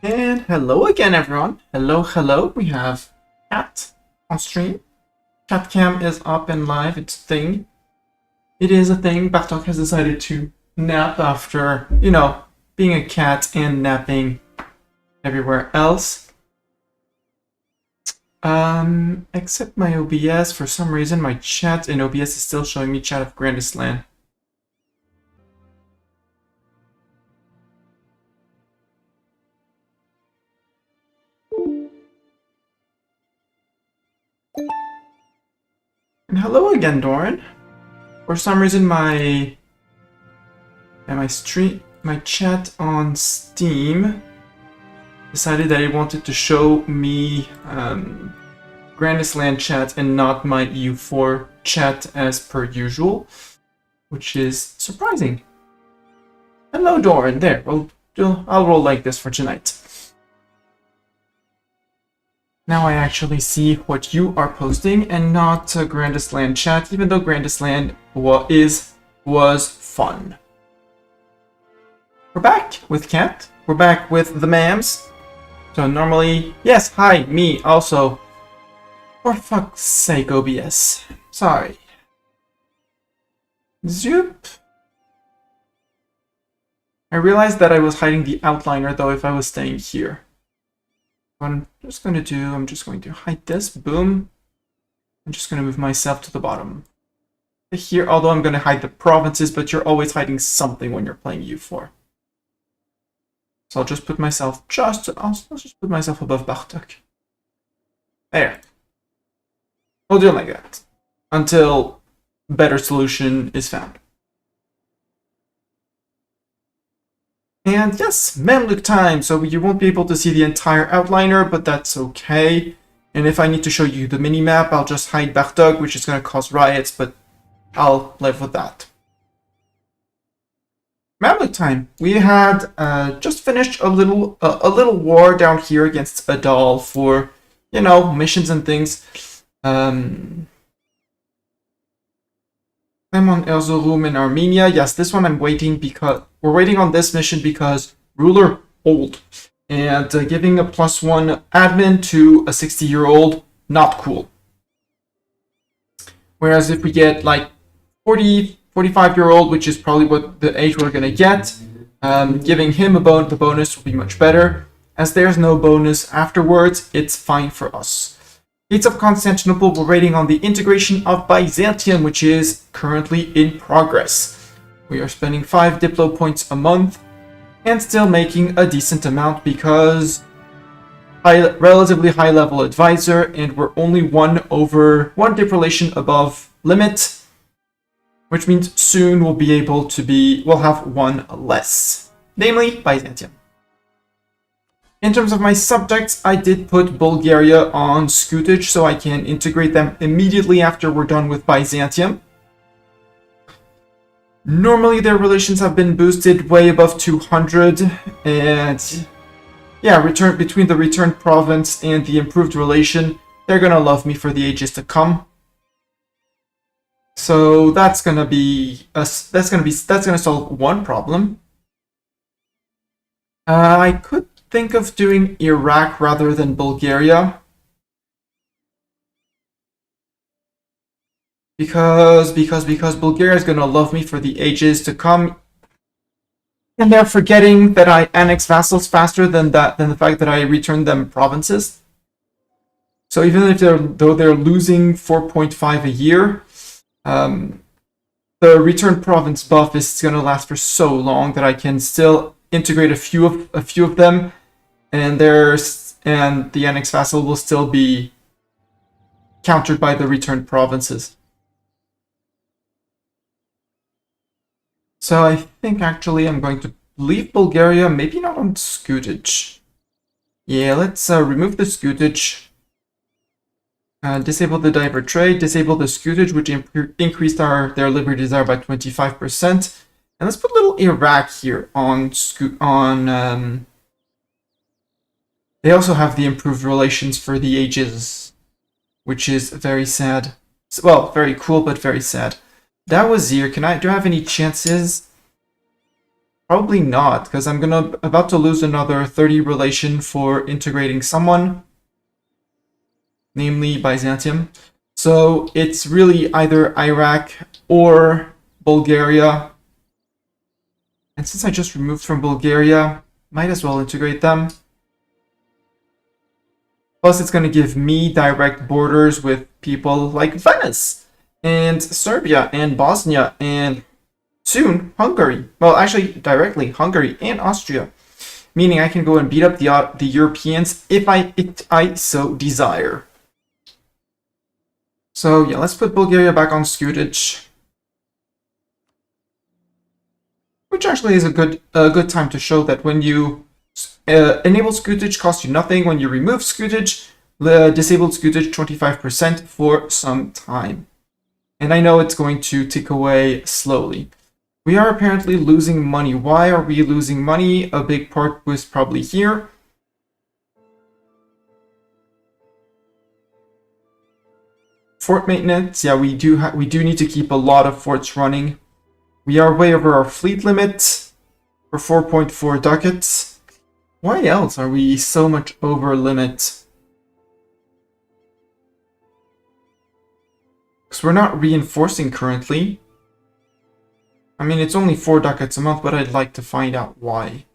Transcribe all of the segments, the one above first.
And hello again, everyone. Hello. We have Cat on stream. Cat cam is up and live. It's a thing. It is a thing. Bartok has decided to nap after, being a cat and napping everywhere else. Except my OBS. For some reason, my chat in OBS is still showing me chat of Grandest Land. And hello again, Doran. For some reason, my chat on Steam decided that it wanted to show me Grandest Land chat and not my EU4 chat as per usual, which is surprising. Hello, Doran. There, I'll roll like this for tonight. Now I actually see what you are posting and not Grandest Land chat, even though Grandest Land was fun. We're back with Cat. We're back with the mams. So normally, yes, hi, me also. For fuck's sake, OBS. Sorry. Zoop. I realized that I was hiding the outliner though if I was staying here. What I'm just going to hide this. Boom. I'm just going to move myself to the bottom. Here, although I'm going to hide the provinces, but you're always hiding something when you're playing EU4. So I'll just put myself I'll just put myself above Bartok. There. We'll do it like that. Until better solution is found. And yes, Mamluk time, so you won't be able to see the entire outliner, but that's okay. And if I need to show you the mini-map, I'll just hide Bartok, which is going to cause riots, but I'll live with that. Mamluk time. We had just finished a little war down here against Adal for, missions and things. I'm on Erzurum in Armenia. Yes, this one I'm waiting because we're waiting on this mission because ruler old and giving a +1 admin to a 60-year-old, not cool. Whereas if we get like 45-year-old, which is probably what the age we're gonna get, giving him the bonus will be much better. As there's no bonus afterwards, it's fine for us. Gates of Constantinople, we're waiting on the integration of Byzantium, which is currently in progress. We are spending 5 Diplo points a month, and still making a decent amount because relatively high level advisor, and we're only one dip relation above limit, which means soon we'll have one less, namely Byzantium. In terms of my subjects, I did put Bulgaria on Scootage so I can integrate them immediately after we're done with Byzantium. Normally their relations have been boosted way above 200, and yeah, between the returned province and the improved relation, they're gonna love me for the ages to come. So that's gonna solve one problem. I could think of doing Iraq rather than Bulgaria. Because Bulgaria is gonna love me for the ages to come. And they're forgetting that I annex vassals faster than the fact that I return them provinces. So even if they're losing 4.5 a year, the return province buff is gonna last for so long that I can still integrate a few of them, and the annex vassal will still be countered by the returned provinces. So I think actually I'm going to leave Bulgaria, maybe not on Scootage. Yeah, let's remove the Scootage. Disable the diver trade, disable the Scootage, which increased their liberty desire by 25%. And let's put little Iraq here on they also have the improved relations for the ages, which is very sad. Well, very cool, but very sad. That was Zir. Do I have any chances? Probably not, because I'm about to lose another 30 relation for integrating someone, namely Byzantium. So it's really either Iraq or Bulgaria. And since I just removed from Bulgaria, might as well integrate them. Plus, it's going to give me direct borders with people like Venice and Serbia and Bosnia and soon Hungary. Well, actually, directly Hungary and Austria, meaning I can go and beat up the Europeans if I so desire. So yeah, let's put Bulgaria back on Skutage, which actually is a good time to show that when you enable Skutage costs you nothing. When you remove Skutage, disabled Skutage 25% for some time. And I know it's going to tick away slowly. We are apparently losing money. Why are we losing money? A big part was probably here. Fort maintenance. Yeah, we do need to keep a lot of forts running. We are way over our fleet limit for 4.4 ducats. Why else are we so much over limit? Because we're not reinforcing currently. I mean, it's only 4 ducats a month, but I'd like to find out why.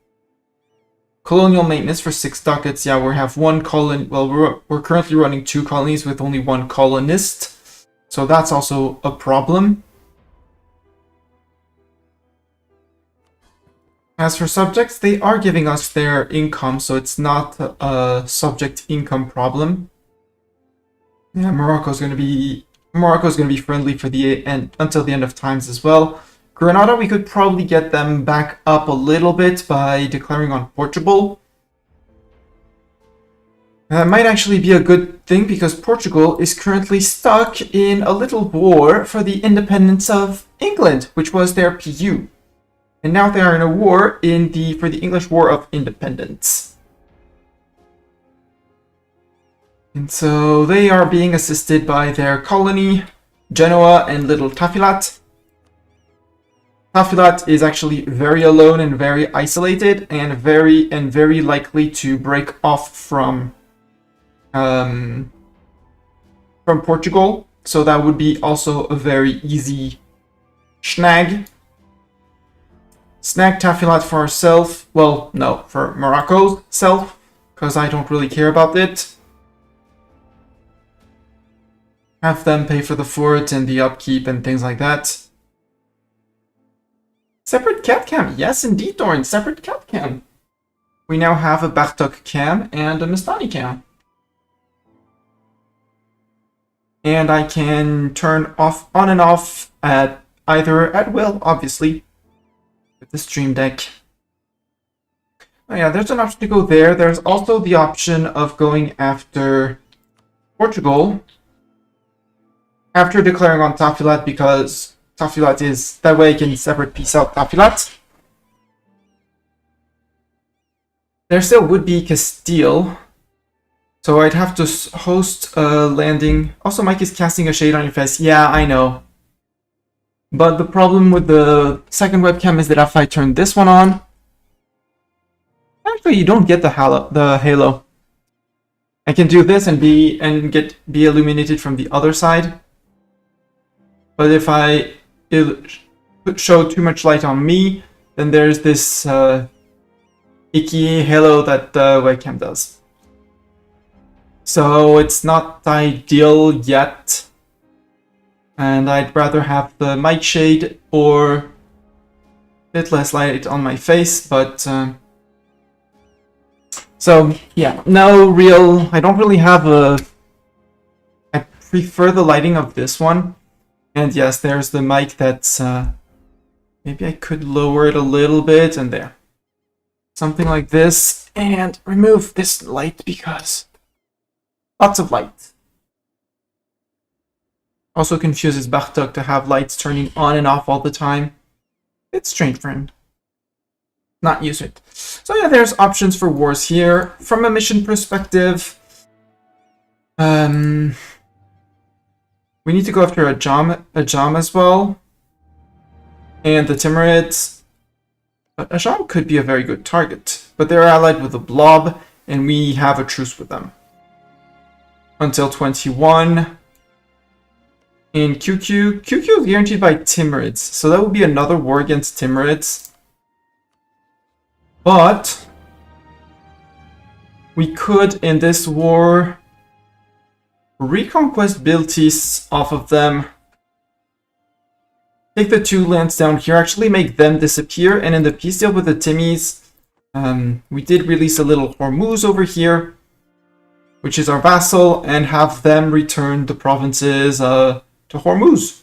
Colonial maintenance for 6 ducats. Yeah, we have 1 colony. Well, we're currently running 2 colonies with only 1 colonist. So that's also a problem. As for subjects, they are giving us their income, so it's not a subject income problem. Yeah, Morocco's going to be friendly for the end until the end of times as well. Granada, we could probably get them back up a little bit by declaring on Portugal. That might actually be a good thing because Portugal is currently stuck in a little war for the independence of England, which was their PU. And now they are in a war for the English War of Independence. And so they are being assisted by their colony, Genoa and Little Tafilat. Tafilat is actually very alone and very isolated and very likely to break off from Portugal. So that would be also a very easy snag. Snag Tafilat for ourselves. Well, no, for Morocco's self, because I don't really care about it. Have them pay for the fort and the upkeep and things like that. Separate cat cam. Yes, indeed, Doran. Separate cat cam. We now have a Bartok cam and a Mistani cam. And I can turn on and off at will, obviously, with the Stream Deck. Oh yeah, there's an option to go there. There's also the option of going after Portugal after declaring on Tafilat, because Tafilat is, that way I can separate piece out Tafilat. There still would be Castile, so I'd have to host a landing. Also, Mike is casting a shade on your face. Yeah, I know. But the problem with the second webcam is that if I turn this one on, actually you don't get the halo. I can do this and be illuminated from the other side. But if I show too much light on me, then there's this icky halo that the webcam does. So it's not ideal yet. And I'd rather have the mic shade or a bit less light on my face, but so yeah, I don't really have I prefer the lighting of this one. And yes, there's the mic that's, maybe I could lower it a little bit, and there. Something like this, and remove this light because lots of light. Also confuses Bartok to have lights turning on and off all the time. It's strange for him. Not used to it. So yeah, there's options for wars here. From a mission perspective, we need to go after Ajam as well. And the Timurids. But Ajam could be a very good target, but they're allied with a blob, and we have a truce with them. Until 21. And QQ is guaranteed by Timurids, so that would be another war against Timurids. But we could, in this war, reconquest Biltis off of them. Take the 2 lands down here, actually make them disappear, and in the peace deal with the Timmies, we did release a little Hormuz over here, which is our vassal, and have them return the provinces to Hormuz.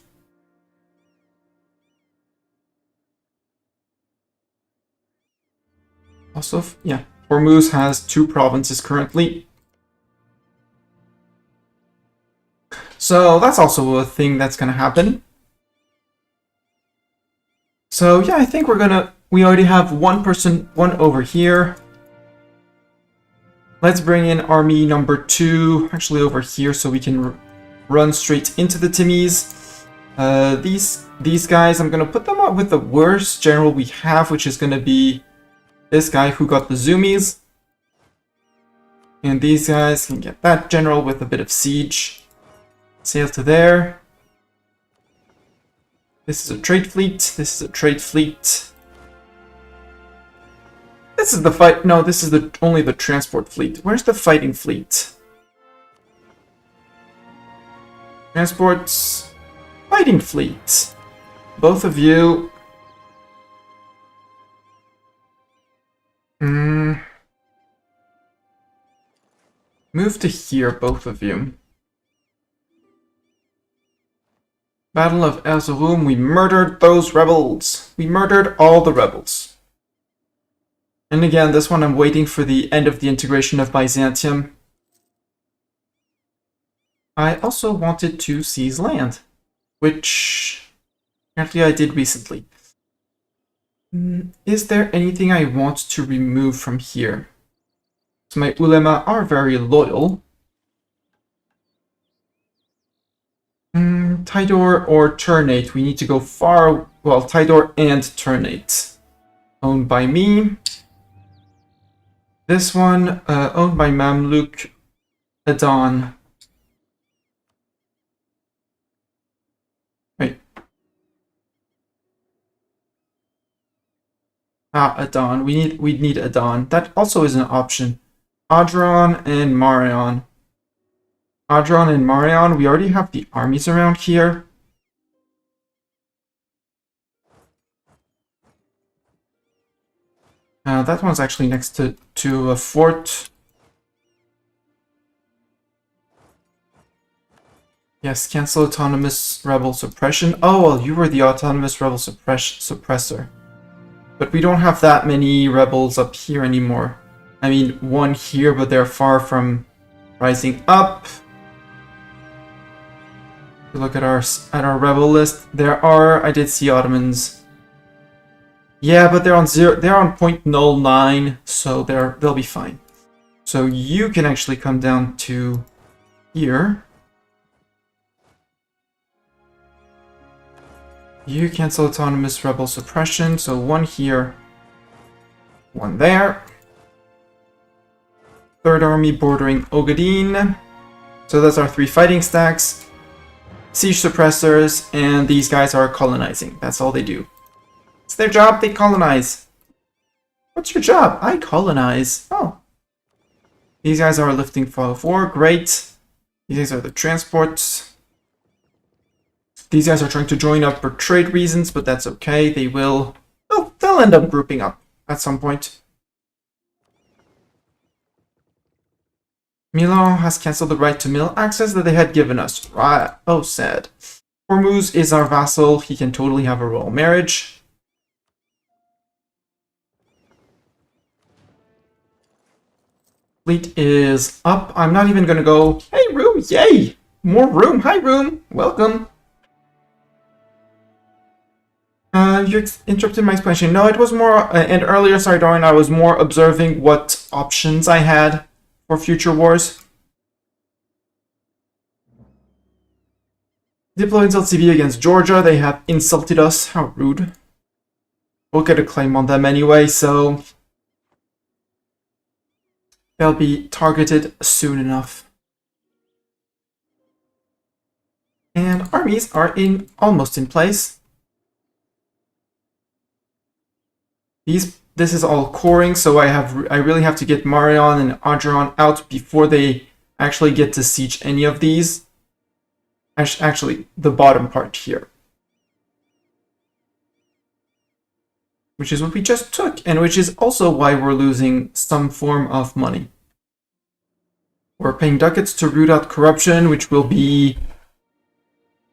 Also, yeah, Hormuz has 2 provinces currently. So that's also a thing that's gonna happen. So yeah, I think we already have one over here. Let's bring in army number 2, actually over here, so we can run straight into the Timmies. These guys, I'm gonna put them up with the worst general we have, which is gonna be this guy who got the Zoomies. And these guys can get that general with a bit of siege. Sail to there. This is a trade fleet. This is a trade fleet. This is the fight. No, this is only the transport fleet. Where's the fighting fleet? Transports. Fighting fleet. Both of you. Move to here, both of you. Battle of Erzurum, we murdered those rebels. We murdered all the rebels. And again, this one I'm waiting for the end of the integration of Byzantium. I also wanted to seize land, which apparently I did recently. Is there anything I want to remove from here? So my ulema are very loyal. Tidor or Ternate? We need to go far. Well, Tidor and Ternate. Owned by me. This one, owned by Mamluk. Adon. Wait. Adon. We'd need Adon. That also is an option. Adron and Marion. Adron and Marion, we already have the armies around here. That one's actually next to a fort. Yes, cancel autonomous rebel suppression. Oh, well, you were the autonomous rebel suppressor. But we don't have that many rebels up here anymore. I mean, one here, but they're far from rising up. If you look at our rebel list, I did see Ottomans. Yeah, but they're on 0.09, so they'll be fine. So you can actually come down to here. You cancel autonomous rebel suppression, so one here, one there. Third army bordering Ogadin. So that's our 3 fighting stacks. Siege suppressors, and these guys are colonizing. That's all they do. It's their job, they colonize. What's your job? I colonize. Oh. These guys are lifting 504, great. These guys are the transports. These guys are trying to join up for trade reasons, but that's okay. They'll end up grouping up at some point. Milan has cancelled the right to mill access that they had given us. Right. Oh, sad. Hormuz is our vassal. He can totally have a royal marriage. Fleet is up. I'm not even going to go, hey, room, yay! More room. Hi, room. Welcome. You interrupted my explanation. No, it was more, and earlier, sorry, Dorian, I was more observing what options I had for future wars. Deploy insult CB against Georgia. They have insulted us. How rude. we'll get a claim on them anyway, so they'll be targeted soon enough. And armies are almost in place. This is all coring, so I really have to get Marion and Adron out before they actually get to siege any of these. Actually, the bottom part here. Which is what we just took, and which is also why we're losing some form of money. We're paying ducats to root out corruption, which will be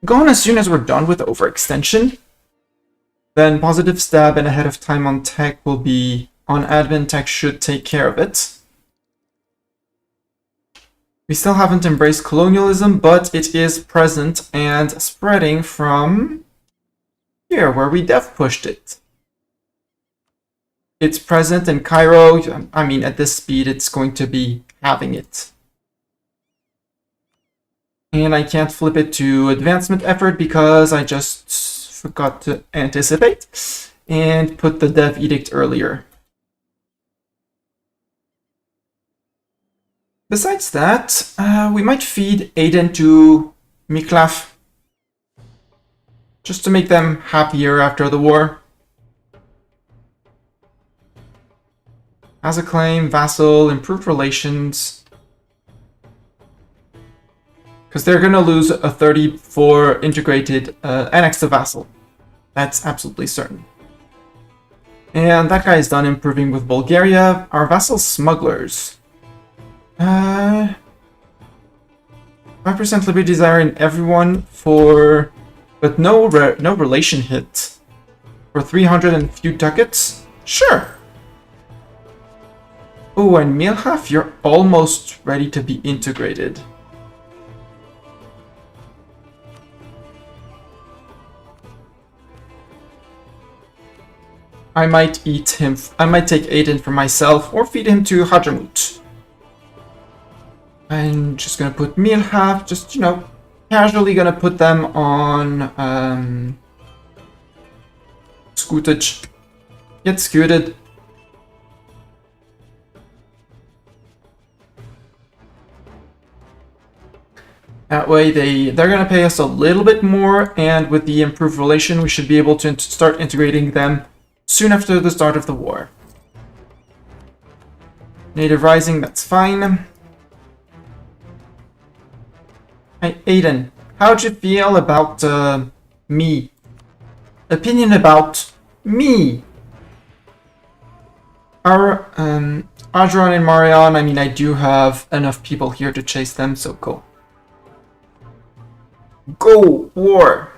gone as soon as we're done with overextension. Then positive stab and ahead of time on tech will be on admin. Tech should take care of it. We still haven't embraced colonialism, but it is present and spreading from here, where we dev pushed it. It's present in Cairo. I mean, at this speed, it's going to be having it. And I can't flip it to advancement effort because I just forgot to anticipate and put the dev edict earlier. Besides that, we might feed Aiden to Miklaf just to make them happier after the war. As a claim, vassal, improved relations. Because they're going to lose a 34 integrated annex to vassal. That's absolutely certain. And that guy is done improving with Bulgaria. Our vassal smugglers. 5% liberty desire in everyone for... But no relation hit. For 300 and few ducats? Sure. Oh, and Milhaf, you're almost ready to be integrated. I might eat him. I might take Aiden for myself or feed him to Hajamut. I'm just gonna put Milhaf, just, you know, casually gonna put them on Scootage. Get scooted. That way they're gonna pay us a little bit more, and with the improved relation we should be able to start integrating them soon after the start of the war. Native Rising, that's fine. Hey, Aiden, how'd you feel about me? Opinion about me? Our Adron and Marion, I mean, I do have enough people here to chase them, so go. Go, war!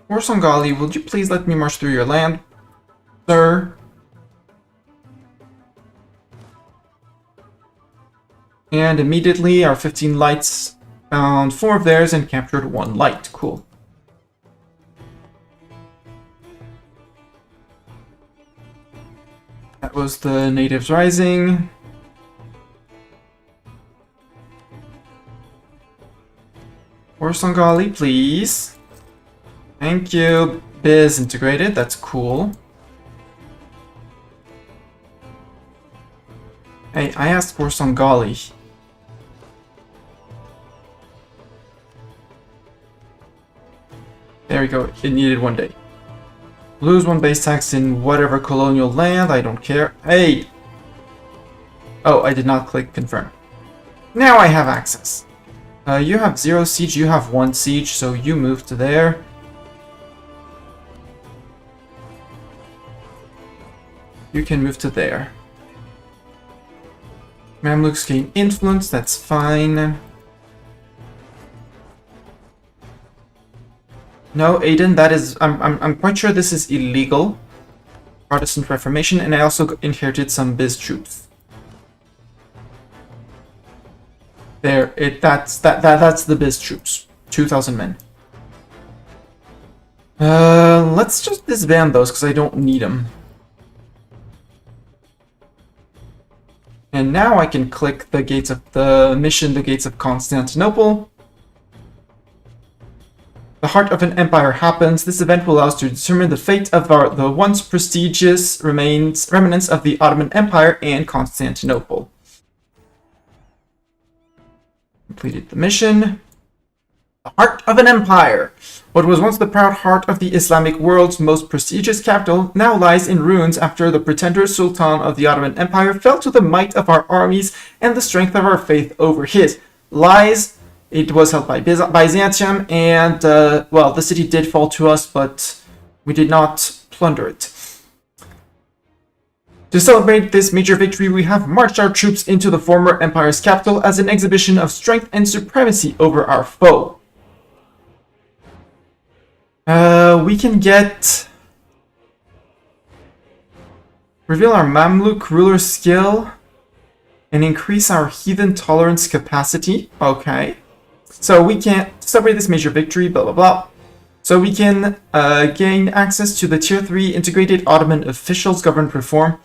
Orsangali, would you please let me march through your land, sir? And immediately our 15 lights found 4 of theirs and captured 1 light. Cool. That was the natives rising. Orsangali, please. Thank you. Biz integrated, that's cool. Hey, I asked for Sangali. There we go, it needed 1 day. Lose 1 base tax in whatever colonial land, I don't care. Hey! Oh, I did not click confirm. Now I have access. You have 0 siege, you have 1 siege, so you move to there. You can move to there. Mamluks gain influence, that's fine. No, Aiden, that is... I'm quite sure this is illegal. Protestant Reformation, and I also inherited some Biz troops. There, that's the Biz troops. 2,000 men. Let's just disband those, because I don't need them. And now I can click the gates of the mission, the gates of Constantinople. the heart of an empire happens. This event will allow us to determine the fate of the once prestigious remnants of the Ottoman Empire and Constantinople. Completed the mission. The heart of an empire. What was once the proud heart of the Islamic world's most prestigious capital now lies in ruins after the pretender sultan of the Ottoman Empire fell to the might of our armies and the strength of our faith over his. Lies. It was held by Byzantium, and, well, the city did fall to us, but we did not plunder it. To celebrate this major victory, we have marched our troops into the former empire's capital as an exhibition of strength and supremacy over our foe. We can get... Reveal our Mamluk ruler skill and increase our heathen tolerance capacity. Okay. So we can celebrate this major victory, blah, blah, blah. So we can gain access to the Tier 3 Integrated Ottoman Officials Government Reform,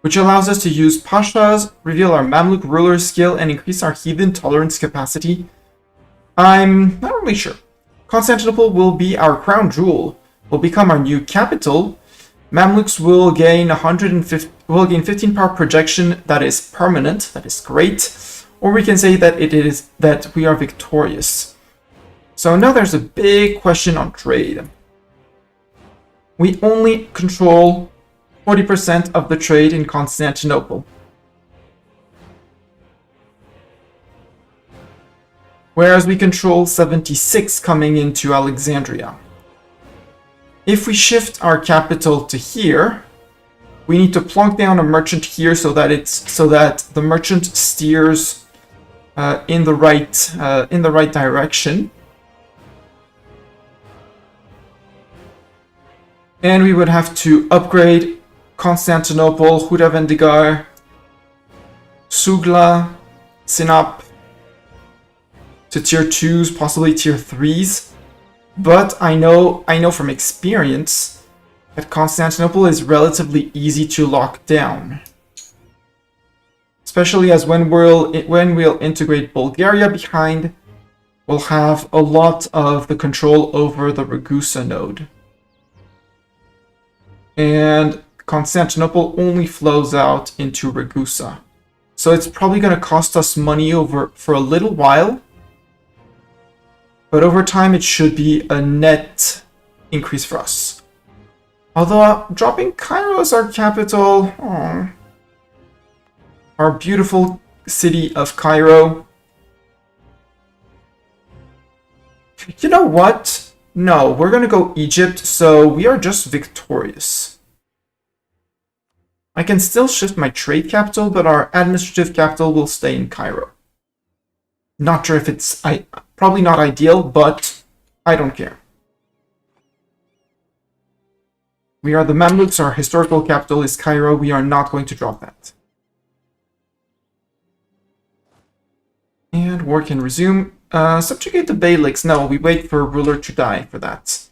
which allows us to use Pashas, reveal our Mamluk ruler skill, and increase our heathen tolerance capacity. I'm not really sure. Constantinople will be our crown jewel, will become our new capital. Mamluks will gain 15 power projection that is permanent, that is great. Or we can say that it is that we are victorious. So now there's a big question on trade. We only control 40% of the trade in Constantinople. Whereas we control 76 coming into Alexandria. If we shift our capital to here, we need to plonk down a merchant here so that the merchant steers in the right direction. And we would have to upgrade Constantinople, Hudavendigar, Sugla, Sinop to tier 2s, possibly tier 3s. But I know from experience that Constantinople is relatively easy to lock down. Especially as when we'll integrate Bulgaria behind, we'll have a lot of the control over the Ragusa node. And Constantinople only flows out into Ragusa. So it's probably going to cost us money for a little while. But over time, it should be a net increase for us. Although dropping Cairo as our capital, our beautiful city of Cairo. You know what? No, we're going to go Egypt, so we are just victorious. I can still shift my trade capital, but our administrative capital will stay in Cairo. Not sure if it's... probably not ideal, but I don't care. We are the Mamluks, our historical capital is Cairo. We are not going to drop that. And war can resume. Subjugate the Beyliks. No, we wait for a ruler to die for that.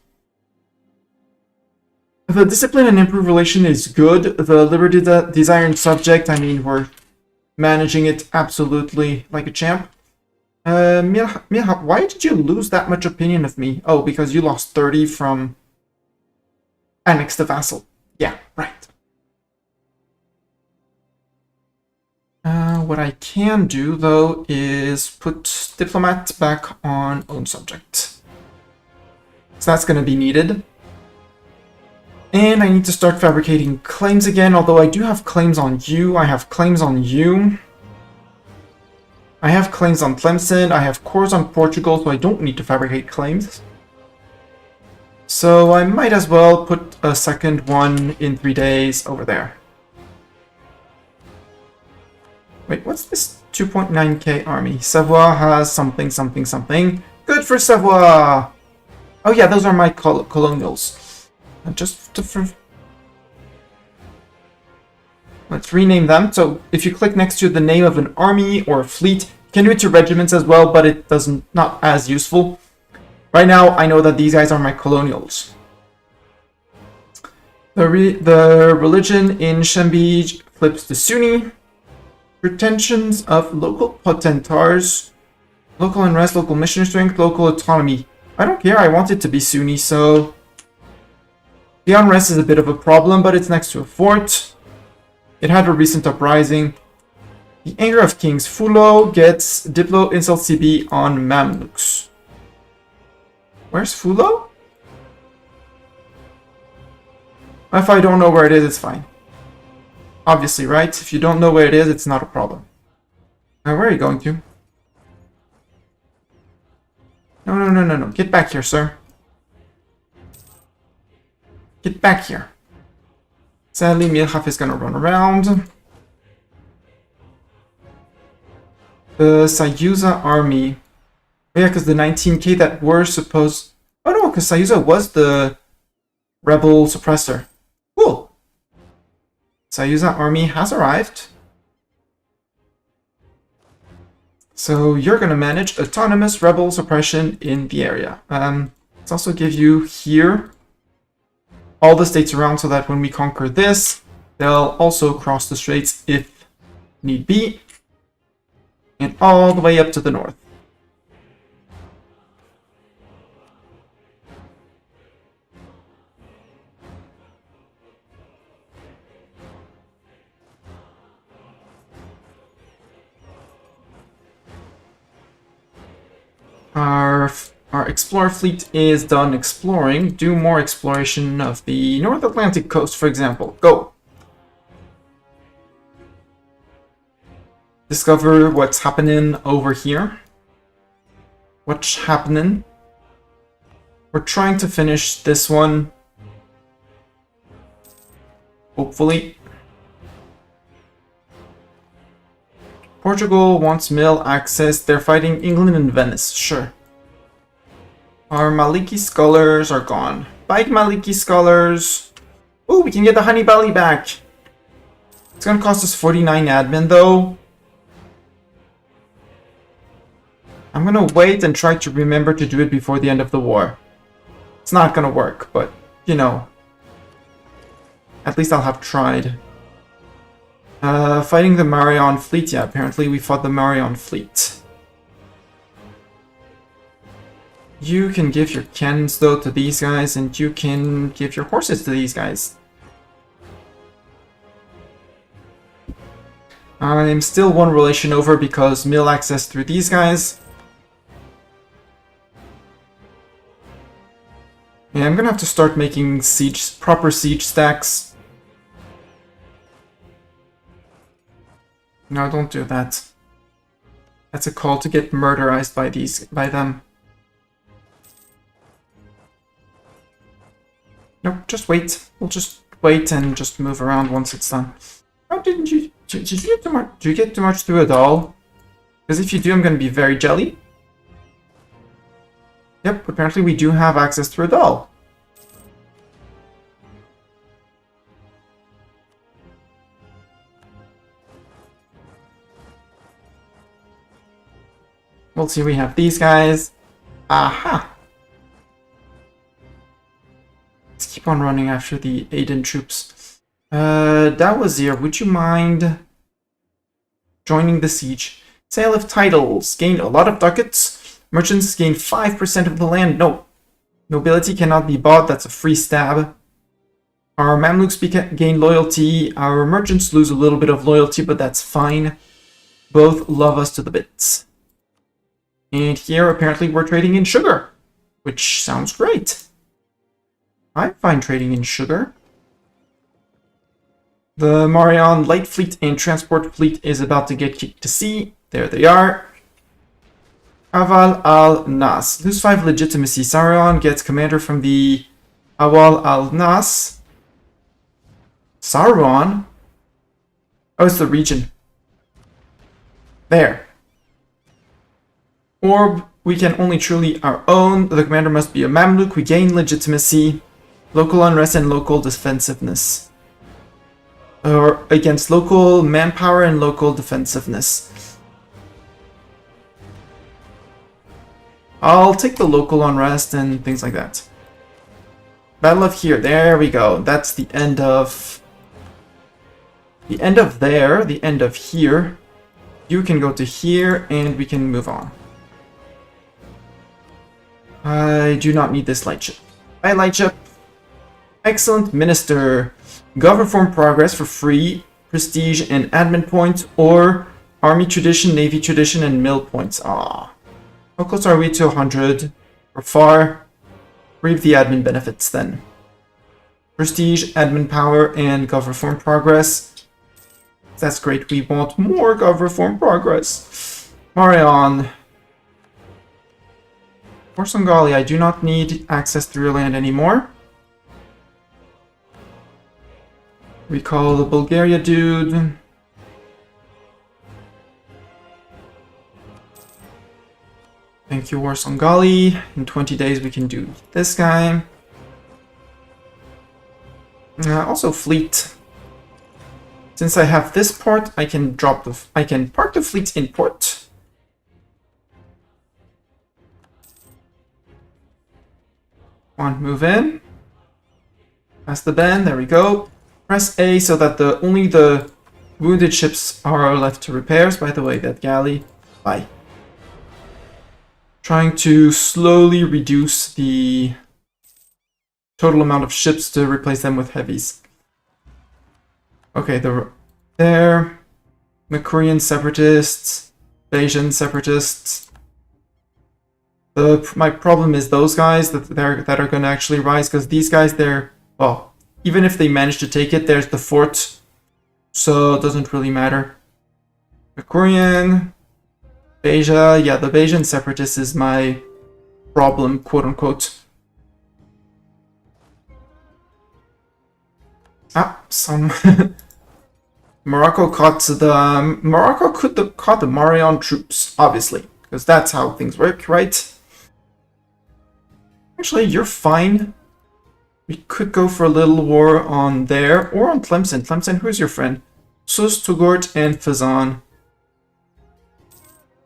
The discipline and improved relation is good. The liberty desiring subject, I mean, we're managing it absolutely like a champ. Milha, why did you lose that much opinion of me? Oh, because you lost 30 from annex to vassal. Yeah, right. What I can do, though, is put diplomat back on own subject. So that's going to be needed. And I need to start fabricating claims again, although I do have claims on you. I have claims on you. I have claims on Tlemcen, I have cores on Portugal, so I don't need to fabricate claims. So I might as well put a second one in 3 days over there. Wait, what's this 2.9k army? Savoie has something, something, something. Good for Savoie! Oh yeah, those are my colonials. Let's rename them. So if you click next to the name of an army or a fleet, you can do it to regiments as well, but it doesn't not as useful. Right now, I know that these guys are my colonials. The religion in Shembij flips to Sunni. Pretensions of local potentars, local unrest, local mission strength, local autonomy. I don't care, I want it to be Sunni, so... The unrest is a bit of a problem, but it's next to a fort. It had a recent uprising. The anger of Kings Fulo gets Diplo insult CB on Mamluks. Where's Fulo? If I don't know where it is, it's fine. Obviously, right? If you don't know where it is, it's not a problem. Now, where are you going to? No. Get back here, sir. Get back here. Sadly, Milhaf is gonna run around. The Sayuza army. Oh, yeah, because the 19k that were supposed... Oh no, because Sayuza was the rebel suppressor. Cool. Sayuza army has arrived. So you're gonna manage autonomous rebel suppression in the area. Let's also give you here all the states around so that when we conquer this, they'll also cross the straits if need be. And all the way up to the north. Our explorer fleet is done exploring. Do more exploration of the North Atlantic coast, for example. Go! Discover what's happening over here. What's happening? We're trying to finish this one. Hopefully. Portugal wants mill access. They're fighting England and Venice. Sure. Our Maliki scholars are gone. Bye, Maliki scholars. Oh, we can get the Honey Valley back. It's gonna cost us 49 admin, though. I'm gonna wait and try to remember to do it before the end of the war. It's not gonna work, but, you know. At least I'll have tried. Fighting the Marion fleet. Yeah, apparently we fought the Marion fleet. You can give your cannons, though, to these guys, and you can give your horses to these guys. I'm still one relation over because mill access through these guys. Yeah, I'm gonna have to start making proper siege stacks. No, don't do that. That's a call to get murderized by them. Nope, just wait. We'll just wait and just move around once it's done. How didn't you... Did you get too much? Do you get too much through a doll? Because if you do, I'm gonna be very jelly. Yep, apparently we do have access through a doll. We'll see, we have these guys. Aha! Let's keep on running after the Aiden troops. Dawazir, would you mind joining the siege? Sale of titles. Gain a lot of ducats. Merchants gain 5% of the land. No. Nobility cannot be bought. That's a free stab. Our Mamluks gain loyalty. Our merchants lose a little bit of loyalty, but that's fine. Both love us to the bits. And here, apparently, we're trading in sugar, which sounds great. I'm fine trading in sugar. The Marion Light Fleet and Transport Fleet is about to get kicked to sea. There they are. Awal al-Nas. Lose 5 legitimacy. Saruman gets commander from the Awal al-Nas. Saruman? Oh, it's the region. There. Orb, we can only truly our own. The commander must be a Mamluk. We gain legitimacy, local unrest, and local defensiveness. Or against local manpower and local defensiveness. I'll take the local unrest and things like that. Battle of here. There we go. That's the end of... The end of there. The end of here. You can go to here and we can move on. I do not need this light ship. Bye, light ship. Excellent minister. Govern foreign progress for free, prestige, and admin points, or army tradition, navy tradition, and mill points. Ah, how close are we to 100? We're far. Reap the admin benefits then. Prestige, admin power, and gov reform progress. That's great. We want more gov reform progress. Marion. For Songali, I do not need access to your land anymore. We call the Bulgaria dude. Thank you, Warsongali. In 20 days we can do this guy. Also fleet. Since I have this port, I can park the fleet in port. One, move in. Press the bend, there we go. Press A so that only the wounded ships are left to repairs. By the way, that galley. Bye. Trying to slowly reduce the total amount of ships to replace them with heavies. Okay, there. Makurian separatists, Bayesian separatists. My problem is those guys that are going to actually rise, because these guys, well, even if they manage to take it, there's the fort, so it doesn't really matter. Makurian, Beja, yeah, the Bayesian separatist is my problem, quote unquote. Some Morocco caught the Marion troops, obviously, because that's how things work, right? Actually, you're fine. We could go for a little war on there, or on Tlemcen. Tlemcen, who's your friend? Sus, Tugort, and Fazan.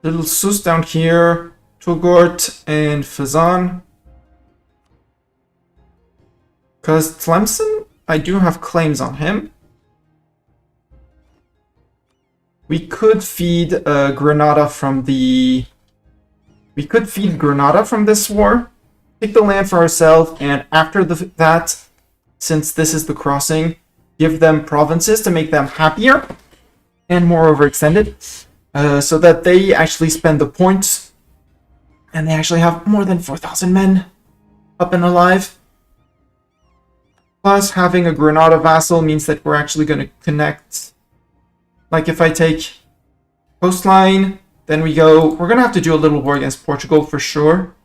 Little Sus down here, Tugort, and Fazan. Because Tlemcen, I do have claims on him. We could feed Granada from the... We could feed Granada from this war. Take the land for ourselves, and after that, since this is the crossing, give them provinces to make them happier and more overextended, so that they actually spend the points and they actually have more than 4,000 men up and alive. Plus, having a Granada vassal means that we're actually going to connect. Like if I take coastline, then we're going to have to do a little war against Portugal for sure.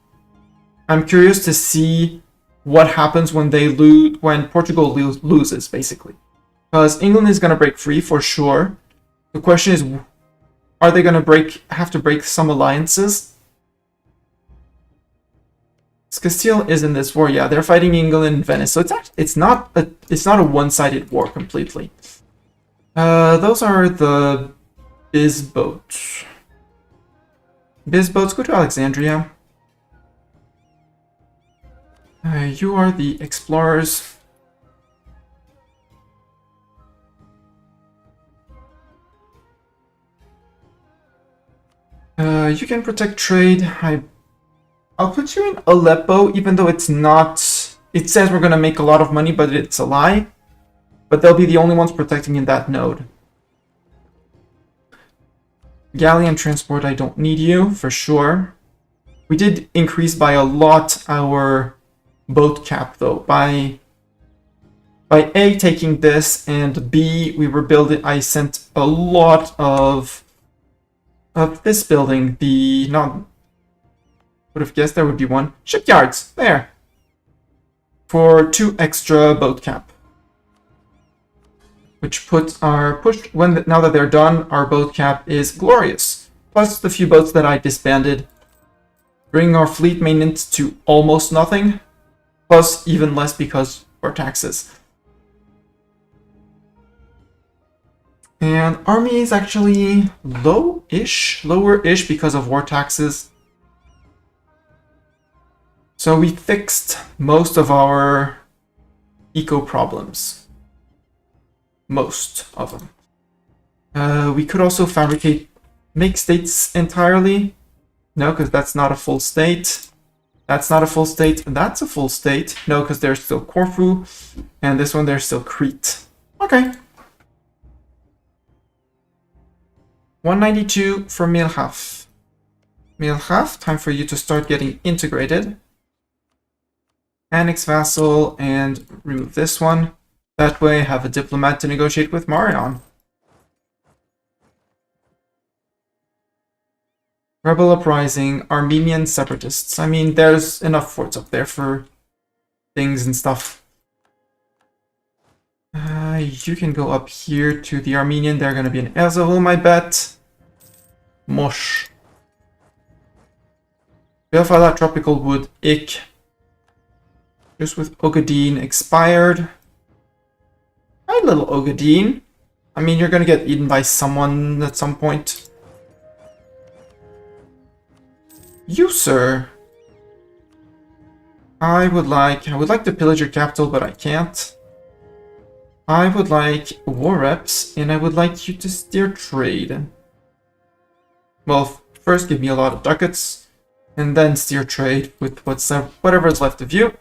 I'm curious to see what happens when Portugal loses, basically. Because England is going to break free for sure. The question is, are they going to have to break some alliances? Castile is in this war, yeah. They're fighting England and Venice, so it's not a one-sided war completely. Those are the biz boats. Biz boats, go to Alexandria. You are the explorers. You can protect trade. I'll put you in Aleppo, even though it's not... It says we're going to make a lot of money, but it's a lie. But they'll be the only ones protecting in that node. Galleon transport, I don't need you, for sure. We did increase by a lot our boat cap, though. By A, taking this, and B, we were building... I sent a lot of this building. Would have guessed there would be one. Shipyards, there. For 2 extra boat cap. Which puts our now that they're done, our boat cap is glorious. Plus the few boats that I disbanded. Bringing our fleet maintenance to almost nothing. Plus even less because of our taxes. And army is actually lower-ish because of war taxes. So we fixed most of our eco problems. Most of them. We could also make states entirely. No, because that's not a full state. That's not a full state. That's a full state. No, because there's still Corfu. And this one, there's still Crete. Okay. 192 for Milhaf. Milhaf, time for you to start getting integrated. Annex vassal and remove this one. That way, have a diplomat to negotiate with Marion. Rebel uprising, Armenian separatists. I mean, there's enough forts up there for things and stuff. You can go up here to the Armenian. They're going to be in Erzurum, I bet. Mosh. Belfala Tropical Wood, Ik. Just with Ogadine expired. Hi, little Ogadine. I mean, you're going to get eaten by someone at some point. You, sir. I would like to pillage your capital, but I can't. I would like war reps, and I would like you to steer trade. Well, first give me a lot of ducats, and then steer trade with whatever is left of you.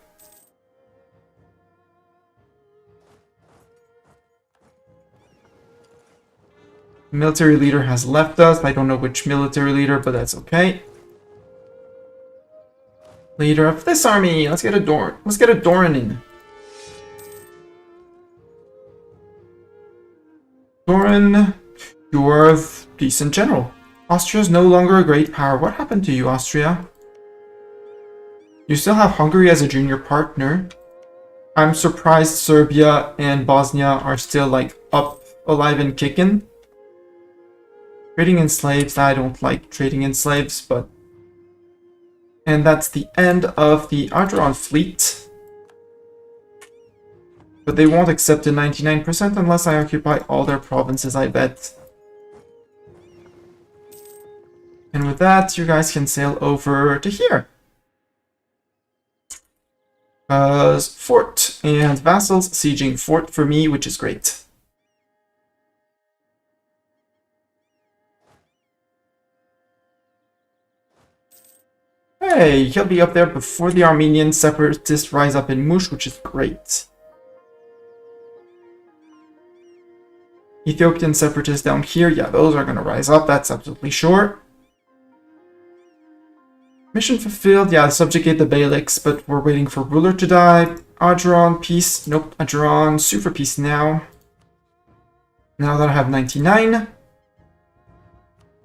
Military leader has left us. I don't know which military leader, but that's okay. Leader of this army. Let's get a Doran in. Doran, you're of decent general. Austria is no longer a great power. What happened to you, Austria? You still have Hungary as a junior partner. I'm surprised Serbia and Bosnia are still like up, alive and kicking. Trading in slaves. I don't like trading in slaves, but... And that's the end of the Argeron fleet. But they won't accept a 99% unless I occupy all their provinces, I bet. And with that, you guys can sail over to here. Fort and vassals sieging fort for me, which is great. Hey, he'll be up there before the Armenian separatists rise up in Mush, which is great. Ethiopian separatists down here, yeah, those are going to rise up, that's absolutely sure. Mission fulfilled, yeah, subjugate the Beyliks, but we're waiting for ruler to die. Argeron, peace, nope, Argeron, sue for peace now. Now that I have 99.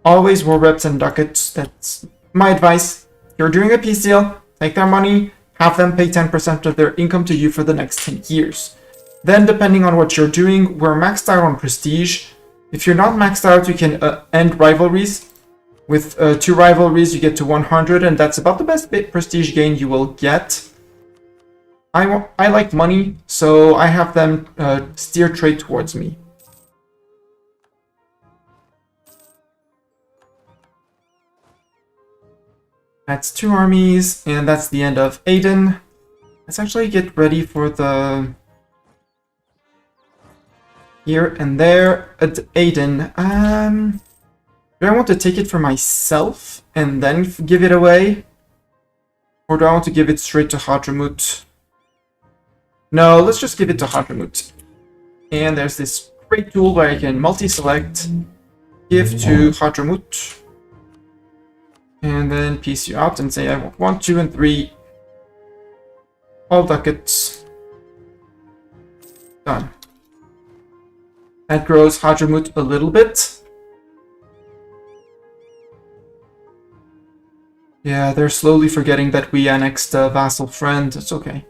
Always war reps and ducats, that's my advice. You're doing a peace deal, take their money, have them pay 10% of their income to you for the next 10 years. Then, depending on what you're doing, we're maxed out on prestige. If you're not maxed out, you can end rivalries. With 2 rivalries, you get to 100, and that's about the best prestige gain you will get. I like money, so I have them steer trade towards me. That's 2 armies, and that's the end of Aden. Let's actually get ready for the... Here and there at Aden. Do I want to take it for myself and then give it away? Or do I want to give it straight to Hadramut? No, let's just give it to Hadramut. And there's this great tool where I can multi-select, give to Hadramut. And then piece you out and say I want 1, 2, and 3. All ducats. Done. That grows Hadramut a little bit. Yeah, they're slowly forgetting that we annexed a vassal friend. It's okay.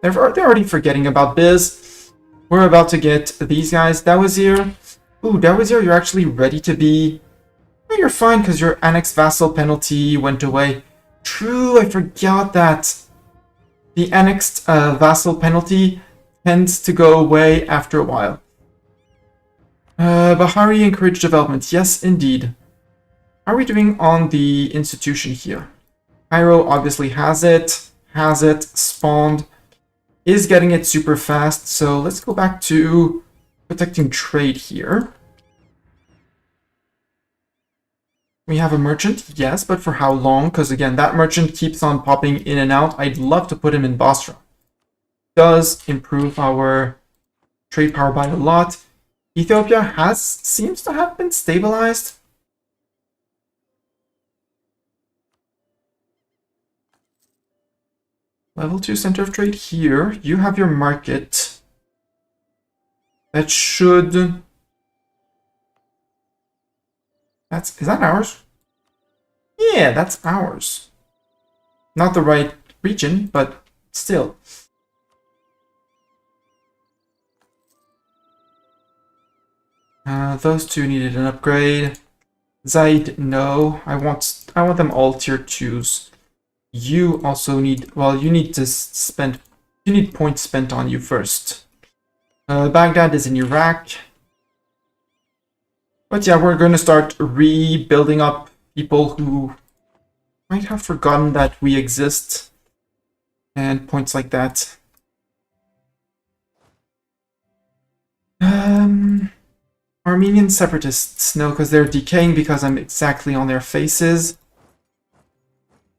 They're already forgetting about Biz. We're about to get these guys. Dawazir. Ooh, Dawazir, you're actually ready to be... Oh, you're fine because your annexed vassal penalty went away. True, I forgot that. The annexed vassal penalty tends to go away after a while. Bahari encouraged development. Yes, indeed. How are we doing on the institution here? Cairo obviously has it, spawned, is getting it super fast, so let's go back to protecting trade here. We have a merchant, yes, but for how long? Because again, that merchant keeps on popping in and out. I'd love to put him in Basra. Does improve our trade power by a lot. Ethiopia seems to have been stabilized. Level 2 center of trade here. You have your market. That should... Is that ours? Yeah, that's ours. Not the right region, but still. Those two needed an upgrade. Zaid, no. I want them all tier 2s. You also need, well, you need points spent on you first. Baghdad is in Iraq. But yeah, we're going to start rebuilding up people who might have forgotten that we exist. And points like that. Armenian separatists, no, because they're decaying because I'm exactly on their faces.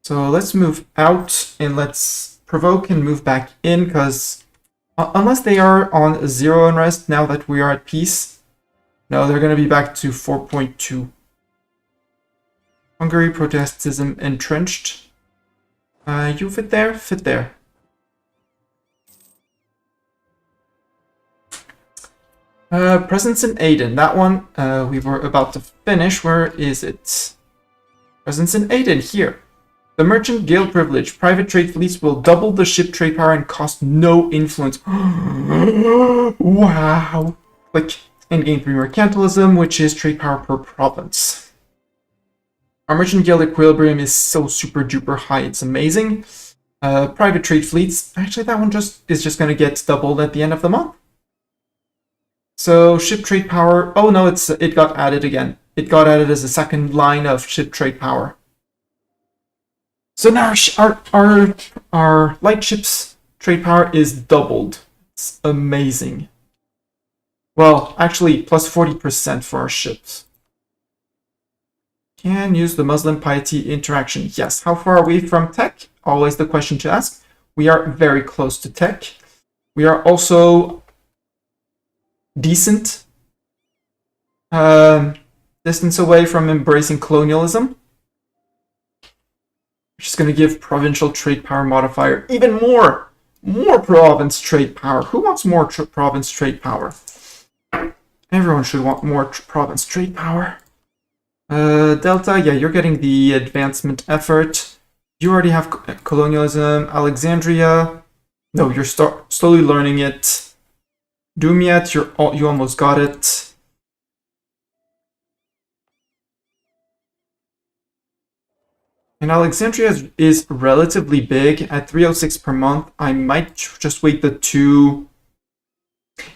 So let's move out and let's provoke and move back in, because unless they are on 0 unrest now that we are at peace, no, they're going to be back to 4.2. Hungary protestantism entrenched. You fit there? Fit there. Presence in Aden. That one we were about to finish. Where is it? Presence in Aden, here. The merchant guild privilege. Private trade fleets will double the ship trade power and cost no influence. Wow. Click and gain 3 mercantilism, which is trade power per province. Our merchant guild equilibrium is so super duper high. It's amazing. Private trade fleets. Actually, that one is just going to get doubled at the end of the month. So ship trade power. Oh no, it got added again. It got added as a second line of ship trade power. So now our light ships trade power is doubled. It's amazing. Well, actually, plus 40% for our ships. Can use the Muslim piety interaction. Yes. How far are we from tech? Always the question to ask. We are very close to tech. We are also decent distance away from embracing colonialism, which is going to give provincial trade power modifier even more province trade power. Who wants more province trade power? Everyone should want more province trade power. Delta, yeah, you're getting the advancement effort. You already have colonialism. Alexandria, no, you're slowly learning it. Dumiat, you almost got it. And Alexandria is relatively big at 306 per month. I might just wait the 2.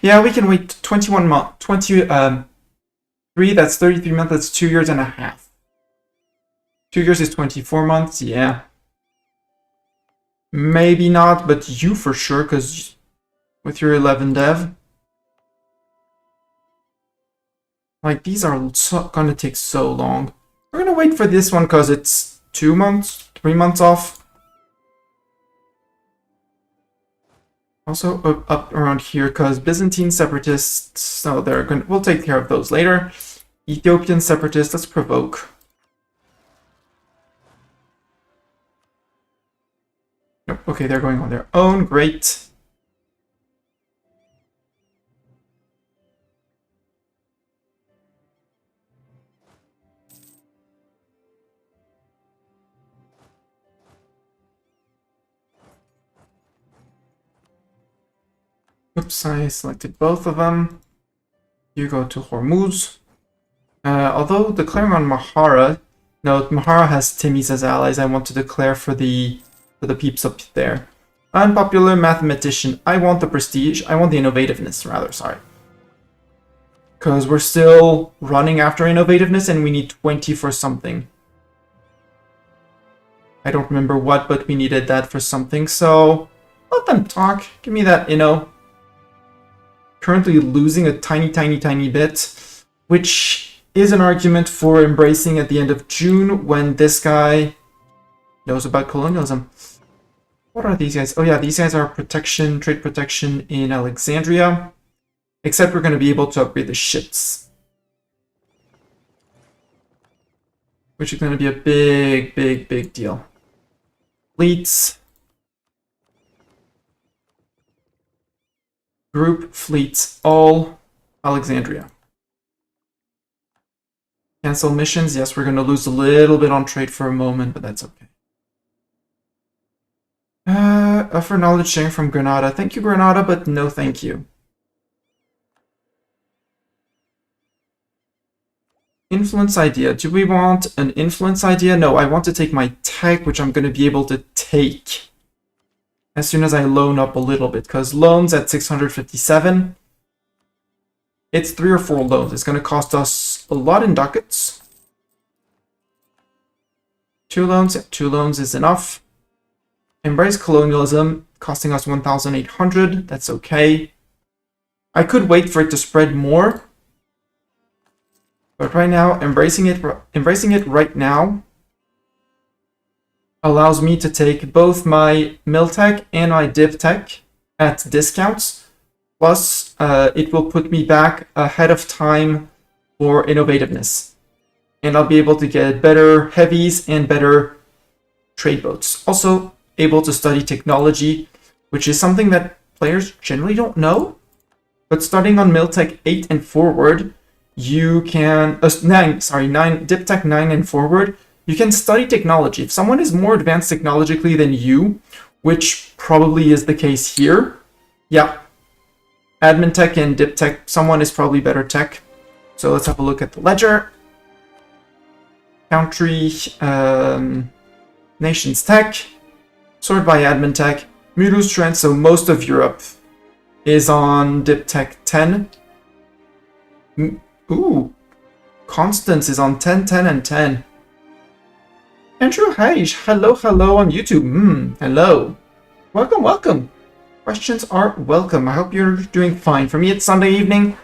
Yeah, we can wait 21 months. 3, that's 33 months. That's 2 years and a half. 2 years is 24 months. Yeah. Maybe not, but you for sure, because with your 11 dev. Like, these are gonna take so long. We're gonna wait for this one because it's 2 months, 3 months off. Also up around here because Byzantine separatists, so we'll take care of those later. Ethiopian separatists, let's provoke. Nope, okay, they're going on their own, great. Oops, I selected both of them. You go to Hormuz. Although declaring on Mahara, no, Mahara has Timis as allies. I want to declare for the peeps up there. Unpopular mathematician. I want the prestige. I want the innovativeness, rather. Sorry. Because we're still running after innovativeness, and we need 20 for something. I don't remember what, but we needed that for something. So let them talk. Give me that Currently losing a tiny bit, which is an argument for embracing at the end of June when this guy knows about colonialism. What are these guys? Oh yeah, these guys are protection, trade protection in Alexandria. Except we're going to be able to upgrade the ships. Which is going to be a big deal. Fleets. Group fleets, all Alexandria. Cancel missions. Yes, we're going to lose a little bit on trade for a moment, but that's okay. Offer knowledge sharing from Granada. Thank you, Granada, but no thank you. Influence idea. Do we want an influence idea? No, I want to take my tech, which I'm going to be able to take as soon as I loan up a little bit, because loans at 657, it's 3 or 4 loans. It's going to cost us a lot in ducats. 2 loans, yeah, 2 loans is enough. Embrace colonialism, costing us 1,800. That's okay. I could wait for it to spread more, but right now, embracing it right now allows me to take both my Miltech and my DivTech at discounts. Plus, it will put me back ahead of time for innovativeness. And I'll be able to get better heavies and better trade boats. Also, able to study technology, which is something that players generally don't know. But starting on Miltech 8 and forward, you can... 9, DivTech 9 and forward, you can study technology. If someone is more advanced technologically than you, which probably is the case here, yeah, admin tech and dip tech, someone is probably better tech. So let's have a look at the ledger. Country, nations tech, sort by admin tech, Mudu strength, so most of Europe is on dip tech 10. Ooh, Constance is on 10, 10, and 10. Andrew Hage, hello on YouTube. Hello. Welcome. Questions are welcome. I hope you're doing fine. For me, it's Sunday evening.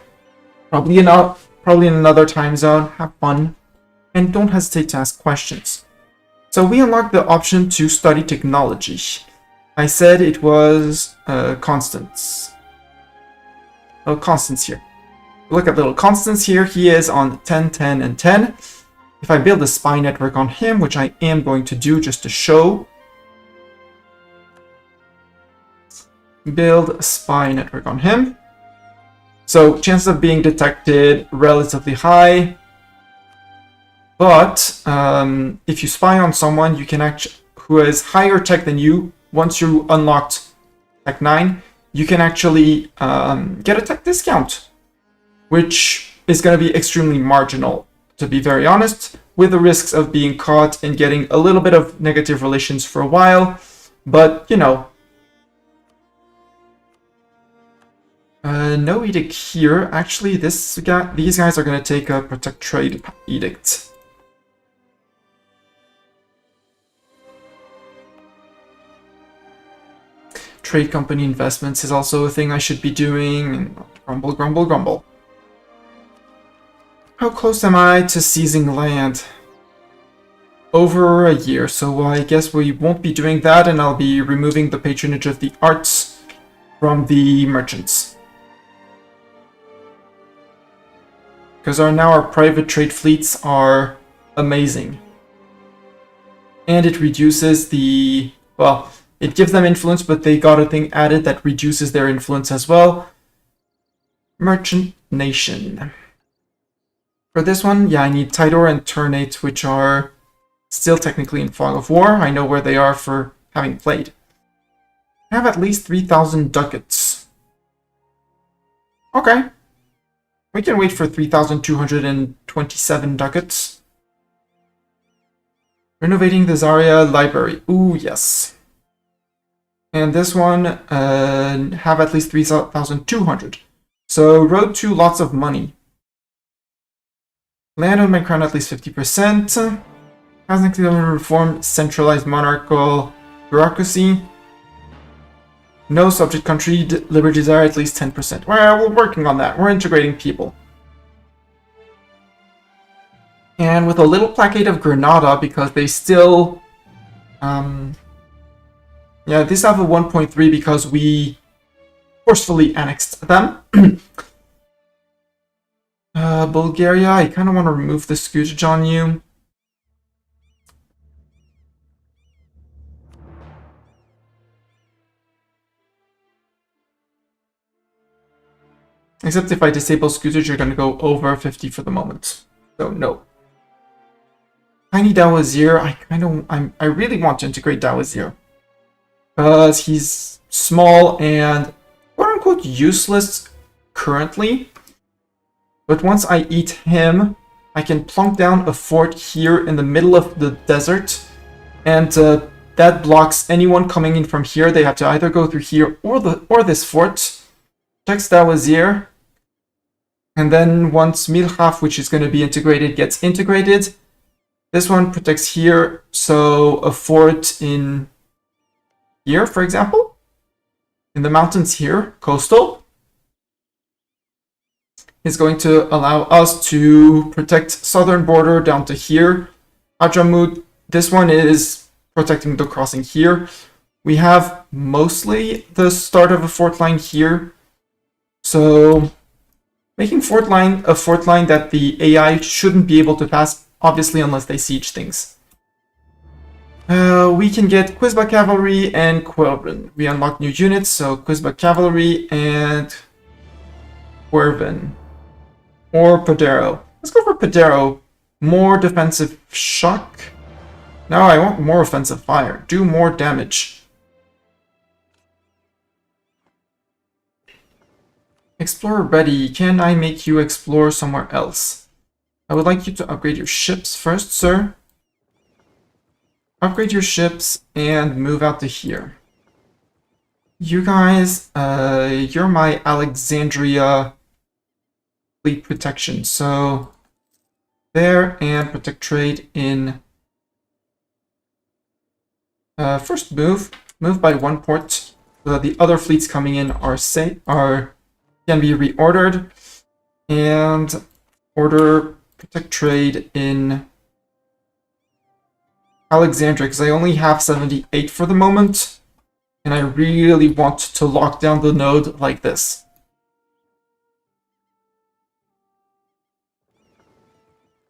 Probably in another time zone. Have fun. And don't hesitate to ask questions. So we unlocked the option to study technology. I said it was Constance. Oh, Constance here. Look at little Constance here. He is on 10, 10, and 10. If I build a spy network on him, which I am going to do just to show. Build a spy network on him. So, chances of being detected relatively high. But, if you spy on someone, you can who has higher tech than you, once you unlocked Tech 9, you can actually get a tech discount. Which is going to be extremely marginal, to be very honest, with the risks of being caught and getting a little bit of negative relations for a while. But, you know. No edict here. Actually, these guys are going to take a protect trade edict. Trade company investments is also a thing I should be doing. Grumble. How close am I to seizing land? Over a year, so I guess we won't be doing that, and I'll be removing the patronage of the arts from the merchants. Because now our private trade fleets are amazing. And it reduces the... well, it gives them influence, but they got a thing added that reduces their influence as well. Merchant Nation. For this one, yeah, I need Tidor and Ternate, which are still technically in Fog of War. I know where they are for having played. I have at least 3,000 ducats. Okay. We can wait for 3,227 ducats. Renovating the Zarya Library. Ooh, yes. And this one, have at least 3,200. So, road to lots of money. Land on my crown at least 50%. Housing reform, centralized monarchical bureaucracy. No subject country, liberty desire at least 10%. Well, we're working on that. We're integrating people. And with a little plaquette of Granada, because they still... yeah, these have a 1.3 because we forcefully annexed them. Bulgaria, I kind of want to remove the scutage on you. Except if I disable scutage, you're going to go over 50 for the moment. So, no. Tiny Dawazir, I really want to integrate Dawazir. Because he's small and quote-unquote useless currently. But once I eat him, I can plunk down a fort here in the middle of the desert. And that blocks anyone coming in from here. They have to either go through here or this fort. Checks Dawazir. And then once Milhaf, which is going to be integrated, gets integrated, this one protects here. So a fort in here, for example, in the mountains here, coastal, is going to allow us to protect southern border down to here. Hadramut, this one is protecting the crossing here. We have mostly the start of a fort line here. So making a fort line that the AI shouldn't be able to pass, obviously, unless they siege things. We can get Quizba Cavalry and Quervin. We unlock new units, so Quizba Cavalry and Quervin. Or Padero. Let's go for Padero. More defensive shock. No, I want more offensive fire. Do more damage. Explorer ready. Can I make you explore somewhere else? I would like you to upgrade your ships first, sir. Upgrade your ships and move out to here. You guys, you're my Alexandria fleet protection. So there, and protect trade in first move by one port so that the other fleets coming in can be reordered, and order protect trade in Alexandria, because I only have 78 for the moment, and I really want to lock down the node like this.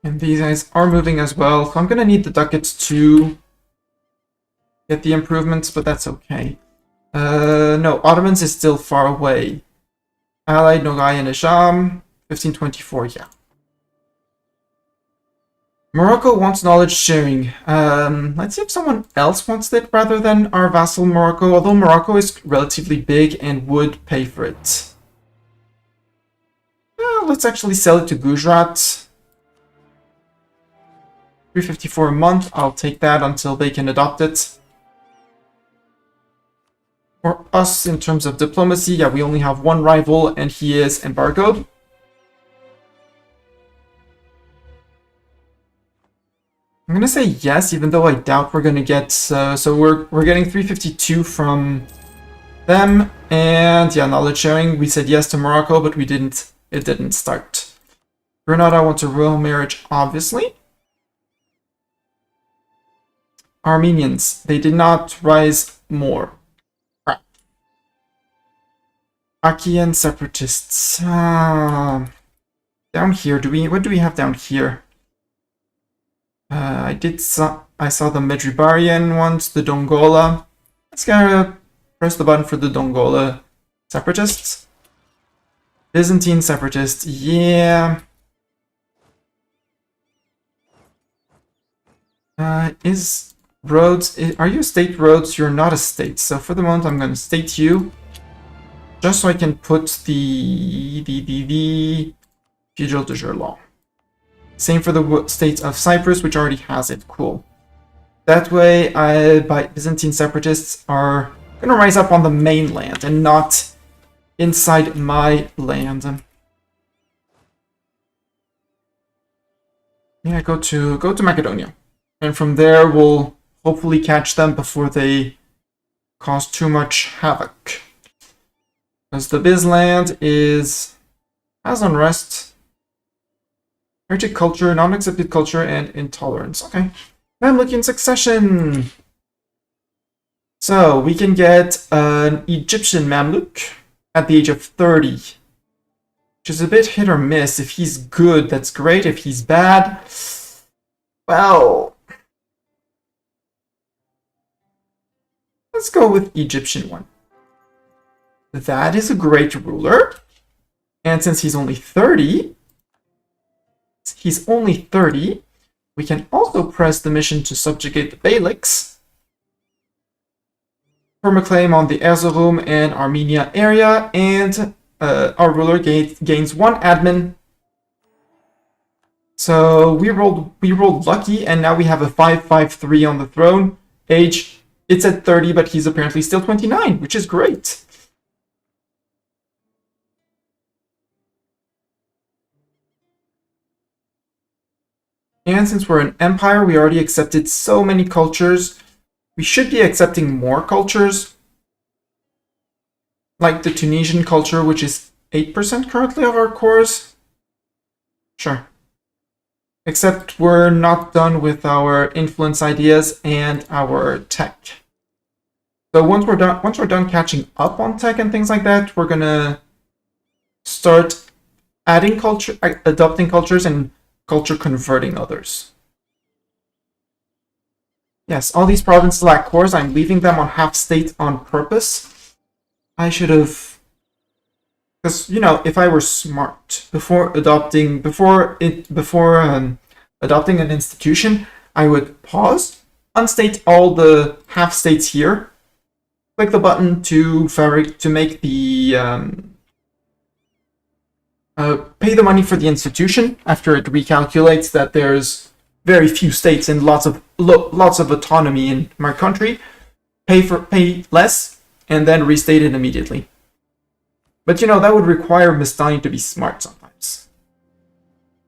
And these guys are moving as well, so I'm going to need the ducats to get the improvements, but that's okay. No, Ottomans is still far away. Allied Nogai and Isham, 1524, yeah. Morocco wants knowledge sharing. Let's see if someone else wants it rather than our vassal Morocco, although Morocco is relatively big and would pay for it. Let's actually sell it to Gujarat. 354 a month, I'll take that until they can adopt it. For us, in terms of diplomacy, yeah, we only have one rival, and he is embargoed. I'm gonna say yes, even though I doubt we're gonna get. So we're getting 352 from them, and yeah, knowledge sharing. We said yes to Morocco, but we didn't. It didn't start. Grenada wants a royal marriage, obviously. Armenians, they did not rise more. Achaean separatists. Down here, what do we have down here? I saw the Medjugorje ones, the Dongola. Let's gotta press the button for the Dongola separatists. Byzantine separatists, yeah. Is Rhodes, are you a state, Rhodes? You're not a state, so for the moment I'm gonna state you. Just so I can put the Feudal de jure law. Same for the state of Cyprus, which already has it. Cool. That way, Byzantine separatists are going to rise up on the mainland and not inside my land. Yeah, go to Macedonia, and from there we'll hopefully catch them before they cause too much havoc. Because the Biz land has unrest. Heretic culture, non-accepted culture, and intolerance. Okay. Mamlukian succession. So we can get an Egyptian Mamluk at the age of 30. Which is a bit hit or miss. If he's good, that's great. If he's bad, well, let's go with Egyptian one. That is a great ruler. And since he's only 30, we can also press the mission to subjugate the Beyliks. Permaclaim on the Erzurum and Armenia area, and our ruler gains 1 admin. So we rolled lucky, and now we have a 553 on the throne. Age, it's at 30, but he's apparently still 29, which is great. And since we're an empire, we already accepted so many cultures. We should be accepting more cultures. Like the Tunisian culture, which is 8% currently of our cores. Sure. Except we're not done with our influence ideas and our tech. So once we're done catching up on tech and things like that, we're gonna start adding culture, adopting cultures, and culture converting others. Yes, all these provinces lack cores. I'm leaving them on half state on purpose. I should have, because you know, if I were smart before adopting an institution, I would pause, unstate all the half states here, click the button to make the pay the money for the institution after it recalculates that there's very few states and lots of autonomy in my country. Pay less and then restate it immediately. But you know, that would require Mistani to be smart sometimes.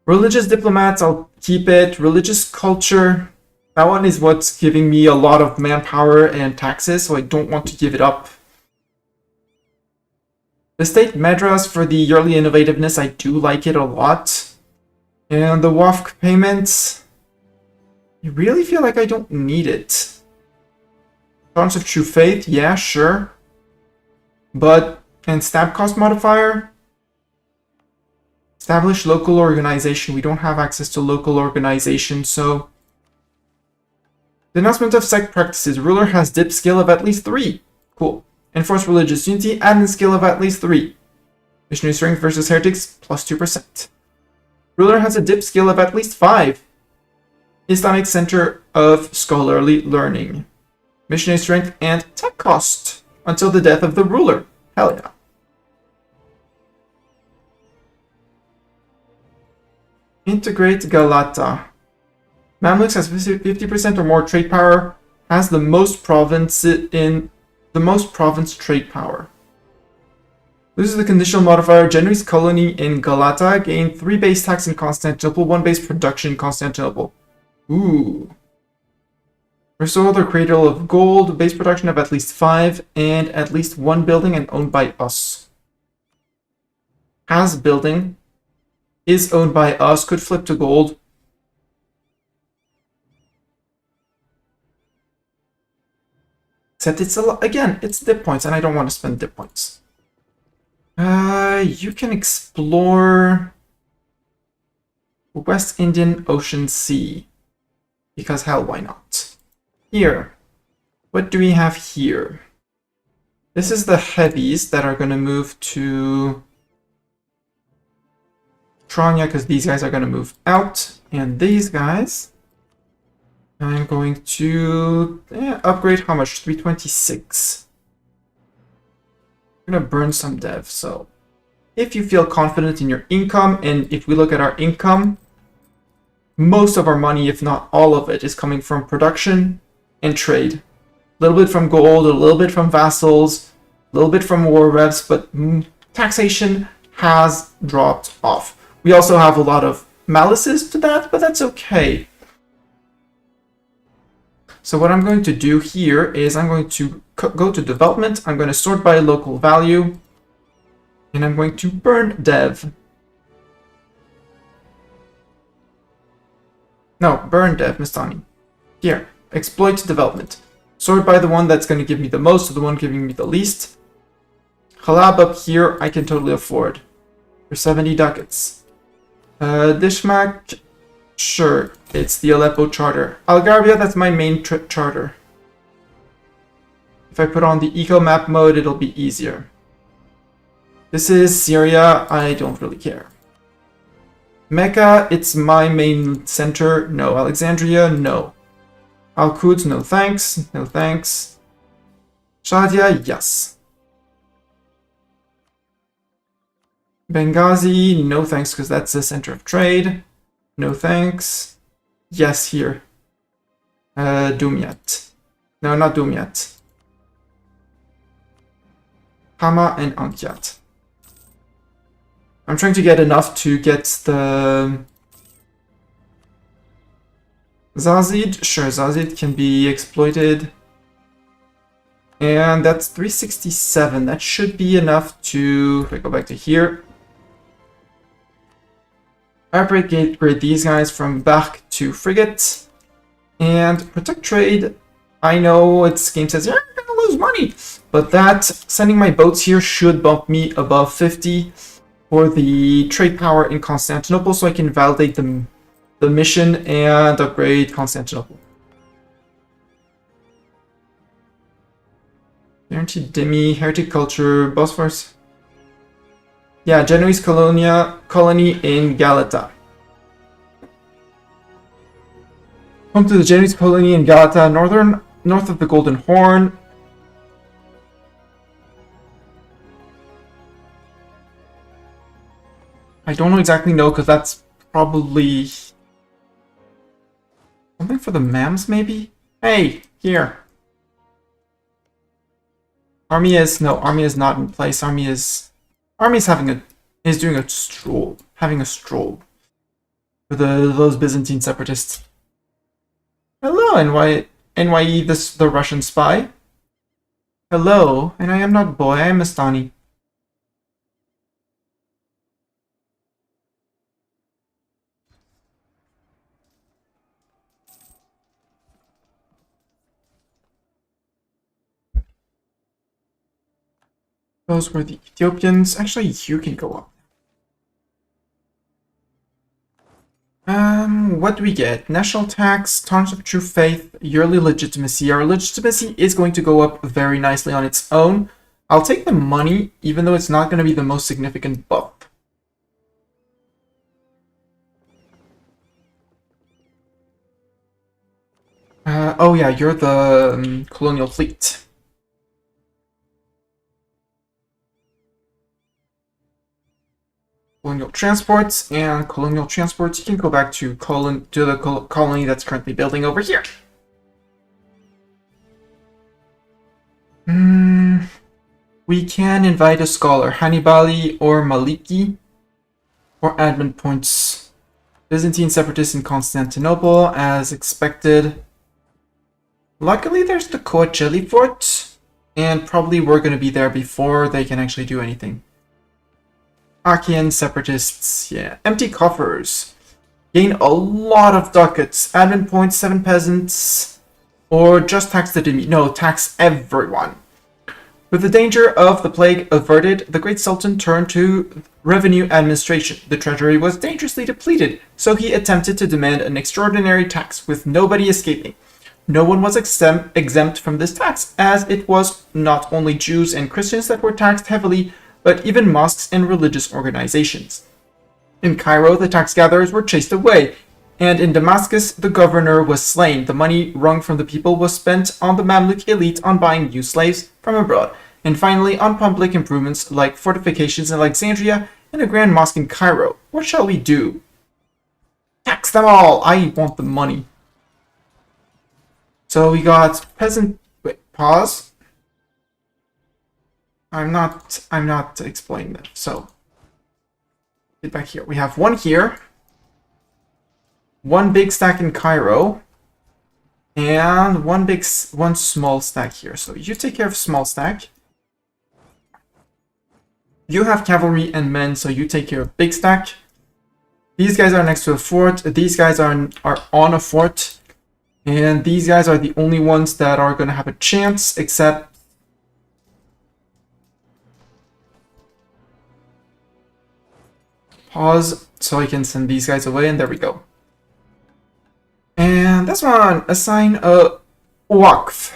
Religious diplomats, I'll keep it. Religious culture, that one is what's giving me a lot of manpower and taxes, so I don't want to give it up. The state Madras for the yearly innovativeness, I do like it a lot. And the WAFC payments, I really feel like I don't need it. Chance of True Faith, yeah, sure. But, and stab cost modifier? Establish local organization. We don't have access to local organization, so... Denouncement of sect practices. Ruler has dip skill of at least 3. Cool. Enforce religious unity, admin skill of at least 3. Missionary strength versus heretics, plus 2%. Ruler has a dip skill of at least 5. Islamic center of scholarly learning. Missionary strength and tech cost until the death of the ruler. Hell yeah. Integrate Galata. Mamluks has 50% or more trade power, has the most province trade power. Loses the conditional modifier. Genoese colony in Galata. Gain 3 base tax in Constantinople, 1 base production in Constantinople. Ooh. Restore the cradle of gold. Base production of at least 5 and at least 1 building and owned by us. Has building. Is owned by us. Could flip to gold. Except it's again, it's dip points, and I don't want to spend dip points. You can explore West Indian Ocean Sea. Because hell, why not? Here. What do we have here? This is the heavies that are going to move to Tranya, because these guys are going to move out. And these guys... I'm going to upgrade how much? 326. I'm going to burn some dev, so if you feel confident in your income, and if we look at our income, most of our money, if not all of it, is coming from production and trade. A little bit from gold, a little bit from vassals, a little bit from war revs, but taxation has dropped off. We also have a lot of malices to that, but that's okay. So what I'm going to do here is I'm going to go to development, I'm going to sort by local value, and I'm going to burn dev. No, burn dev, Mistani. Here, exploit development. Sort by the one that's going to give me the most to the one giving me the least. Halab up here, I can totally afford. For 70 ducats. Dishmak, sure, it's the Aleppo charter. Algarvia, that's my main charter. If I put on the eco map mode, it'll be easier. This is Syria, I don't really care. Mecca, it's my main center. No. Alexandria, no. Al-Quds, no thanks. No thanks. Shadia, yes. Benghazi, no thanks, because that's the center of trade. No thanks. Yes, here. Dumyat. No, not Dumyat. Hama and Ankyat. I'm trying to get enough to get the Zazid. Sure, Zazid can be exploited. And that's 367. That should be enough to, if I go back to here, upgrade these guys from Bark to Frigate. And Protect Trade, I know its game says, yeah, I'm gonna lose money. But that, sending my boats here should bump me above 50 for the trade power in Constantinople, so I can validate the mission and upgrade Constantinople. Guaranteed Demi, Heretic Culture, Bosphorus. Yeah, Genoese colony in Galata. Home to the Genoese colony in Galata, north of the Golden Horn. I don't exactly know, because that's probably something for the Mams, maybe? Hey, here. Army is not in place. Army is doing a stroll, having a stroll for those Byzantine separatists. Hello, NYE, the Russian spy. Hello, and I am not boy, I am Mastani. Those were the Ethiopians. Actually, you can go up. What do we get? National tax, Tons of True Faith, yearly legitimacy. Our legitimacy is going to go up very nicely on its own. I'll take the money, even though it's not going to be the most significant bump. Oh yeah, you're the colonial fleet. Colonial transports, and colonial transports, you can go back to the colony that's currently building over here. We can invite a scholar, Hannibali or Maliki, for admin points. Byzantine separatists in Constantinople, as expected. Luckily, there's the Coacheli fort, and probably we're going to be there before they can actually do anything. Achaean separatists, yeah. Empty coffers. Gain a lot of ducats. Admin points, 7 peasants. Or just tax the Demi. No, tax everyone. With the danger of the plague averted, the Great Sultan turned to revenue administration. The treasury was dangerously depleted, so he attempted to demand an extraordinary tax, with nobody escaping. No one was exempt from this tax, as it was not only Jews and Christians that were taxed heavily, but even mosques and religious organizations. In Cairo, the tax gatherers were chased away, and in Damascus, the governor was slain. The money wrung from the people was spent on the Mamluk elite on buying new slaves from abroad, and finally on public improvements like fortifications in Alexandria and a grand mosque in Cairo. What shall we do? Tax them all! I want the money. So we got peasant... Wait, pause. I'm not explaining that. So, get back here. We have one here. One big stack in Cairo. And one small stack here. So you take care of small stack. You have cavalry and men, so you take care of big stack. These guys are next to a fort. These guys are on a fort. And these guys are the only ones that are going to have a chance, except... Pause so I can send these guys away, and there we go. And this one, assign a Waqf.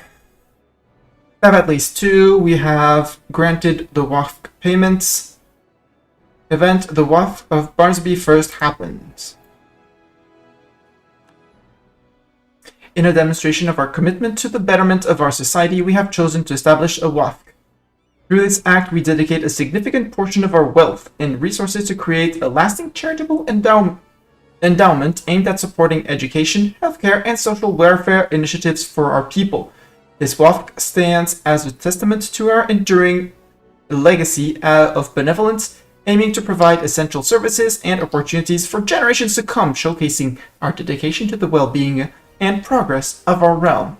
Have at least 2. We have granted the Waqf payments. Event, the Waqf of Barnsby first happens. In a demonstration of our commitment to the betterment of our society, we have chosen to establish a Waqf. Through this act, we dedicate a significant portion of our wealth and resources to create a lasting charitable endowment aimed at supporting education, healthcare, and social welfare initiatives for our people. This Waqf stands as a testament to our enduring legacy of benevolence, aiming to provide essential services and opportunities for generations to come, showcasing our dedication to the well-being and progress of our realm.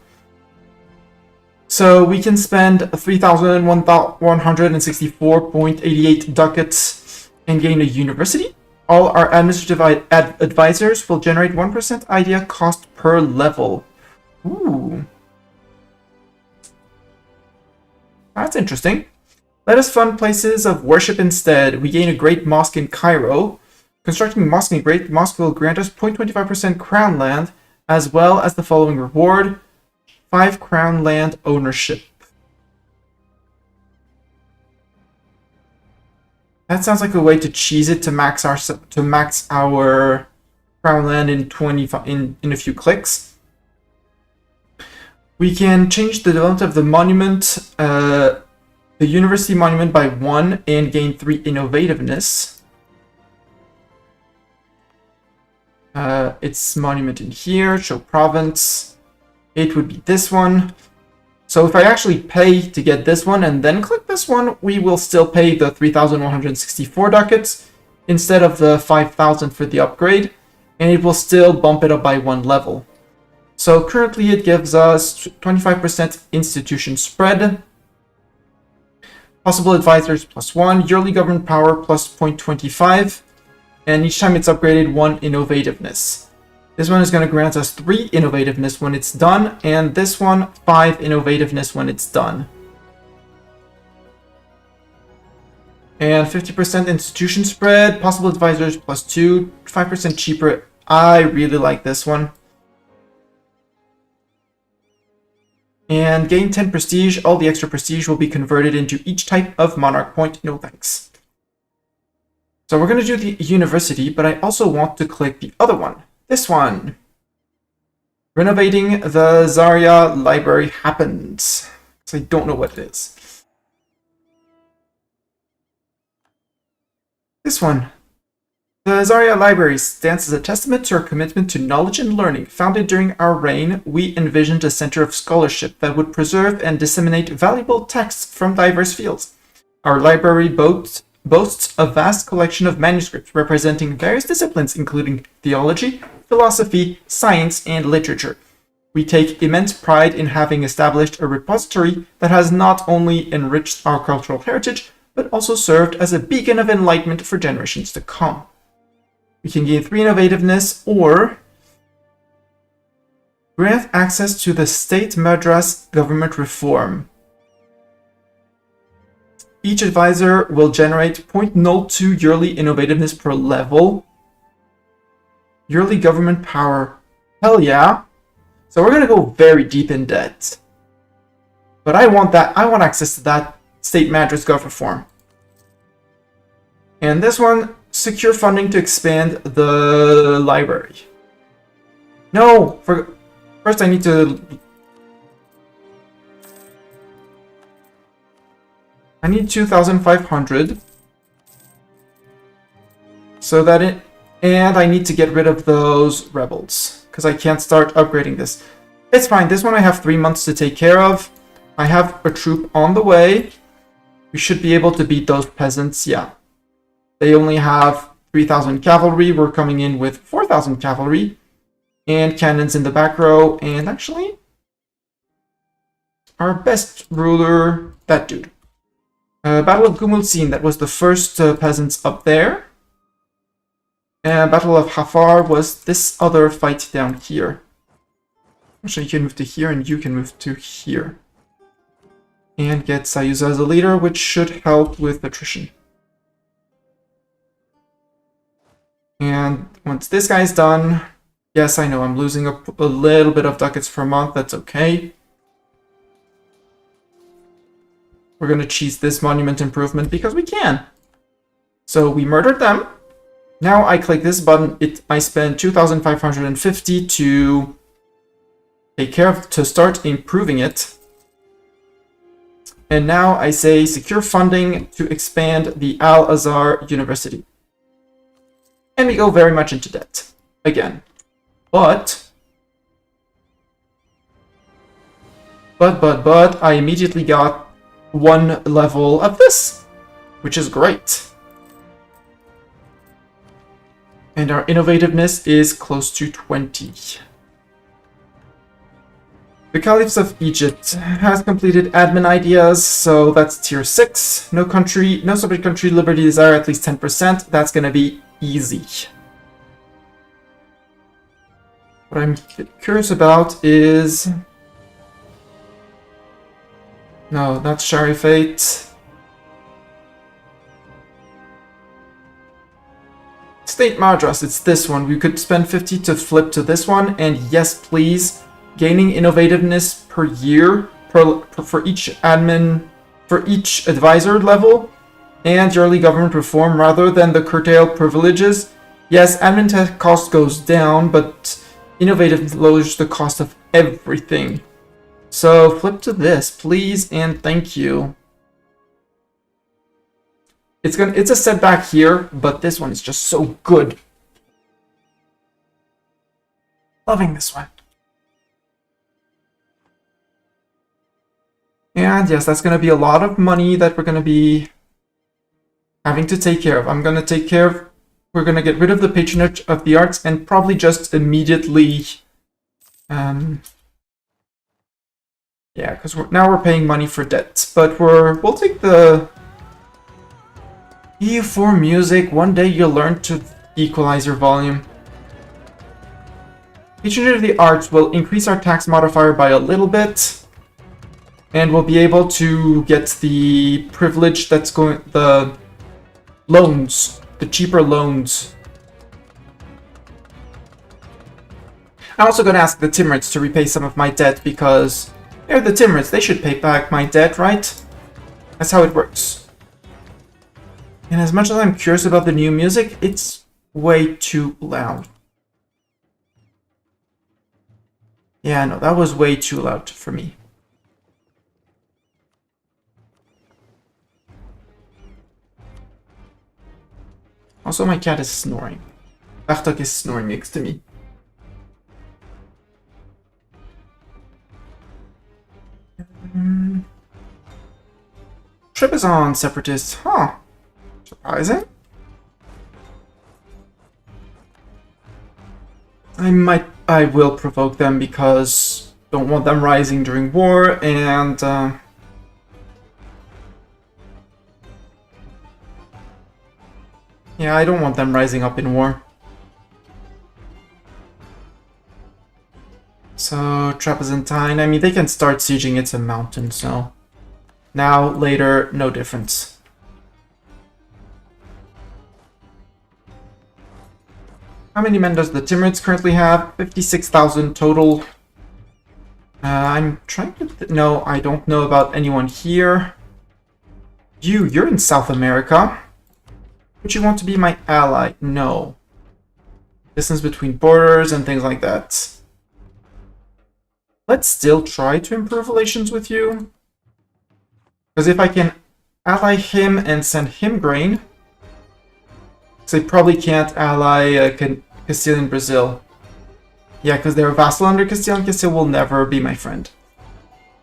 So we can spend 3,164.88 ducats and gain a university. All our administrative advisors will generate 1% idea cost per level. Ooh. That's interesting. Let us fund places of worship instead. We gain a great mosque in Cairo. Constructing a mosque in a great mosque will grant us 0.25% crown land, as well as the following reward: 5 crown land ownership. That sounds like a way to cheese it to max our crown land in a few clicks. We can change the development of the monument, the university monument, by 1 and gain 3 innovativeness. Its monument in here, show province. It would be this one. So if I actually pay to get this one and then click this one, we will still pay the 3,164 ducats instead of the 5,000 for the upgrade, and it will still bump it up by 1 level. So currently it gives us 25% institution spread, possible advisors +1, yearly government power +0.25, and each time it's upgraded 1 innovativeness. This one is going to grant us 3 innovativeness when it's done, and this one 5 innovativeness when it's done. And 50% institution spread, possible advisors +2, 5% cheaper. I really like this one. And gain 10 prestige. All the extra prestige will be converted into each type of monarch point. No thanks. So we're going to do the university, but I also want to click the other one. This one. Renovating the Zarya library happens. So I don't know what it is. This one. The Zarya library stands as a testament to our commitment to knowledge and learning. Founded during our reign, we envisioned a center of scholarship that would preserve and disseminate valuable texts from diverse fields. Our library boasts a vast collection of manuscripts representing various disciplines, including theology, philosophy, science, and literature. We take immense pride in having established a repository that has not only enriched our cultural heritage, but also served as a beacon of enlightenment for generations to come. We can gain 3 innovativeness or grant access to the state madras government reform. Each advisor will generate 0.02 yearly innovativeness per level. Yearly government power. Hell yeah. So we're going to go very deep in debt. But I want that. I want access to that state madras gov reform. And this one, secure funding to expand the library. No! First I need to... I need 2,500. So that it... And I need to get rid of those rebels. Because I can't start upgrading this. It's fine. This one I have 3 months to take care of. I have a troop on the way. We should be able to beat those peasants, yeah. They only have 3,000 cavalry. We're coming in with 4,000 cavalry. And cannons in the back row. And actually, our best ruler, that dude. Battle of Gumulsin, that was the first peasants up there. And Battle of Hafar was this other fight down here. Actually, you can move to here, and you can move to here. And get Sayuza as a leader, which should help with attrition. And once this guy's done... Yes, I know, I'm losing a little bit of ducats per month, that's okay. We're gonna cheese this monument improvement because we can. So we murdered them. Now I click this button, I spend 2,550 to take care of, to start improving it. And now I say secure funding to expand the Al-Azhar University. And we go very much into debt again. But I immediately got one level of this, which is great. And our innovativeness is close to 20. The Caliphs of Egypt has completed admin ideas, so that's tier 6. No separate country liberty desire at least 10%. That's gonna be easy. What I'm curious about is... No, that's Sharifate. State Madras, it's this one. We could spend 50 to flip to this one, and yes, please, gaining innovativeness per year for each admin, for each advisor level, and yearly government reform rather than the curtailed privileges. Yes, admin tech cost goes down, but innovative lowers the cost of everything. So flip to this, please, and thank you. It's a setback here, but this one is just so good. Loving this one. And yes, that's gonna be a lot of money that we're gonna be having to take care of. We're gonna get rid of the patronage of the arts and probably just immediately yeah, because now we're paying money for debt, but we'll take the EU4 music. One day you'll learn to equalize your volume. Patronage of the arts will increase our tax modifier by a little bit, and we'll be able to get the privilege that's going, the loans, the cheaper loans. I'm also going to ask the Timurids to repay some of my debt because they're the Timurids. They should pay back my debt, right? That's how it works. And as much as I'm curious about the new music, it's way too loud. Yeah, no, that was way too loud for me. Also, my cat is snoring. Bartok is snoring next to me. Trip is on separatists, huh? Surprising. I will provoke them because don't want them rising during war, and yeah, I don't want them rising up in war. So, Trapezontine, I mean, they can start sieging, it's a mountain, so... Now, later, no difference. How many men does the Timurids currently have? 56,000 total. I'm trying to... No, I don't know about anyone here. You're in South America. Would you want to be my ally? No. Distance between borders and things like that. Let's still try to improve relations with you. Because if I can ally him and send him grain... Because I probably can't ally Castile and Brazil. Yeah, because they're a vassal under Castile, and Castile will never be my friend.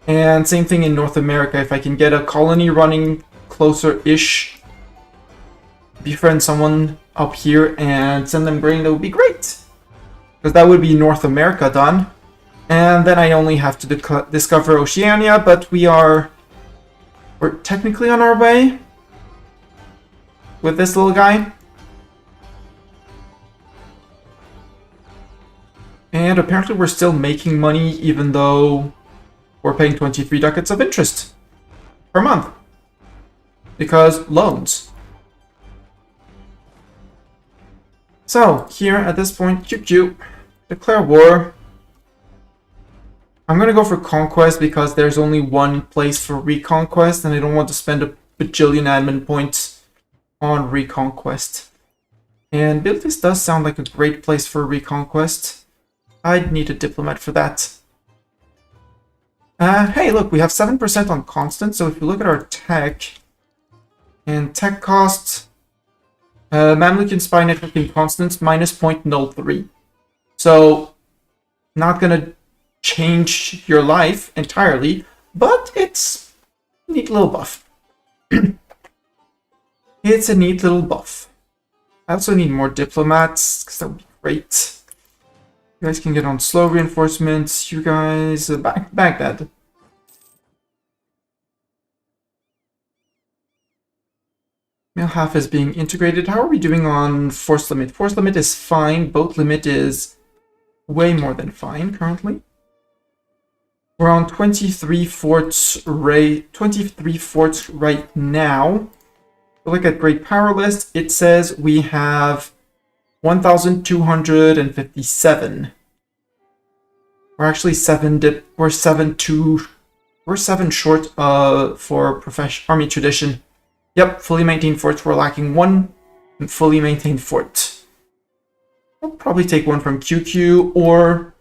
And same thing in North America. If I can get a colony running closer-ish, befriend someone up here and send them grain, that would be great. Because that would be North America done. And then I only have to discover Oceania, but we're technically on our way with this little guy. And apparently we're still making money even though we're paying 23 ducats of interest per month. Because loans. So, here at this point, QQ, declare war. I'm gonna go for conquest because there's only one place for reconquest and I don't want to spend a bajillion admin points on reconquest. And Biltis does sound like a great place for reconquest. I'd need a diplomat for that. Hey, look, we have 7% on constant, so if you look at our tech, and tech costs, Mamluk and Spy Networking constants, minus 0.03. So, not gonna change your life entirely, but it's a neat little buff. It's a neat little buff. I also need more diplomats, because that would be great. You guys can get on slow reinforcements. You guys, Baghdad. Male half is being integrated. How are we doing on force limit? Force limit is fine. Boat limit is way more than fine currently. We're on 23 forts right now. Look at Great Power List. It says we have 1,257. We're actually we're seven short for Army Tradition. Yep, fully maintained forts. We're lacking one fully maintained fort. We'll probably take one from QQ or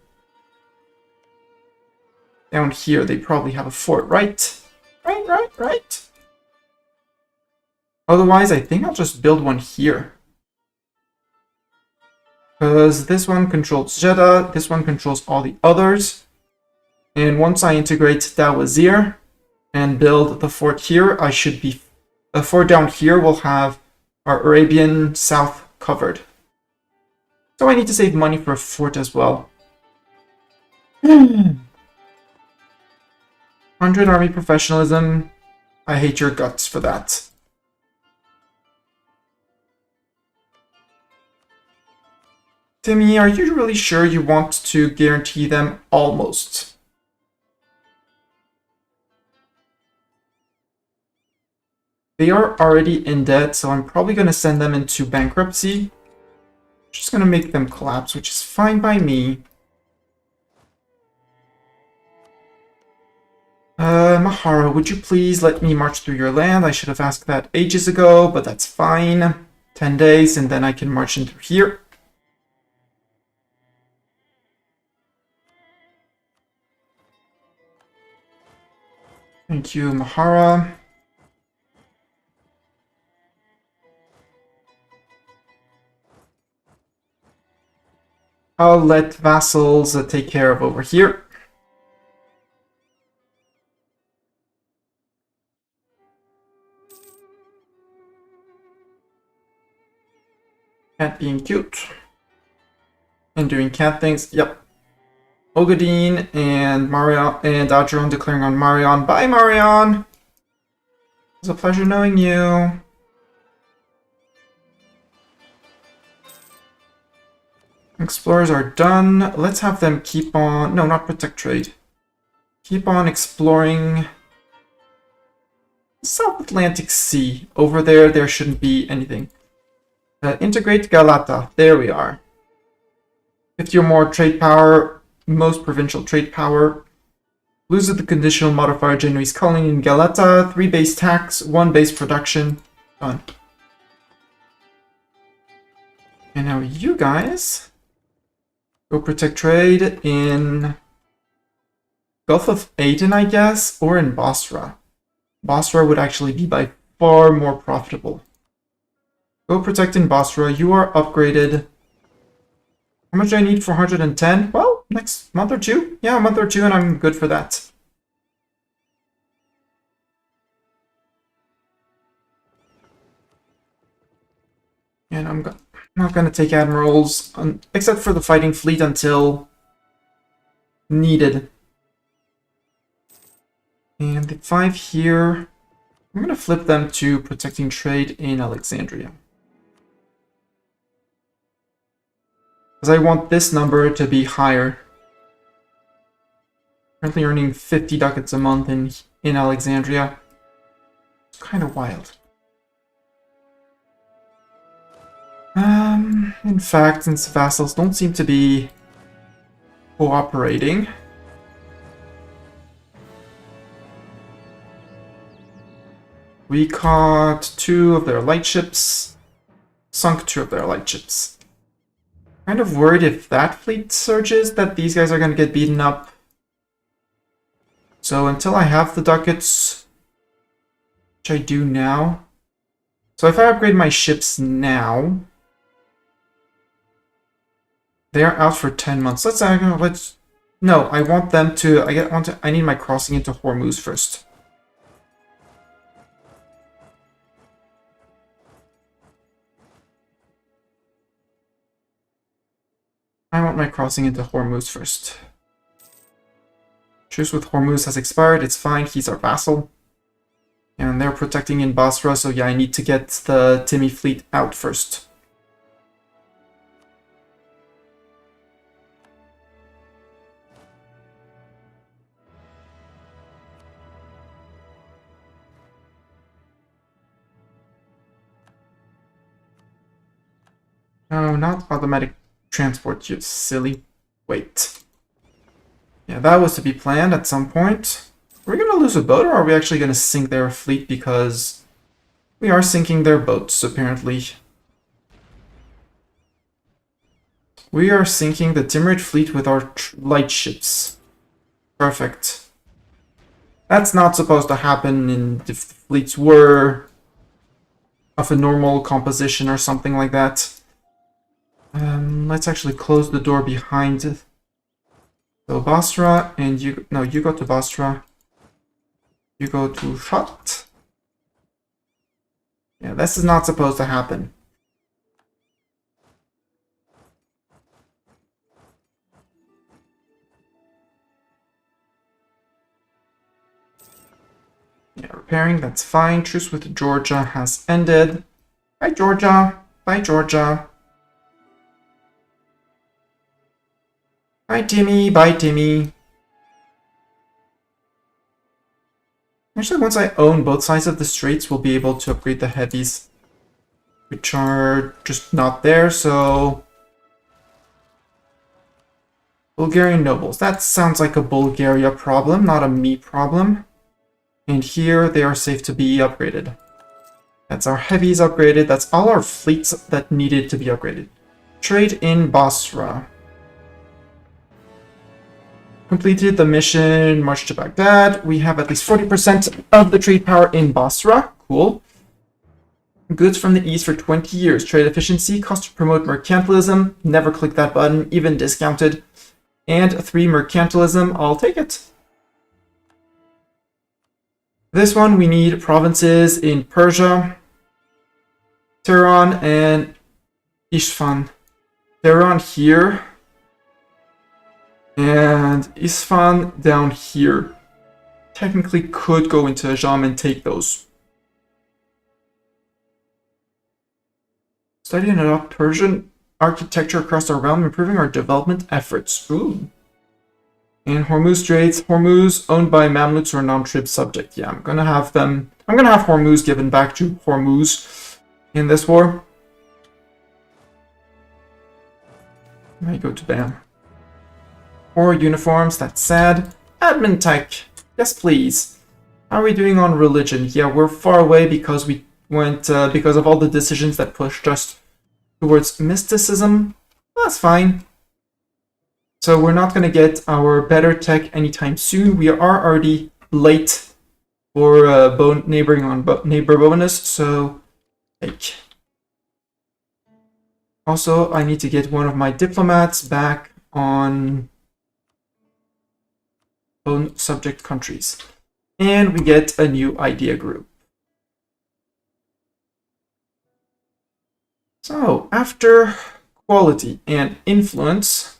down here. They probably have a fort, right? Right. Otherwise, I think I'll just build one here. Because this one controls Jeddah, this one controls all the others. And once I integrate Dawazir and build the fort here, I should be... The fort down here will have our Arabian south covered. So I need to save money for a fort as well. 100 army professionalism. I hate your guts for that. Timmy, are you really sure you want to guarantee them almost? They are already in debt, so I'm probably going to send them into bankruptcy. Just going to make them collapse, which is fine by me. Mahara, would you please let me march through your land? I should have asked that ages ago, but that's fine. 10 days, and then I can march in through here. Thank you, Mahara. I'll let vassals take care of over here. Cat being cute. And doing cat things. Yep. Ogadine and Marion and Adron declaring on Marion. Bye, Marion! It was a pleasure knowing you. Explorers are done. Let's have them keep on... No, not protect trade. Keep on exploring South Atlantic Sea. Over there, there shouldn't be anything. Integrate Galata. There we are. 50 or more trade power. Most provincial trade power. Loses the conditional modifier Genoese colony in Galata. 3 base tax. 1 base production. Done. And now you guys... Go protect trade in Gulf of Aden, I guess, or in Basra. Basra would actually be by far more profitable. Go protect in Basra. You are upgraded. How much do I need for 110? Well, next month or two. Yeah, a month or two, and I'm good for that. And I'm not going to take admirals, except for the fighting fleet until needed. And the 5 here, I'm going to flip them to protecting trade in Alexandria. Because I want this number to be higher. Currently earning 50 ducats a month in Alexandria. It's kind of wild. In fact, since vassals don't seem to be cooperating, we caught 2 of their lightships, sunk 2 of their lightships. Kind of worried if that fleet surges that these guys are going to get beaten up. So until I have the ducats, which I do now. So if I upgrade my ships now, they're out for 10 months. No, I want them to. I need my crossing into Hormuz first. I want my crossing into Hormuz first. Truce with Hormuz has expired. It's fine. He's our vassal. And they're protecting in Basra, so yeah, I need to get the Timmy fleet out first. No, not automatic transport, you silly. Wait. Yeah, that was to be planned at some point. Are we going to lose a boat, or are we actually going to sink their fleet? Because we are sinking their boats, apparently. We are sinking the Timurid fleet with our light ships. Perfect. That's not supposed to happen if the fleets were of a normal composition or something like that. Let's actually close the door behind it. So Basra, and you go to Basra. You go to Shat. Yeah, this is not supposed to happen. Yeah, repairing, that's fine. Truce with Georgia has ended. Bye, Georgia. Bye, Georgia. Bye, Timmy. Bye, Timmy. Actually, once I own both sides of the straits, we'll be able to upgrade the heavies, which are just not there, so... Bulgarian nobles. That sounds like a Bulgaria problem, not a me problem. And here, they are safe to be upgraded. That's our heavies upgraded. That's all our fleets that needed to be upgraded. Trade in Basra. Completed the mission, march to Baghdad. We have at least 40% of the trade power in Basra. Cool. Goods from the east for 20 years. Trade efficiency, cost to promote mercantilism. Never click that button, even discounted. And 3 mercantilism, I'll take it. This one, we need provinces in Persia, Tehran, and Isfahan. Tehran here. And Isfahan down here. Technically could go into Ajam and take those. Study and adopt Persian architecture across our realm, improving our development efforts. Ooh. And Hormuz Straits. Hormuz owned by Mamluks or non-trib subject. Yeah, I'm gonna have Hormuz given back to Hormuz in this war. There you go to Bam. 4 uniforms, that's sad. Admin tech, yes please. How are we doing on religion? Yeah, we're far away because we went, because of all the decisions that pushed us towards mysticism. That's fine. So we're not going to get our better tech anytime soon. We are already late for neighbor bonus, so take. Also, I need to get one of my diplomats back on subject countries. And we get a new idea group. So, after quality and influence,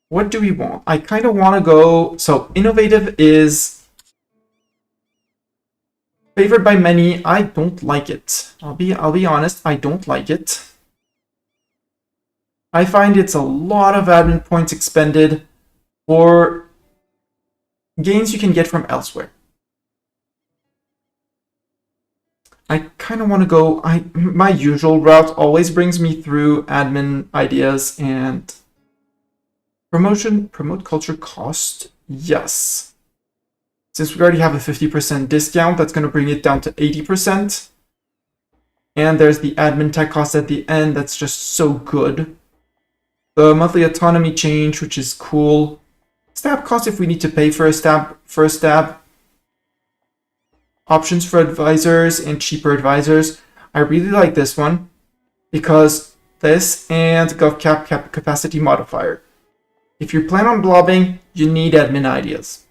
what do we want? I kind of want to go... So, innovative is favored by many. I don't like it. I'll be honest, I don't like it. I find it's a lot of admin points expended for gains you can get from elsewhere. I kind of want to go, my usual route always brings me through admin ideas and promote culture cost, yes. Since we already have a 50% discount, that's going to bring it down to 80%. And there's the admin tech cost at the end, that's just so good. The monthly autonomy change, which is cool. Stab cost if we need to pay for a stab. Options for advisors and cheaper advisors. I really like this one because this and GovCap capacity modifier. If you plan on blobbing, you need admin ideas.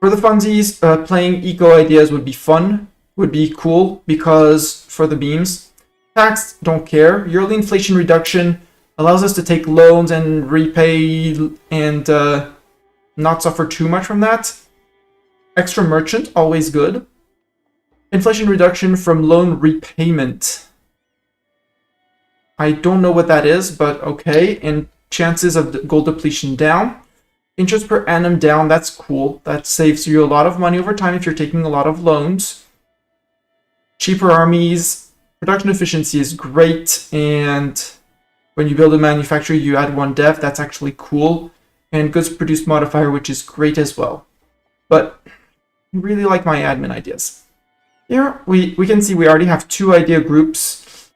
For the funsies, playing eco ideas would be fun, would be cool because for the beams. Tax, don't care. Yearly inflation reduction allows us to take loans and repay and not suffer too much from that. Extra merchant, always good. Inflation reduction from loan repayment. I don't know what that is, but okay. And chances of gold depletion down. Interest per annum down, that's cool. That saves you a lot of money over time if you're taking a lot of loans. Cheaper armies. Production efficiency is great. And when you build a manufacturer, you add 1 dev. That's actually cool. And goods produced modifier, which is great as well. But I really like my admin ideas. Here we can see we already have 2 idea groups.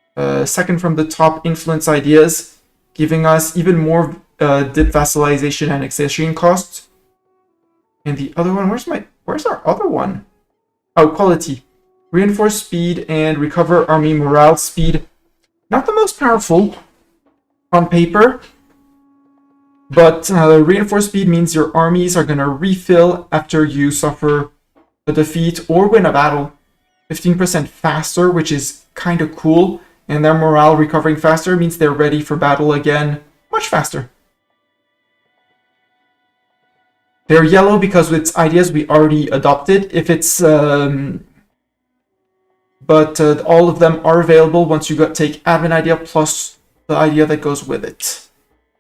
Second from the top, influence ideas, giving us even more dip vassalization and accession costs. And the other one, where's our other one? Oh, quality. Reinforce speed and recover army morale speed. Not the most powerful on paper, but reinforce speed means your armies are going to refill after you suffer a defeat or win a battle 15% faster, which is kind of cool. And their morale recovering faster means they're ready for battle again much faster. They're yellow because it's ideas we already adopted. If it's but all of them are available once you take admin idea plus the idea that goes with it.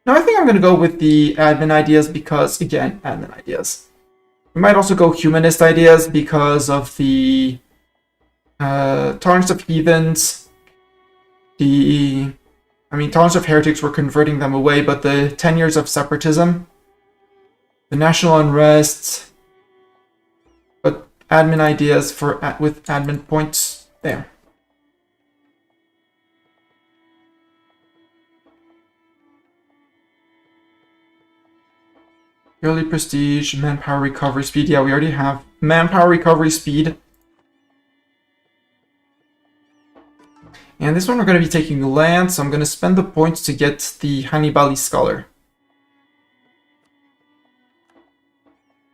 Now I think I'm going to go with the admin ideas because, again, admin ideas. We might also go humanist ideas because of the tolerance of heathens. Tolerance of heretics, we're converting them away, but the 10 years of separatism, the national unrest, but admin ideas with admin points there. Yearly prestige, manpower recovery speed. Yeah, we already have manpower recovery speed. And this one we're going to be taking land, so I'm going to spend the points to get the Hannibali Scholar.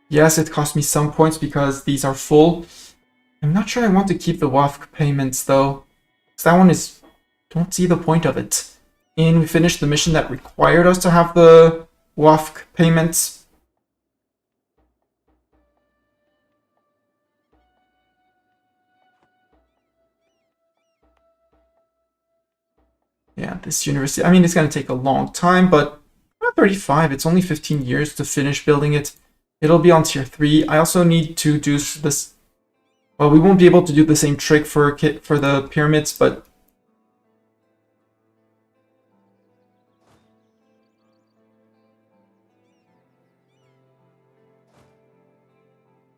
Yes, it cost me some points because these are full. I'm not sure I want to keep the WAF payments though, because that one is... don't see the point of it. And we finished the mission that required us to have the WAF payments. Yeah, this university, it's going to take a long time, but not 35, it's only 15 years to finish building it. It'll be on tier 3. I also need to do this. Well, we won't be able to do the same trick for the pyramids, but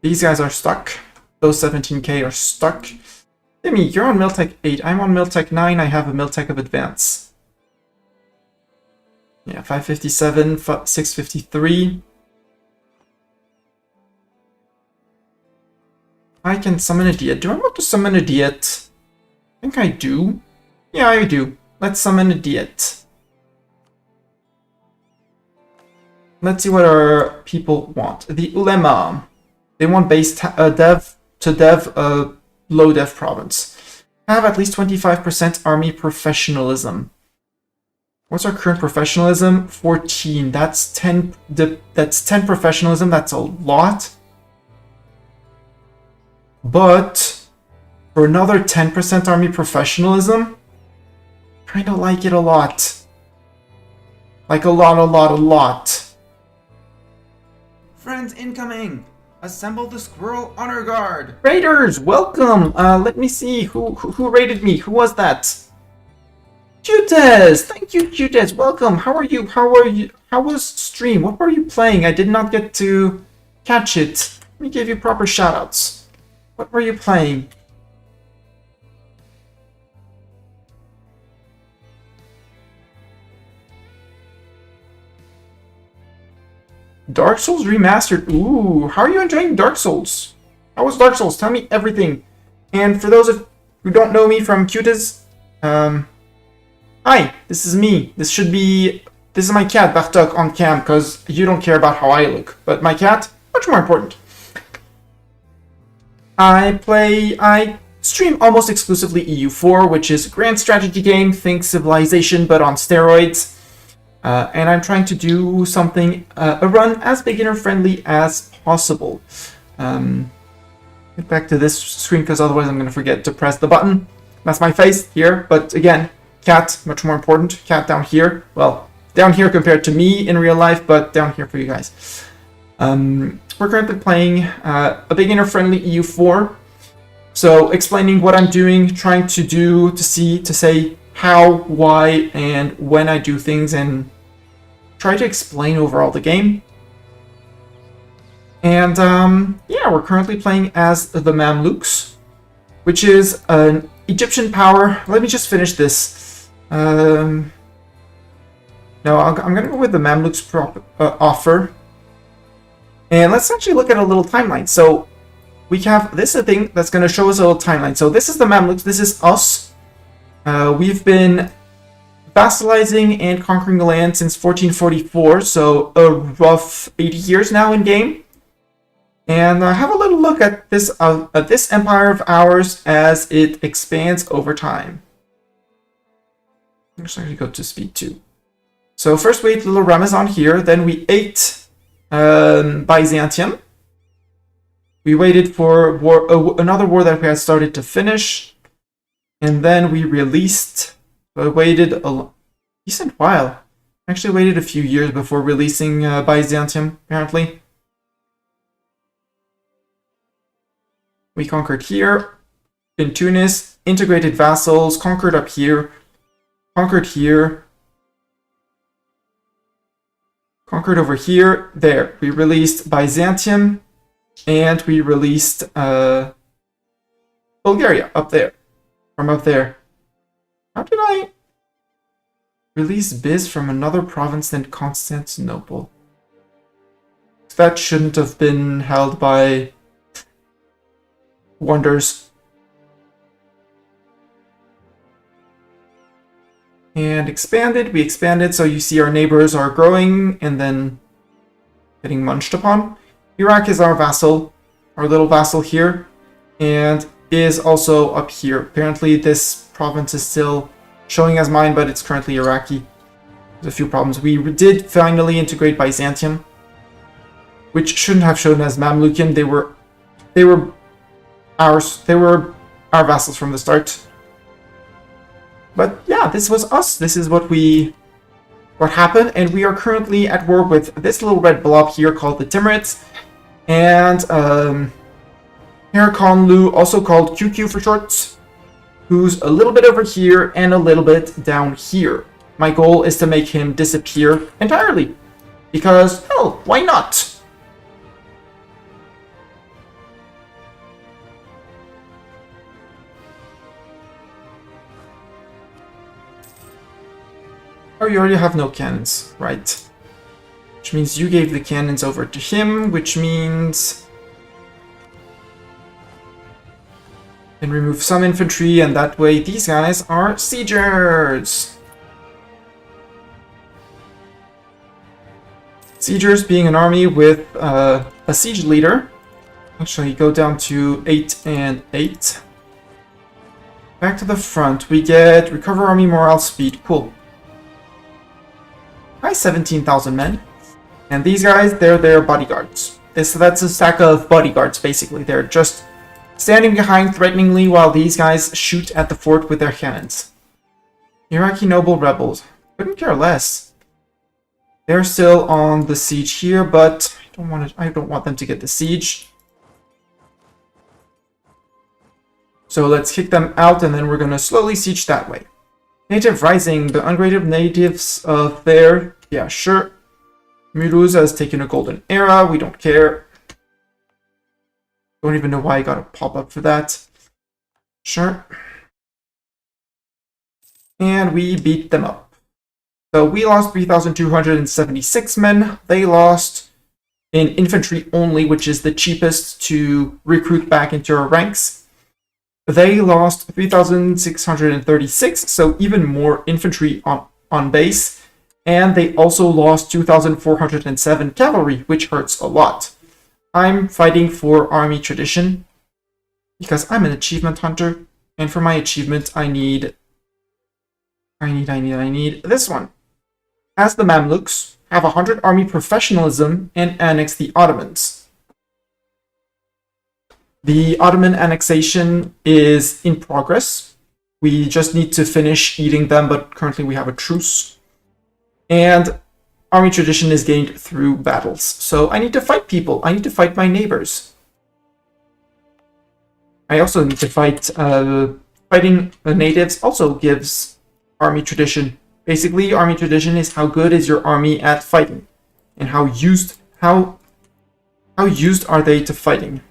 these guys are stuck. Those 17k are stuck. Timmy, you're on Miltech 8. I'm on Miltech 9. I have a Miltech of Advance. Yeah, 557, 653. I can summon a Diet. Do I want to summon a Diet? I think I do. Yeah, I do. Let's summon a Diet. Let's see what our people want. The Ulema. They want base dev to dev low dev province. Have at least 25% army professionalism. What's our current professionalism? 14. That's 10. That's 10 professionalism. That's a lot. But for another 10% army professionalism, Kinda like it a lot. Like a lot. Friends incoming! Assemble the squirrel honor guard! Raiders, welcome! Let me see, who raided me? Who was that? Cutes! Thank you, Cutes! Welcome! How are you? How was stream? What were you playing? I did not get to catch it. Let me give you proper shoutouts. What were you playing? Dark Souls Remastered. Ooh, how are you enjoying Dark Souls? How was Dark Souls? Tell me everything. And for those who don't know me from Cutas, hi, this is me. This is my cat, Bartok, on cam, because you don't care about how I look. But my cat, much more important. I stream almost exclusively EU4, which is a grand strategy game, think Civilization, but on steroids. And I'm trying to do something, a run as beginner-friendly as possible. Get back to this screen, because otherwise I'm going to forget to press the button. That's my face here, but again, cat, much more important. Cat down here. Well, down here compared to me in real life, but down here for you guys. We're currently playing a beginner-friendly EU4. So explaining what I'm doing, trying to say how, why, and when I do things, and try to explain overall the game. And yeah, we're currently playing as the Mamluks, which is an Egyptian power. Let me just finish this. No, I'm gonna go with the Mamluks offer. And let's actually look at a little timeline. So we have this thing that's going to show us a little timeline. So this is the Mamluks. This is us. We've been vassalizing and conquering the land since 1444, so a rough 80 years now in game. And have a little look at this empire of ours as it expands over time. I'm just going to go to speed 2. So first we ate little Ramazan here, then we ate Byzantium. We waited for another war that we had started to finish, and then we released. I waited a decent while. Actually waited a few years before releasing Byzantium, apparently. We conquered here, in Tunis, integrated vassals, conquered up here, conquered here, conquered over here, there. We released Byzantium, and we released Bulgaria, up there, from up there. How did I release Biz from another province than Constantinople? That shouldn't have been held by wonders. And expanded, we expanded, so you see our neighbors are growing and then getting munched upon. Iraq is our vassal, our little vassal here, and is also up here. Apparently this province is still showing as mine, but it's currently Iraqi. There's a few problems. We did finally integrate Byzantium, which shouldn't have shown as Mamlukian. They were our vassals from the start. But yeah, this was us. This is what happened, and we are currently at war with this little red blob here called the Timurids, and Herakonlu, also called QQ for short, who's a little bit over here and a little bit down here. My goal is to make him disappear entirely, because, hell, why not? Oh, you already have no cannons, right? Which means you gave the cannons over to him, which means... and remove some infantry, and that way these guys are siegers! Siegers being an army with a siege leader. Actually, go down to 8 and 8. Back to the front, we get recover army morale speed, cool. Hi, 17,000 men. And these guys, they're their bodyguards. That's a stack of bodyguards, basically. They're just standing behind threateningly while these guys shoot at the fort with their cannons. Iraqi noble rebels. Couldn't care less. They're still on the siege here, but I don't want them to get the siege. So let's kick them out, and then we're gonna slowly siege that way. Native Rising, the ungraded natives there. Yeah, sure. Miruza has taken a golden era. We don't care. Don't even know why I got a pop-up for that. Sure. And we beat them up. So we lost 3,276 men. They lost in infantry only, which is the cheapest to recruit back into our ranks. They lost 3,636, so even more infantry on base. And they also lost 2,407 cavalry, which hurts a lot. I'm fighting for army tradition because I'm an achievement hunter. And for my achievement, I need this one. As the Mamluks, have 100 army professionalism and annex the Ottomans. The Ottoman annexation is in progress. We just need to finish eating them, but currently we have a truce. And army tradition is gained through battles. So I need to fight people. I need to fight my neighbors. I also need to fight... fighting the natives also gives army tradition. Basically, army tradition is how good is your army at fighting. And how used are they to fighting.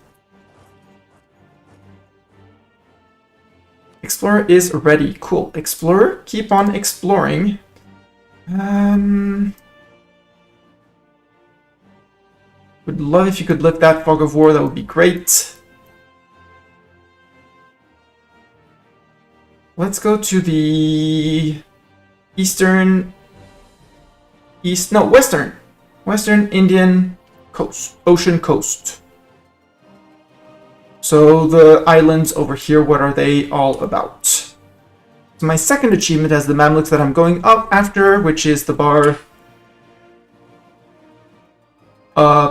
Explorer is ready. Cool. Explorer, keep on exploring. Would love if you could lift that fog of war. That would be great. Let's go to the western Indian coast, ocean coast. So the islands over here, what are they all about? So my second achievement has the Mamluks that I'm going up after, which is the bar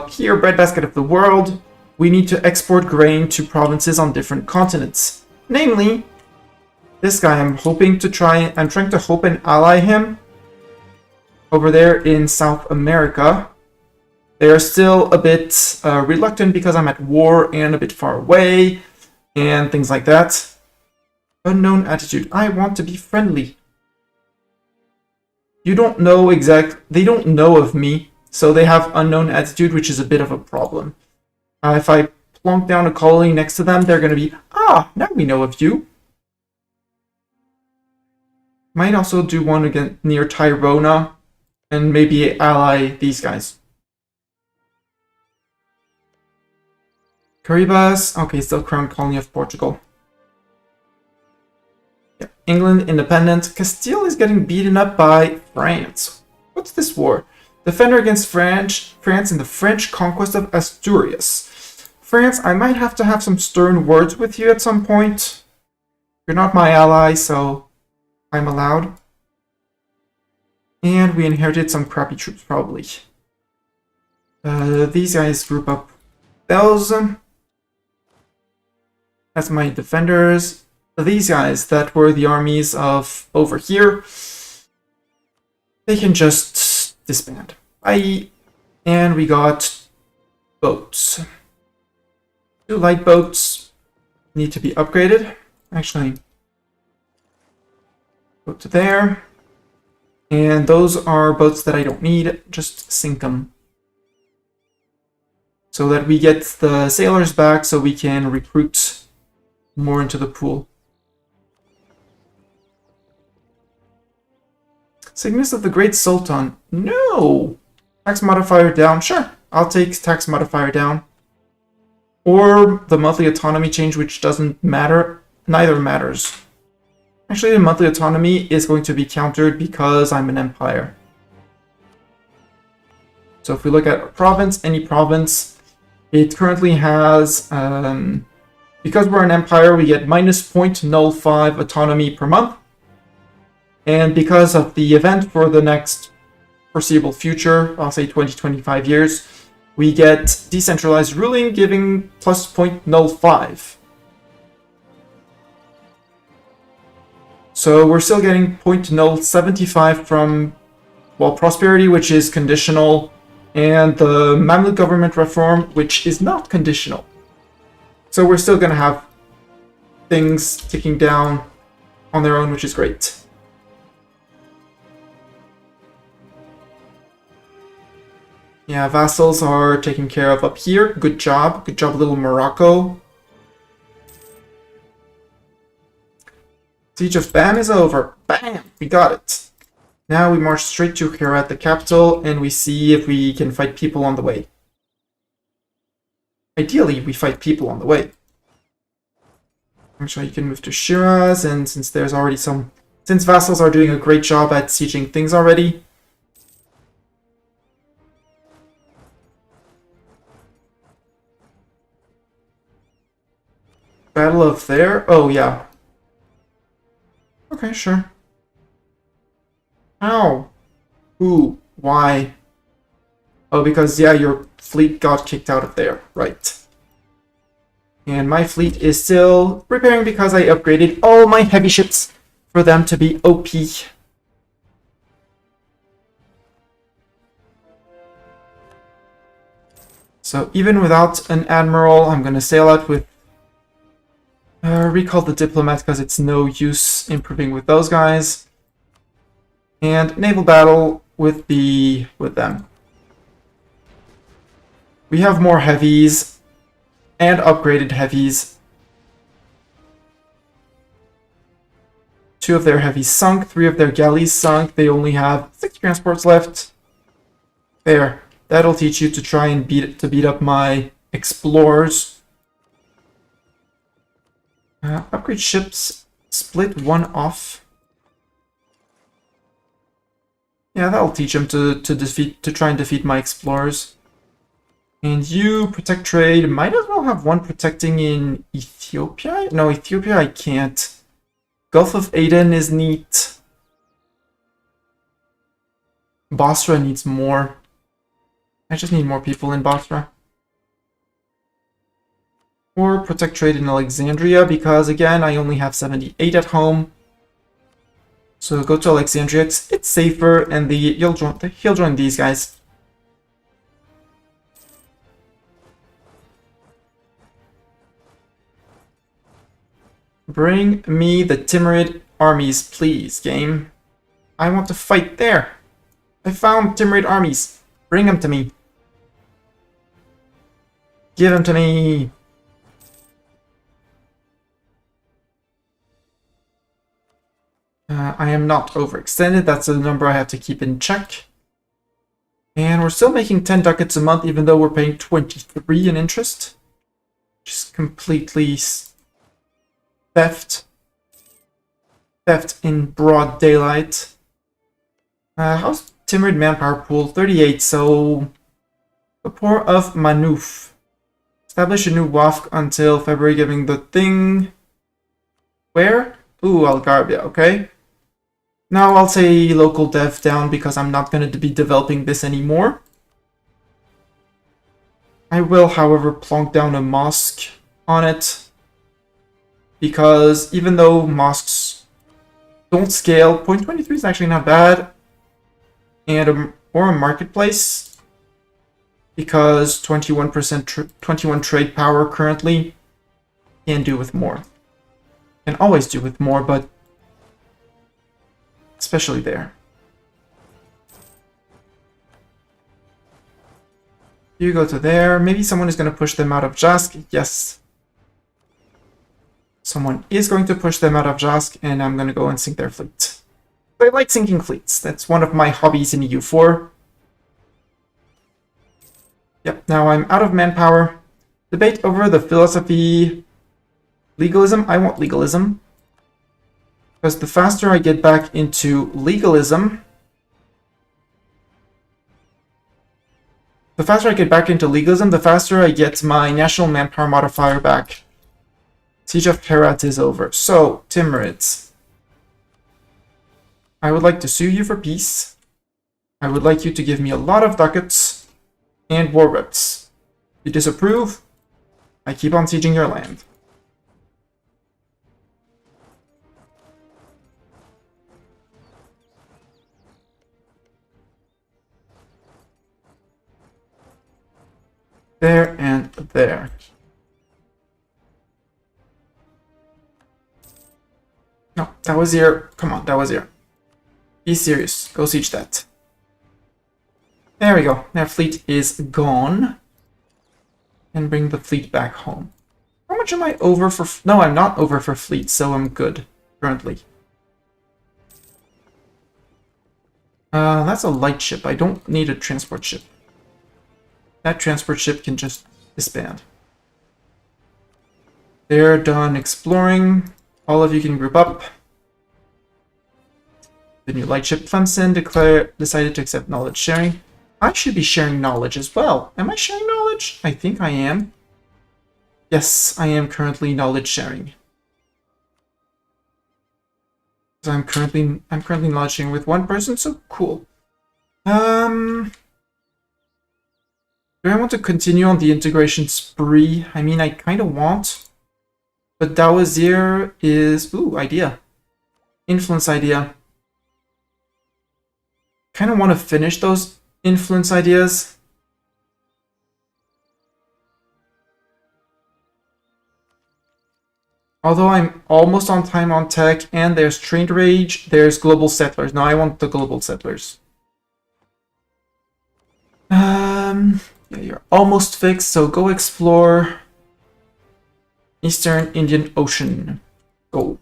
here, breadbasket of the world. We need to export grain to provinces on different continents. Namely, this guy I'm trying to hope and ally him over there in South America. They are still a bit reluctant because I'm at war and a bit far away and things like that. Unknown attitude. I want to be friendly. They don't know of me, so they have unknown attitude, which is a bit of a problem. If I plonk down a colony next to them, they're going to be, now we know of you. Might also do one again near Tyrona and maybe ally these guys. Caribas, okay, still crown colony of Portugal. Yeah. England independent. Castile is getting beaten up by France. What's this war? Defender against France in the French conquest of Asturias. France, I might have to have some stern words with you at some point. You're not my ally, so I'm allowed. And we inherited some crappy troops, probably. These guys group up those. That's my defenders. These guys that were the armies of over here, they can just disband. Bye. And we got boats. 2 light boats need to be upgraded. Actually, go to there. And those are boats that I don't need. Just sink them. So that we get the sailors back so we can recruit more into the pool. Cygnus of the Great Sultan. No! Tax modifier down. Sure, I'll take tax modifier down. Or the monthly autonomy change, which doesn't matter. Neither matters. Actually, the monthly autonomy is going to be countered because I'm an empire. So if we look at a province, any province, it currently has, because we're an empire, we get minus 0.05 autonomy per month. And because of the event for the next foreseeable future, I'll say 20-25 years, we get decentralized ruling giving plus 0.05. So we're still getting 0.075 from, well, prosperity, which is conditional, and the Mamluk government reform, which is not conditional. So we're still going to have things ticking down on their own, which is great. Yeah, vassals are taken care of up here. Good job. Good job, little Morocco. Siege of Bam is over. Bam! We got it. Now we march straight to Herat, the capital, and we see if we can fight people on the way. Ideally, we fight people on the way. Actually, you can move to Shiraz, and since there's already some... Since vassals are doing a great job at sieging things already, Battle of there? Oh, yeah. Okay, sure. How? Who? Why? Oh, because, yeah, your fleet got kicked out of there. Right. And my fleet is still repairing because I upgraded all my heavy ships for them to be OP. So even without an admiral, I'm going to sail out with recall the diplomat because it's no use improving with those guys. And naval battle with them. We have more heavies and upgraded heavies. 2 of their heavies sunk, 3 of their galleys sunk. They only have 6 transports left. There. That'll teach you to try and beat up my explorers. Upgrade ships, split 1 off. Yeah, that'll teach him to try and defeat my explorers. And you protect trade. Might as well have 1 protecting in Ethiopia. No, Ethiopia I can't. Gulf of Aden is neat. Basra needs more. I just need more people in Basra. Or protect trade in Alexandria, because again, I only have 78 at home. So go to Alexandria, it's safer, and he'll join these guys. Bring me the Timurid armies, please, game. I want to fight there. I found Timurid armies. Bring them to me. Give them to me. I am not overextended. That's a number I have to keep in check. And we're still making 10 ducats a month, even though we're paying 23 in interest. Just completely theft. Theft in broad daylight. How's Timurid manpower pool? 38, so... The poor of Manuf. Establish a new WAFC until February, giving the thing... Where? Ooh, Algarbia, okay. Now I'll say local dev down because I'm not going to be developing this anymore. I will, however, plonk down a mosque on it. Because even though mosques don't scale, 0.23 is actually not bad. And or a marketplace. Because 21% 21 trade power currently can do with more. Can always do with more, but especially there. You go to there. Maybe someone is going to push them out of Jask. Yes. Someone is going to push them out of Jask, and I'm going to go and sink their fleet. I like sinking fleets. That's one of my hobbies in EU4. Yep, now I'm out of manpower. Debate over the philosophy... Legalism? I want legalism. Because the faster I get back into legalism... The faster I get back into legalism, the faster I get my national manpower modifier back. Siege of Herat is over. So, Timurids. I would like to sue you for peace. I would like you to give me a lot of ducats and war reps. You disapprove? I keep on sieging your land. there, and there. No, that was here. Come on, that was here. Be serious. Go siege that. There we go. Their fleet is gone. And bring the fleet back home. How much am I over for... No, I'm not over for fleet, so I'm good. Currently. That's a light ship. I don't need a transport ship. That transport ship can just disband. They're done exploring. All of you can group up. The new light ship Clemson decided to accept knowledge sharing. I should be sharing knowledge as well. Am I sharing knowledge? I think I am. Yes, I am currently knowledge sharing. So I'm currently knowledge sharing with one person, so cool. Do I want to continue on the integration spree? I mean, I kind of want. But Dawazir is... Ooh, idea. Influence idea. Kind of want to finish those influence ideas. Although I'm almost on time on tech, and there's trained rage, there's global settlers. Now I want the global settlers. Yeah, you're almost fixed, so go explore Eastern Indian Ocean. Go.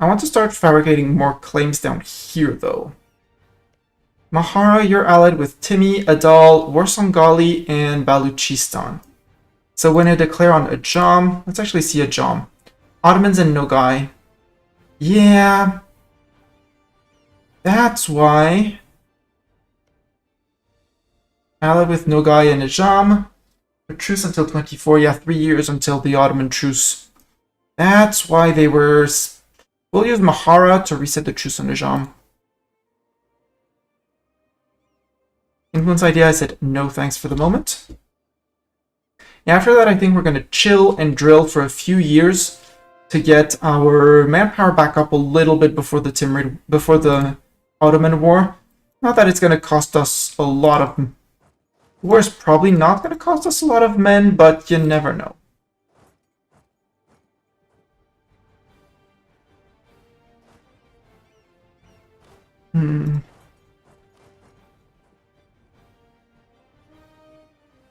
I want to start fabricating more claims down here, though. Mahara, you're allied with Timi, Adal, Warsangali, and Baluchistan. So when I declare on Ajam, let's actually see Ajam. Ottomans and Nogai. Yeah. That's why. Allied with Nogai and Ajam. A truce until 24. Yeah, 3 years until the Ottoman truce. That's why they were... We'll use Mahara to reset the truce on Ajam. Influence idea, I said no thanks for the moment. After that, I think we're going to chill and drill for a few years to get our manpower back up a little bit before the Ottoman War. Not that it's going to cost us a lot of... The war is probably not going to cost us a lot of men, but you never know.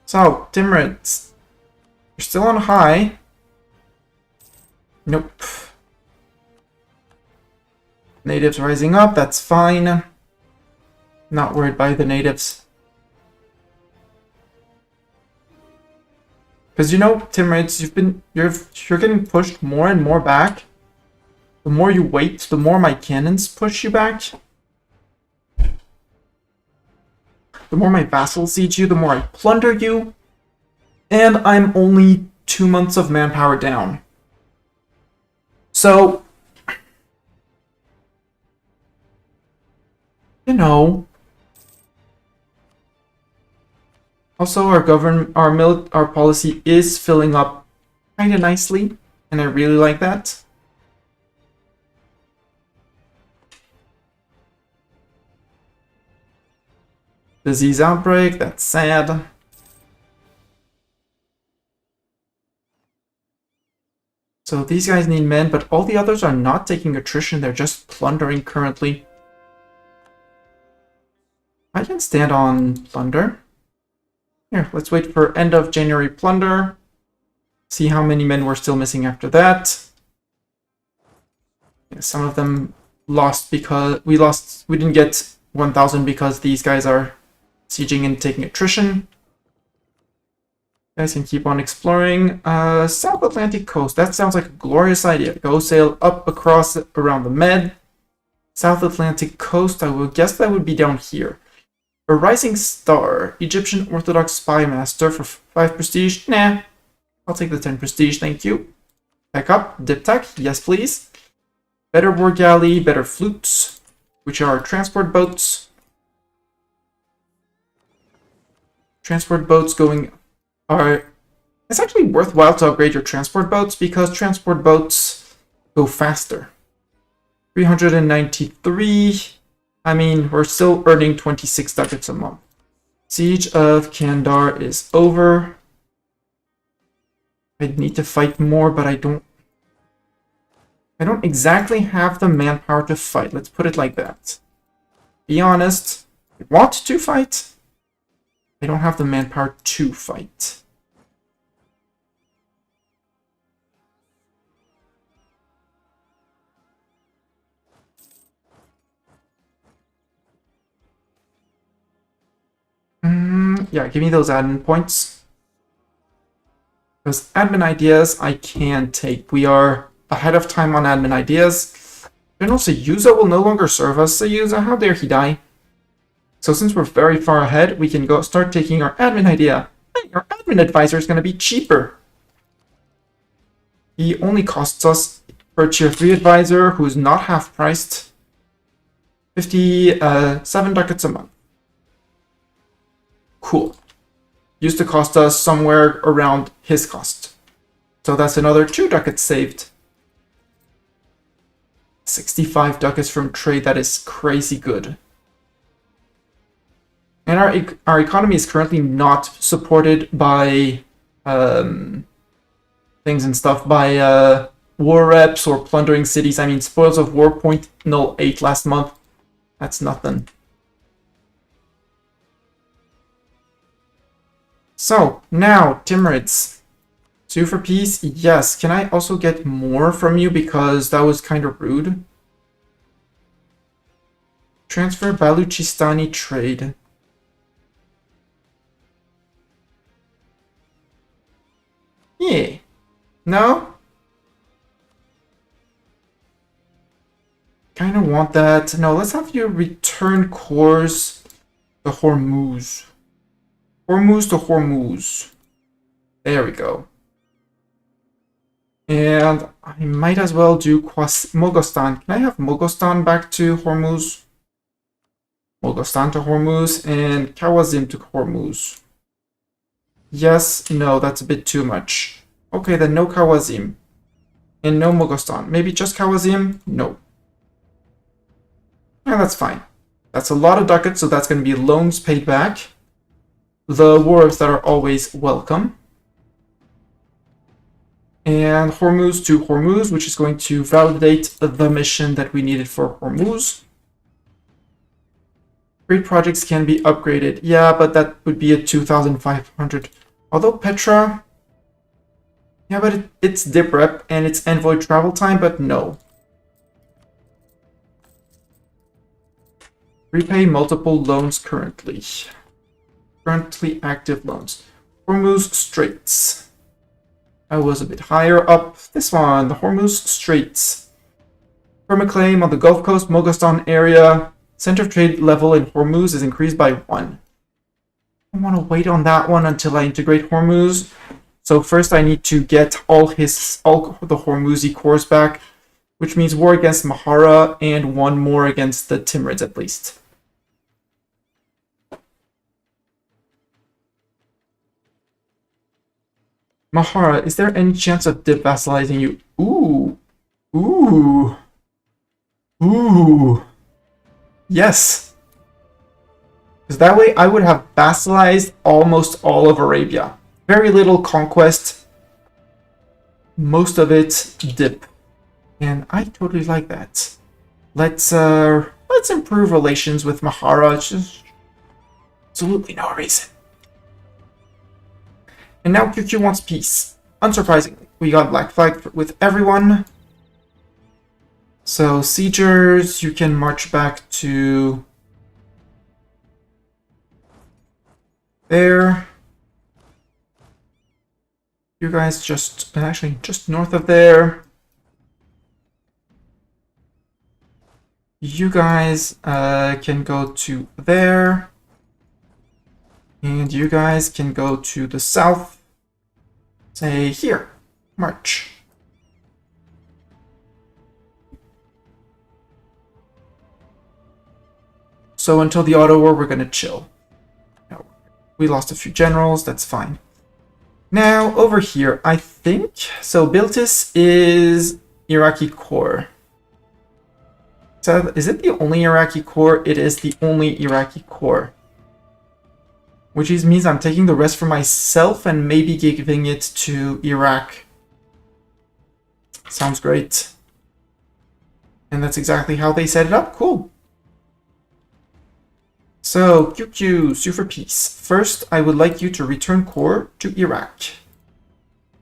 So, Timurids. You're still on high. Nope. Natives rising up, that's fine. Not worried by the natives. Because you know, Timurids, you're getting pushed more and more back. The more you wait, the more my cannons push you back. The more my vassals siege you, the more I plunder you. And I'm only 2 months of manpower down. So, you know. Also, our policy is filling up kind of nicely, and I really like that. Disease outbreak, that's sad. So these guys need men, but all the others are not taking attrition, they're just plundering currently. I can stand on plunder. Here, let's wait for end of January plunder. See how many men we're still missing after that. Yeah, some of them lost because we didn't get 1,000 because these guys are sieging and taking attrition. You guys can keep on exploring. South Atlantic coast. That sounds like a glorious idea. Go sail up across around the Med. South Atlantic coast. I will guess that would be down here. A rising star. Egyptian Orthodox spy master for 5 prestige. Nah. I'll take the 10 prestige. Thank you. Back up. Diptech. Yes, please. Better war galley. Better flutes, which are transport boats. Transport boats going are... It's actually worthwhile to upgrade your transport boats because transport boats go faster. 393. I mean, we're still earning 26 ducats a month. Siege of Kandar is over. I need to fight more, but I don't exactly have the manpower to fight. Let's put it like that. Be honest, I want to fight. I don't have the manpower to fight. Yeah, give me those admin points. Because admin ideas I can take. We are ahead of time on admin ideas. General Sayuza will no longer serve us. Sayuza, how dare he die? So since we're very far ahead, we can go start taking our admin idea. Hey, our admin advisor is going to be cheaper. He only costs us, for a tier 3 advisor who's not half priced, 57 ducats a month. Cool. Used to cost us somewhere around his cost. So that's another 2 ducats saved. 65 ducats from trade, that is crazy good. And our economy is currently not supported by things and stuff, by war reps or plundering cities. I mean, spoils of war 0.08 last month. That's nothing. So, now, Timurids. Sue for peace? Yes. Can I also get more from you? Because that was kind of rude. Transfer Baluchistani trade. Yeah. No? Kind of want that. No, let's have you return cores to Hormuz. Hormuz to Hormuz. There we go. And I might as well do Mogostan. Can I have Mogostan back to Hormuz? Mogostan to Hormuz and Kawazim to Hormuz. Yes, no, that's a bit too much. Okay, then no Kawazim. And no Mogostan. Maybe just Kawazim? No. Yeah, that's fine. That's a lot of ducats, so that's going to be loans paid back. The wars that are always welcome. And Hormuz to Hormuz, which is going to validate the mission that we needed for Hormuz. Great projects can be upgraded. Yeah, but that would be at 2,500. Although Petra... Yeah, but it's dip rep and it's envoy travel time, but no. Repay multiple loans currently. Currently active loans. Hormuz Straits. I was a bit higher up. This one, the Hormuz Straits. Permaclaim on the Gulf Coast, Mogostan area. Center of trade level in Hormuz is increased by 1. I want to wait on that one until I integrate Hormuz. So first I need to get all the Hormuzi cores back, which means war against Mahara and 1 more against the Timurids at least. Mahara, is there any chance of devassalizing you? Ooh. Ooh. Ooh. Yes. Because that way I would have vassalized almost all of Arabia. Very little conquest. Most of it dip. And I totally like that. Let's improve relations with Mahara. Just absolutely no reason. And now QQ wants peace. Unsurprisingly, we got Black Flag with everyone. So, siegers, you can march back to there. You guys just north of there. You guys can go to there. And you guys can go to the south. Say here. March. So until the auto war, we're gonna chill. No, we lost a few generals, that's fine. Now, over here, I think... So Biltis is Iraqi core. So is it the only Iraqi core? It is the only Iraqi core. which means I'm taking the rest for myself and maybe giving it to Iraq. Sounds great. And that's exactly how they set it up. Cool. So, QQ, sue for peace. First, I would like you to return core to Iraq.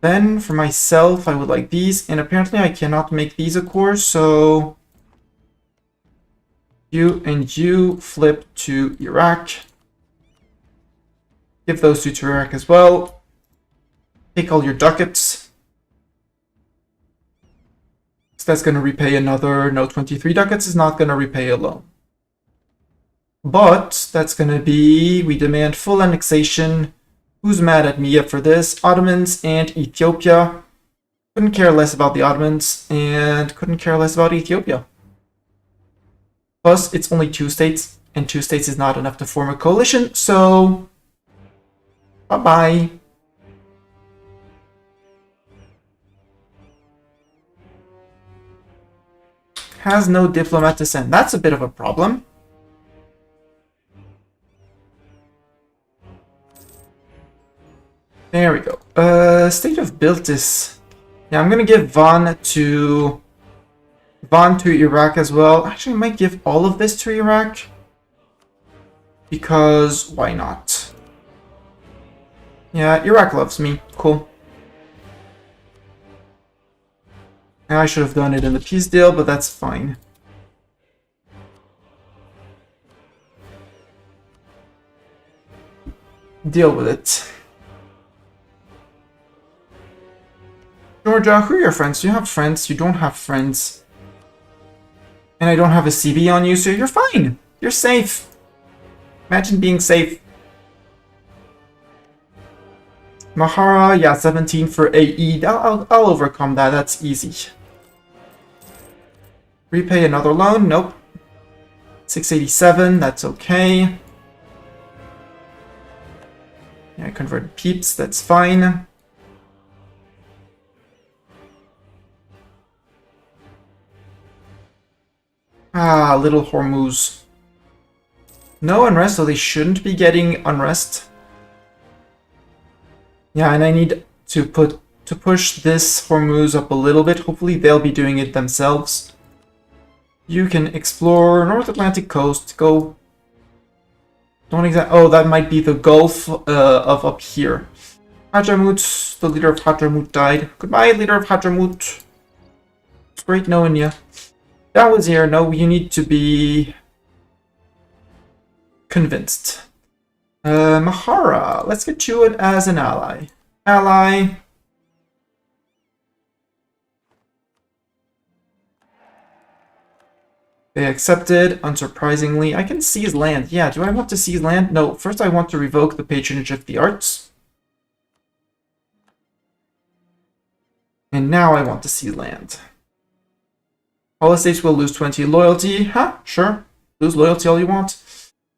Then, for myself, I would like these. And apparently I cannot make these a core, so... You and you flip to Iraq. Give those two to Iraq as well. Take all your ducats. So that's going to repay another... No, 23 ducats is not going to repay a loan. But that's going to be... We demand full annexation. Who's mad at me for this? Ottomans and Ethiopia. Couldn't care less about the Ottomans and couldn't care less about Ethiopia. Plus, it's only 2 states, and 2 states is not enough to form a coalition, so... Bye-bye. Has no diplomat to send. That's a bit of a problem. There we go. State of Biltis. Yeah, I'm gonna give Van to Iraq as well. Actually, I might give all of this to Iraq. Because why not? Yeah, Iraq loves me. Cool. And I should have done it in the peace deal, but that's fine. Deal with it. Georgia, who are your friends? Do you have friends? You don't have friends. And I don't have a CB on you, so you're fine. You're safe. Imagine being safe. Mahara, yeah, 17 for AE. I'll overcome that. That's easy. Repay another loan? Nope. 687, that's okay. Yeah, convert peeps, that's fine. Ah, little Hormuz. No unrest, so they shouldn't be getting unrest. Yeah, and I need to push this Hormuz up a little bit. Hopefully they'll be doing it themselves. You can explore North Atlantic coast. Go. Don't exactly. Oh, that might be the Gulf of up here. Hadramut, the leader of Hadramut died. Goodbye, leader of Hadramut. It's great knowing you. That was here. No, you need to be convinced. Mahara, let's get you it as an ally. Ally. They accepted, unsurprisingly. I can seize land. Yeah, do I want to seize land? No, first I want to revoke the patronage of the arts. And now I want to seize land. All the states will lose 20 loyalty. Huh, sure. Lose loyalty all you want.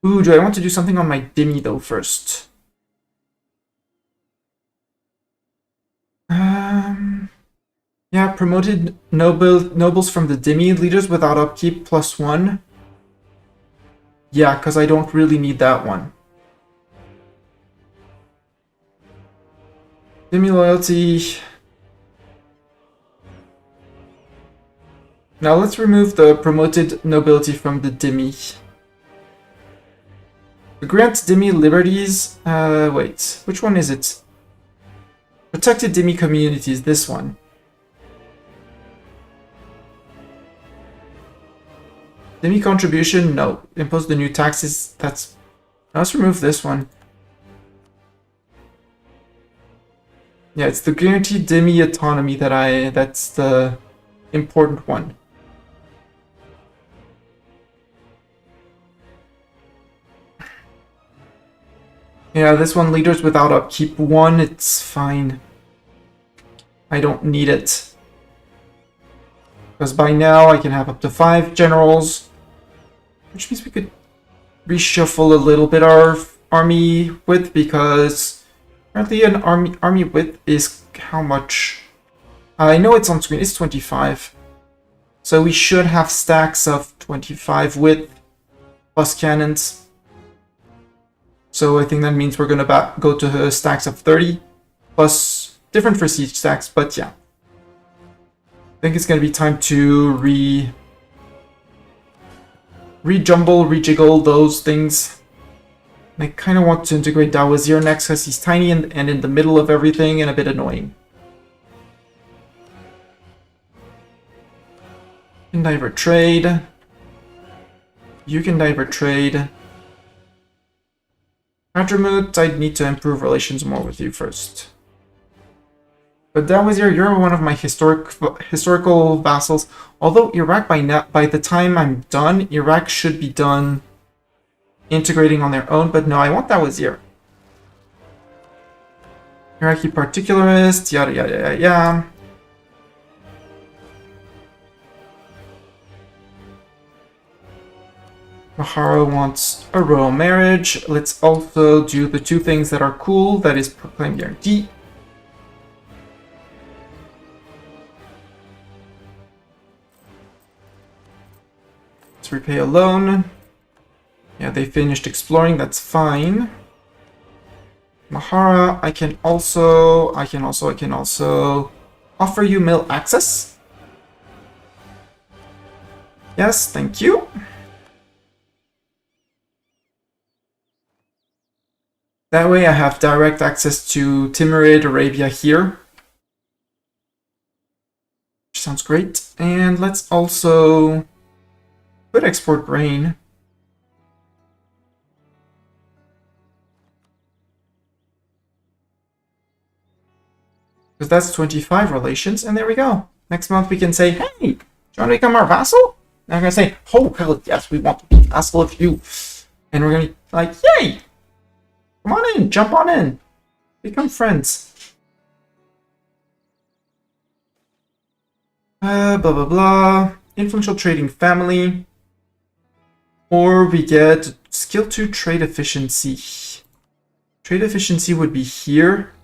Ooh, do I want to do something on my Dhimmi though first? Yeah, promoted nobles from the Dhimmi, leaders without upkeep +1. Yeah, because I don't really need that one. Dhimmi loyalty. Now let's remove the promoted nobility from the Dhimmi. Grant Dhimmi liberties. Wait, which one is it? Protected Dhimmi communities, this one. Dhimmi contribution, no. Impose the new taxes, that's... Now let's remove this one. Yeah, it's the guaranteed Dhimmi autonomy that's the important one. Yeah, this one, leaders without upkeep 1, it's fine. I don't need it. Because by now I can have up to 5 generals. Which means we could reshuffle a little bit our army width, because apparently an army width is how much? I know it's on screen, it's 25. So we should have stacks of 25 width plus cannons. So I think that means we're going to go to stacks of 30 plus different for siege stacks. But yeah, I think it's going to be time to rejumble, rejiggle those things. And I kind of want to integrate Dawazir next because he's tiny and in the middle of everything and a bit annoying. You can divert trade. You can divert trade. Hadramut, I need to improve relations more with you first. But Dawazir, you're one of my historical vassals. Although Iraq, by the time I'm done, Iraq should be done integrating on their own. But no, I want Dawazir. Iraqi particularist, yada yada yada yada. Mahara wants a royal marriage. Let's also do the two things that are cool. That is proclaim guarantee. Let's repay a loan. Yeah, they finished exploring. That's fine. Mahara, I can also offer you mill access. Yes, thank you. That way I have direct access to Timurid, Arabia here. Which sounds great. And let's also could export grain. Because that's 25 relations, and there we go. Next month we can say, hey, do you want to become our vassal? And I'm going to say, oh, hell yes, we want to be vassal of you. And we're going to be like, yay! Come on in, jump on in. Become friends. Blah, blah, blah. Influential trading family. Or we get skill 2 trade efficiency. Trade efficiency would be here.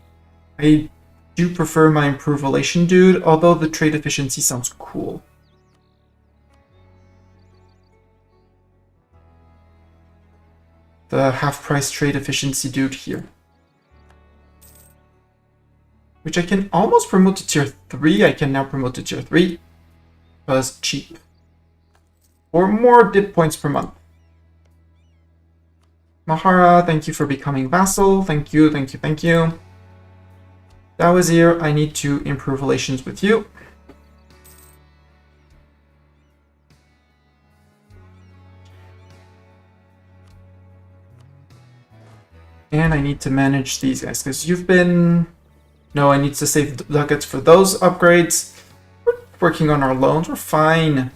I do prefer my improved relation dude, although the trade efficiency sounds cool. The half-price trade efficiency dude here. Which I can almost promote to tier 3. I can now promote to tier 3. Because cheap. Or more dip points per month. Mahara, thank you for becoming vassal. Thank you, thank you, thank you. Dawazir, I need to improve relations with you. And I need to manage these guys, because you've been... No, I need to save ducats for those upgrades. We're working on our loans, we're fine.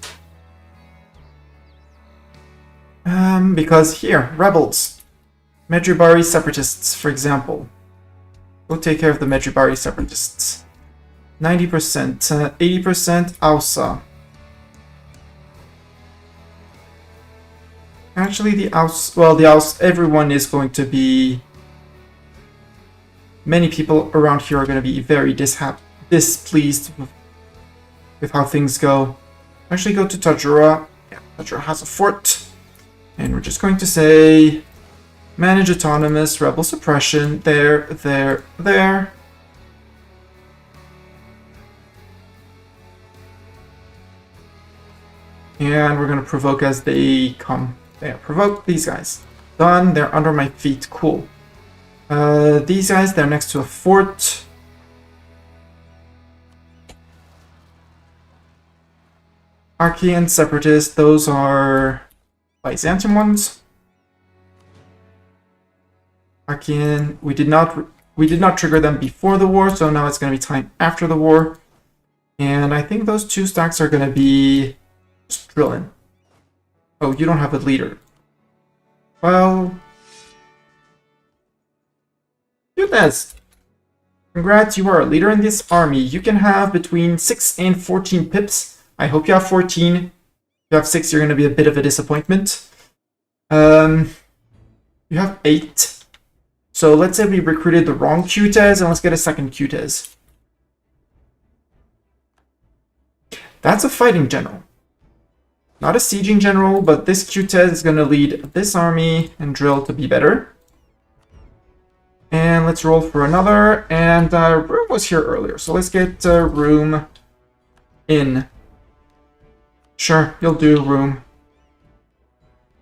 Because here, rebels. Medjugorje separatists, for example. We'll take care of the Medjugorje separatists. 90%, 80% Ausa. Actually, the Aus, well, the Aus, everyone is going to be... Many people around here are going to be very displeased with how things go. Actually, go to Tajura. Yeah, Tajura has a fort. And we're just going to say... Manage autonomous, rebel suppression, there. And we're going to provoke as they come. There, provoke these guys. Done, they're under my feet, cool. These guys, they're next to a fort. Archean separatists, those are Byzantium ones. Archean, we did not trigger them before the war, so now it's going to be time after the war. And I think those two stacks are going to be just drilling. Oh, you don't have a leader. Well, do this. Congrats, you are a leader in this army. You can have between 6 and 14 pips. I hope you have 14. If you have 6, you're going to be a bit of a disappointment. You have 8. So let's say we recruited the wrong Qtez, and let's get a second Qtez. That's a fighting general. Not a sieging general, but this Qtez is going to lead this army and drill to be better. And let's roll for another. And room was here earlier, so let's get room in. Sure, you'll do room.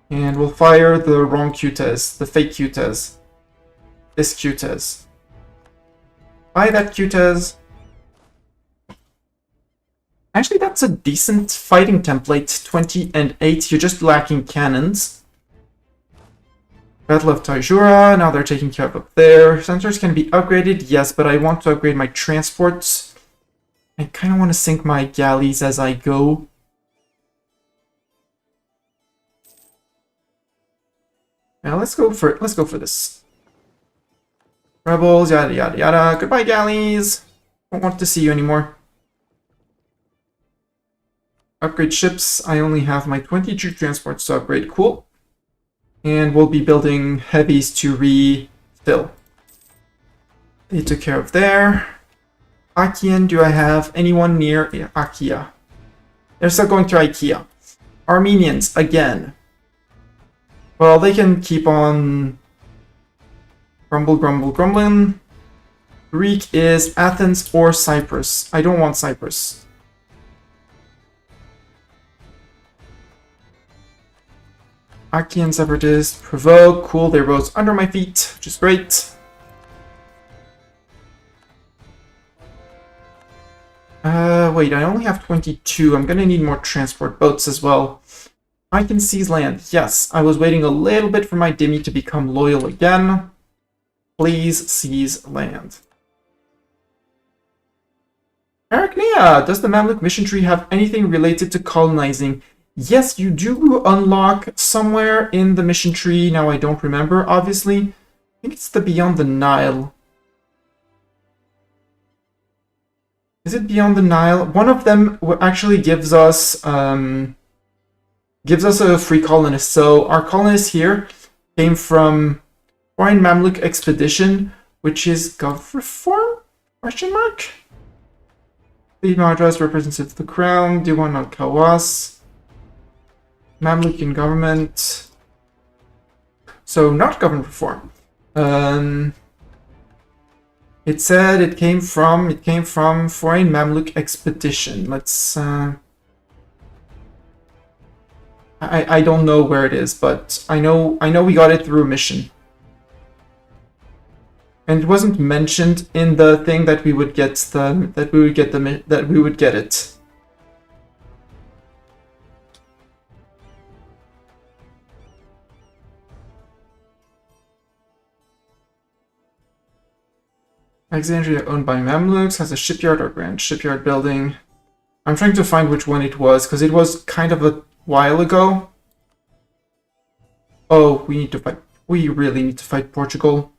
And we'll fire the wrong Qtes, the fake Qtes. This Qtes. Buy that Qtes. Actually, that's a decent fighting template. 20 and 8. You're just lacking cannons. Battle of Taijura. Now they're taking care of up there. Sensors can be upgraded. Yes, but I want to upgrade my transports. I kind of want to sink my galleys as I go. Now let's go for this. Rebels, yada yada yada. Goodbye, galleys. Don't want to see you anymore. Upgrade ships. I only have my 22 transports to upgrade. Cool. And we'll be building heavies to refill. They took care of there. Achaean, do I have anyone near Achaea? They're still going to IKEA. Armenians, again. Well, they can keep on grumbling. Greek is Athens or Cyprus. I don't want Cyprus. Achaean separatists, provoke, cool, they rose under my feet, which is great. Wait, I only have 22. I'm gonna need more transport boats as well. I can seize land. Yes, I was waiting a little bit for my Dimi to become loyal again. Please seize land. Arachnia, does the Mamluk mission tree have anything related to colonizing? Yes, you do unlock somewhere in the mission tree. Now I don't remember, obviously. I think it's the Beyond the Nile. Is it Beyond the Nile? One of them actually gives us a free colonist. So our colonist here came from Foreign Mamluk Expedition, which is Gov Reform? Question mark? The Madras represents the crown. Diwan al Kawas. Mamlukian government. So not government reform. It said it came from Foreign Mamluk Expedition. Let's I don't know where it is, but I know we got it through a mission. And it wasn't mentioned in the thing that we would get it. Alexandria, owned by Mamluks, has a shipyard or grand shipyard building. I'm trying to find which one it was, because it was kind of a while ago. Oh, we need to fight. We really need to fight Portugal.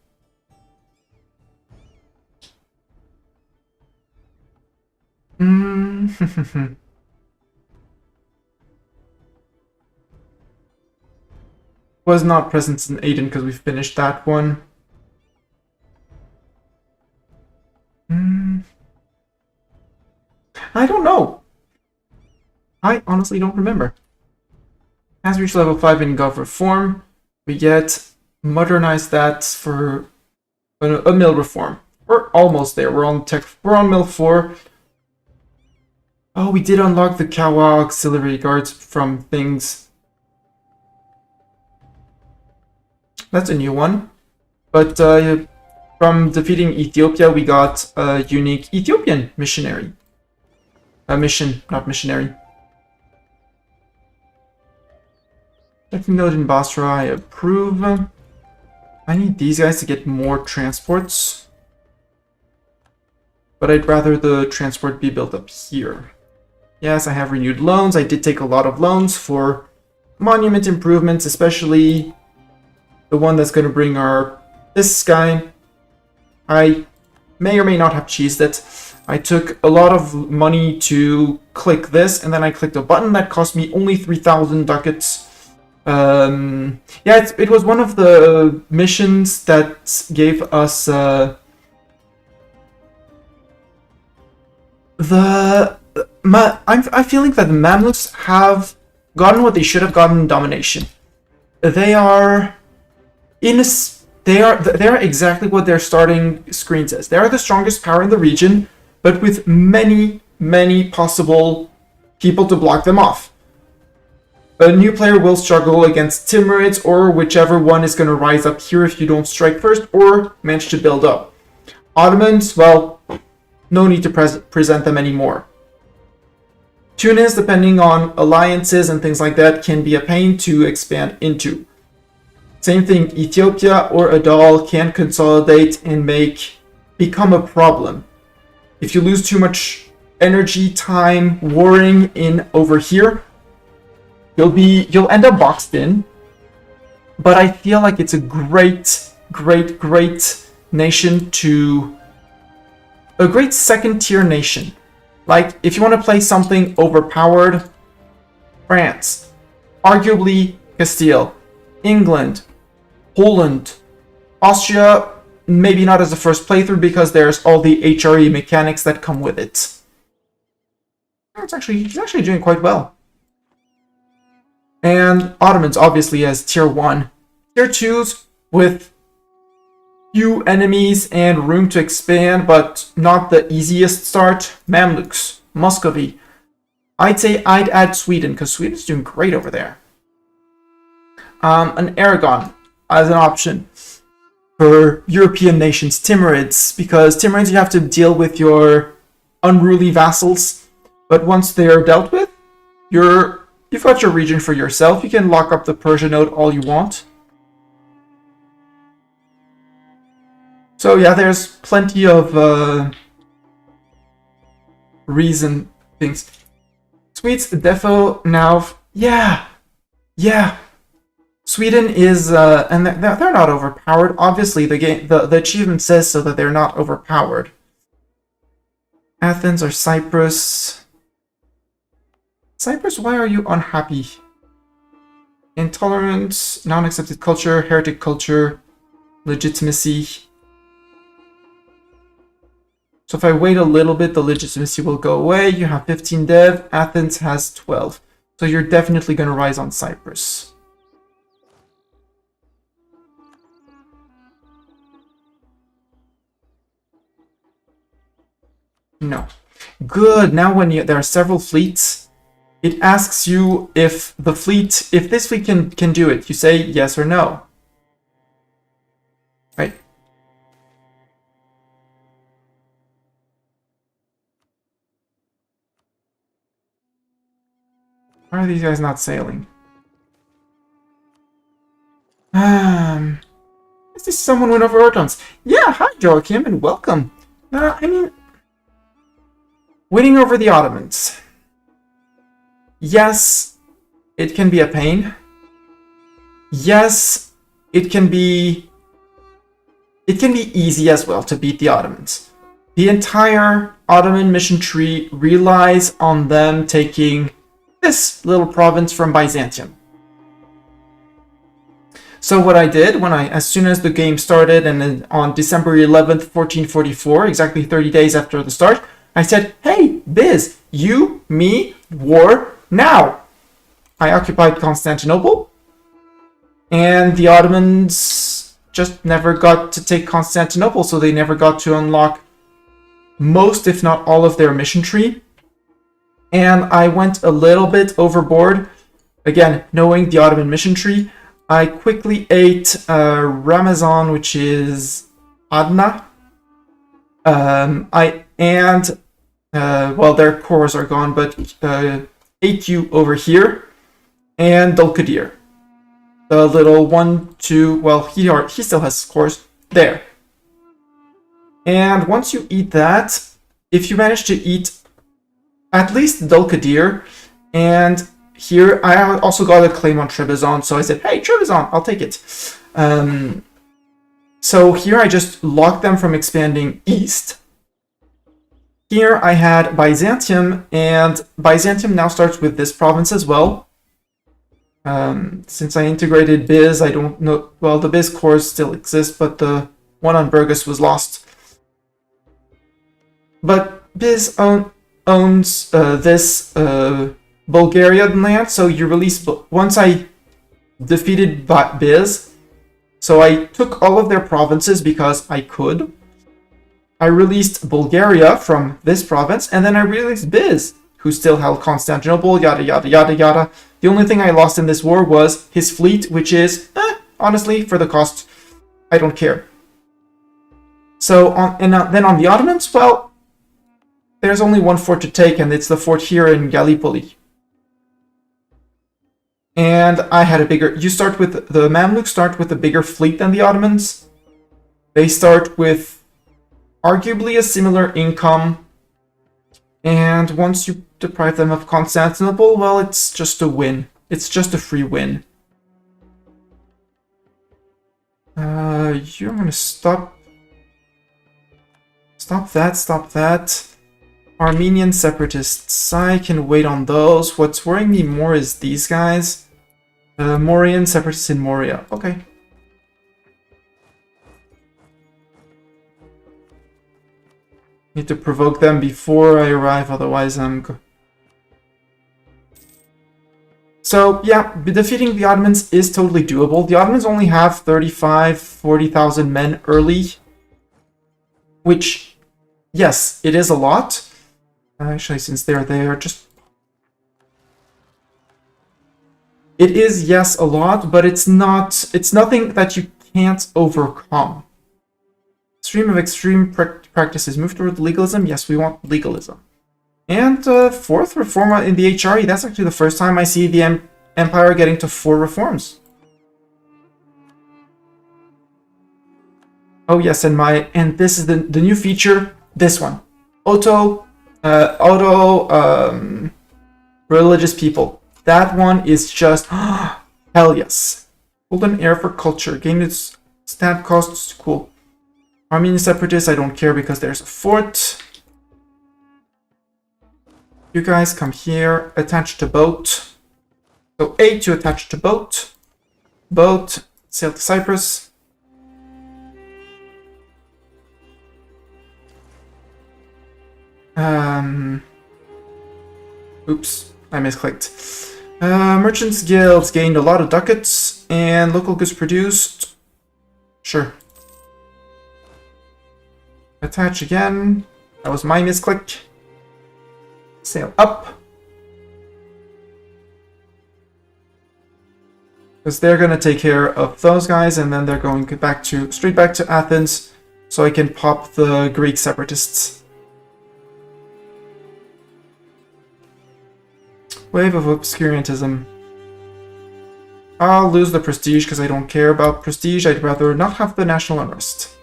Was not present in Aden because we finished that one. I don't know. I honestly don't remember. Has reached level 5 in Gov Reform. We get modernize that for a mill reform. We're almost there. We're on mill 4. Oh, we did unlock the Kawa auxiliary guards from things. That's a new one. But from defeating Ethiopia, we got a unique Ethiopian missionary. A mission, not missionary. Second node in Basra, I approve. I need these guys to get more transports. But I'd rather the transport be built up here. Yes, I have renewed loans. I did take a lot of loans for monument improvements, especially the one that's going to bring this guy. I may or may not have cheesed it. I took a lot of money to click this, and then I clicked a button that cost me only 3,000 ducats. Yeah, it was one of the missions that gave us I'm feeling that the Mamluks have gotten what they should have gotten in domination. They are They are exactly what their starting screen says. They are the strongest power in the region, but with many possible people to block them off. A new player will struggle against Timurids or whichever one is going to rise up here if you don't strike first or manage to build up. Ottomans, well, no need to present them anymore. Tunis, depending on alliances and things like that, can be a pain to expand into. Same thing, Ethiopia or Adal can consolidate and become a problem. If you lose too much energy, time, warring in over here, you'll end up boxed in. But I feel like it's a great nation a great second tier nation. Like, if you want to play something overpowered, France, arguably Castile, England, Poland, Austria, maybe not as a first playthrough because there's all the HRE mechanics that come with it. He's actually doing quite well. And Ottomans, obviously, as tier 1. Tier 2s with few enemies and room to expand, but not the easiest start. Mamluks, Muscovy. I'd say I'd add Sweden, because Sweden's doing great over there. An Aragon as an option for European nations. Timurids, because Timurids you have to deal with your unruly vassals, but once they're dealt with, you've got your region for yourself. You can lock up the Persia node all you want. So yeah, there's plenty of reason things. Swedes, defo now. Yeah. Sweden is, and they're not overpowered. Obviously, the achievement says so that they're not overpowered. Athens or Cyprus. Cyprus, why are you unhappy? Intolerance, non-accepted culture, heretic culture, legitimacy. So if I wait a little bit, the legitimacy will go away. You have 15 dev. Athens has 12. So you're definitely going to rise on Cyprus. No. Good. Now when there are several fleets, it asks you if this fleet can do it. You say yes or no. Right? Why are these guys not sailing? Is this someone with over Ortons? Yeah, hi Joachim and welcome. I mean, winning over the Ottomans. Yes, it can be a pain. Yes, it can be easy as well to beat the Ottomans. The entire Ottoman mission tree relies on them taking this little province from Byzantium. So what I did as soon as the game started, and on December 11th, 1444, exactly 30 days after the start, I said, hey, Biz, you, me, war, now! I occupied Constantinople, and the Ottomans just never got to take Constantinople, so they never got to unlock most, if not all, of their mission tree. And I went a little bit overboard. Again, knowing the Ottoman mission tree, I quickly ate Ramazan, which is Adna. Well, their cores are gone, but AQ over here, and Dulkadir. The little 1, 2, well, he still has cores there. And once you eat that, if you manage to eat at least Dulkadir, and here I also got a claim on Trebizond, so I said, hey, Trebizond, I'll take it. So here I just locked them from expanding east. Here I had Byzantium, and Byzantium now starts with this province as well. Since I integrated Biz, I don't know, well, the Biz cores still exist, but the one on Burgas was lost. But Biz owns this Bulgarian land, so you release, once I defeated Biz, So I took all of their provinces because I could. I released Bulgaria from this province, and then I released Biz, who still held Constantinople, yada yada yada yada. The only thing I lost in this war was his fleet, which is, honestly, for the cost, I don't care. So, then on the Ottomans, well, there's only one fort to take, and it's the fort here in Gallipoli. And I had a bigger... The Mamluk start with a bigger fleet than the Ottomans. They start with arguably a similar income. And once you deprive them of Constantinople, well, it's just a win. It's just a free win. You're gonna stop... Stop that. Armenian separatists. I can wait on those. What's worrying me more is these guys. Mauryan separatists in Moria. Okay. Need to provoke them before I arrive, otherwise I'm... So, yeah, defeating the Ottomans is totally doable. The Ottomans only have 40,000 men early. Which, yes, it is a lot. Actually, since they're there, just... It is, yes, a lot, but it's not... It's nothing that you can't overcome. Stream of extreme practices. Move toward legalism? Yes, we want legalism. And fourth reform in the HRE. That's actually the first time I see the Empire getting to 4 reforms. Oh yes, and this is the new feature. This one, auto religious people. That one is just hell yes. Golden air for culture. Gain its stamp costs. Cool. Armenian separatists. I don't care because there's a fort. You guys come here. Attach to boat. So A to attach to boat. Boat. Sail to Cyprus. Oops, I misclicked. Merchants Guilds gained a lot of ducats, and local goods produced. Sure. Attach again. That was my misclick. Sail up. Because they're gonna take care of those guys, and then they're going straight back to Athens, so I can pop the Greek separatists. Wave of obscurantism. I'll lose the prestige because I don't care about prestige. I'd rather not have the national unrest.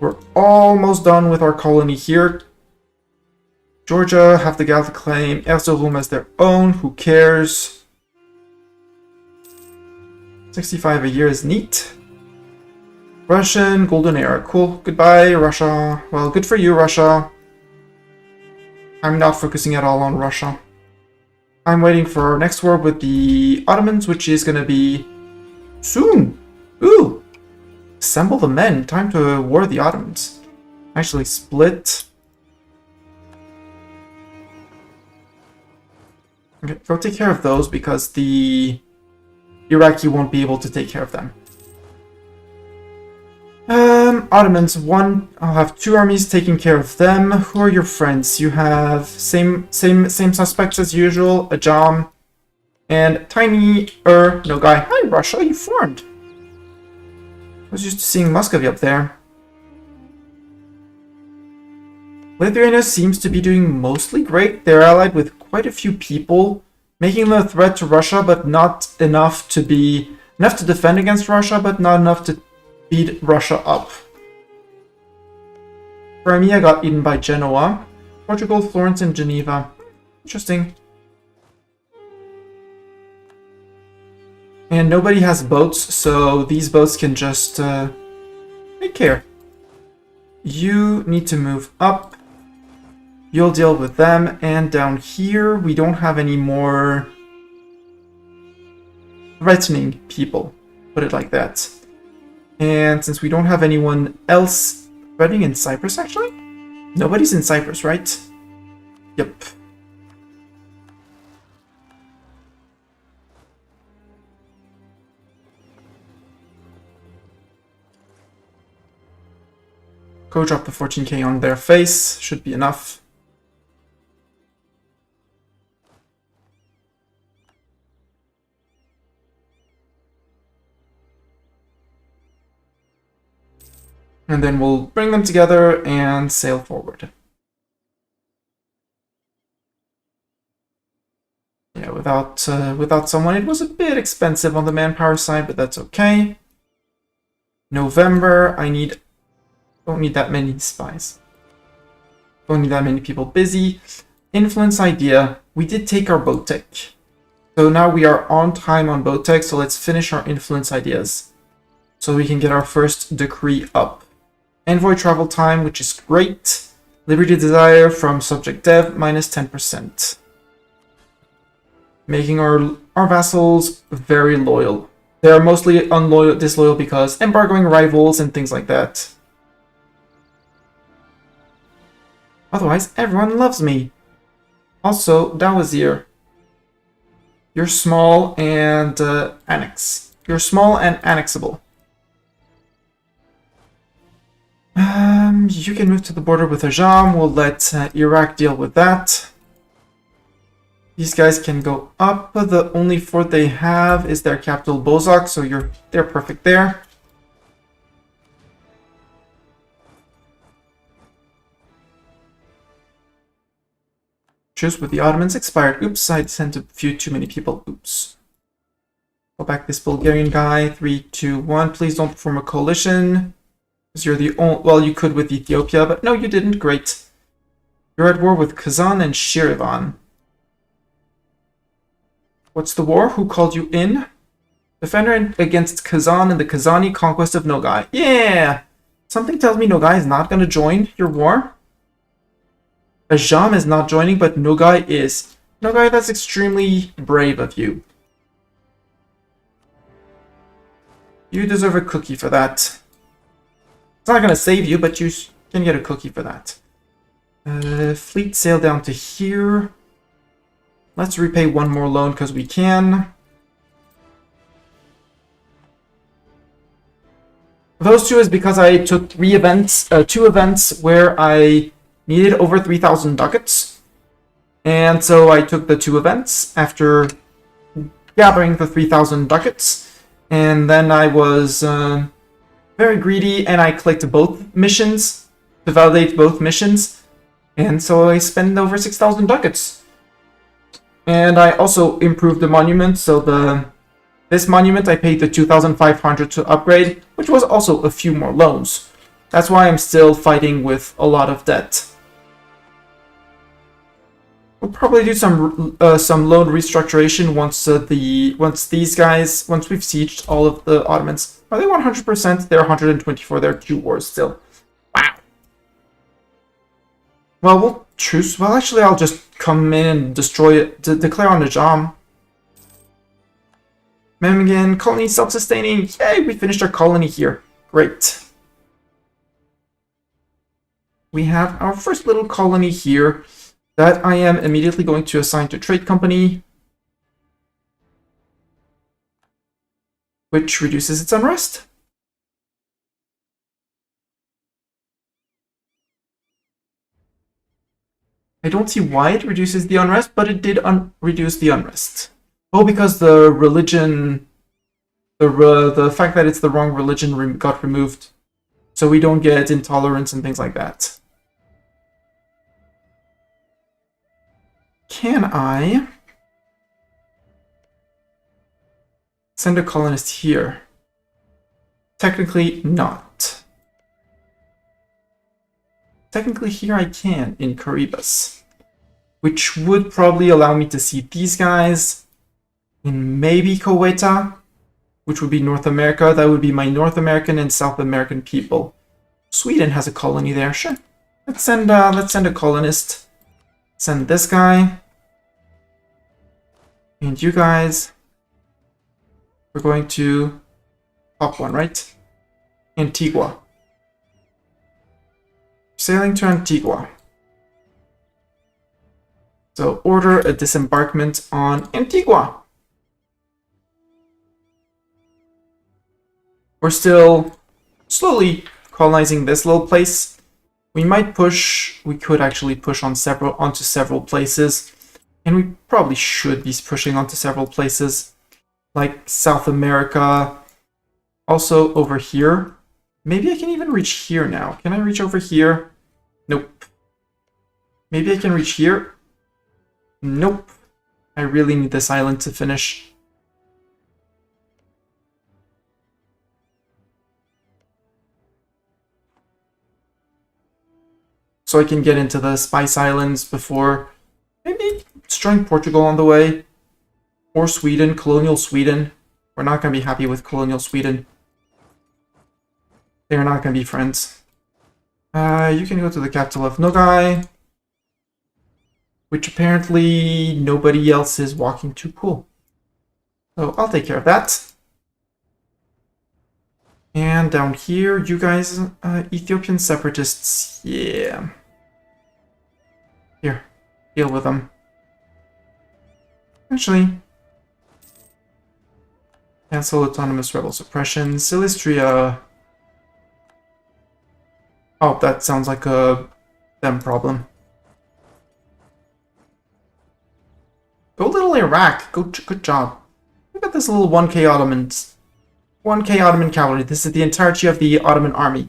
We're almost done with our colony here. Georgia have the Galata claim Erzurum as their own. Who cares? 65 a year is neat. Russian golden era. Cool. Goodbye, Russia. Well, good for you, Russia. I'm not focusing at all on Russia. I'm waiting for our next war with the Ottomans, which is going to be soon. Ooh! Assemble the men. Time to war the Ottomans. Actually, split. Okay, go take care of those because the Iraqi won't be able to take care of them. Ottomans, I'll have 2 armies taking care of them. Who are your friends? You have same suspects as usual, Ajam, and no guy. Hi, Russia, you formed. I was used to seeing Muscovy up there. Lithuania seems to be doing mostly great. They're allied with quite a few people, making them a threat to Russia, but not enough to defend against Russia, but not enough to beat Russia up. Crimea got eaten by Genoa. Portugal, Florence, and Geneva. Interesting. And nobody has boats, so these boats can just take care. You need to move up. You'll deal with them. And down here, we don't have any more threatening people. Put it like that. And since we don't have anyone else threatening in Cyprus, actually? Nobody's in Cyprus, right? Yep. Go drop the 14k on their face. Should be enough. And then we'll bring them together and sail forward. Yeah, without someone, it was a bit expensive on the manpower side, but that's okay. November, don't need that many spies. Don't need that many people busy. Influence idea, we did take our boat tech. So now we are on time on boat tech, so let's finish our influence ideas. So we can get our first decree up. Envoy travel time, which is great. Liberty desire from subject dev, minus 10%. Making our vassals very loyal. They are mostly disloyal because embargoing rivals and things like that. Otherwise, everyone loves me. Also, Dawazir. You're small and You're small and annexable. You can move to the border with Ajam. We'll let Iraq deal with that. These guys can go up. The only fort they have is their capital, Bozak, so they're perfect there. Truce with the Ottomans expired. Oops, I sent a few too many people. Oops. Go back this Bulgarian guy. 3, 2, 1. Please don't form a coalition. Because you're the only... Well, you could with Ethiopia, but no, you didn't. Great. You're at war with Kazan and Shirivan. What's the war? Who called you in? Defender against Kazan and the Kazani conquest of Nogai. Yeah! Something tells me Nogai is not going to join your war. Ajam is not joining, but Nogai is. Nogai, that's extremely brave of you. You deserve a cookie for that. It's not going to save you, but you can get a cookie for that. Fleet sail down to here. Let's repay one more loan because we can. Those two is because I took two events where I needed over 3,000 ducats. And so I took the 2 events after gathering the 3,000 ducats. And then I was very greedy and I clicked both missions to validate both missions. And so I spent over 6,000 ducats. And I also improved the monument, so this monument I paid the 2,500 to upgrade, which was also a few more loans. That's why I'm still fighting with a lot of debt. We'll probably do some loan restructuration once we've sieged all of the Ottomans. Are they 100%? They're 124. They're 2 wars still. Wow. Well, we'll truce. Well, actually, I'll just come in and destroy it. Declare on Ajam. Memmingen, colony self-sustaining. Yay, we finished our colony here. Great. We have our first little colony here that I am immediately going to assign to trade company, which reduces its unrest. I don't see why it reduces the unrest, but it did reduce the unrest. Oh, because the religion, the fact that it's the wrong religion got removed, so we don't get intolerance and things like that. Can I send a colonist here? Technically not. Technically here I can, in Caribas, which would probably allow me to see these guys in maybe Kuwaita, which would be North America. That would be my North American and South American people. Sweden has a colony there, sure. Let's send a colonist. Send this guy. And you guys. We're going to top one, right? Antigua. Sailing to Antigua. So order a disembarkment on Antigua. We're still slowly colonizing this little place. We might push, we could actually push on onto several places. And we probably should be pushing onto several places. Like South America. Also over here. Maybe I can even reach here now. Can I reach over here? Nope. Maybe I can reach here? Nope. I really need this island to finish. So I can get into the Spice Islands before maybe destroying Portugal on the way. Or Sweden, colonial Sweden. We're not going to be happy with colonial Sweden. They're not going to be friends. You can go to the capital of Nogai. Which apparently nobody else is walking to. Cool. So I'll take care of that. And down here, you guys, Ethiopian separatists, yeah. Here, deal with them. Actually, cancel autonomous rebel suppression. Silistria. Oh, that sounds like a them problem. Go little Iraq. Good job. Look at this little 1K Ottomans. 1K Ottoman cavalry. This is the entirety of the Ottoman army.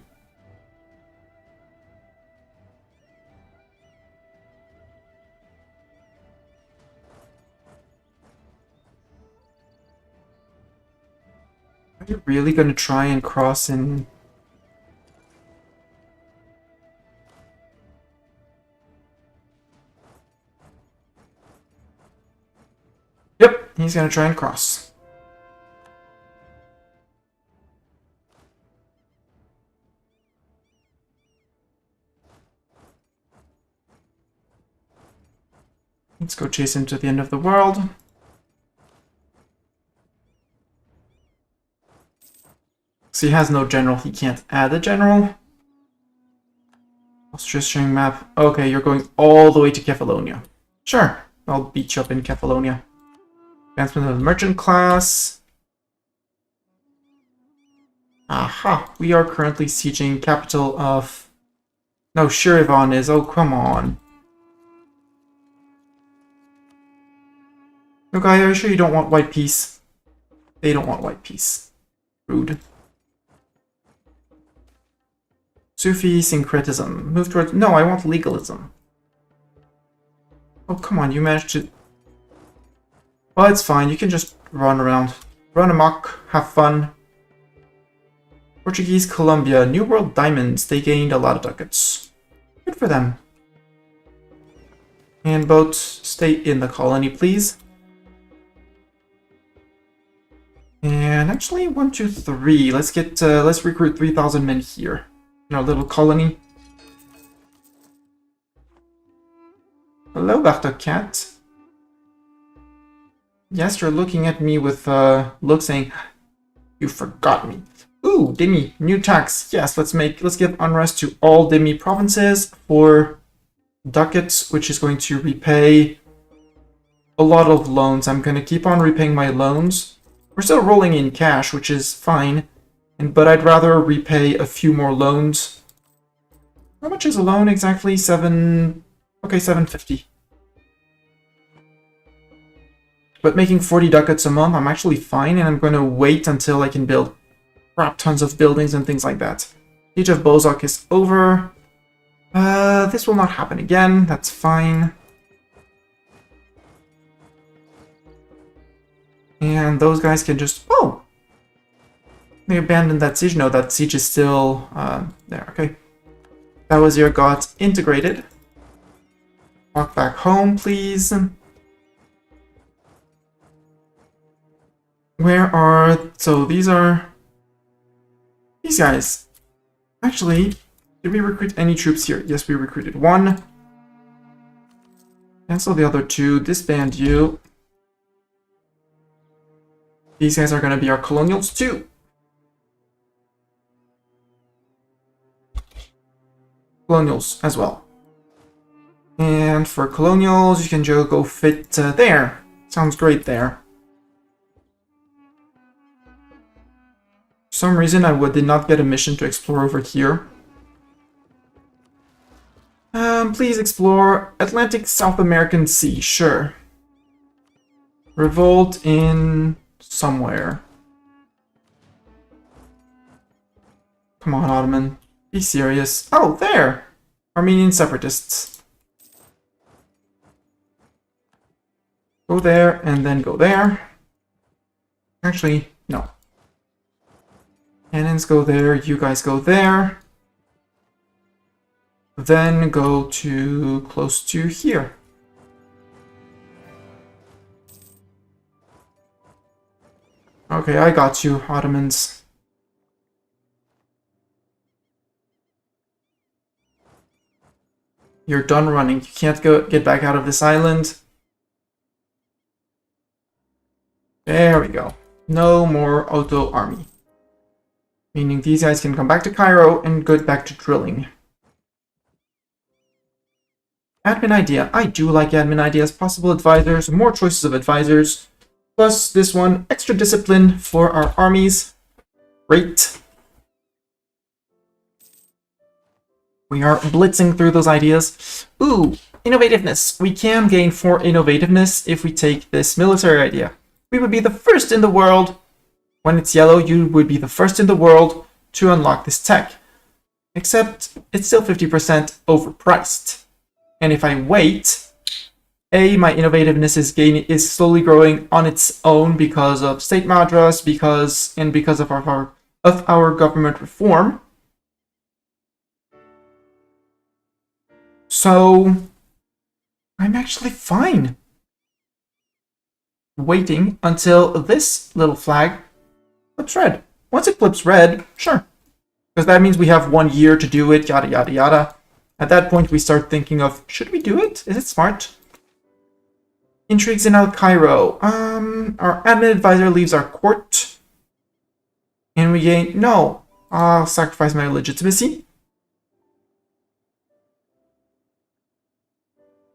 Are you really going to try and cross in? Yep, he's going to try and cross. Let's go chase him to the end of the world. So he has no general, he can't add a general. Austrian map. Okay, you're going all the way to Kefalonia. Sure, I'll beat you up in Kefalonia. Advancement of the merchant class. Aha, we are currently sieging capital of... No, Shirvan is. Oh, come on. Okay, are you sure you don't want white peace? They don't want white peace. Rude. Sufi syncretism. Move towards... No, I want legalism. Oh, come on, you managed to... Well, it's fine. You can just run around. Run amok. Have fun. Portuguese Colombia. New World Diamonds. They gained a lot of ducats. Good for them. And boats, stay in the colony, please. And actually, 1, 2, 3. Let's get. Let's recruit 3,000 men here in our little colony. Hello, Bartok Cat. Yes, you're looking at me with look saying, "You forgot me." Ooh, Demi, new tax. Yes, let's give unrest to all Demi provinces for ducats, which is going to repay a lot of loans. I'm going to keep on repaying my loans. We're still rolling in cash, which is fine, but I'd rather repay a few more loans. How much is a loan exactly? 750. But making 40 ducats a month, I'm actually fine, and I'm going to wait until I can build crap tons of buildings and things like that. Siege of Bozok is over. This will not happen again. That's fine. And those guys can just... Oh! They abandoned that siege. No, that siege is still there. Okay. That was your gods integrated. Walk back home, please. Where are... So these are... These guys. Actually, did we recruit any troops here? Yes, we recruited 1. Cancel the other 2. Disband you. These guys are going to be our colonials too. Colonials as well. And for colonials, you can go fit there. Sounds great there. For some reason, I did not get a mission to explore over here. Please explore Atlantic South American Sea. Sure. Revolt in somewhere. Come on, Ottoman. Be serious. Oh, there! Armenian separatists. Go there, and then go there. Actually, no. Cannons go there, you guys go there. Then go to close to here. Okay, I got you, Ottomans. You're done running. You can't get back out of this island. There we go. No more auto army. Meaning these guys can come back to Cairo and go back to drilling. Admin idea. I do like admin ideas. Possible advisors, more choices of advisors. Plus this one, extra discipline for our armies. Great. We are blitzing through those ideas. Ooh, innovativeness. We can gain 4 innovativeness if we take this military idea. We would be the first in the world. When it's yellow, you would be the first in the world to unlock this tech. Except it's still 50% overpriced. And if I wait, my innovativeness is slowly growing on its own because of state madras, because of our government reform. So I'm actually fine waiting until this little flag flips red. Once it flips red, sure. Because that means we have 1 year to do it, yada yada yada. At that point we start thinking of, should we do it? Is it smart? Intrigues in Al Cairo. Our admin advisor leaves our court. And we gain, no, I'll sacrifice my legitimacy.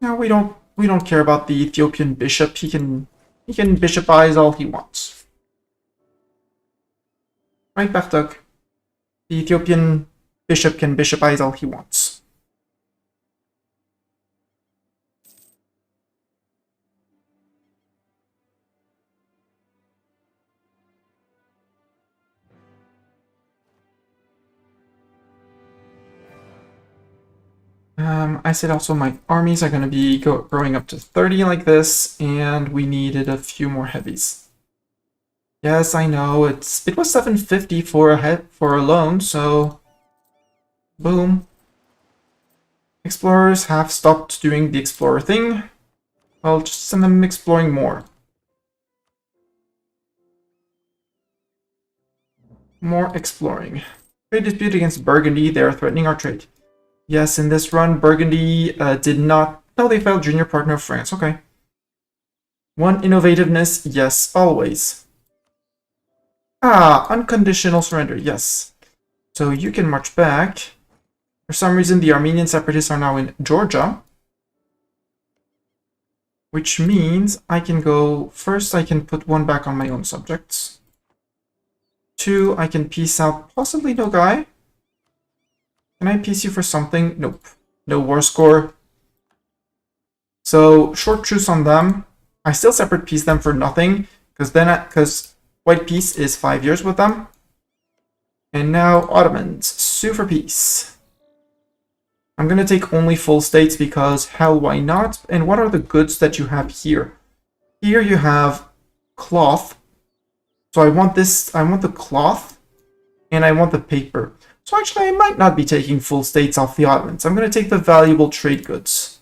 No, we don't care about the Ethiopian bishop. He can bishopize all he wants. Right, Bartok? The Ethiopian bishop can bishopize all he wants. I said also my armies are going to be growing up to 30 like this, and we needed a few more heavies. Yes, I know, it was 750 for a loan, so boom. Explorers have stopped doing the explorer thing. I'll just send them exploring more. More exploring. Trade dispute against Burgundy, they are threatening our trade. Yes, in this run, Burgundy did not... No, they failed junior partner of France. Okay. 1 innovativeness. Yes, always. Ah, unconditional surrender. Yes. So you can march back. For some reason, the Armenian separatists are now in Georgia. Which means I can go... First, I can put 1 back on my own subjects. 2, I can peace out possibly Nogai. Can I peace you for something? Nope. No war score. So, short truce on them. I still separate peace them for nothing, because white peace is 5 years with them. And now, Ottomans. Sue for peace. I'm going to take only full states because, hell, why not? And what are the goods that you have here? Here you have cloth. So I want the cloth, and I want the paper. So actually, I might not be taking full states off the Ottomans. I'm going to take the valuable trade goods.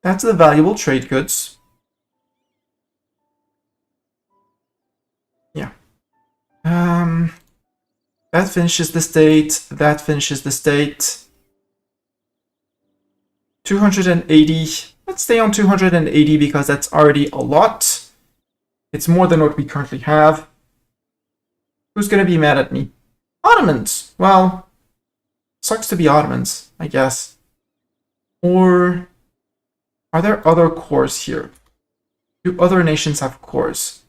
That's the valuable trade goods. Yeah. That finishes the state. That finishes the state. 280. Let's stay on 280 because that's already a lot. It's more than what we currently have. Who's gonna be mad at me? Ottomans! Well, sucks to be Ottomans, I guess. Or are there other cores here? Do other nations have cores?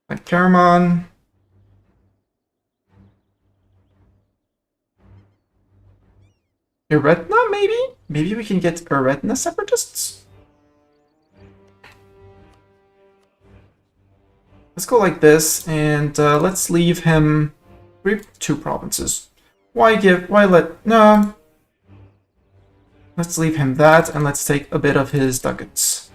Like Karaman. Eretna, maybe? Maybe we can get Eretna separatists? Let's go like this, and let's leave him 2 provinces. No. Let's leave him that, and let's take a bit of his ducats.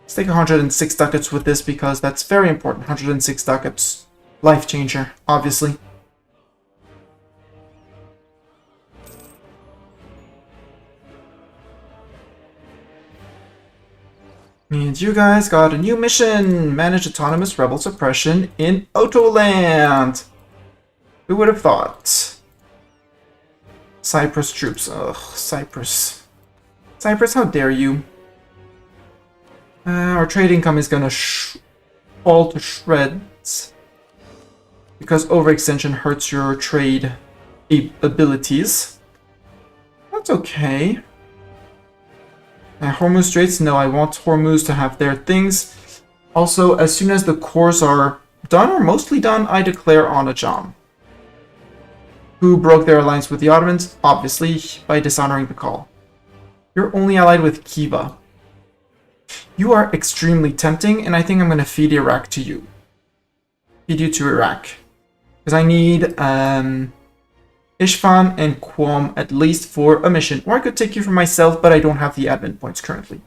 Let's take 106 ducats with this, because that's very important. 106 ducats. Life changer, obviously. And you guys got a new mission! Manage autonomous rebel suppression in Otoland! Who would have thought? Cyprus troops. Ugh, Cyprus. Cyprus, how dare you? Our trade income is gonna fall to shreds. Because overextension hurts your trade abilities. That's okay. Hormuz Straits, no, I want Hormuz to have their things. Also, as soon as the cores are done, or mostly done, I declare on Ajam. Who broke their alliance with the Ottomans? Obviously, by dishonoring the call. You're only allied with Khiva. You are extremely tempting, and I think I'm going to feed Iraq to you. Feed you to Iraq. Because I need Ishfan and Qom at least for a mission. Or I could take you for myself, but I don't have the admin points currently.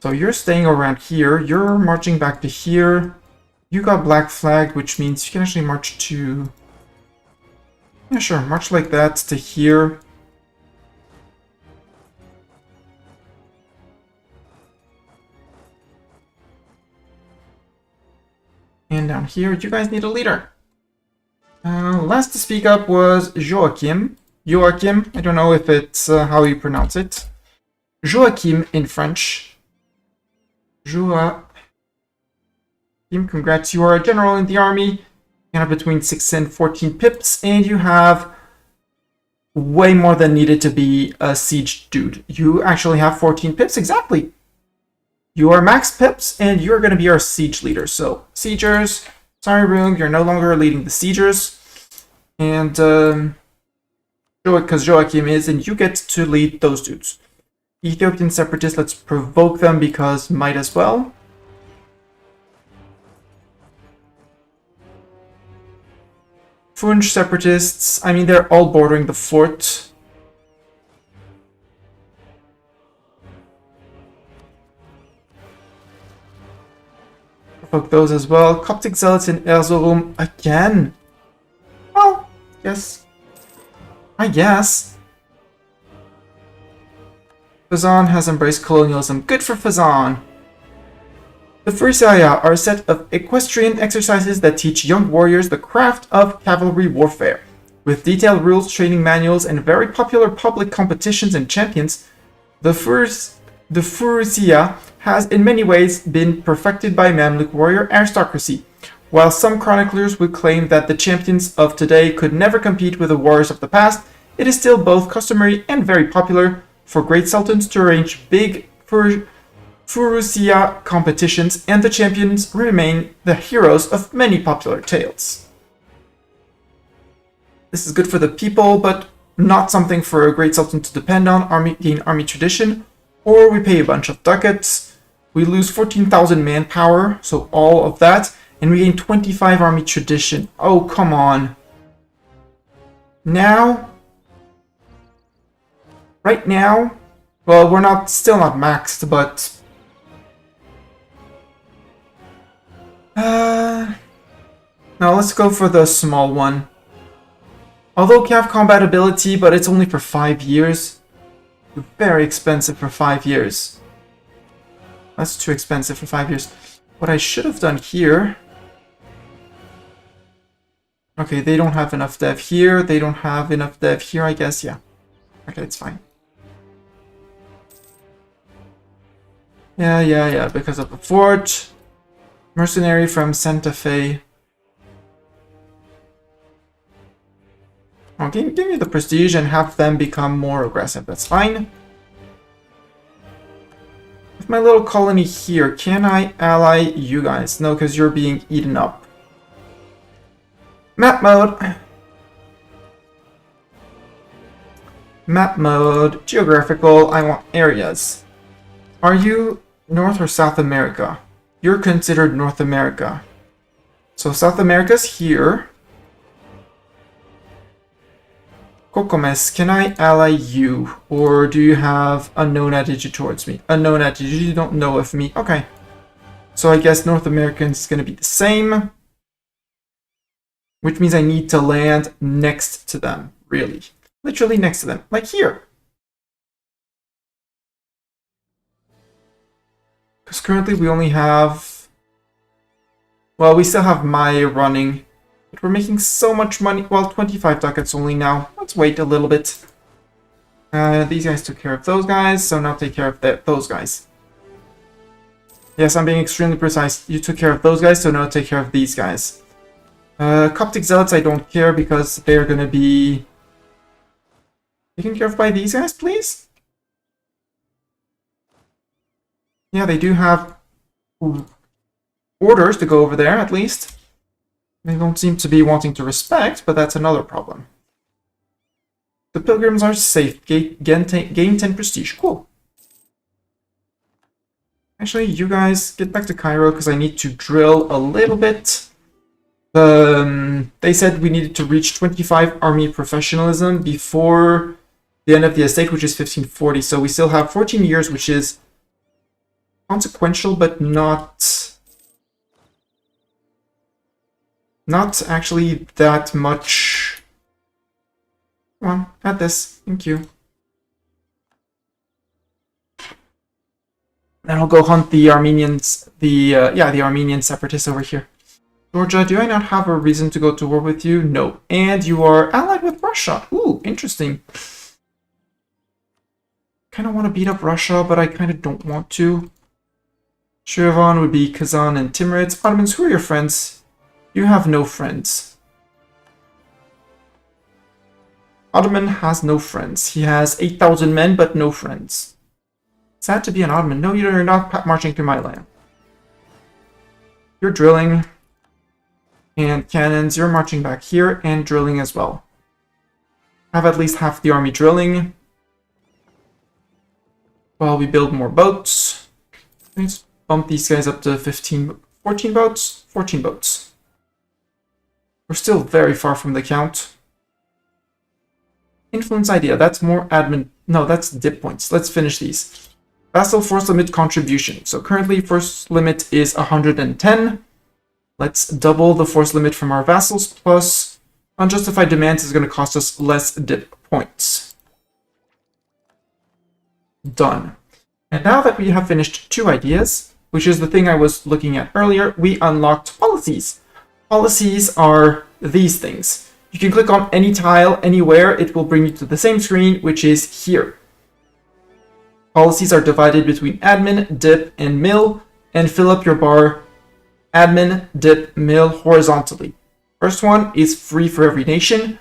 So you're staying around here. You're marching back to here. You got black flagged, which means you can actually march to... Yeah, sure. March like that to here. And down here, you guys need a leader. Last to speak up was Joachim. Joachim, I don't know if it's how you pronounce it. Joachim in French. Joachim, congrats, you are a general in the army. You have between 6 and 14 pips, and you have way more than needed to be a siege dude. You actually have 14 pips, exactly. You are max pips, and you're going to be our siege leader. So, siegers, sorry, Room, you're no longer leading the siegers. And, because Joachim is, and you get to lead those dudes. Ethiopian separatists, let's provoke them because might as well. Funj separatists, I mean, they're all bordering the fort. Provoke those as well. Coptic zealots in Erzurum again. Well, yes. I guess. Fazan has embraced colonialism. Good for Fazan. The Furusaya are a set of equestrian exercises that teach young warriors the craft of cavalry warfare. With detailed rules, training manuals, and very popular public competitions and champions, the Furusaya has in many ways been perfected by Mamluk warrior aristocracy. While some chroniclers would claim that the champions of today could never compete with the warriors of the past, it is still both customary and very popular for great sultans to arrange big Furusaya competitions, and the champions remain the heroes of many popular tales. This is good for the people, but not something for a great sultan to depend on, gain army tradition, or we pay a bunch of ducats. We lose 14,000 manpower, so all of that, and we gain 25 army tradition. Oh, come on. Now? Right now? Well, we're still not maxed, but... now let's go for the small one. Although we have combat ability, but it's only for 5 years. Very expensive for 5 years. That's too expensive for 5 years. What I should have done here... Okay, they don't have enough dev here. They don't have enough dev here, I guess. Yeah. Okay, it's fine. Yeah, because of the fort. Mercenary from Santa Fe. Oh, give me the prestige and have them become more aggressive. That's fine. With my little colony here, can I ally you guys? No, because you're being eaten up. Map mode. Map mode. Geographical. I want areas. Are you North or South America? You're considered North America. So South America's here. Kokomes, can I ally you? Or do you have unknown attitude towards me? Unknown attitude, you don't know of me. Okay. So I guess North Americans is going to be the same. Which means I need to land next to them, really. Literally next to them, like here. Because currently we only have... Well, we still have Maya running. But we're making so much money. Well, 25 ducats only now. Let's wait a little bit. These guys took care of those guys, so now take care of those guys. Yes, I'm being extremely precise. You took care of those guys, so now take care of these guys. Coptic Zealots, I don't care because they're gonna be taken care of by these guys, please? Yeah, they do have orders to go over there, at least. They don't seem to be wanting to respect, but that's another problem. The pilgrims are safe. Gain 10 prestige. Cool. Actually, you guys get back to Cairo because I need to drill a little bit. They said we needed to reach 25 army professionalism before the end of the estate, which is 1540. So we still have 14 years, which is consequential, but not actually that much. Come on, add this. Thank you. Then I'll go hunt the Armenians, the Armenian separatists over here. Georgia, do I not have a reason to go to war with you? No. And you are allied with Russia. Ooh, interesting. Kind of want to beat up Russia, but I kind of don't want to. Shirvan would be Kazan and Timurids. Ottomans, who are your friends? You have no friends. Ottoman has no friends. He has 8,000 men, but no friends. Sad to be an Ottoman. No, you're not marching through my land. You're drilling. And cannons, you're marching back here and drilling as well. Have at least half the army drilling. While we build more boats. Let's bump these guys up to 14 boats. 14 boats. We're still very far from the count. Influence idea, that's more admin. No, that's dip points. Let's finish these. Vassal force limit contribution. So currently force limit is 110. Let's double the force limit from our vassals, plus unjustified demands is going to cost us less dip points. Done. And now that we have finished 2 ideas, which is the thing I was looking at earlier, we unlocked policies. Policies are these things. You can click on any tile anywhere, it will bring you to the same screen, which is here. Policies are divided between admin, dip, and mill, and fill up your bar admin, dip, mill horizontally. First one is free for every nation.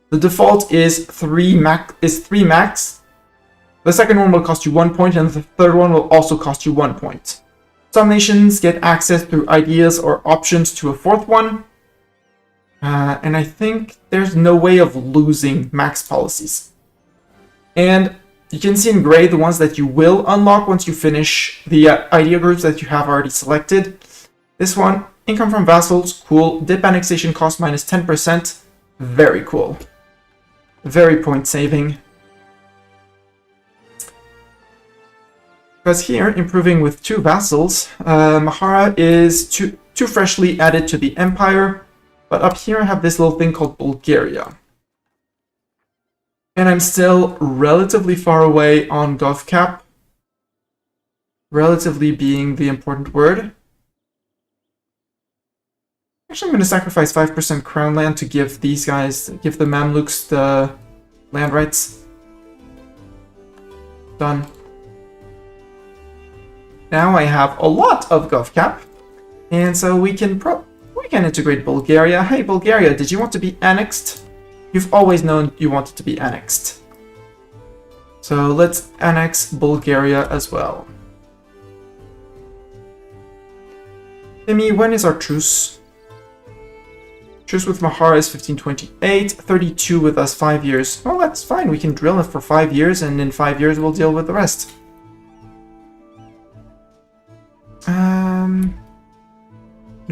The default is 3 max. The second one will cost you 1 point, and the third one will also cost you 1 point. Some nations get access through ideas or options to a fourth one. And I think there's no way of losing max policies. And you can see in gray the ones that you will unlock once you finish the idea groups that you have already selected. This one, income from vassals, cool. Dip annexation cost minus 10%, very cool. Very point saving. Because here, improving with 2 vassals, Mahara is too freshly added to the empire. But up here I have this little thing called Bulgaria. And I'm still relatively far away on GovCap. Relatively being the important word. Actually, I'm going to sacrifice 5% crown land to give these guys, give the Mamluks the land rights. Done. Now I have a lot of GovCap, and so we can integrate Bulgaria. Hey Bulgaria, did you want to be annexed? You've always known you wanted to be annexed. So let's annex Bulgaria as well. Timmy, when is our truce? Truce with Mahara is 1528, 32 with us 5 years. Oh, that's fine. We can drill it for 5 years, and in 5 years we'll deal with the rest. No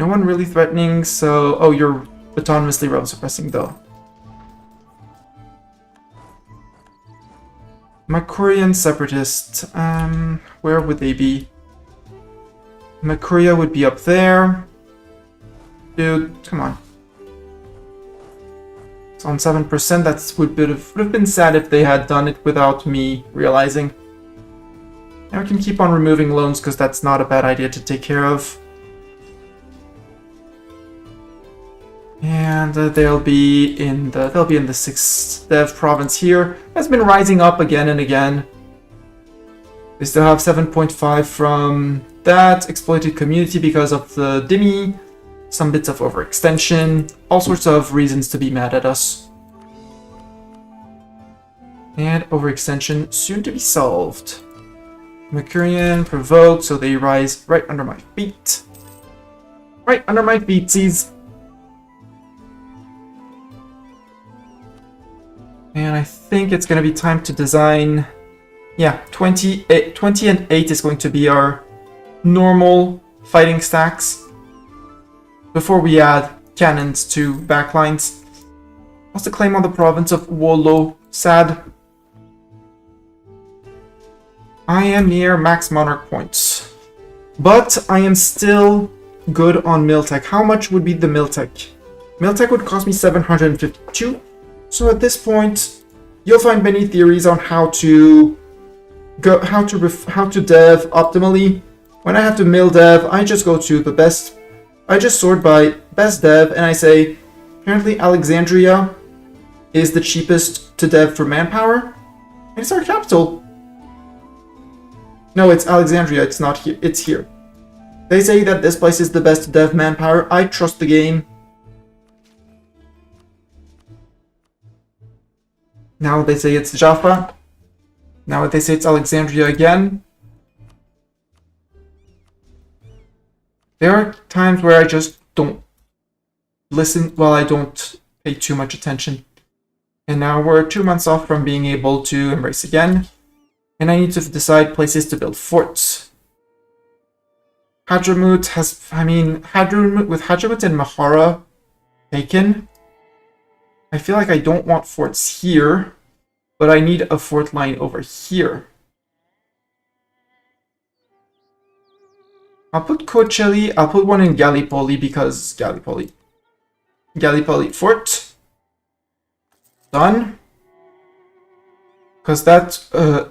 one really threatening, so... Oh, you're autonomously rebel suppressing, though. Makurian separatist. Where would they be? Makuria would be up there. Dude, come on. It's on 7%. That would have been sad if they had done it without me realizing. And we can keep on removing loans because that's not a bad idea to take care of. And they'll be in the 6th Dev province here. Has been rising up again and again. They still have 7.5 from that exploited community because of the Dimi, some bits of overextension, all sorts of reasons to be mad at us. And overextension soon to be solved. Mercurian provoked, so they rise right under my feet. Right under my feetsies. And I think it's going to be time to design... Yeah, 20 and 8 is going to be our normal fighting stacks. Before we add cannons to backlines. What's the claim on the province of Wolo? Sad. I am near max monarch points. But I am still good on Miltech. How much would be the Miltech? Miltech would cost me 752. So at this point, you'll find many theories on how to dev optimally. When I have to mill dev, I just go to the best. I just sort by best dev, and I say, apparently Alexandria is the cheapest to dev for manpower, and it's our capital. No, it's Alexandria. It's not here. It's here. They say that this place is the best to dev manpower. I trust the game. Now they say it's Jaffa. Now they say it's Alexandria again. There are times where I just don't listen, well, I don't pay too much attention. And now we're 2 months off from being able to embrace again. And I need to decide places to build forts. Hadramut has, with Hadramut and Mahara taken, I feel like I don't want forts here, but I need a fort line over here. I'll put Coachella, I'll put one in Gallipoli because Gallipoli fort. Done. Because that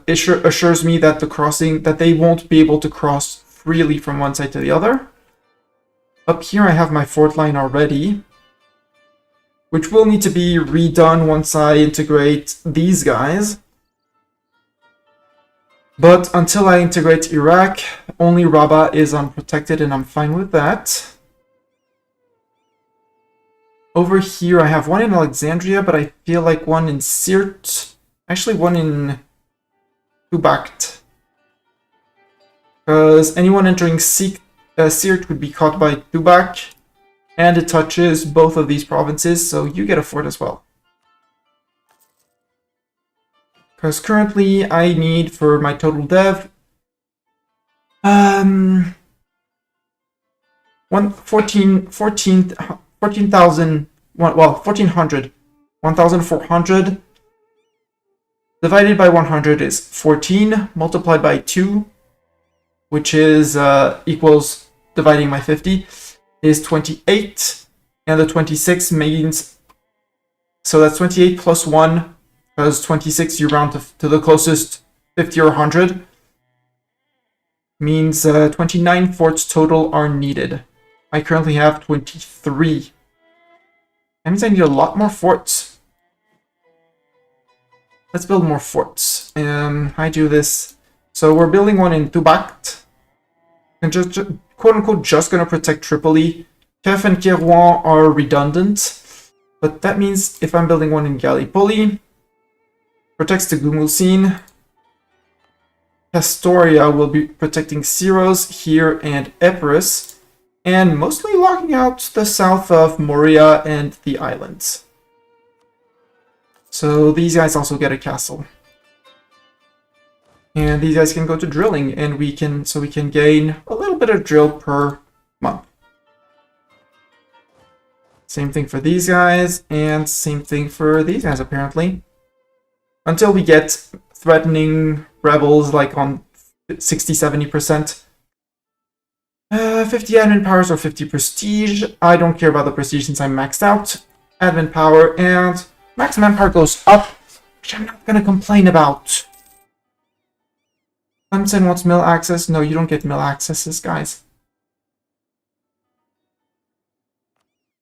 assures me that that they won't be able to cross freely from one side to the other. Up here I have my fort line already, which will need to be redone once I integrate these guys. But until I integrate Iraq, only Rabat is unprotected, and I'm fine with that. Over here I have one in Alexandria, but I feel like one in Sirte. Actually, one in Tubakt. Because anyone entering Sirte would be caught by Tubak. And it touches both of these provinces, so you get a fort as well. Because currently I need for my total dev 1,400 divided by 100 is 14, multiplied by 2, which is equals dividing by 50, is 28, and the 26 means, so that's 28 plus 1, because 26 you round to the closest 50 or 100, means 29 forts total are needed. I currently have 23. That means I need a lot more forts. Let's build more forts. I do this. So we're building one in Tubakt. And just quote-unquote just going to protect Tripoli. Kef and Kairouan are redundant. But that means if I'm building one in Gallipoli, protects the Gumulcine. Pastoria will be protecting Syros here and Epirus. and mostly locking out the south of Moria and the islands. So these guys also get a castle. And these guys can go to drilling, and we can gain a little bit of drill per month. Same thing for these guys, and same thing for these guys, apparently. Until we get threatening rebels like on 60-70%. 50 admin powers or 50 prestige. I don't care about the prestige since I'm maxed out. Admin power and max manpower goes up, which I'm not gonna complain about. Clemson wants mill access. No, you don't get mill accesses, guys.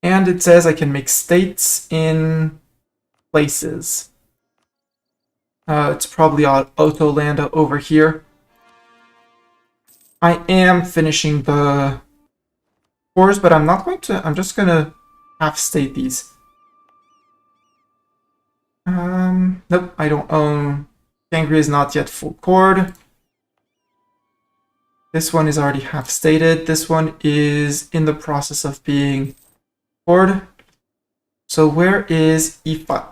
And it says I can make states in places. It's probably Autoland over here. I am finishing the cores, but I'm not going to. I'm just gonna half state these. Nope, I don't own. Gangry is not yet full cored. This one is already half stated. This one is in the process of being cored. So where is E04?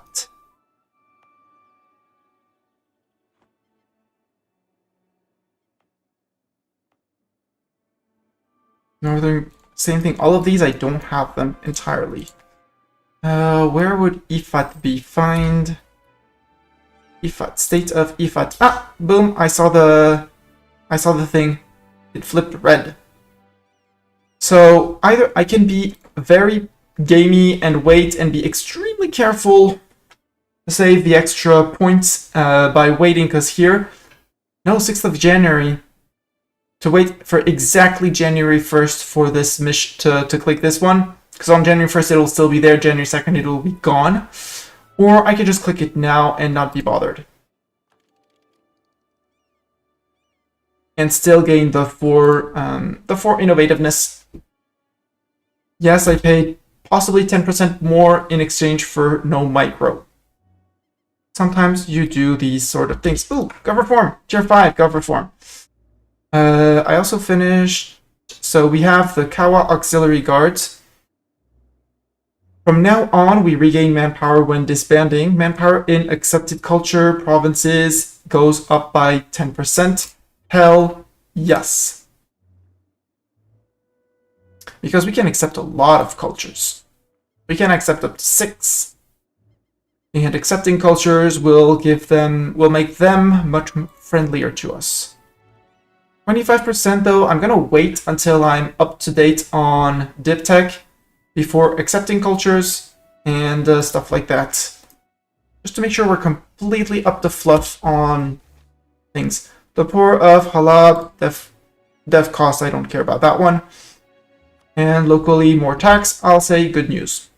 Northern, same thing. All of these, I don't have them entirely. Where would E04 be? Find E04, state of E04. Ah, boom! I saw the thing. It flipped red. So either I can be very gamey and wait and be extremely careful to save the extra points by waiting, because here, no, 6th of January. To wait for exactly January 1st for this mission to click this one, because on January 1st it'll still be there, January 2nd it'll be gone. Or I could just click it now and not be bothered. And still gain the 4 innovativeness. Yes, I paid possibly 10% more in exchange for no micro. Sometimes you do these sort of things. Ooh, Gov Reform, Tier 5, Gov Reform. I also finished, so we have the Kawa Auxiliary Guards. From now on, we regain manpower when disbanding. Manpower in accepted culture provinces goes up by 10%. Hell yes. Because we can accept a lot of cultures. We can accept up to 6. And accepting cultures will make them much friendlier to us. 25% though, I'm gonna wait until I'm up to date on Dip Tech before accepting cultures and stuff like that. Just to make sure we're completely up to fluff on things. The Poor of Halab, Dev cost, I don't care about that one. And locally, more tax, I'll say good news.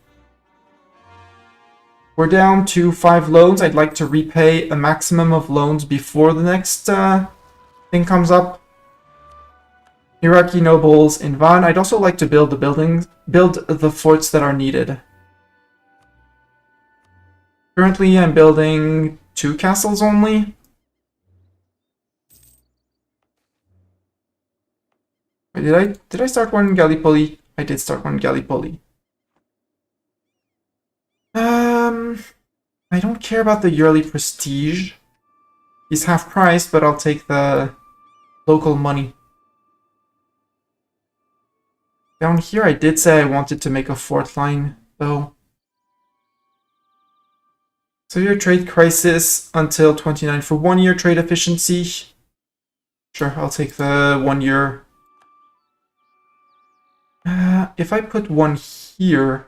We're down to 5 loans. I'd like to repay a maximum of loans before the next thing comes up. Iraqi nobles in Van. I'd also like to build the forts that are needed. Currently, I'm building 2 castles only. Wait, did I start one in Gallipoli? I did start one in Gallipoli. I don't care about the yearly prestige. He's half price, but I'll take the local money. Down here, I did say I wanted to make a fort line, though. Severe trade crisis until 29 for 1 year trade efficiency. Sure, I'll take the 1 year. If I put one here,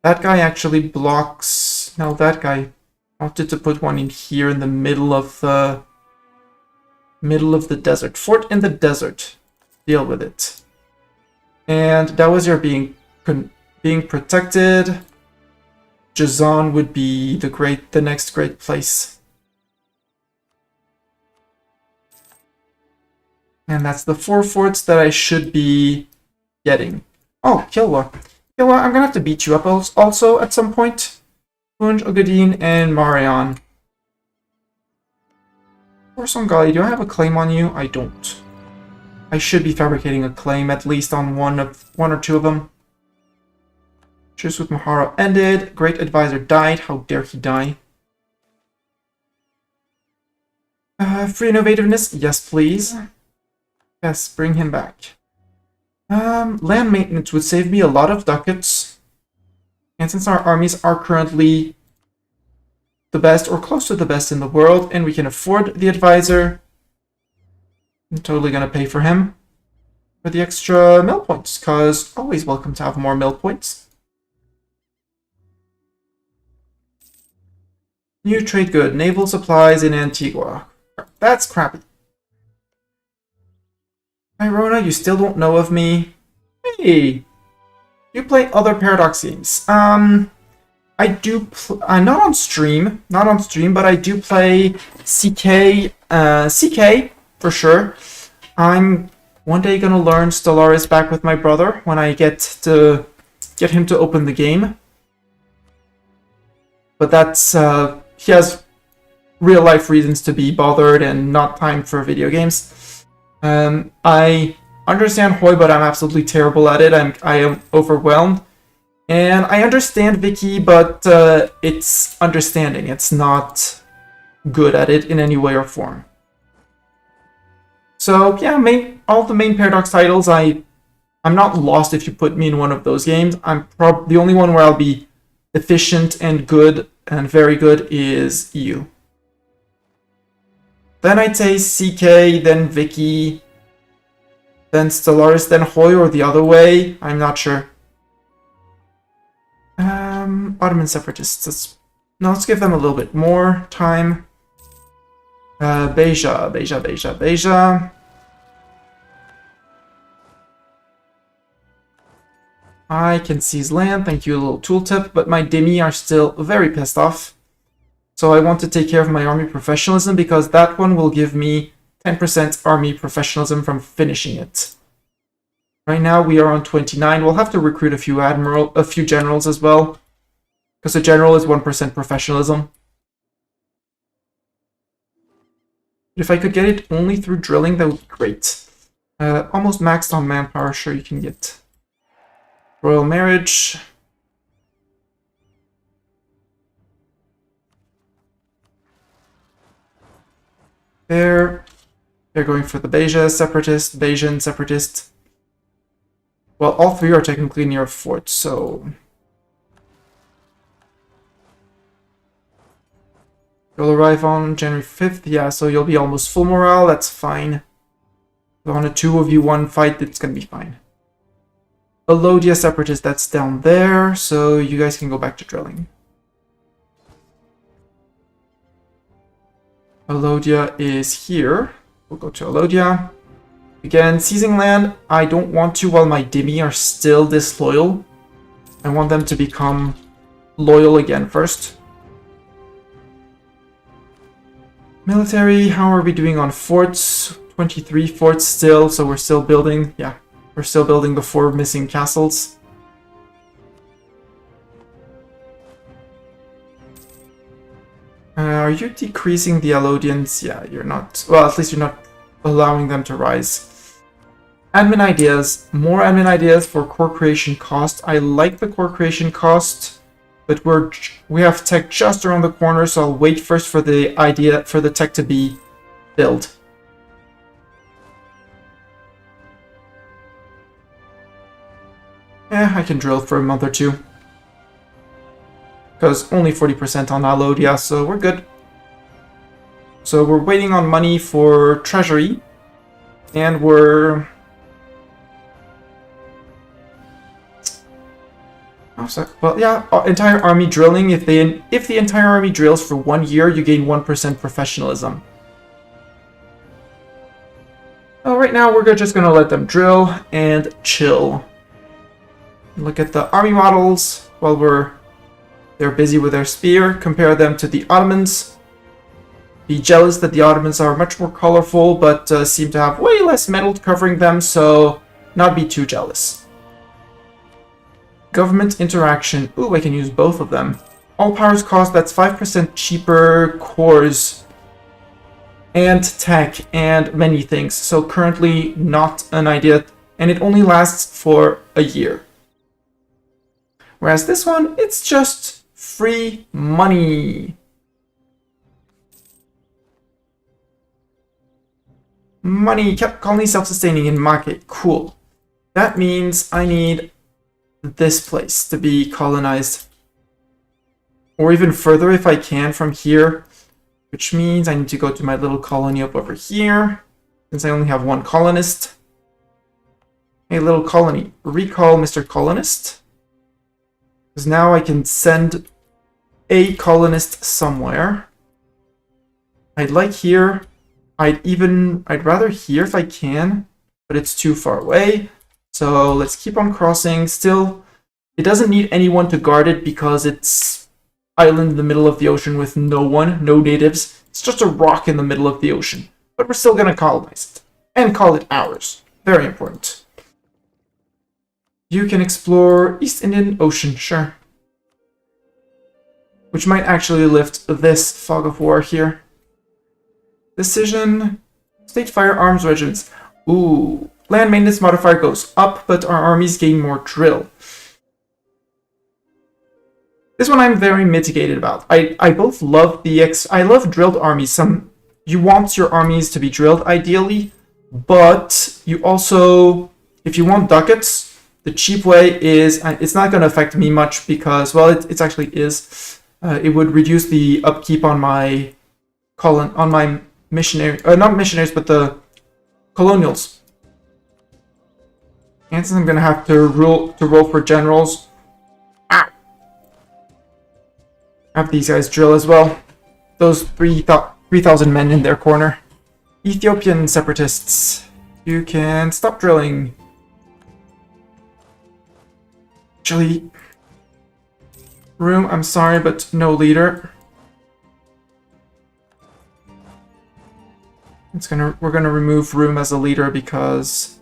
that guy actually blocks. No, that guy. I wanted to put one in here in the middle of the desert. Fort in the desert. Deal with it. And that was your being protected. Jazan would be the next great place. And that's the 4 forts that I should be getting. Oh, Kilwa. Kilwa, I'm gonna have to beat you up also at some point. Punj, Ogadin, and Marion. Or Songali, do I have a claim on you? I don't. I should be fabricating a claim at least on one or two of them. Truce with Mahara ended. Great advisor died. How dare he die? Free innovativeness? Yes, please. Yes, bring him back. Land maintenance would save me a lot of ducats. And since our armies are currently the best or close to the best in the world, and we can afford the advisor, I'm totally gonna pay for him for the extra mill points, because always welcome to have more mill points. New trade good. Naval supplies in Antigua. That's crappy. Hi, Rona, you still don't know of me? Hey! You play other Paradox games. I do, not on stream, but I do play CK, CK, for sure. I'm one day gonna learn Stellaris back with my brother when I get him to open the game. But that's, he has real life reasons to be bothered and not time for video games. I understand Hoi, but I'm absolutely terrible at it. I am overwhelmed. And I understand Vicky, but it's understanding. It's not good at it in any way or form. So yeah, all the main Paradox titles, I'm not lost if you put me in one of those games. I'm the only one where I'll be efficient and good and very good is EU. Then I'd say CK, then Vicky, then Stellaris, then Hoi, or the other way. I'm not sure. Ottoman Separatists. Let's give them a little bit more time. Beja. I can seize land, thank you, a little tooltip, but my Demi are still very pissed off. So I want to take care of my army professionalism, because that one will give me 10% army professionalism from finishing it. Right now we are on 29. We'll have to recruit a few generals as well, because a general is 1% professionalism. If I could get it only through drilling, that would be great. Almost maxed on manpower, sure you can get. Royal marriage. They're going for the Beja separatist, Bajan separatist. Well, all three are technically near a fort, so you'll arrive on January 5th. Yeah, so you'll be almost full morale. That's fine. On a 2v1 fight, it's gonna be fine. Alodia separatist, that's down there, so you guys can go back to drilling. Alodia is here. We'll go to Alodia. Again, seizing land, I don't want to while my Demi are still disloyal. I want them to become loyal again first. Military, how are we doing on forts? 23 forts still, so we're still building. Yeah, we're still building the 4 missing castles. Are you decreasing the Alodians? Yeah, you're not. Well, at least you're not allowing them to rise. Admin ideas. More admin ideas for core creation cost. I like the core creation cost, but we have tech just around the corner, so I'll wait first for the idea for the tech to be built. Yeah, I can drill for a month or two. Because only 40% on Alodia, so we're good. So we're waiting on money for treasury, and we're... Oh, sorry. Well, yeah, entire army drilling. If the entire army drills for 1 year, you gain 1% professionalism. Oh, right now we're just gonna let them drill and chill. Look at the army models while they're busy with their spear. Compare them to the Ottomans. Be jealous that the Ottomans are much more colorful, but seem to have way less metal covering them, so not be too jealous. Government interaction. Ooh, I can use both of them. All powers cost, that's 5% cheaper cores. and tech and many things. So currently not an idea, and it only lasts for a year. Whereas this one, it's just free money. Money, kept colony self-sustaining in market. Cool. That means I need this place to be colonized. Or even further if I can from here. Which means I need to go to my little colony up over here. Since I only have one colonist. Hey, little colony. Recall Mr. Colonist. Because now I can send a colonist somewhere. I'd like here. I'd rather here if I can, but it's too far away. So let's keep on crossing. Still, it doesn't need anyone to guard it because it's island in the middle of the ocean with no one, no natives. It's just a rock in the middle of the ocean. But we're still going to colonize it. And call it ours. Very important. You can explore East Indian Ocean, sure. Which might actually lift this fog of war here. Decision. State firearms regiments. Ooh. Land maintenance modifier goes up, but our armies gain more drill. This one I'm very mitigated about. I both love I love drilled armies. You want your armies to be drilled ideally, but you also, if you want ducats, the cheap way is, it's not going to affect me much because, well, it actually is. It would reduce the upkeep on my missionary, not missionaries, but the colonials. And since I'm gonna have to roll for generals, have these guys drill as well. Those 3,000 men in their corner. Ethiopian separatists, you can stop drilling. Actually, room, I'm sorry, but no leader. We're gonna remove room as a leader because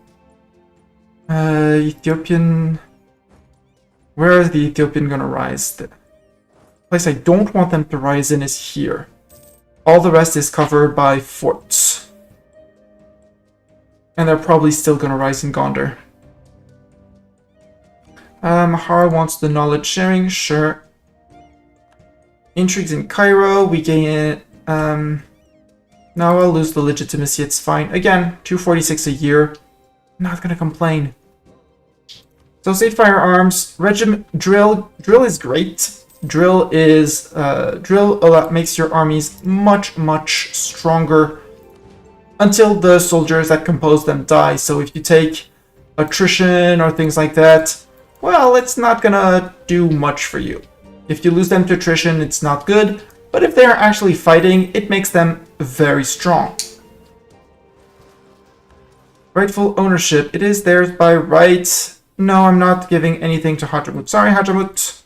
Ethiopian. Where is the Ethiopian gonna rise? The place I don't want them to rise in is here. All the rest is covered by forts. And they're probably still gonna rise in Gondar. Mahara wants the knowledge sharing, sure. Intrigues in Cairo, we gain now I'll lose the legitimacy, it's fine. Again, 246 a year. Not gonna complain. So state firearms, regiment, drill is great. Drill makes your armies much stronger until the soldiers that compose them die. So if you take attrition or things like that, well, it's not gonna do much for you. If you lose them to attrition, it's not good. But if they're actually fighting, it makes them very strong. Rightful ownership. It is theirs by right. No, I'm not giving anything to Hadramut. Sorry, Hadramut.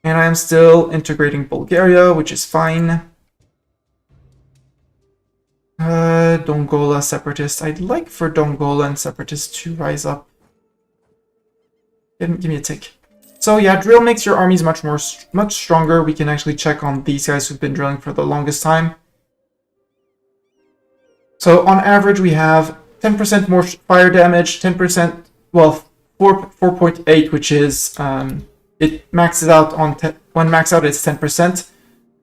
And I am still integrating Bulgaria, which is fine. Dongola separatists. I'd like for Dongola and separatists to rise up. Give me a tick. So yeah, drill makes your armies much stronger. We can actually check on these guys who've been drilling for the longest time. So on average, we have 10% more fire damage, 10%, well, 4.8, which is, it maxes out on, when max out it's 10%.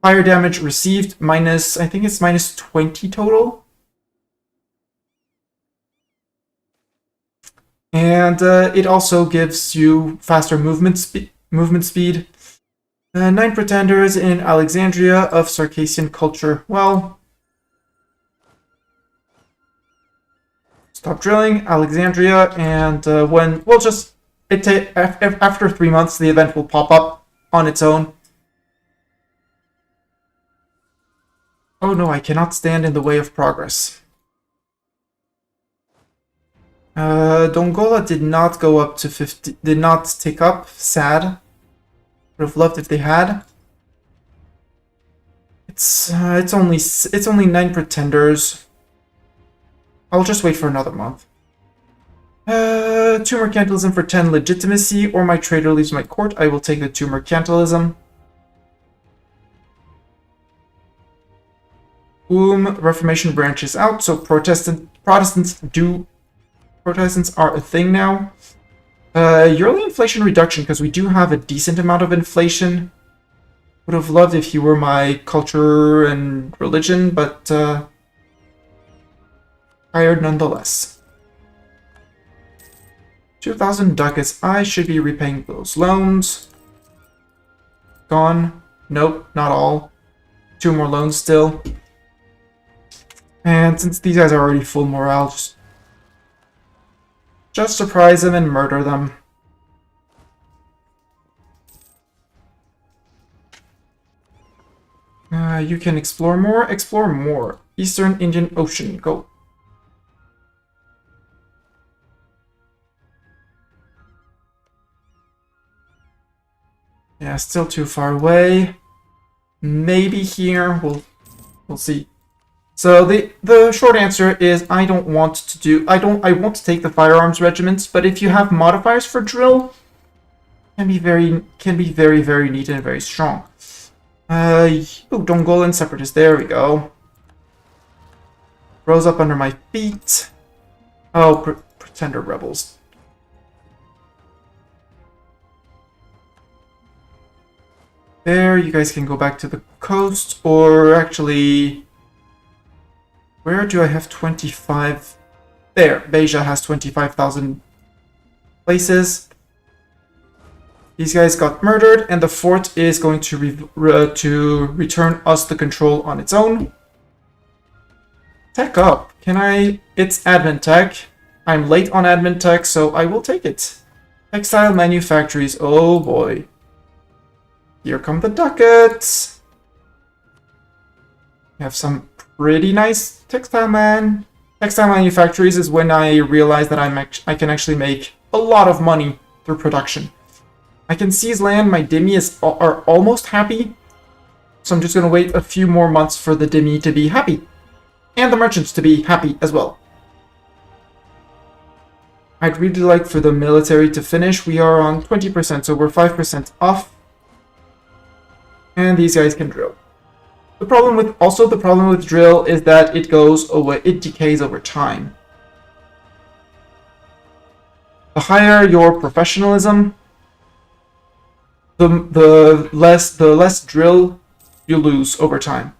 Fire damage received minus, I think it's minus 20 total. And it also gives you faster movement speed. 9 pretenders in Alexandria of Circassian culture. Well, stop drilling Alexandria, and when we'll just after 3 months, the event will pop up on its own. Oh no, I cannot stand in the way of progress. Dongola did not go up to 50, did not tick up, sad. Would have loved if they had. It's only 9 pretenders. I'll just wait for another month. 2 mercantilism for 10 legitimacy, or my trader leaves my court. I will take the 2 mercantilism. Boom, Reformation branches out, so Protestants are a thing now. Yearly inflation reduction, because we do have a decent amount of inflation. Would have loved if you were my culture and religion, but hired nonetheless. 2,000 ducats. I should be repaying those loans. Gone. Nope, not all. 2 more loans still. And since these guys are already full morale, just surprise them and murder them. You can explore more. Explore more. Eastern Indian Ocean. Go. Yeah, still too far away. Maybe here. We'll see. So the short answer is I want to take the firearms regiments, but if you have modifiers for drill, can be very neat and very strong. Dongolan Separatist, there we go. Rose up under my feet. Oh, Pretender Rebels. There, you guys can go back to the coast, or actually... Where do I have 25? There, Beja has 25,000 places. These guys got murdered, and the fort is going to return us the control on its own. Tech up. Can I? It's admin tech. I'm late on admin tech, so I will take it. Textile manufactories. Oh boy. Here come the ducats. We have some pretty nice textile manufactories is when I realize that I can actually make a lot of money through production. I can seize land. My dhimmi are almost happy, so I'm just going to wait a few more months for the dhimmi to be happy, and the merchants to be happy as well. I'd really like for the military to finish. We are on 20%, so we're 5% off, and these guys can drill. The problem with drill is that it goes away, it decays over time. The higher your professionalism, the less drill you lose over time.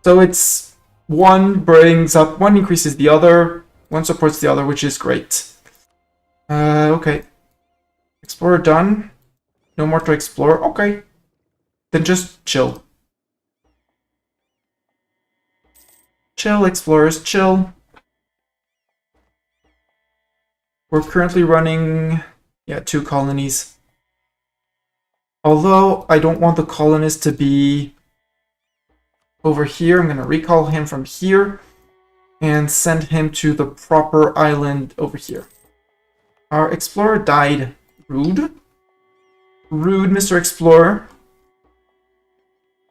So it's one increases the other, one supports the other, which is great. Okay. Explorer done. No more to explore. Okay. Then just chill. Chill, explorers, chill. We're currently running, 2 colonies. Although I don't want the colonist to be over here, I'm going to recall him from here and send him to the proper island over here. Our explorer died. Rude. Rude, Mr. Explorer.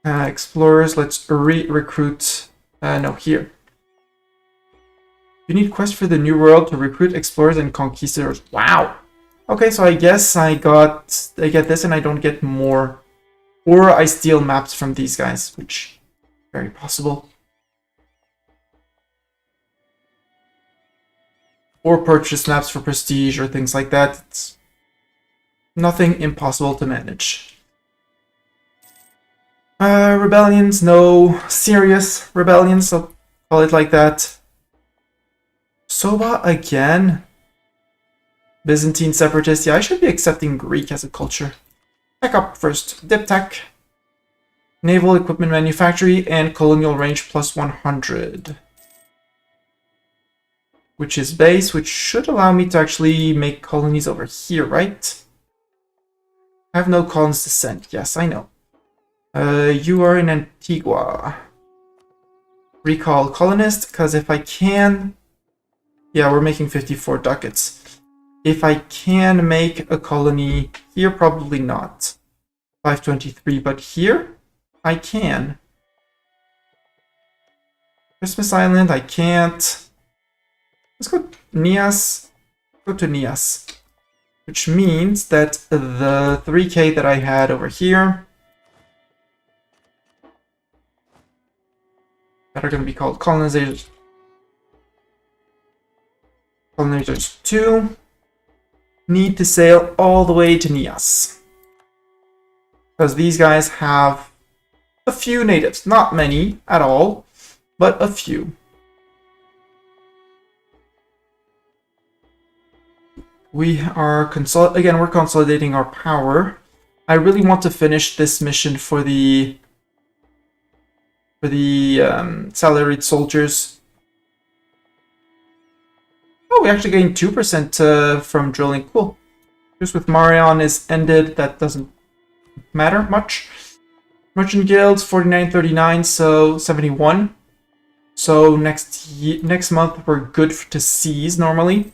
Explorers, let's recruit. No, here. You need quest for the New World to recruit explorers and conquistadors. Wow. Okay, so I guess I get this and I don't get more. Or I steal maps from these guys, which is very possible. Or purchase maps for prestige or things like that. It's nothing impossible to manage. Rebellions, no serious rebellions, so call it like that. Soba again. Byzantine separatists. Yeah, I should be accepting Greek as a culture. Tech up first. Dip tech. Naval equipment manufactory and colonial range plus 100. Which is base, which should allow me to actually make colonies over here, right? I have no colonies to send. Yes, I know. You are in Antigua. Recall colonist, because if I can... Yeah, we're making 54 ducats. If I can make a colony here, probably not. 523, but here, I can. Christmas Island, I can't. Let's go Nias. Go to Nias. Which means that the 3k that I had over here... that are going to be called colonizers. Colonizers 2 need to sail all the way to Nias. Because these guys have a few natives. Not many at all, but a few. We are we're consolidating our power. I really want to finish this mission for the salaried soldiers. Oh, we actually gained 2% from drilling. Cool. Just with Marion is ended, that doesn't matter much. Merchant guilds 49.39, so 71. So next month we're good to seize normally.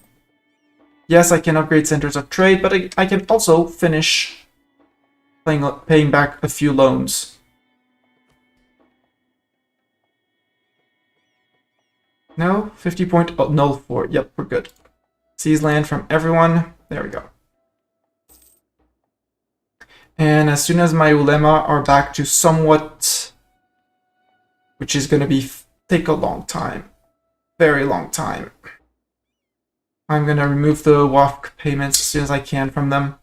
Yes, I can upgrade centers of trade, but I can also finish paying back a few loans. No, 50.04. Yep, we're good. Seize land from everyone. There we go. And as soon as my ulema are back to somewhat, which is going to take a long time, very long time. I'm going to remove the WAFC payments as soon as I can from them.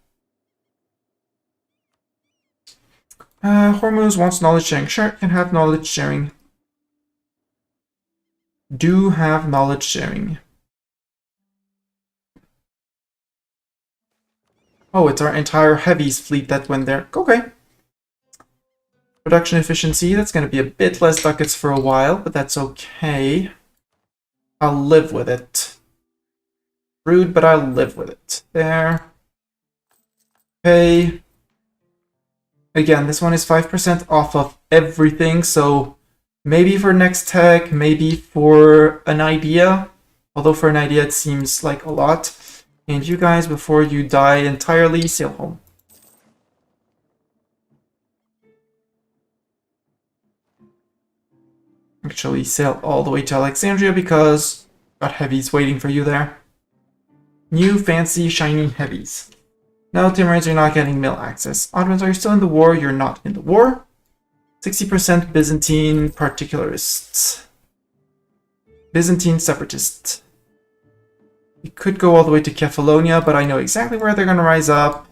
Hormuz wants knowledge sharing. Sure, can have knowledge sharing. Do have knowledge sharing. Oh, it's our entire heavies fleet that went there. Okay. Production efficiency, that's going to be a bit less ducats for a while, but that's okay. I'll live with it. Rude, but I'll live with it. There. Okay. Again, this one is 5% off of everything, so maybe for next tech, maybe for an idea. Although for an idea it seems like a lot. And you guys, before you die entirely, sail home. Actually, sail all the way to Alexandria because got heavies waiting for you there. New, fancy, shiny heavies. No, Timurids, you're not getting mill access. Ottomans, are you still in the war? You're not in the war. 60% Byzantine particularists. Byzantine separatists. We could go all the way to Kefalonia, but I know exactly where they're going to rise up.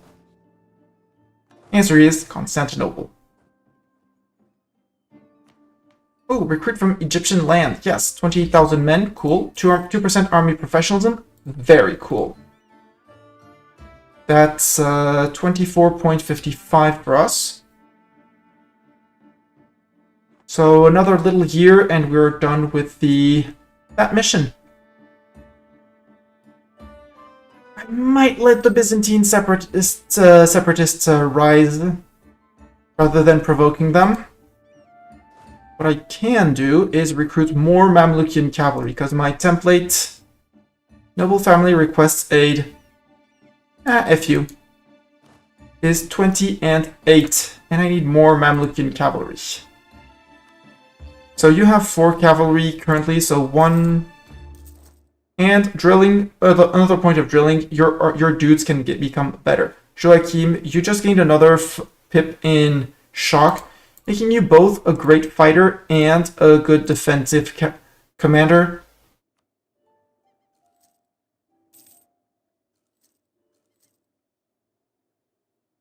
Answer is Constantinople. Oh, recruit from Egyptian land. Yes, 28,000 men. Cool. 2% army professionalism. Very cool. That's 24.55 for us. So another little year and we're done with that mission. I might let the Byzantine separatists rise rather than provoking them. What I can do is recruit more Mamlukian cavalry because my template noble family requests aid. FU is 20 and 8, and I need more Mamlukian cavalry. So you have 4 cavalry currently, so 1. And drilling, another point of drilling, your dudes can become better. Joachim, you just gained another pip in shock, making you both a great fighter and a good defensive commander.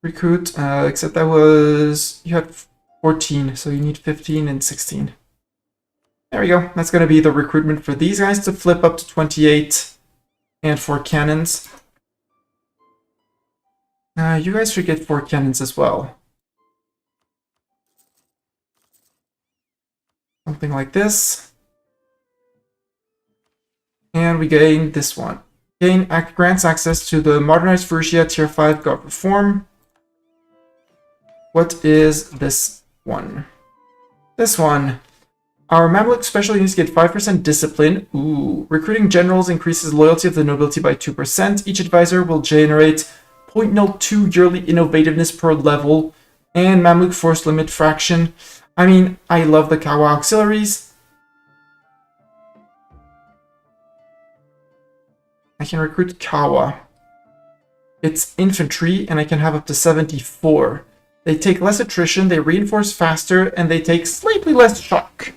Recruit, except that was, you had 14, so you need 15 and 16. There we go. That's going to be the recruitment for these guys to flip up to 28 and 4 cannons. You guys should get 4 cannons as well. Something like this. And we gain this one. Grants access to the modernized Frisia Tier 5 Gov Reform. What is this one? This one. Our Mamluk special units get 5% discipline. Ooh. Recruiting generals increases loyalty of the nobility by 2%. Each advisor will generate 0.02 yearly innovativeness per level. And Mamluk force limit fraction. I mean, I love the Kawa auxiliaries. I can recruit Kawa. It's infantry, and I can have up to 74. They take less attrition, they reinforce faster, and they take slightly less shock.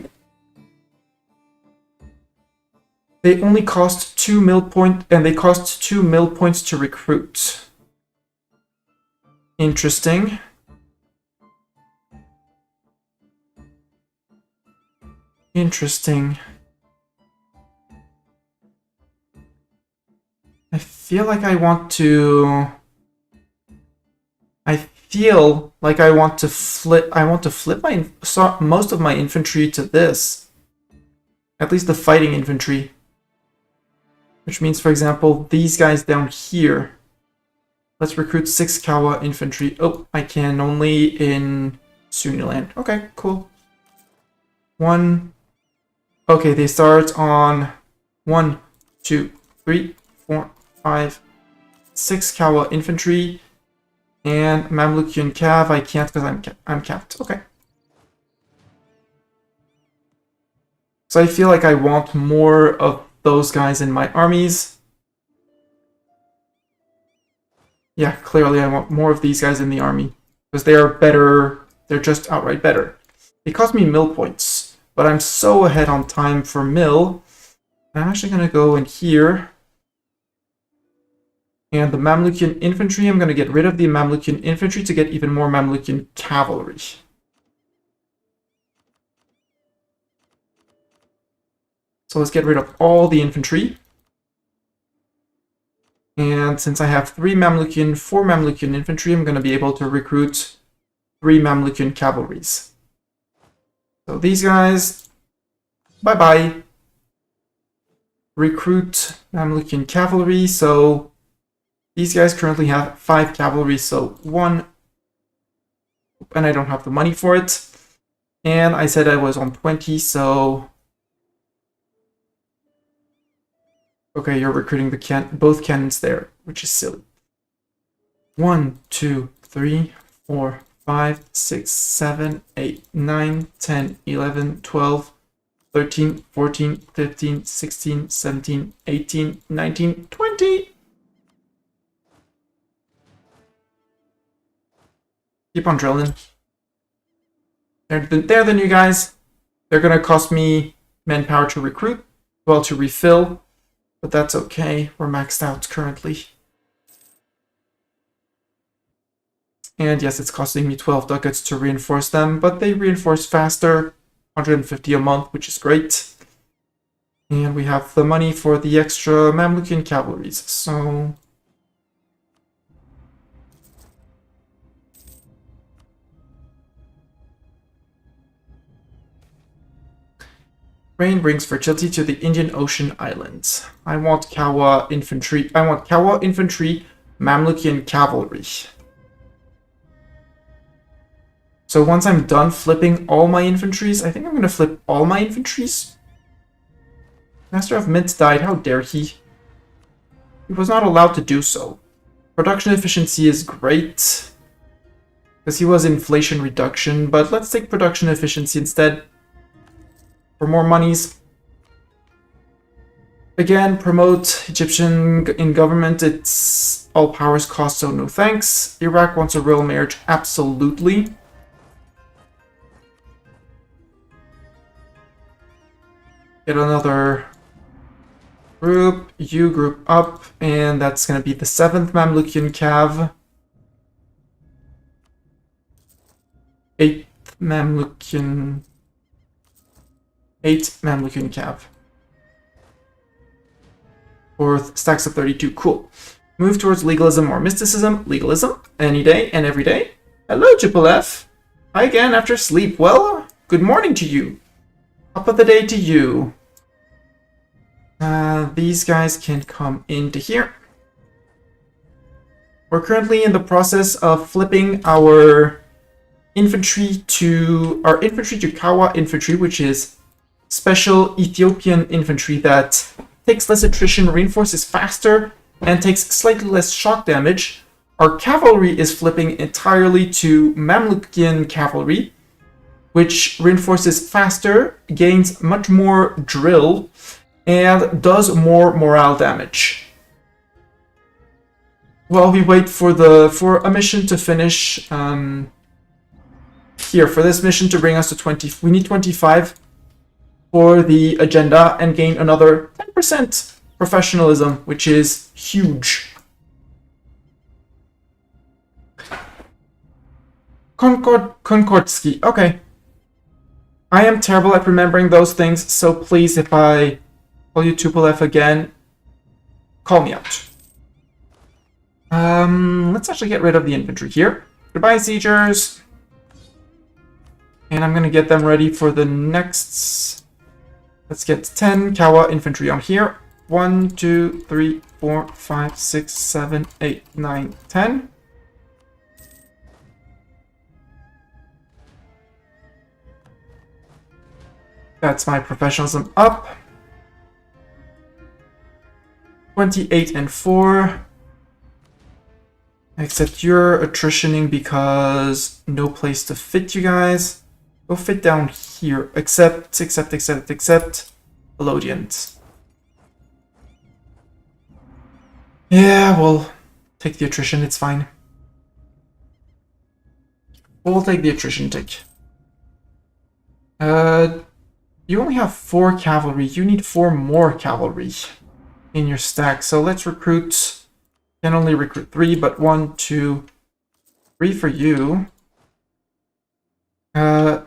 They only cost 2 mil point, and they cost 2 mil points to recruit. Interesting. Interesting. I feel like I want to... I feel like I want to flip my most of my infantry to this. At least the fighting infantry. Which means, for example, these guys down here. Let's recruit 6 Kawa infantry. Oh, I can only in Sunnyland. Okay, cool. 1. Okay, they start on 1, 2, 3, 4, 5, 6 Kawa infantry. And Mamlukian Cav, I can't because I'm capped. Okay. So I feel like I want more of those guys in my armies. Yeah, clearly I want more of these guys in the army. Because they are better. They're just outright better. They cost me mill points. But I'm so ahead on time for mill. I'm actually going to go in here. And the Mamlukian infantry, I'm going to get rid of the Mamlukian infantry to get even more Mamlukian cavalry. So let's get rid of all the infantry. And since I have 4 Mamlukian infantry, I'm going to be able to recruit 3 Mamlukian cavalries. So these guys, bye-bye. Recruit Mamlukian cavalry, so... These guys currently have 5 cavalry, so 1, and I don't have the money for it. And I said I was on 20, so... Okay, you're recruiting both cannons there, which is silly. 1, 2, 3, 4, 5, 6, 7, 8, 9, 10, 11, 12, 13, 14, 15, 16, 17, 18, 19, 20! Keep on drilling. They're the new guys. They're gonna cost me manpower to recruit, well, to refill, but that's okay. We're maxed out currently. And yes, it's costing me 12 ducats to reinforce them, but they reinforce faster, 150 a month, which is great. And we have the money for the extra Mamlukian cavalries, so... Rain brings fertility to the Indian Ocean Islands. I want Kawa infantry. I want Kawa infantry, Mamlukian cavalry. So once I'm done flipping all my infantries, I think I'm going to flip all my infantries. Master of Mint died. How dare he? He was not allowed to do so. Production efficiency is great. Because he was inflation reduction, but let's take production efficiency instead. For more monies. Again, promote Egyptian in government. It's all powers cost, so no thanks. Iraq wants a royal marriage. Absolutely. Get another group. You group up. And that's going to be the 7th Mamlukian Cav. 8th Mamlukian... 8 Mamlukian Cav. 4th, stacks of 32. Cool. Move towards legalism or mysticism. Legalism. Any day and every day. Hello, Jupilev. Hi again after sleep. Well, good morning to you. Top of the day to you. These guys can come into here. We're currently in the process of flipping our infantry to Kawa infantry, which is special Ethiopian infantry that takes less attrition, reinforces faster, and takes slightly less shock damage. Our cavalry is flipping entirely to Mamlukian cavalry, which reinforces faster, gains much more drill, and does more morale damage. While we wait for a mission to finish, here, for this mission to bring us to 20, we need 25. for the agenda and gain another 10% professionalism, which is huge. Konkordsky. Okay. I am terrible at remembering those things, so please, if I call you Tupolev again, call me out. Let's actually get rid of the infantry here. Goodbye, siegers. And I'm gonna get them ready for the next... Let's get 10 Kawa infantry on here. 1, 2, 3, 4, 5, 6, 7, 8, 9, 10. That's my professionalism up. 28 and 4. Except you're attritioning because no place to fit you guys. Go fit down here. Except Elodians. Yeah, we'll take the attrition, it's fine. We'll take the attrition tick. You only have 4 cavalry. You need 4 more cavalry in your stack. So let's recruit. Can only recruit 3, but 1, 2, 3 for you.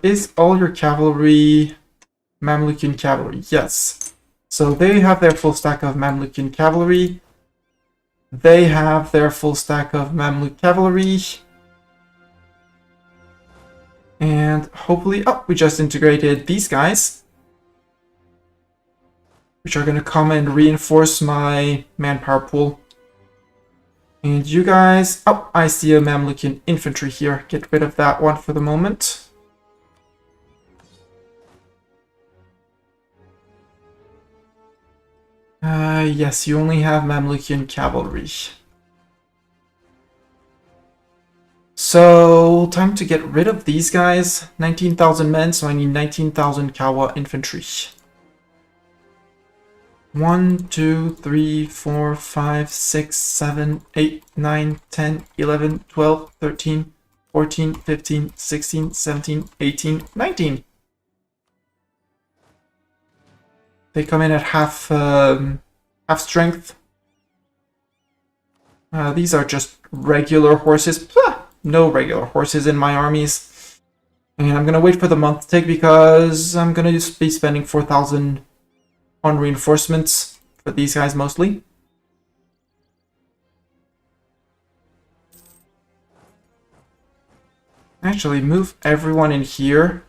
Is all your cavalry Mamlukian cavalry? Yes. So they have their full stack of Mamlukian cavalry. They have their full stack of Mamluk cavalry. And hopefully, oh, we just integrated these guys, which are going to come and reinforce my manpower pool. And you guys, oh, I see a Mamlukian infantry here. Get rid of that one for the moment. Yes, you only have Mamlukian cavalry. So, time to get rid of these guys. 19,000 men, so I need 19,000 Kawa infantry. 1, 2, 3, 4, 5, 6, 7, 8, 9, 10, 11, 12, 13, 14, 15, 16, 17, 18, 19. They come in at half strength. These are just regular horses. No regular horses in my armies. And I'm going to wait for the month to take because I'm going to be spending 4,000 on reinforcements for these guys mostly. Actually, move everyone in here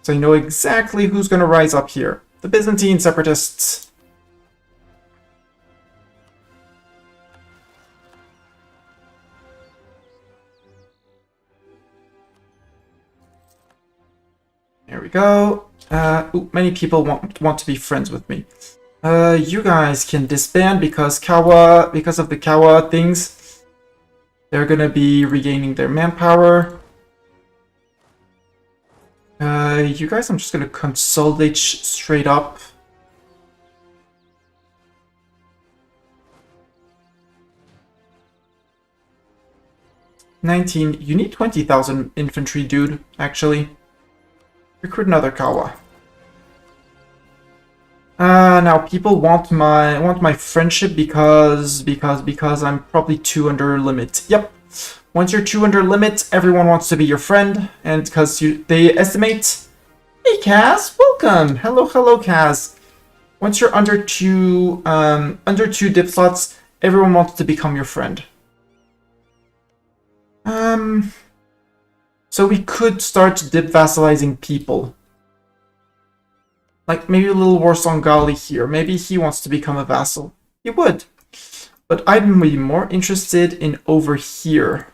so I know exactly who's going to rise up here. The Byzantine separatists. There we go. Ooh, many people want to be friends with me. You guys can disband because of the Kawa things, they're gonna be regaining their manpower. You guys, I'm just gonna consolidate straight up. You need 20,000 infantry, dude, actually. Recruit another Kawa. Now people want my friendship because I'm probably 2 under limit. Yep. Once you're 2 under limit, everyone wants to be your friend, and because they estimate. Hey Kaz, welcome. Hello, Kaz. Once you're under 2 dip slots, everyone wants to become your friend. So we could start dip vassalizing people. Like maybe a little Warsongali here. Maybe he wants to become a vassal. He would. But I'd be more interested in over here.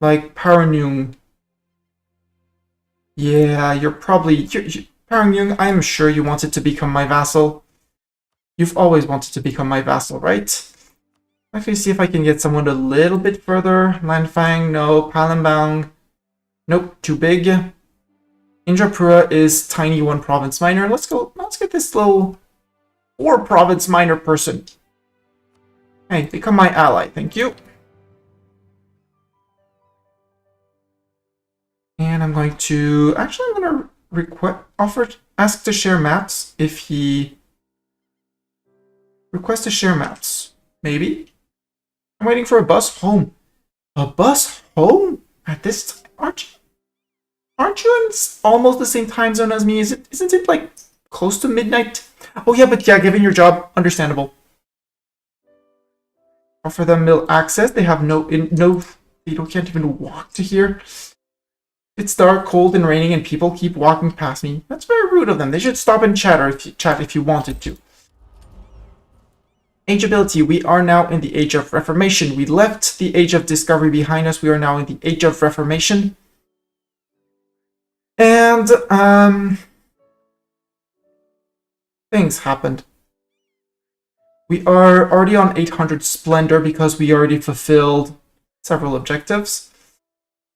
Like Paranyung. Yeah, you're probably... Paranyung, I'm sure you wanted to become my vassal. You've always wanted to become my vassal, right? Actually, see if I can get someone a little bit further. Lanfang, no. Palembang. Nope, too big. Indrapura is tiny 1 province minor. Let's get this little 4 province minor person. Hey, become my ally, thank you. And I'm going to... Actually, I'm going to ask to share maps if he requests to share maps. Maybe. I'm waiting for a bus home. A bus home at this time? Aren't you in almost the same time zone as me? Isn't it like close to midnight? Oh yeah, but yeah, given your job, understandable. Offer them mill access. They have they can't even walk to here. It's dark, cold, and raining, and people keep walking past me. That's very rude of them. They should stop and chat if you wanted to. Age ability. We are now in the Age of Reformation. We left the Age of Discovery behind us. We are now in the Age of Reformation. And, things happened. We are already on 800 Splendor because we already fulfilled several objectives.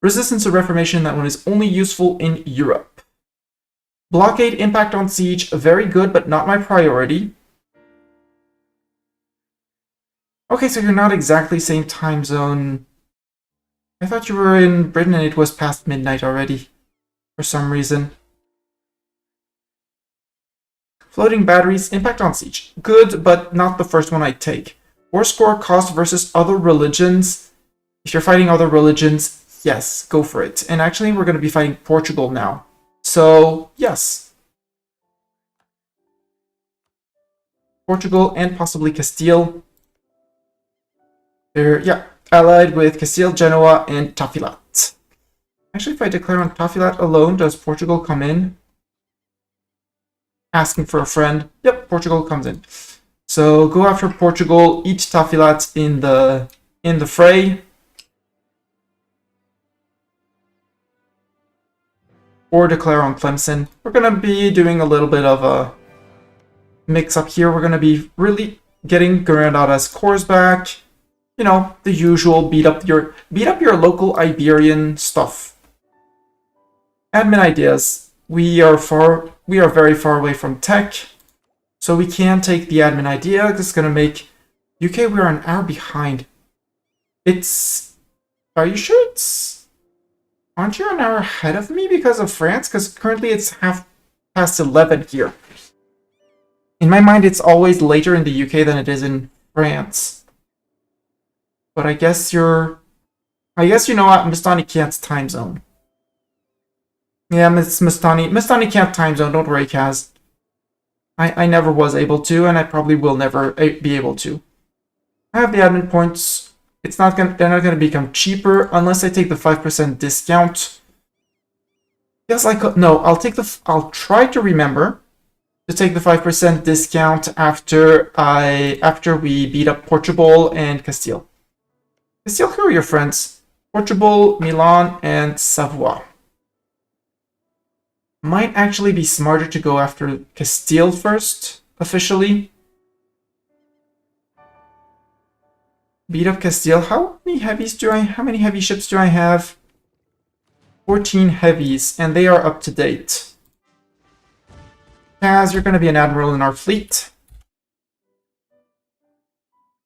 Resistance to Reformation, that one is only useful in Europe. Blockade, impact on siege, very good, but not my priority. Okay, so you're not exactly same time zone. I thought you were in Britain and it was past midnight already, for some reason. Floating batteries, impact on siege. Good, but not the first one I'd take. War score cost versus other religions. If you're fighting other religions, yes, go for it. And actually, we're going to be fighting Portugal now. So, yes. Portugal and possibly Castile. They're, yeah, allied with Castile, Genoa, and Tafilat. Actually, if I declare on Tafilat alone, does Portugal come in? Asking for a friend. Yep, Portugal comes in. So go after Portugal, eat Tafilat in the fray. Or declare on Tlemcen. We're gonna be doing a little bit of a mix up here. We're gonna be really getting Granada's cores back. You know, the usual beat up your local Iberian stuff. Admin ideas. We are very far away from tech, so we can take the admin idea. This is gonna make UK. We're an hour behind. Are you sure it's? Aren't you an hour ahead of me because of France? Because currently it's 11:30 here. In my mind, it's always later in the UK than it is in France. But I guess you know what, Mastani can't time zone. Yeah, it's Mastani can't time zone, don't worry, Kaz. I never was able to, and I probably will never be able to. I have the admin points. They're not gonna become cheaper unless I take the 5% discount. Yes, I could. No, I'll try to remember to take the 5% discount after we beat up Portugal and Castile. Castile, who are your friends? Portugal, Milan, and Savoie. Might actually be smarter to go after Castile first, officially. Beat up Castile. How many heavy ships do I have? 14 heavies, and they are up to date. Kaz, you're going to be an admiral in our fleet.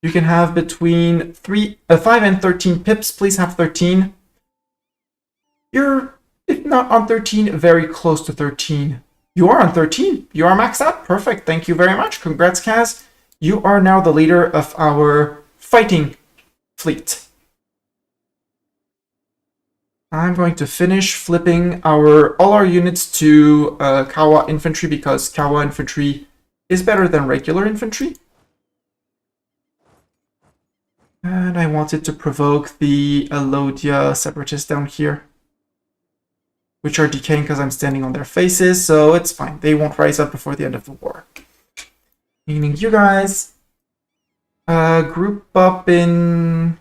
You can have between 5 and 13 pips. Please have 13. You're, if not on 13, very close to 13. You are on 13. You are maxed out. Perfect. Thank you very much. Congrats, Kaz. You are now the leader of our fighting fleet. I'm going to finish flipping all our units to Kawa infantry because Kawa infantry is better than regular infantry. And I wanted to provoke the Alodia separatists down here, which are decaying because I'm standing on their faces, so it's fine. They won't rise up before the end of the war. Meaning you guys group up in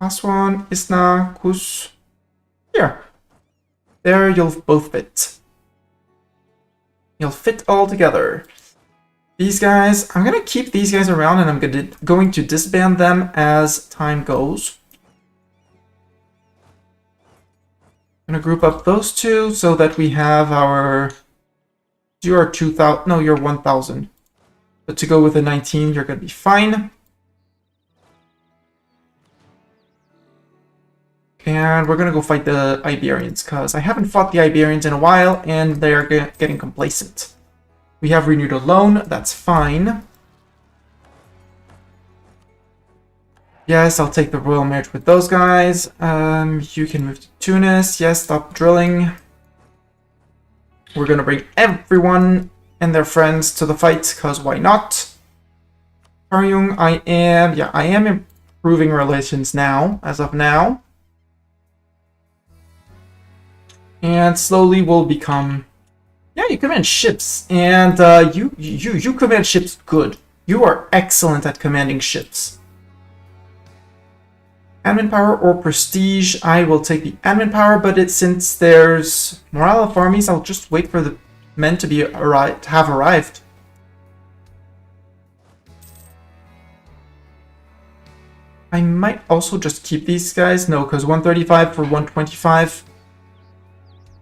Aswan, Isna, Kus. Here. There you'll both fit. You'll fit all together. These guys, I'm going to keep these guys around and I'm going to disband them as time goes. I'm going to group up those two so that we have you're 2,000, no, you're 1,000. But to go with a 19, you're going to be fine. And we're gonna go fight the Iberians, because I haven't fought the Iberians in a while, and they're getting complacent. We have renewed a loan, that's fine. Yes, I'll take the royal marriage with those guys. You can move to Tunis. Yes, stop drilling. We're gonna bring everyone and their friends to the fight, because why not? Karyung, I am improving relations now, as of now. And slowly will become... Yeah, you command ships, and you command ships good. You are excellent at commanding ships. Admin power or prestige, I will take the admin power, but since there's morale of armies, I'll just wait for the men to have arrived. I might also just keep these guys. No, because 135 for 125.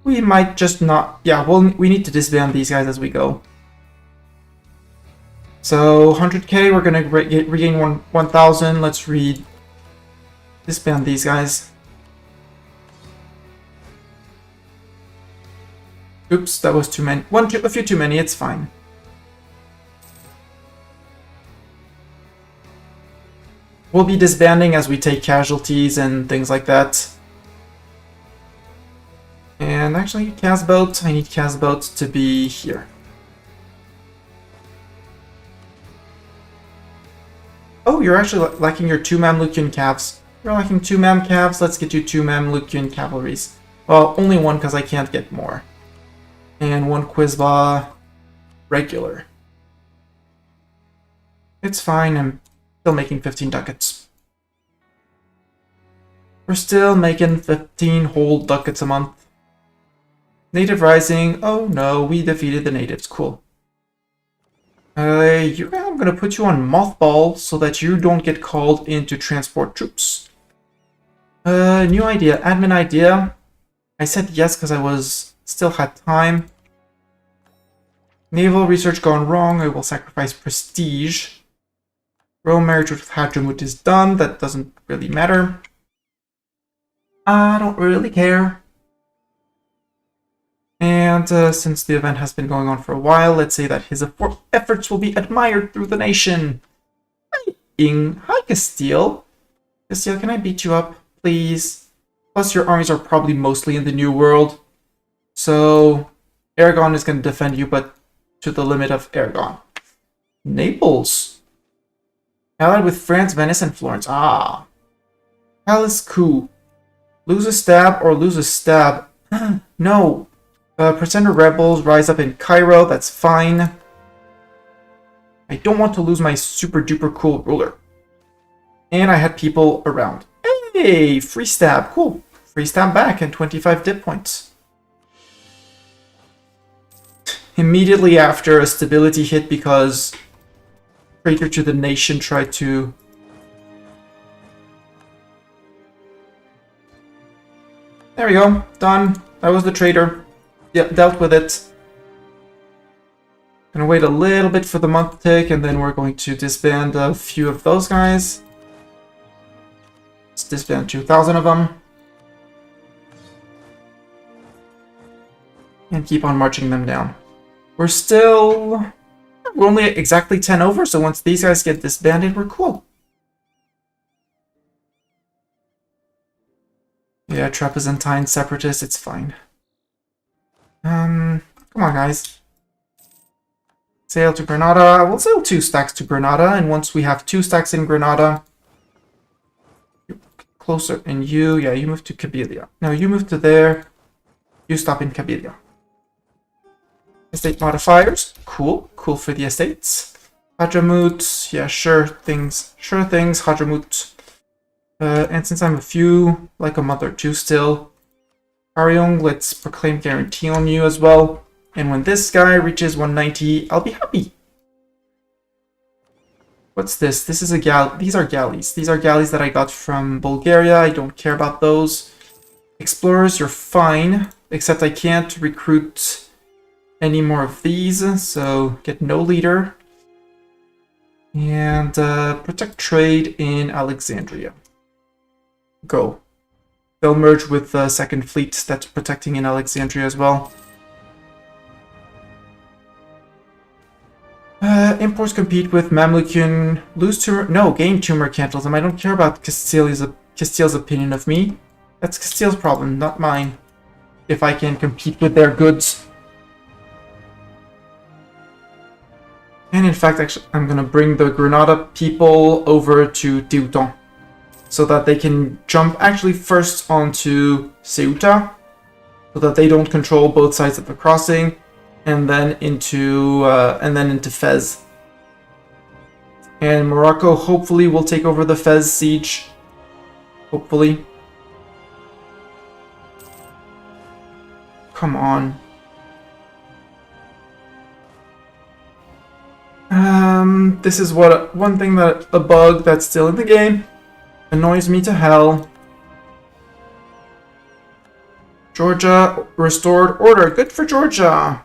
We might just not... Yeah, we need to disband these guys as we go. So, 100k, we're going to regain 1,000. Let's disband these guys. Oops, that was too many. A few too many, it's fine. We'll be disbanding as we take casualties and things like that. And actually, Casboat, I need Casboat to be here. Oh, you're actually lacking your 2 Mamlukian calves. You're lacking 2 Mam calves, let's get you 2 Mamlukian cavalries. Well, only 1 because I can't get more. And 1 Quizba regular. It's fine, I'm still making 15 ducats. We're still making 15 whole ducats a month. Native Rising, oh no, we defeated the natives, cool. I'm gonna put you on mothball so that you don't get called in to transport troops. New idea, admin idea. I said yes because I still had time. Naval research gone wrong, I will sacrifice prestige. Royal marriage with Hadramut is done, that doesn't really matter. I don't really care. And since the event has been going on for a while, let's say that his efforts will be admired through the nation. Hi, Castile. Castile, can I beat you up, please? Plus, your armies are probably mostly in the New World. So, Aragon is going to defend you, but to the limit of Aragon. Naples. Allied with France, Venice, and Florence. Ah. Palace coup. Lose a stab or lose a stab. No. Presenter rebels rise up in Cairo, that's fine. I don't want to lose my super duper cool ruler. And I had people around. Hey, free stab, cool. Free stab back and 25 dip points. Immediately after a stability hit because traitor to the nation tried to... There we go, done. That was the traitor. Yep, dealt with it. Gonna wait a little bit for the month tick, and then we're going to disband a few of those guys. Let's disband 2,000 of them. And keep on marching them down. We're only at exactly 10 over, so once these guys get disbanded, we're cool. Yeah, Trapezontine separatists, it's fine. Come on, guys. Sail to Granada. We'll sail 2 stacks to Granada, and once we have 2 stacks in Granada... Closer, and you move to Kabylia. No, you move to there. You stop in Kabylia. Estate modifiers. Cool. Cool for the estates. Hadramut. Yeah, sure things. Sure things, Hadramut. And since I'm like a month or 2 still... Karyong, let's proclaim guarantee on you as well. And when this guy reaches 190, I'll be happy. What's this? This is these are galleys. These are galleys that I got from Bulgaria. I don't care about those. Explorers, you're fine. Except I can't recruit any more of these. So get no leader. And protect trade in Alexandria. Go. they'll merge with the second fleet that's protecting in Alexandria as well. Imports compete with Mamlukian, gain 2 mercantilism. I don't care about Castile's opinion of me. That's Castile's problem, not mine. If I can compete with their goods. And in fact, actually, I'm gonna bring the Granada people over to Teuton, so that they can jump actually first onto Ceuta, so that they don't control both sides of the crossing, and then into Fez. And Morocco hopefully will take over the Fez siege. Hopefully. Come on. This is one thing that a bug that's still in the game. Annoys me to hell. Georgia restored order. Good for Georgia.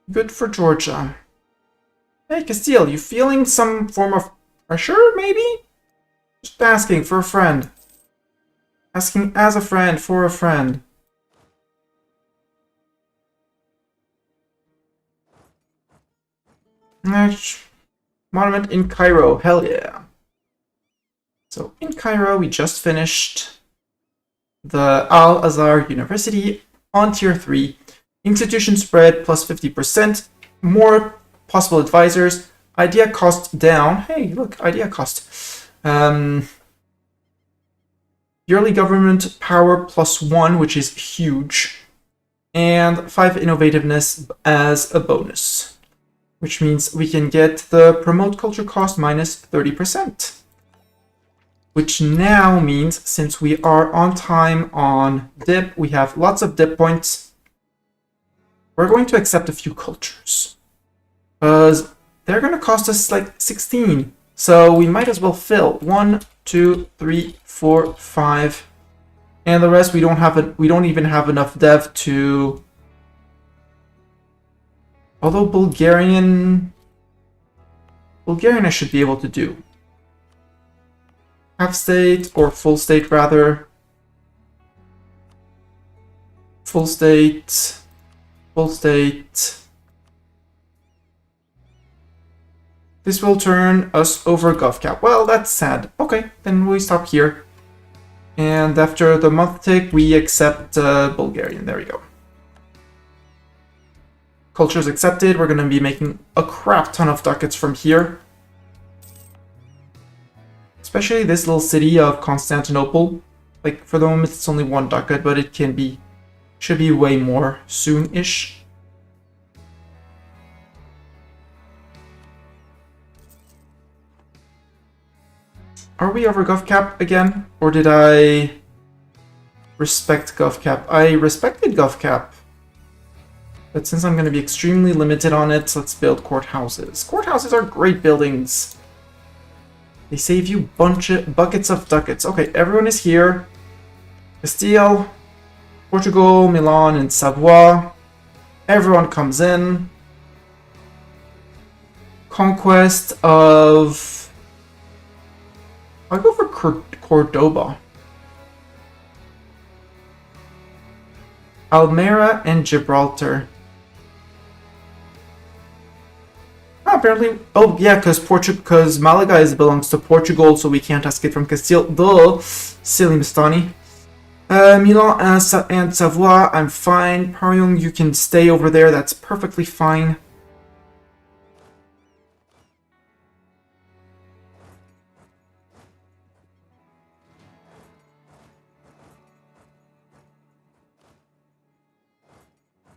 Good for Georgia. Hey, Castile, you feeling some form of pressure, maybe? Just asking for a friend. Asking as a friend for a friend. Monument in Cairo. Hell yeah. So in Cairo, we just finished the Al-Azhar University on Tier 3. Institution spread plus 50%. More possible advisors. Idea cost down. Hey, look, idea cost. Yearly government power plus 1, which is huge. And 5 innovativeness as a bonus. Which means we can get the promote culture cost minus 30%. Which now means, since we are on time on dip, we have lots of dip points. We're going to accept a few cultures. Because they're going to cost us like 16. So we might as well fill 1, 2, 3, 4, 5. And the rest we don't even have enough dev to. Although Bulgarian I should be able to do. Half state, or full state rather. Full state. Full state. This will turn us over GovCap. Well, that's sad. Okay, then we stop here. And after the month tick, we accept Bulgarian. There we go. Cultures accepted. We're going to be making a crap ton of ducats from here. Especially this little city of Constantinople. Like, for the moment, it's only 1 ducat, but it should be way more soon-ish. Are we over GovCap again? Or did I respect GovCap? I respected GovCap. But since I'm going to be extremely limited on it, let's build courthouses. Courthouses are great buildings. They save you buckets of ducats. Okay, everyone is here. Castile, Portugal, Milan, and Savoie. Everyone comes in. Conquest of... I'll go for Cordoba. Almera and Gibraltar. Oh, apparently... Oh, yeah, because Malaga belongs to Portugal, so we can't ask it from Castile. Duh! Silly Mistani. Milan and Savoie, I'm fine. Parion, you can stay over there. That's perfectly fine.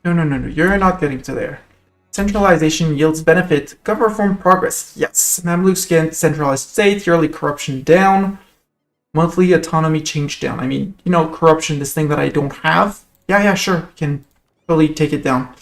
No. You're not getting to there. Centralization yields benefit. Government reform progress. Yes. Mamluks get centralized state. Yearly corruption down. Monthly autonomy change down. I mean, you know, corruption, this thing that I don't have. Yeah, sure. Can totally take it down.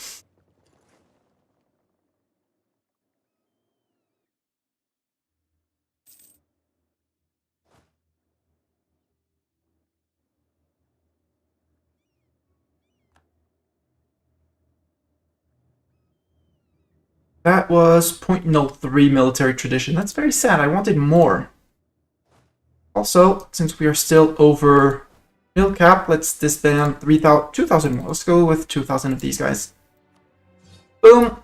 That was 0.03 military tradition. That's very sad. I wanted more. Also, since we are still over mil cap, let's disband 2,000 more. Let's go with 2,000 of these guys. Boom.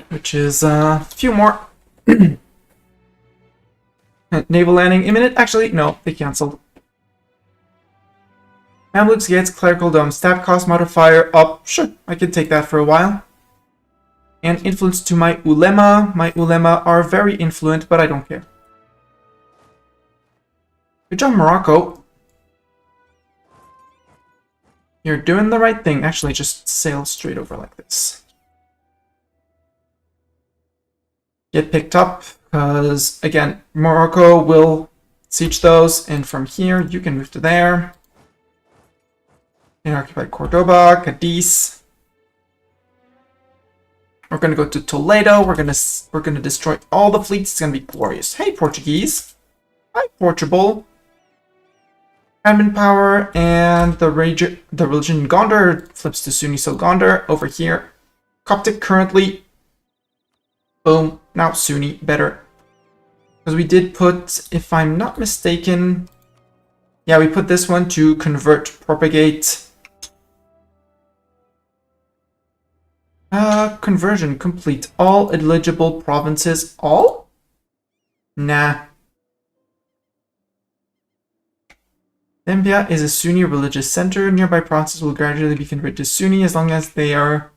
Which is a few more. Naval landing imminent. Actually, no, they cancelled. Mamluk gets clerical dome. Stab cost modifier up. Sure, I can take that for a while. And influence to my ulema. My ulema are very influent, but I don't care. Good job, Morocco. You're doing the right thing. Actually, just sail straight over like this. Get picked up, because, again, Morocco will siege those, and from here, you can move to there. And occupy Cordoba, Cadiz. We're gonna go to Toledo. We're gonna destroy all the fleets. It's gonna be glorious. Hey, Portuguese. Hi, Portugal. Admin power and the religion Gondar flips to Sunni, so Gondar over here. Coptic currently. Boom. Now Sunni, better. Because we did put, if I'm not mistaken, yeah, we put this one to convert, propagate. Conversion complete. All eligible provinces. All? Nah. Zambia is a Sunni religious center. Nearby provinces will gradually be converted to Sunni as long as they are,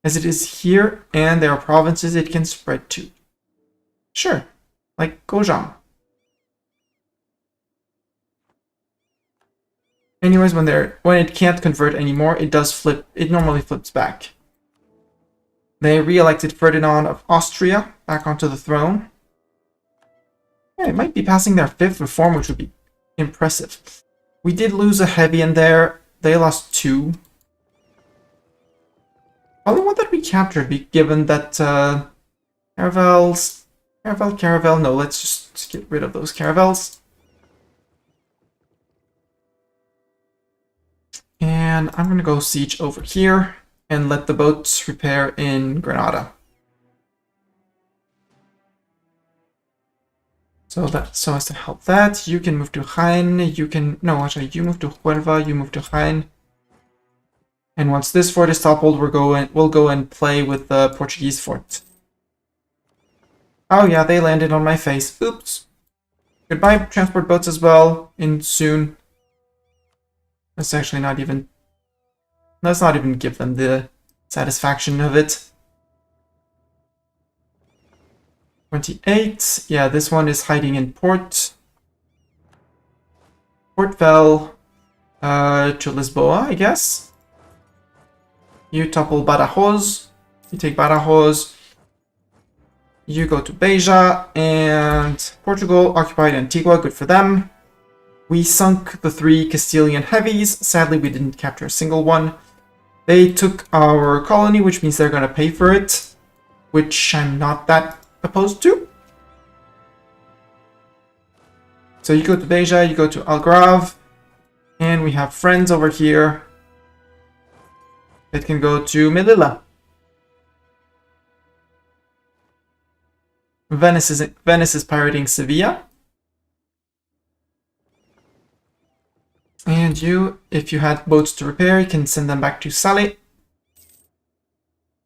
as it is here, and there are provinces it can spread to. Sure, like Gojam. Anyways, when it can't convert anymore, it does flip. It normally flips back. They re-elected Ferdinand of Austria back onto the throne. Yeah, it might be passing their 5th reform, which would be impressive. We did lose a heavy in there. They lost 2. Probably one that we captured, given that Caravel. No, let's just get rid of those caravels. And I'm gonna go siege over here and let the boats repair in Granada. So as to help that, you can move to Jaén, you move to Huelva, you move to Jaén. And once this fort is toppled, we'll go and play with the Portuguese fort. Oh yeah, they landed on my face. Oops. Goodbye, transport boats as well, in soon. Let's actually not even give them the satisfaction of it. 28. Yeah, this one is hiding in Port Vel to Lisboa, I guess. You topple Badajoz. You take Badajoz. You go to Beja, and Portugal occupied Antigua. Good for them. We sunk the 3 Castilian heavies. Sadly, we didn't capture a single one. They took our colony, which means they're going to pay for it, which I'm not that opposed to. So you go to Beja, you go to Algarve, and we have friends over here that can go to Melilla. Venice is pirating Sevilla. And you, if you had boats to repair, you can send them back to Salé.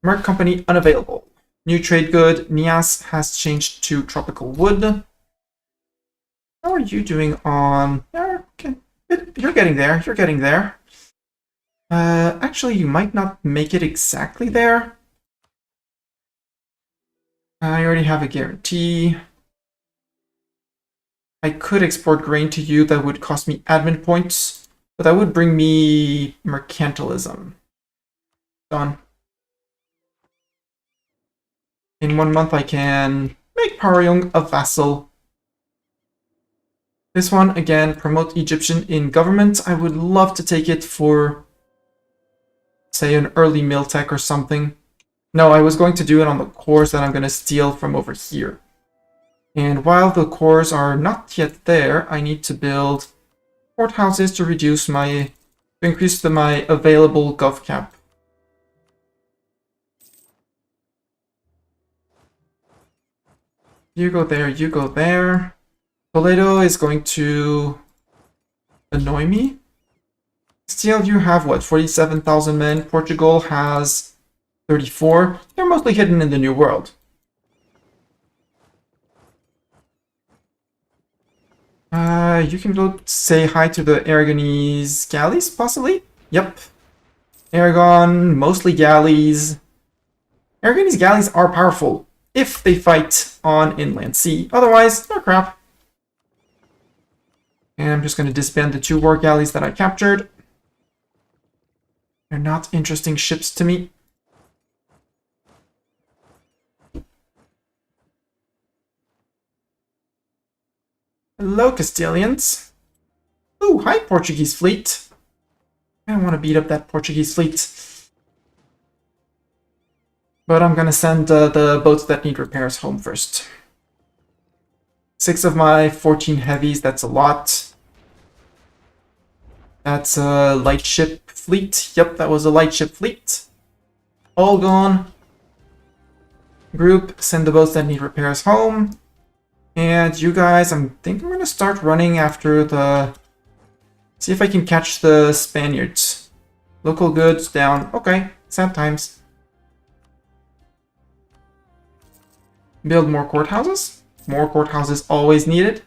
Merc Company unavailable. New trade good. Nias has changed to tropical wood. How are you doing on... Okay. You're getting there. You're getting there. Actually, you might not make it exactly there. I already have a guarantee. I could export grain to you. That would cost me admin points, but that would bring me mercantilism. Done. In 1 month, I can make Paryong a vassal. This one, again, promote Egyptian in government. I would love to take it for, say, an early Miltech or something. No, I was going to do it on the cores that I'm going to steal from over here. And while the cores are not yet there, I need to build courthouses to reduce my, increase my available gov cap. You go there, you go there. Toledo is going to annoy me. Still, you have what, 47,000 men. Portugal has 34. They're mostly hidden in the New World. You can go say hi to the Aragonese galleys, possibly? Yep. Aragon, mostly galleys. Aragonese galleys are powerful if they fight on inland sea. Otherwise, they're crap. And I'm just going to disband the 2 war galleys that I captured. They're not interesting ships to me. Hello, Castilians. Ooh, hi, Portuguese fleet. I don't want to beat up that Portuguese fleet. But I'm going to send the boats that need repairs home first. 6 of my 14 heavies, that's a lot. That's a light ship fleet. Yep, that was a light ship fleet. All gone. Group, send the boats that need repairs home. And you guys, I think I'm going to start running after the... See if I can catch the Spaniards. Local goods down. Okay, sad times. Build more courthouses. More courthouses always needed.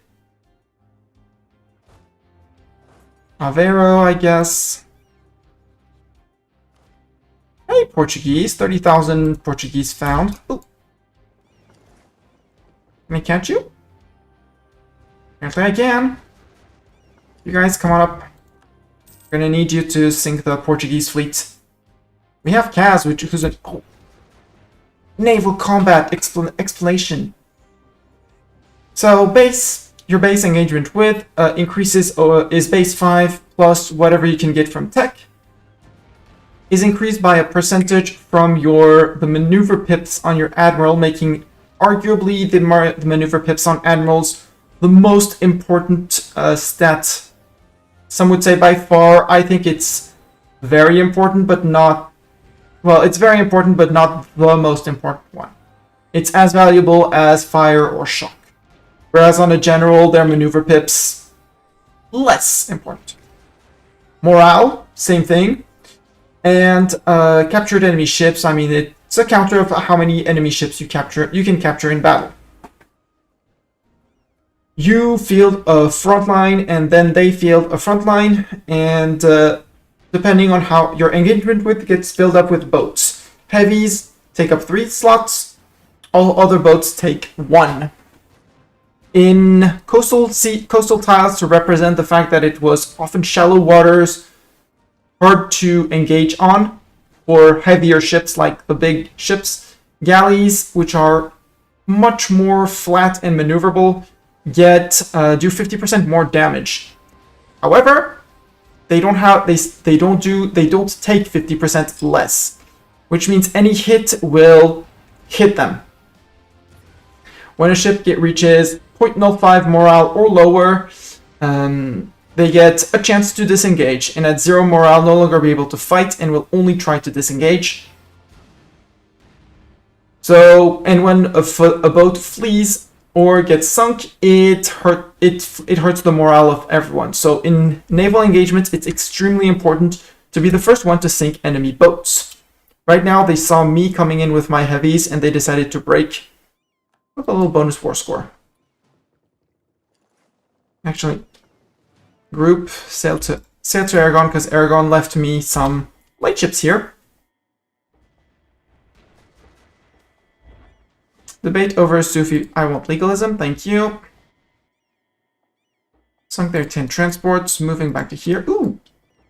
Aveiro, I guess. Hey, Portuguese. 30,000 Portuguese found. Ooh. Can I catch you? Apparently I can. You guys, come on up. We're gonna need you to sink the Portuguese fleet. We have Kaz, who's an... Oh. Naval combat explanation. So, your base engagement width increases, is base 5 plus whatever you can get from tech. Is increased by a percentage from the maneuver pips on your admiral, making arguably the maneuver pips on admirals the most important stat. Some would say by far. I think it's very important, but not... Well, it's very important, but not the most important one. It's as valuable as fire or shock. Whereas on a general, their maneuver pips, less important. Morale, same thing. And captured enemy ships, I mean, it's a counter of how many enemy ships you can capture in battle. You field a front line, and then they field a front line, and depending on how your engagement width gets filled up with boats. Heavies take up 3 slots, all other boats take 1. In coastal tiles, to represent the fact that it was often shallow waters, hard to engage on, for heavier ships like the big ships. Galleys, which are much more flat and maneuverable, do 50% more damage. However, they don't take 50% less, which means any hit will hit them. When a ship reaches 0.05 morale or lower, they get a chance to disengage, and at 0 morale no longer be able to fight and will only try to disengage. So, and when a boat flees or gets sunk, it hurts the morale of everyone. So in naval engagements, it's extremely important to be the first one to sink enemy boats. Right now, they saw me coming in with my heavies, and they decided to break with a little bonus war score. Actually, group, sail to Aragon, because Aragon left me some light ships here. Debate over Sufi. I want legalism, thank you. Sunk their 10 transports, moving back to here. Ooh!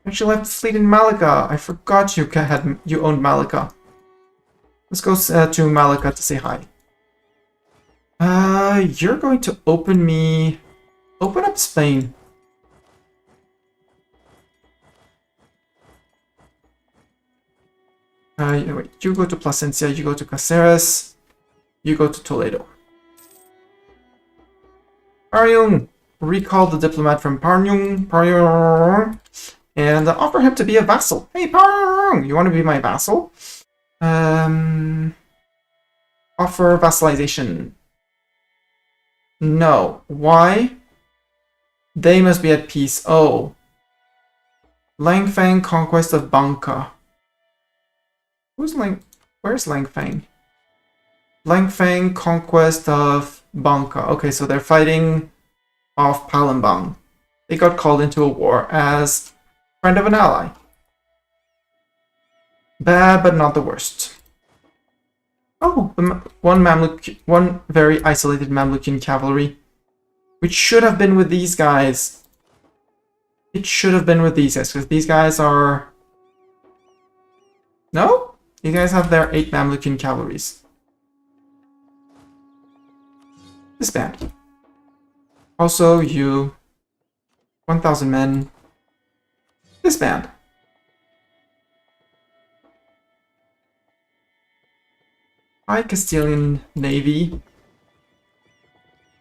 Actually left fleet in Malacca. I forgot you owned Malacca. Let's go to Malacca to say hi. You're going to open up Spain. Wait, you go to Plasencia, you go to Caceres. You go to Toledo. Parion, recall the diplomat from Parion, and offer him to be a vassal. Hey, Parion, you want to be my vassal? Offer vassalization. No. Why? They must be at peace. Oh. Langfang conquest of Banka. Where's Langfang? Langfang conquest of Banka. Okay, so they're fighting off Palembang. They got called into a war as friend of an ally. Bad, but not the worst. Oh, one very isolated Mamlukian cavalry, which should have been with these guys. It should have been with these guys, because these guys are... No? You guys have their 8 Mamlukian cavalries. Disband. Also, you... 1,000 men. Disband. Hi, Castilian Navy.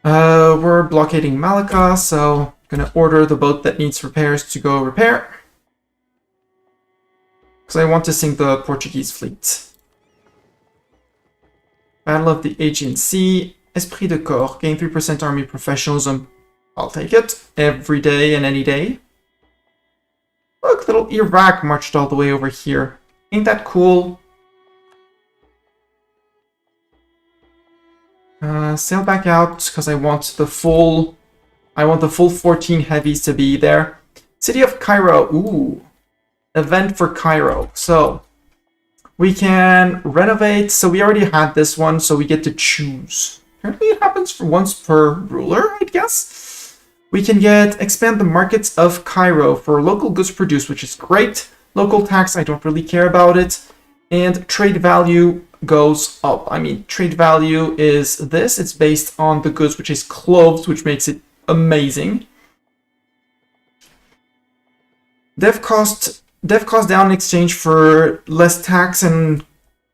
We're blockading Malacca, so I'm gonna order the boat that needs repairs to go repair. Because I want to sink the Portuguese fleet. Battle of the Aegean Sea. Esprit de Corps. Gain 3% army professionalism. I'll take it. Every day and any day. Look, little Iraq marched all the way over here. Ain't that cool? Sail back out because I want the full 14 heavies to be there. City of Cairo. Ooh. Event for Cairo. So we can renovate. So we already had this one, so we get to choose. Apparently it happens for once per ruler, I guess. We can expand the markets of Cairo for local goods produced, which is great. Local tax, I don't really care about it. And trade value goes up. I mean, trade value is this. It's based on the goods, which is cloves, which makes it amazing. Dev cost down in exchange for less tax and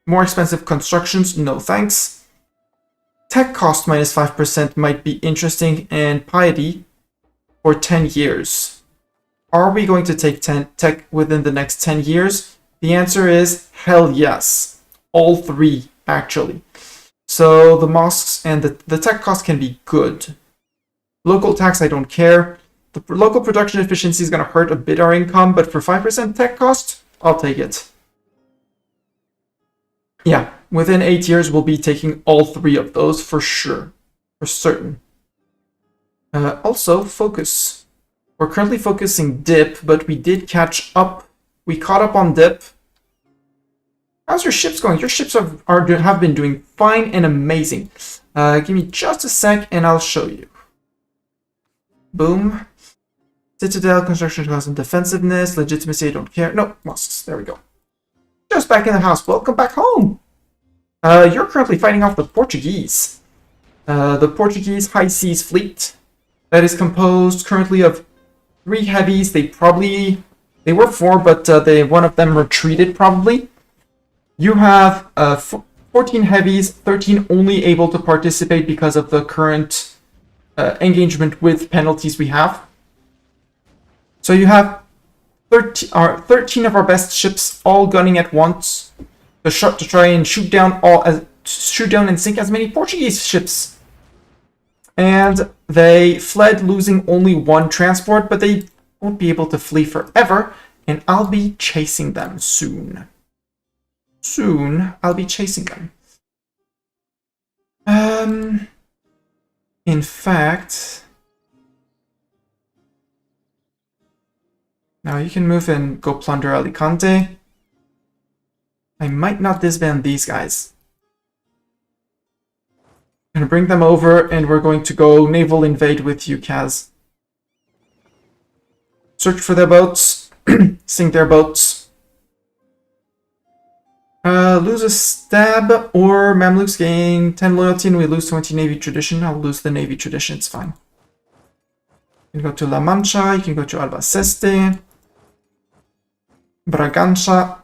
more expensive constructions. No thanks. Tech cost minus 5% might be interesting, and piety for 10 years. Are we going to take tech within the next 10 years? The answer is hell yes. All 3, actually. So the mosques and the tech cost can be good. Local tax, I don't care. The local production efficiency is going to hurt a bit our income, but for 5% tech cost, I'll take it. Yeah, within 8 years, we'll be taking all 3 of those for sure. For certain. Also, focus. We're currently focusing dip, but we did catch up. We caught up on dip. How's your ships going? Your ships have been doing fine and amazing. Give me just a sec and I'll show you. Boom. Citadel, construction cost and defensiveness, legitimacy, I don't care. No, mosques. There we go. Just back in the house. Welcome back home. You're currently fighting off the Portuguese. The Portuguese High Seas Fleet. That is composed currently of 3 heavies. They were 4, but one of them retreated probably. You have 14 heavies, 13 only able to participate because of the current engagement with penalties we have. So you have 13 of our best ships all gunning at once to try and shoot down and sink as many Portuguese ships. And they fled, losing only 1 transport, but they won't be able to flee forever, and I'll be chasing them soon. Soon, I'll be chasing them. In fact... Now you can move and go plunder Alicante. I might not disband these guys. I'm gonna bring them over, and we're going to go naval invade with you, Kaz. Search for their boats, sink their boats. Lose a stab, or Mamluks gain 10 loyalty and we lose 20 Navy tradition. I'll lose the Navy tradition, it's fine. You can go to La Mancha, you can go to Albacete, Bragança.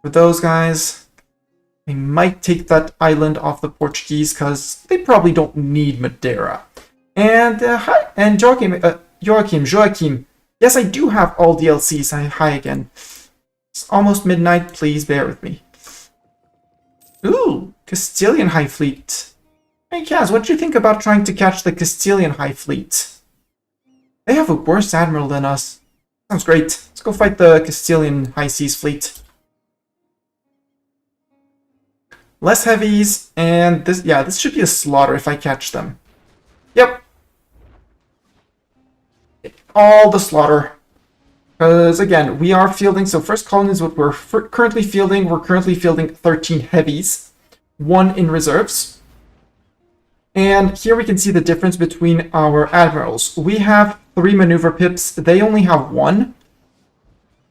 For those guys, I might take that island off the Portuguese because they probably don't need Madeira. And hi, and Joachim. Yes, I do have all DLCs. Hi again. It's almost midnight. Please bear with me. Ooh, Castilian High Fleet. Hey Kaz, what do you think about trying to catch the Castilian High Fleet? They have a worse admiral than us. Sounds great. Let's go fight the Castilian High Seas Fleet. Less heavies, and this, yeah, this should be a slaughter if I catch them. Yep. All the slaughter. Because, again, we are fielding, so first colony is what we're currently fielding. We're currently fielding 13 heavies, 1 in reserves. And here we can see the difference between our admirals. We have 3 maneuver pips, they only have 1.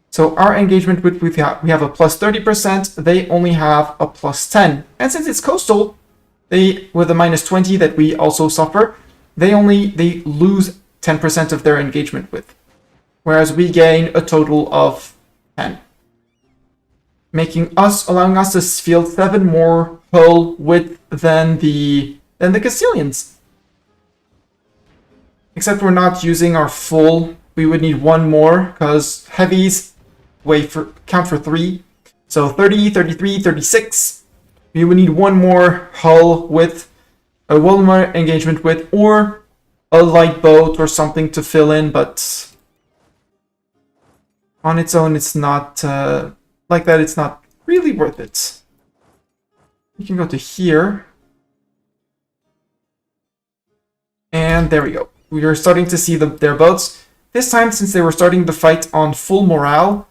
So our engagement with we have a plus 30%, they only have a plus 10. And since it's coastal, they with a minus 20 that we also suffer, they lose 10% of their engagement with. Whereas we gain a total of 10. Allowing us to field 7 more hull width than the Castilians. Except we're not using our full. We would need 1 more because heavies count for 3. So 30, 33, 36. We would need 1 more hull width, a 1 more engagement width, or a light boat or something to fill in, but on its own it's not like that. It's not really worth it. You can go to here. And there we go. We are starting to see their boats. This time, since they were starting the fight on full morale,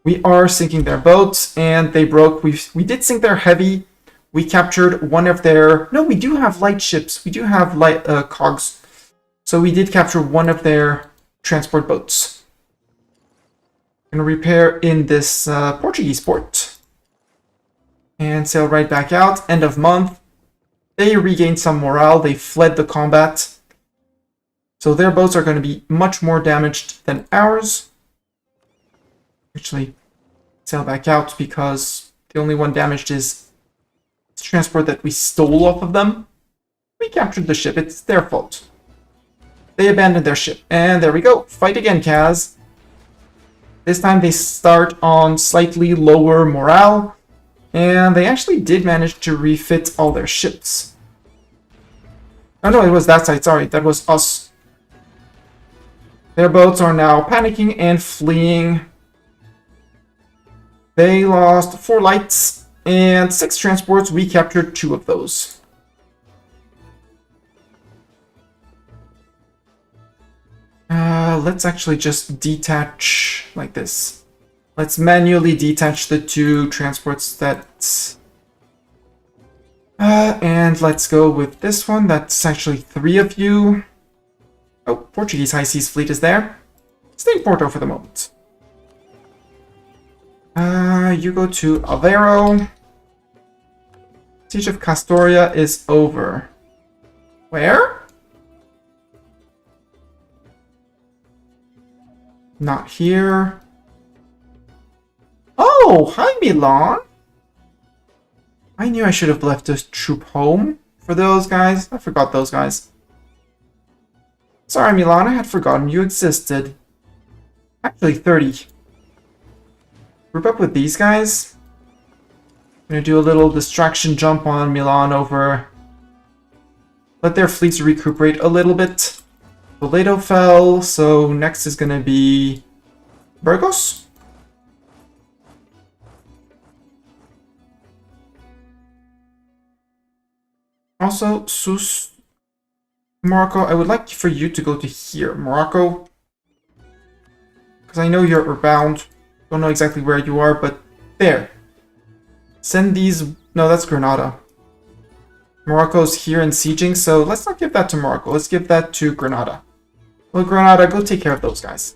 we are sinking their boats, and they broke. We did sink their heavy. We captured one of their... No, we do have light ships. We do have light cogs. So we did capture one of their transport boats. Gonna repair in this Portuguese port. And sail right back out. End of month. They regained some morale. They fled the combat. So their boats are going to be much more damaged than ours. Actually, sail back out because the only one damaged is transport that we stole off of them. We captured the ship. It's their fault. They abandoned their ship. And there we go. Fight again, Kaz. This time they start on slightly lower morale. And they actually did manage to refit all their ships. Oh no, it was that side. Sorry, that was us. Their boats are now panicking and fleeing. They lost 4 lights and 6 transports. We captured 2 of those. Let's actually just detach like this. Let's manually detach the 2 transports that... and let's go with this one. That's actually 3 of you. Oh, Portuguese High Seas Fleet is there. Stay in Porto for the moment. You go to Aveiro. Siege of Castoria is over. Where? Not here. Oh, hi Milan. I knew I should have left this troop home for those guys. I forgot those guys. Sorry, Milan, I had forgotten you existed. Actually, 30. Group up with these guys. I'm gonna do a little distraction jump on Milan over. Let their fleets recuperate a little bit. Toledo fell, so next is gonna be Burgos. Also, Sus, Morocco, I would like for you to go to here, Morocco. Because I know you're bound. Don't know exactly where you are, but there. Send these... No, that's Granada. Morocco's here and sieging, so let's not give that to Morocco. Let's give that to Granada. Well, Granada, go take care of those guys.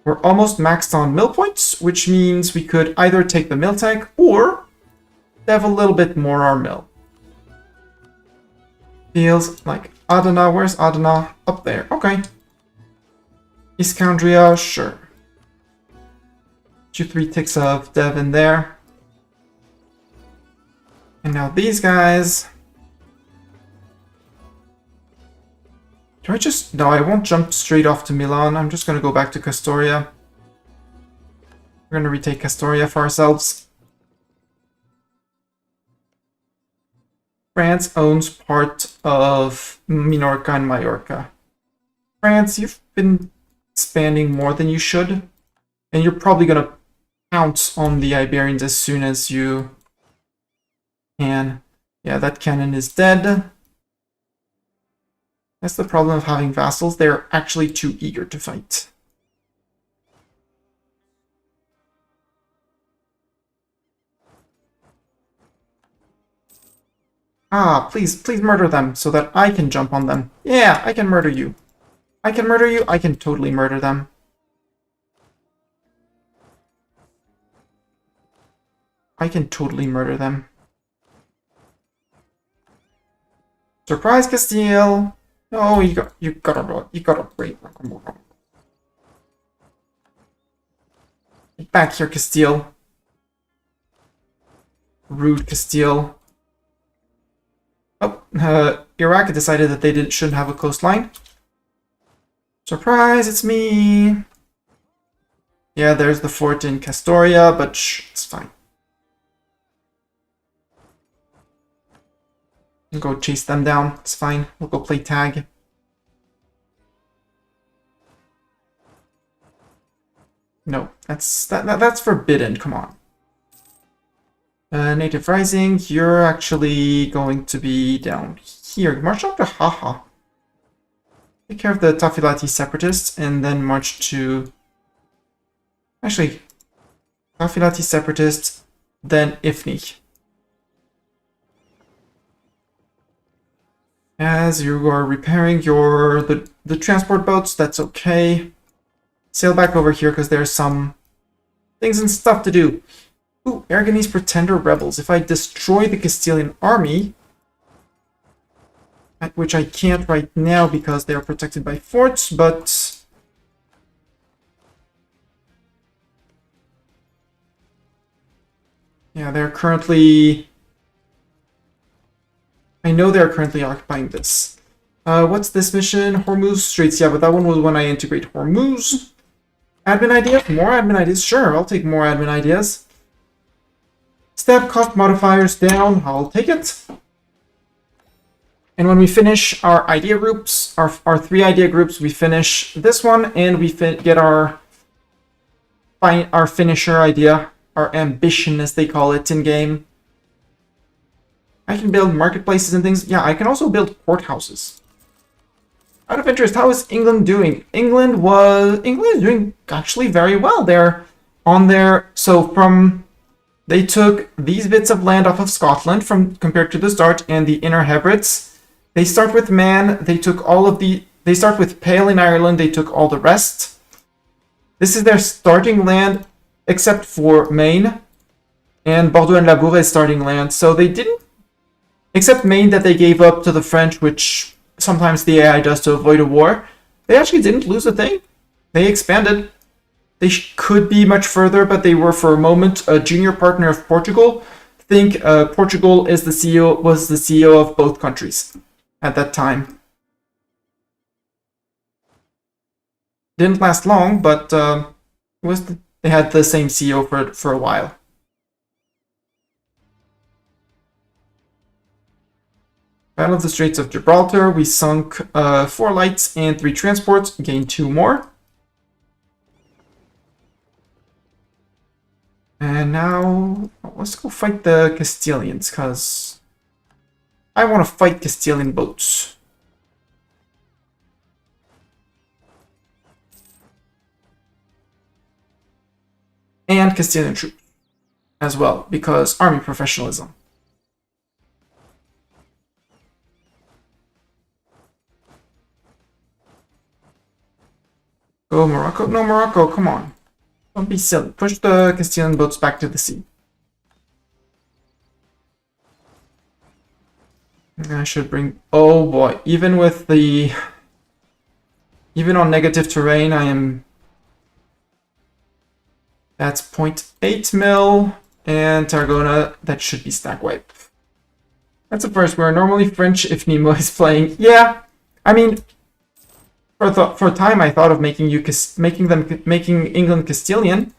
We're almost maxed on mill points, which means we could either take the mill tank or have a little bit more our mill. Feels like Adana. Where's Adana? Up there. Okay. Iskandria, sure. 2-3 ticks of dev in there. And now these guys. Do I just... No, I won't jump straight off to Milan. I'm just going to go back to Castoria. We're going to retake Castoria for ourselves. France owns part of Minorca and Mallorca. France, you've been expanding more than you should, and you're probably going to pounce on the Iberians as soon as you can. Yeah, that cannon is dead. That's the problem of having vassals. They're actually too eager to fight. Ah, please murder them so that I can jump on them. Yeah, I can murder you. I can murder you. I can totally murder them. I can totally murder them. Surprise, Castile! No, you gotta wait. Get back here, Castile. Rude Castile. Oh, Iraq decided that they shouldn't have a coastline. Surprise, it's me! Yeah, there's the fort in Castoria, but shh, it's fine. We'll go chase them down, it's fine. We'll go play tag. No, that's forbidden, come on. Native Rising, you're actually going to be down here. March up to Haha. Take care of the Tafilati separatists and then march to... Actually, Tafilati separatists, then Ifni. As you are repairing the transport boats, that's okay. Sail back over here because there's some things and stuff to do. Ooh, Aragonese pretender rebels. If I destroy the Castilian army, which I can't right now because they are protected by forts, but... Yeah, they're currently... I know they're currently occupying this. What's this mission? Hormuz Straits. Yeah, but that one was when I integrate Hormuz. Admin ideas? More admin ideas? Sure, I'll take more admin ideas. Step cost modifiers down. I'll take it. And when we finish our idea groups, our 3 idea groups, we finish this one and we get our finisher idea, our ambition as they call it in game. I can build marketplaces and things. Yeah, I can also build courthouses. Out of interest, how is England doing? England is doing actually very well. They're on their... So they took these bits of land off of Scotland compared to the start, and the Inner Hebrides. They start with Man. They took all of the... They start with Pale in Ireland. They took all the rest. This is their starting land, except for Maine. And Bordeaux and Labour is starting land. So they didn't... Except Maine that they gave up to the French, which sometimes the AI does to avoid a war. They actually didn't lose a thing. They expanded. They could be much further, but they were for a moment a junior partner of Portugal. Think Portugal was the CEO of both countries at that time. Didn't last long, but they had the same CEO for a while. Battle of the Straits of Gibraltar, we sunk 4 lights and 3 transports, gained 2 more. And now, let's go fight the Castilians, because I want to fight Castilian boats. And Castilian troops as well, because army professionalism. Go Morocco? No, Morocco, come on. Don't be silly. Push the Castilian boats back to the sea. I should bring... Oh boy, even with the... Even on negative terrain, I am... That's 0.8 mil, and Tarragona, that should be stack wipe. That's a first. We're normally French if Nemo is playing. Yeah, I mean... For a time, I thought of making England Castilian,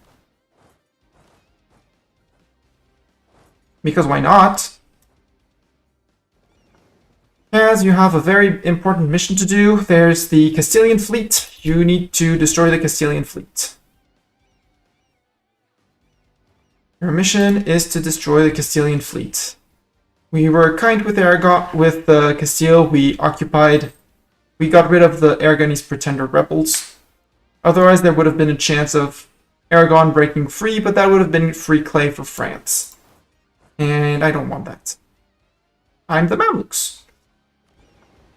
because why not? Fez, you have a very important mission to do. There's the Castilian fleet. You need to destroy the Castilian fleet. Your mission is to destroy the Castilian fleet. We were kind with Aragon, with Castile. We got rid of the Aragonese pretender rebels. Otherwise, there would have been a chance of Aragon breaking free, but that would have been free clay for France. And I don't want that. I'm the Mamluks.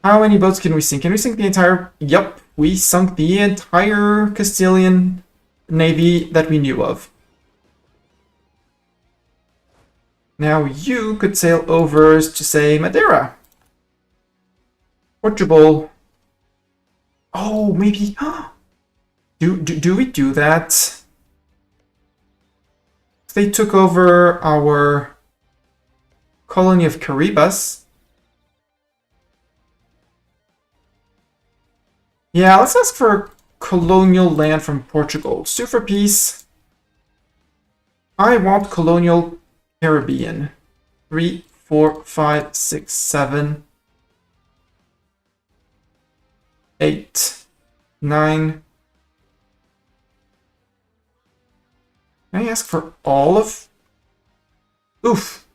How many boats can we sink? Can we sink the entire... Yep, we sunk the entire Castilian navy that we knew of. Now you could sail over to, say, Madeira. Portugal. Oh, maybe... Do we do that? They took over our colony of Caribas. Yeah, let's ask for colonial land from Portugal. Sue for peace. I want colonial Caribbean. 3, 4, 5, 6, 7, 8, 9. Can I ask for all of... Oof.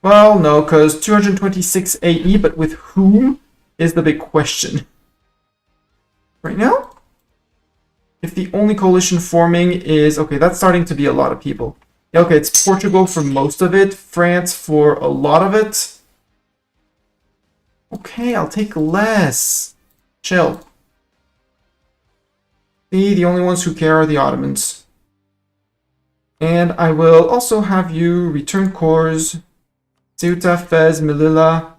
Well, no, because 226 AE, but with whom is the big question. Right now? If the only coalition forming is... Okay, that's starting to be a lot of people. Okay, it's Portugal for most of it, France for a lot of it. Okay, I'll take less. Chill. See, the only ones who care are the Ottomans. And I will also have you return cores. Ceuta, Fez, Melilla,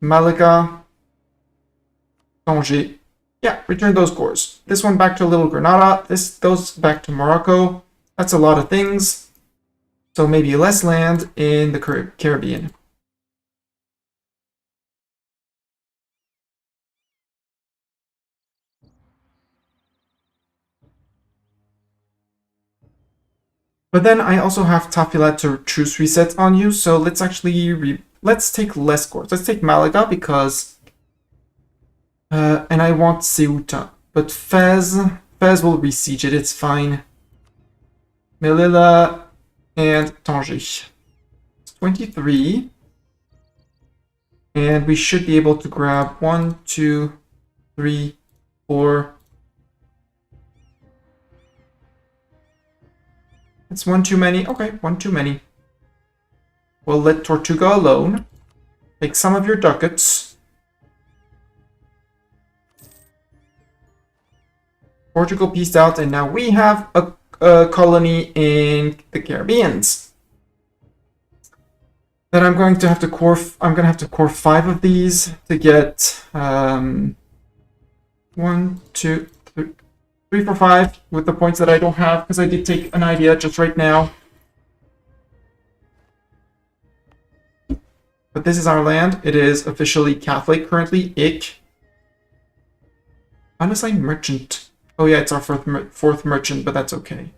Malaga, Tanger. Yeah, return those cores. This one back to Little Granada. Those back to Morocco. That's a lot of things. So maybe less land in the Caribbean. But then I also have Tafilat to truce reset on you, so let's actually let's take less cores. Let's take Malaga because and I want Ceuta, but Fez will besiege it. It's fine. Melilla and Tanger. It's 23, and we should be able to grab 1, 2, 3, 4. It's one too many. Okay, one too many. We'll let Tortuga alone. Take some of your ducats. Portugal pieced out, and now we have a colony in the Caribbeans. Then I'm going to have to core. I'm going to have to core 5 of these to get 1, 2, 3, 4, 5 with the points that I don't have because I did take an idea just right now. But this is our land. It is officially Catholic currently. Ick. Unassigned merchant. Oh yeah, it's our fourth merchant, but that's okay.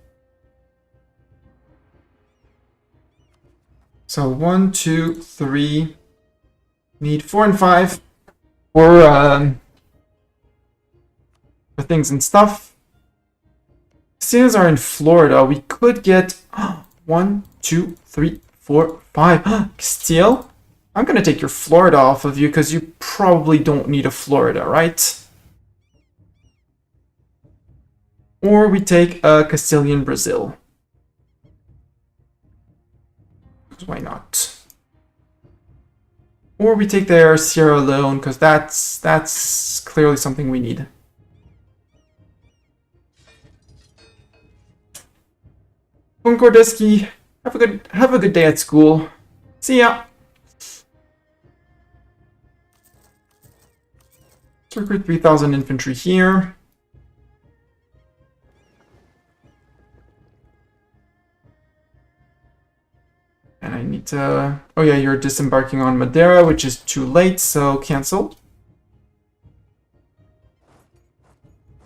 So 1, 2, 3. Need 4 and 5 for things and stuff. Casinos are in Florida. We could get 1, 2, 3, 4, 5. Castile? I'm gonna take your Florida off of you because you probably don't need a Florida, right? Or we take a Castilian Brazil. Why not? Or we take their Sierra Leone because that's clearly something we need. Concordeski, have a good day at school. See ya. Let's recruit 3,000 infantry here. And I need to... Oh yeah, you're disembarking on Madeira, which is too late, so cancel.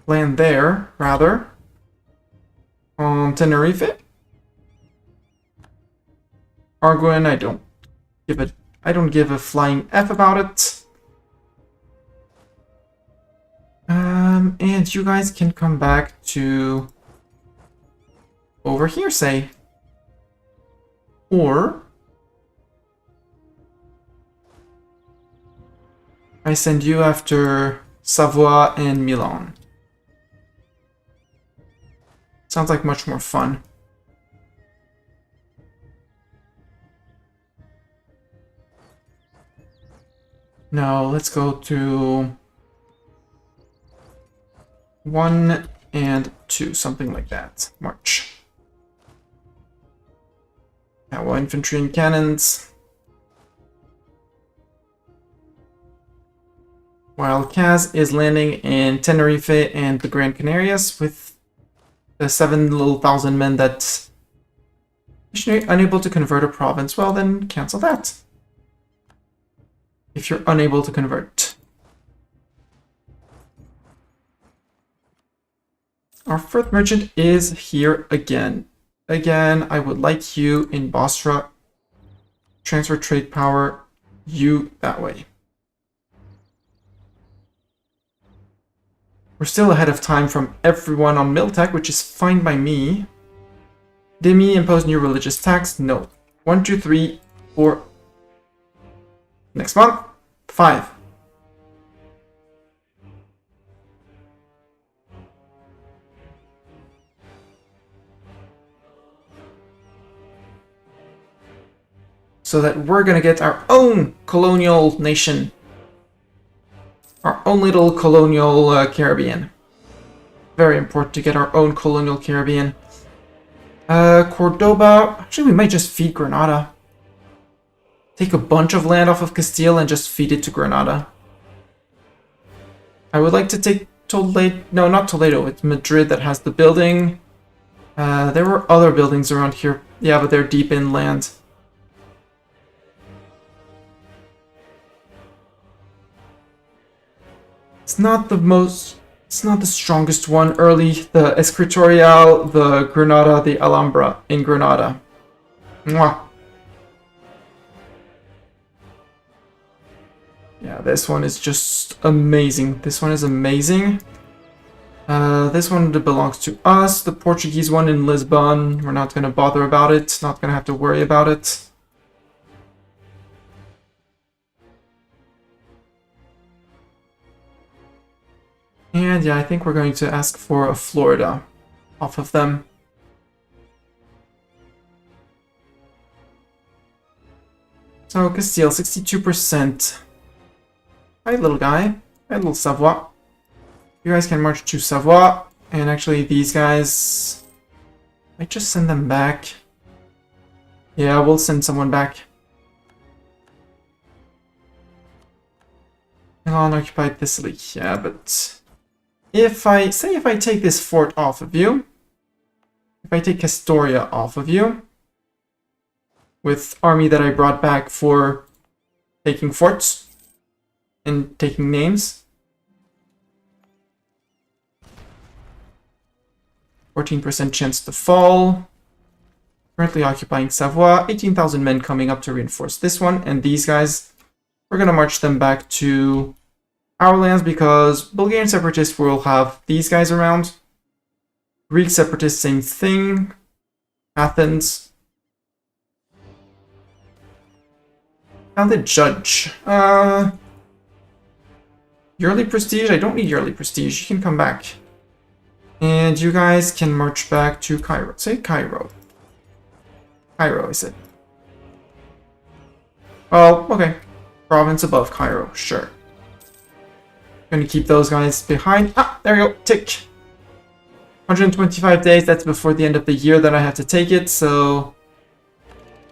Land there, rather. On Tenerife. Arguin, I I don't give a flying F about it. And you guys can come back to over here, say. Or I send you after Savoie and Milan. Sounds like much more fun. Now let's go to 1 and 2, something like that. March. Now infantry and cannons. While Kaz is landing in Tenerife and the Gran Canarias with the 7,000 men that missionary unable to convert a province. Well, then cancel that. If you're unable to convert. Our fourth merchant is here again. Again, I would like you in Bosra. Transfer trade power, you that way. We're still ahead of time from everyone on Miltech, which is fine by me. Demi impose new religious tax? No. 1, 2, 3, 4. Next month? 5. So that we're gonna get our own colonial nation. Our own little colonial Caribbean. Very important to get our own colonial Caribbean. Cordoba. Actually, we might just feed Granada. Take a bunch of land off of Castile and just feed it to Granada. I would like to take Toledo. No, not Toledo. It's Madrid that has the building. There were other buildings around here. Yeah, but they're deep inland. It's not the strongest one early. The Escritorial, the Granada, the Alhambra in Granada. Mwah. Yeah, this one is just amazing. This one is amazing. This one belongs to us. The Portuguese one in Lisbon, we're not going to bother about it. Not going to have to worry about it. And yeah, I think we're going to ask for a Florida off of them. So Castile, 62%. Hi, little guy. Hi, little Savoie. You guys can march to Savoie. And actually, these guys... I just send them back. Yeah, we'll send someone back. Milan occupied Sicily. Yeah, but... if I take this fort off of you, if I take Castoria off of you, with army that I brought back for taking forts and taking names, 14% chance to fall, currently occupying Savoie, 18,000 men coming up to reinforce this one, and these guys, we're going to march them back to our lands because Bulgarian separatists will have these guys around. Greek separatists, same thing. Athens. Now the judge. Yearly prestige? I don't need yearly prestige. You can come back. And you guys can march back to Cairo. Say Cairo. Cairo, I said. Oh, okay. Province above Cairo, sure. Gonna keep those guys behind. Ah, there you go. Tick. 125 days. That's before the end of the year that I have to take it. So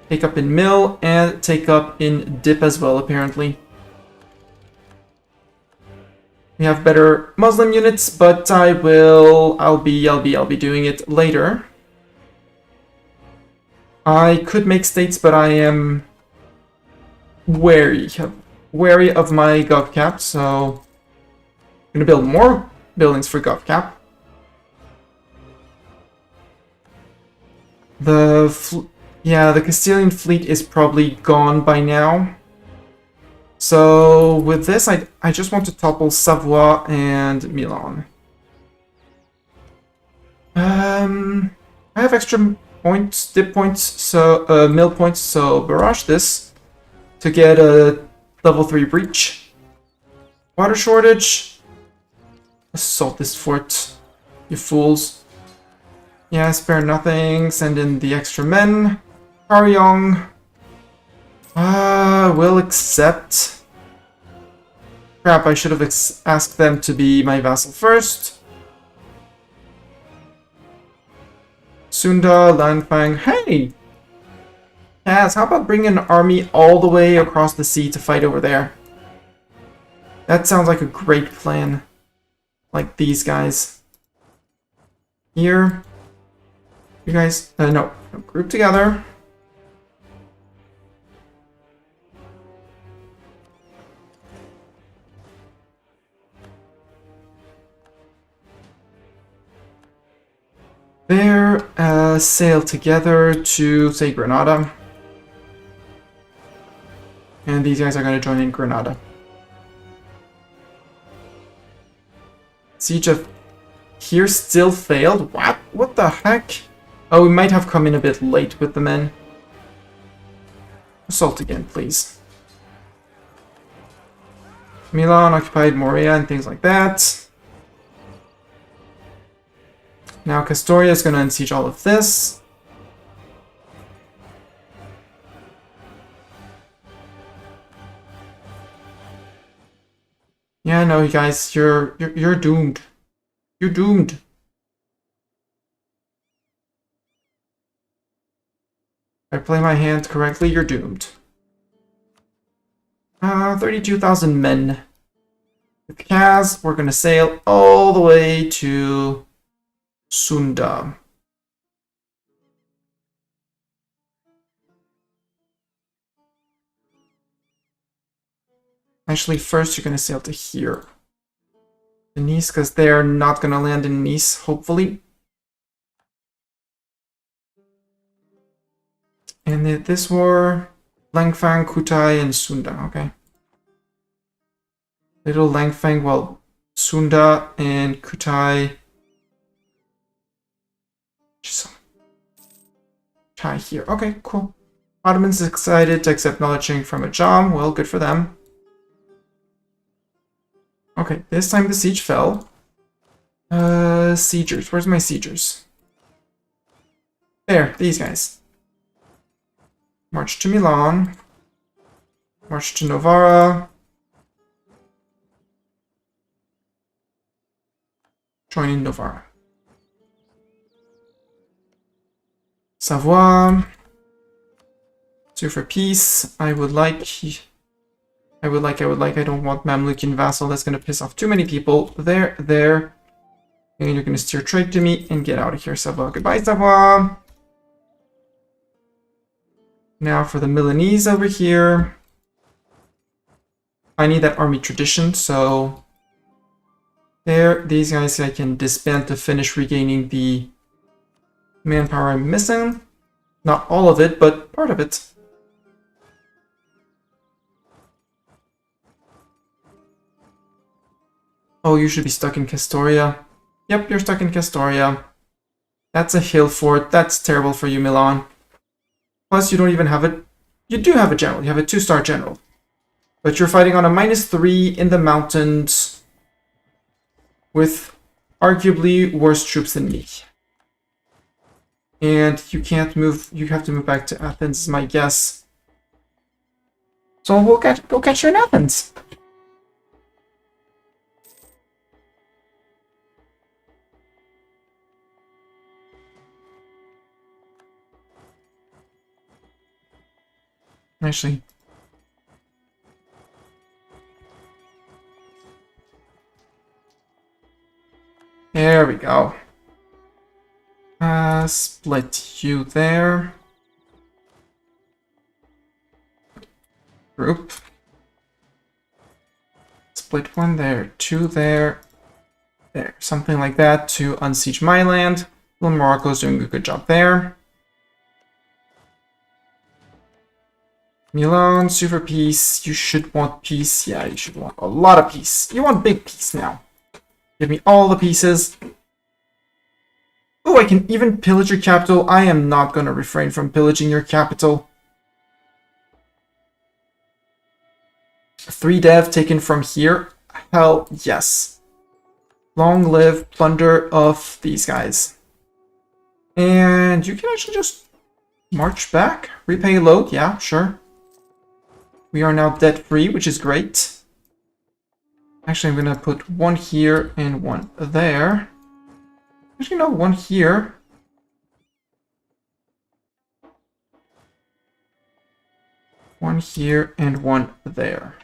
take up in Mill and take up in Dip as well, apparently. We have better Muslim units, but I'll be doing it later. I could make states, but I am wary of my GovCap, so I'm gonna build more buildings for GovCap. The Castilian fleet is probably gone by now. So with this, I just want to topple Savoie and Milan. I have extra points, dip points, so mill points, so barrage this to get a level 3 breach. Water shortage. Assault this fort, you fools. Yeah, spare nothing. Send in the extra men. Karyong. Will accept. Crap, I should have asked them to be my vassal first. Sunda, Lanfang. Hey! Kaz, how about bringing an army all the way across the sea to fight over there? That sounds like a great plan. Like these guys. Here. You guys, no, group together. There, sail together to, say, Granada. And these guys are going to join in Granada. Siege of here still failed? What? What the heck? Oh, we might have come in a bit late with the men. Assault again, please. Milan occupied Morea and things like that. Now Castoria is going to unsiege all of this. Yeah, no, you guys, you're doomed. You're doomed. If I play my hand correctly, you're doomed. 32,000 men. With Kaz, we're gonna sail all the way to Sunda. Actually, first you're gonna sail to here. To Nice, because they're not gonna land in Nice, hopefully. And this war, Langfang, Kutai, and Sunda, okay. Little Langfang, well, Sunda and Kutai. Just tie here. Okay, cool. Ottomans excited to accept knowledge from a Ajam. Well, good for them. Okay, this time the siege fell. Siegers. Where's my siegers? There, these guys. March to Milan. March to Novara. Join in Novara. Savoie. Sue for peace. I would like. I don't want Mamlukian vassal. That's going to piss off too many people. There. And you're going to steer trade to me and get out of here, Savoie. Goodbye, Savoie. Now for the Milanese over here. I need that army tradition, so there, these guys I can disband to finish regaining the manpower I'm missing. Not all of it, but part of it. Oh, you should be stuck in Castoria. Yep, you're stuck in Castoria. That's a hill fort. That's terrible for you, Milan. Plus, you don't even have it. You do have a general. You have a 2-star general. But you're fighting on a -3 in the mountains with arguably worse troops than me. And you can't move. You have to move back to Athens, is my guess. So we'll go catch you in Athens. Actually, there we go. Split you there. Group. Split 1 there, 2 there. There, something like that to unsiege my land. Well, Morocco's doing a good job there. Milan, super peace. You should want peace. Yeah, you should want a lot of peace. You want big peace now. Give me all the pieces. Oh, I can even pillage your capital. I am not going to refrain from pillaging your capital. 3 dev taken from here. Hell yes. Long live plunder of these guys. And you can actually just march back. Repay load. Yeah, sure. We are now debt-free, which is great. Actually, I'm going to put 1 here and 1 there. Actually, no, 1 here. One here and 1 there.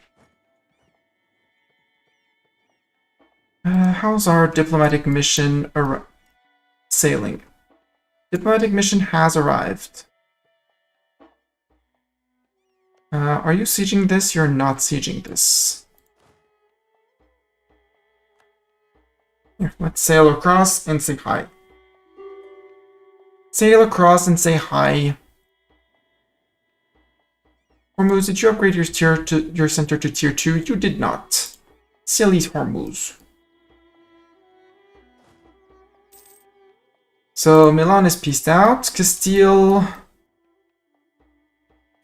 How's our diplomatic mission sailing? Diplomatic mission has arrived. Are you sieging this? You're not sieging this. Here, let's sail across and say hi. Sail across and say hi. Hormuz, did you upgrade your center to tier 2? You did not. Silly Hormuz. So Milan is pieced out. Castile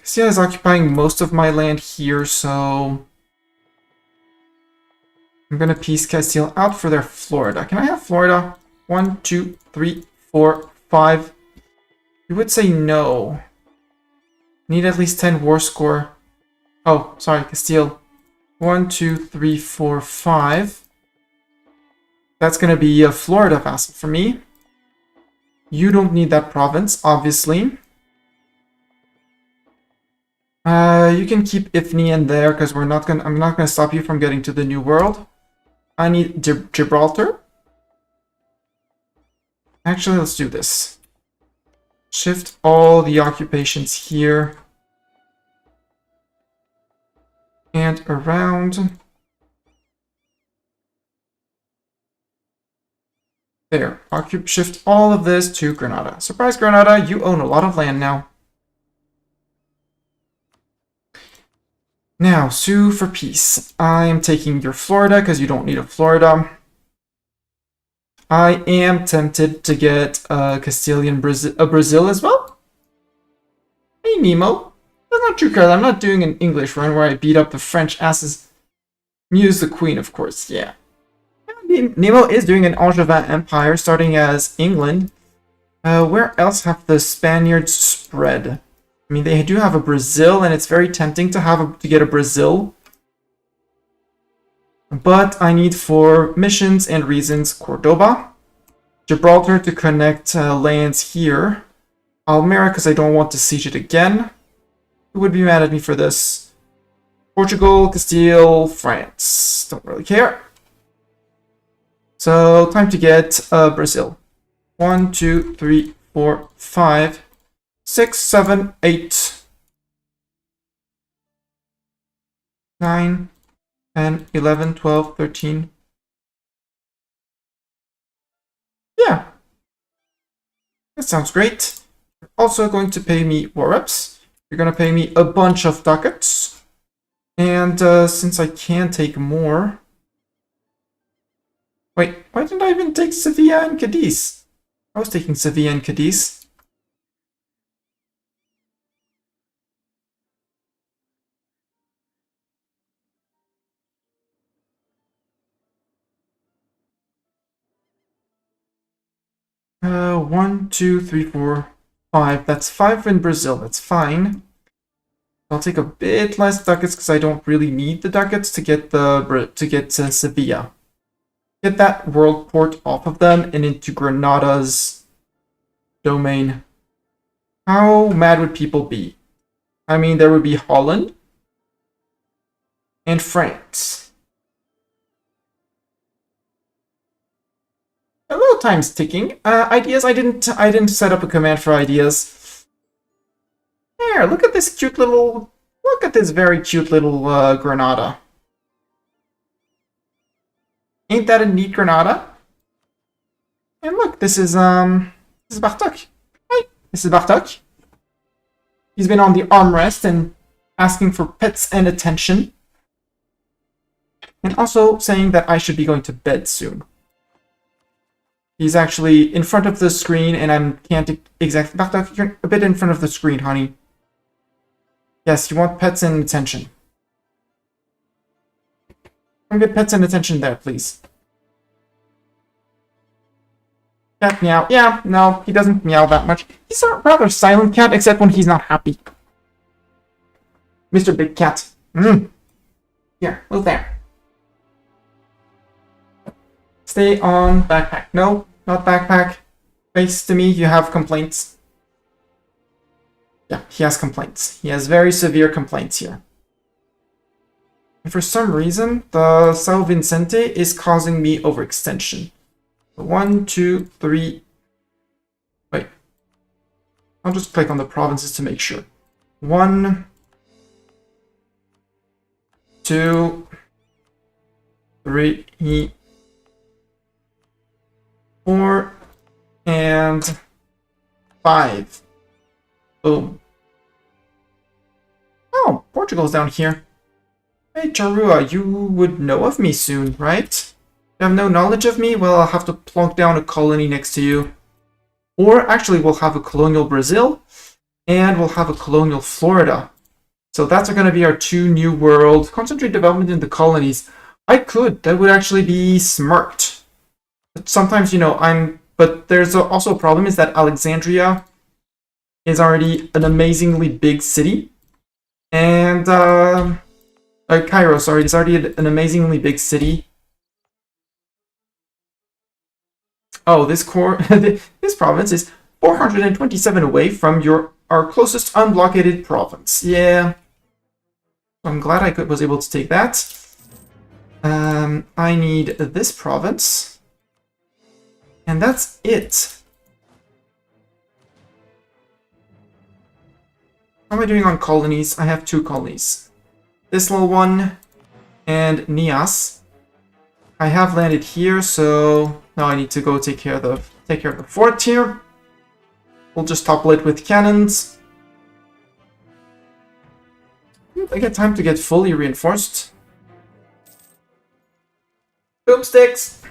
is occupying most of my land here, so I'm gonna piece Castile out for their Florida. Can I have Florida? 1, 2, 3, 4, 5. You would say no. Need at least 10 war score. Oh, sorry, Castile. 1, 2, 3, 4, 5. That's gonna be a Florida vassal for me. You don't need that province, obviously. You can keep Ifni in there because I'm not gonna stop you from getting to the New World. I need Gibraltar. Actually, let's do this. Shift all the occupations here and around. There. Shift all of this to Granada. Surprise, Granada, you own a lot of land now. Now, sue for peace. I am taking your Florida because you don't need a Florida. I am tempted to get Castilian Brazil as well. Hey, Nemo. That's not true, Carl. I'm not doing an English run where I beat up the French asses. Muse the Queen, of course, yeah. Nemo is doing an Angevin Empire, starting as England. Where else have the Spaniards spread? I mean, they do have a Brazil, and it's very tempting to get a Brazil. But I need, for missions and reasons, Cordoba. Gibraltar to connect lands here. Almera, because I don't want to siege it again. Who would be mad at me for this? Portugal, Castile, France. Don't really care. So, time to get Brazil. 1, 2, 3, 4, 5, 6, 7, 8, 9, 10, 11, 12, 13. Yeah. That sounds great. You're also going to pay me war reps. You're going to pay me a bunch of ducats. And since I can take more... Wait, why didn't I even take Sevilla and Cadiz? I was taking Sevilla and Cadiz. One, 2, 3, 4, 5. That's 5 in Brazil. That's fine. I'll take a bit less ducats because I don't really need the ducats to get Sevilla. Get that world port off of them and into Granada's domain. How mad would people be? I mean, there would be Holland and France. A little time's ticking. Ideas. I didn't set up a command for ideas. There. Look at this cute little. Look at this very cute little Granada. Ain't that a neat Granada? And look, this is Bartok. Hi, this is Bartok. He's been on the armrest and asking for pets and attention. And also saying that I should be going to bed soon. He's actually in front of the screen, and I can't exactly... Mamluk, you're a bit in front of the screen, honey. Yes, you want pets and attention. Come get pets and attention there, please. Cat meow. Yeah, no, he doesn't meow that much. He's a rather silent cat, except when he's not happy. Mr. Big Cat. Here, move there. Stay on backpack. No, not backpack. Face to me, you have complaints. Yeah, he has complaints. He has very severe complaints here. And for some reason, the São Vicente is causing me overextension. 1, 2, 3. Wait. I'll just click on the provinces to make sure. 1, 2, 3, 4, and 5. Boom. Oh, Portugal's down here. Hey, Charua, you would know of me soon, right? You have no knowledge of me? Well, I'll have to plonk down a colony next to you. Or actually, we'll have a colonial Brazil, and we'll have a colonial Florida. So that's going to be our 2 new world. Concentrate development in the colonies. I could. That would actually be smart. But sometimes, you know, But there's also a problem is that Alexandria is already an amazingly big city. And, Cairo, sorry, is already an amazingly big city. Oh, this province is 427 away from our closest unblockaded province. Yeah. I'm glad I was able to take that. I need this province. And that's it. How am I doing on colonies? I have 2 colonies. This little one and Nias. I have landed here, so now I need to go take care of the fort here. We'll just topple it with cannons. I get time to get fully reinforced. Boomsticks!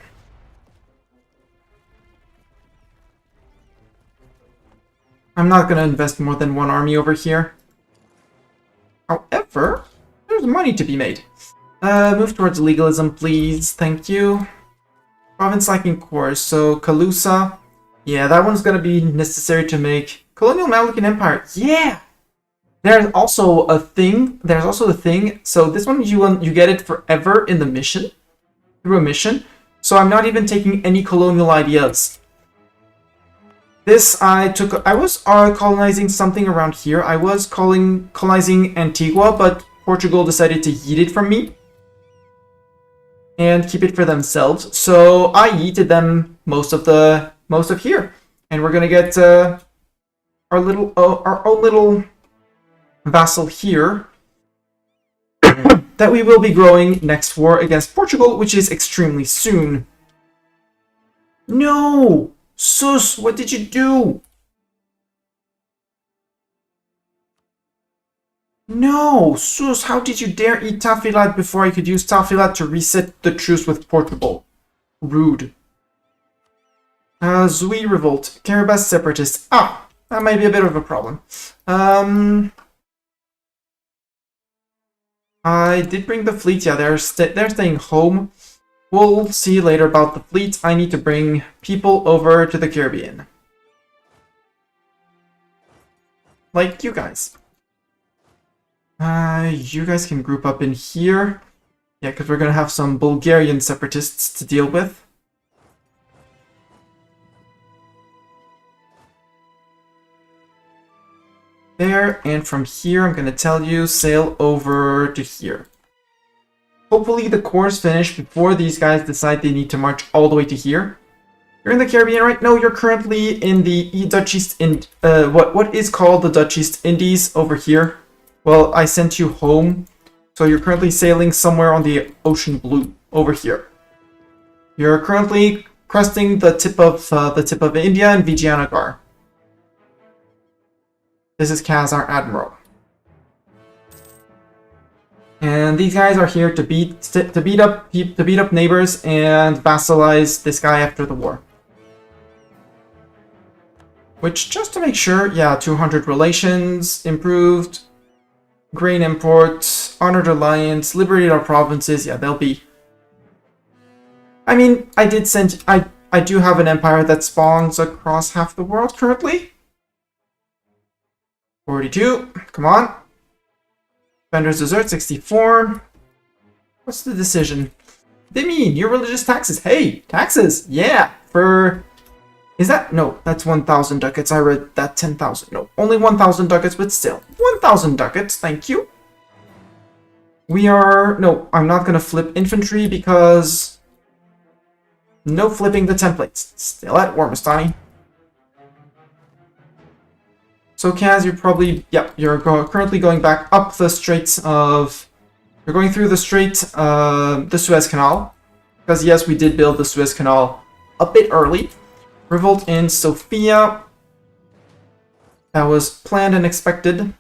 I'm not going to invest more than 1 army over here. However, there's money to be made. Move towards legalism, please. Thank you. Province lacking cores, so Kalusa. Yeah, that one's going to be necessary to make Colonial Mamluk Empire. Yeah! There's also a thing. So this one, you get it forever in the mission. Through a mission. So I'm not even taking any colonial ideas. This I was colonizing something around here. I was colonizing Antigua, but Portugal decided to yeet it from me. And keep it for themselves. So I yeeted them most of here. And we're gonna get our own little vassal here. That we will be growing next war against Portugal, which is extremely soon. No! Sus, what did you do? No! Sus, how did you dare eat Tafilat before I could use Tafilat to reset the truce with Portugal? Rude. Zui Revolt. Caribas Separatists. Ah! That might be a bit of a problem. I did bring the fleet. Yeah, they're staying home. We'll see later about the fleet. I need to bring people over to the Caribbean. Like you guys. You guys can group up in here. Yeah, because we're going to have some Bulgarian separatists to deal with. There, and from here, I'm going to tell you, sail over to here. Hopefully the course finish before these guys decide they need to march all the way to here. You're in the Caribbean, right? No, you're currently in the Dutch East what is called the Dutch East Indies over here. Well, I sent you home, so you're currently sailing somewhere on the ocean blue over here. You're currently cresting the tip of India and Vijayanagar. This is Kaz, our admiral. And these guys are here to beat up neighbors and vassalize this guy after the war. Which, just to make sure, yeah, 200 relations improved, grain imports, honored alliance, liberated our provinces. Yeah, they'll be. I mean, I do have an empire that spawns across half the world currently. 42. Come on. Vendor's Dessert, 64. What's the decision? They mean your religious taxes. Hey, taxes. Yeah, for... Is that... No, that's 1,000 ducats. I read that 10,000. No, only 1,000 ducats, but still. 1,000 ducats, thank you. We are... No, I'm not going to flip infantry because... No flipping the templates. Still at Warmastani. So Kaz, you're probably... Yep, you're currently going back up the Straits of... You're going through the Strait, the Suez Canal. Because yes, we did build the Suez Canal a bit early. Revolt in Sofia. That was planned and expected.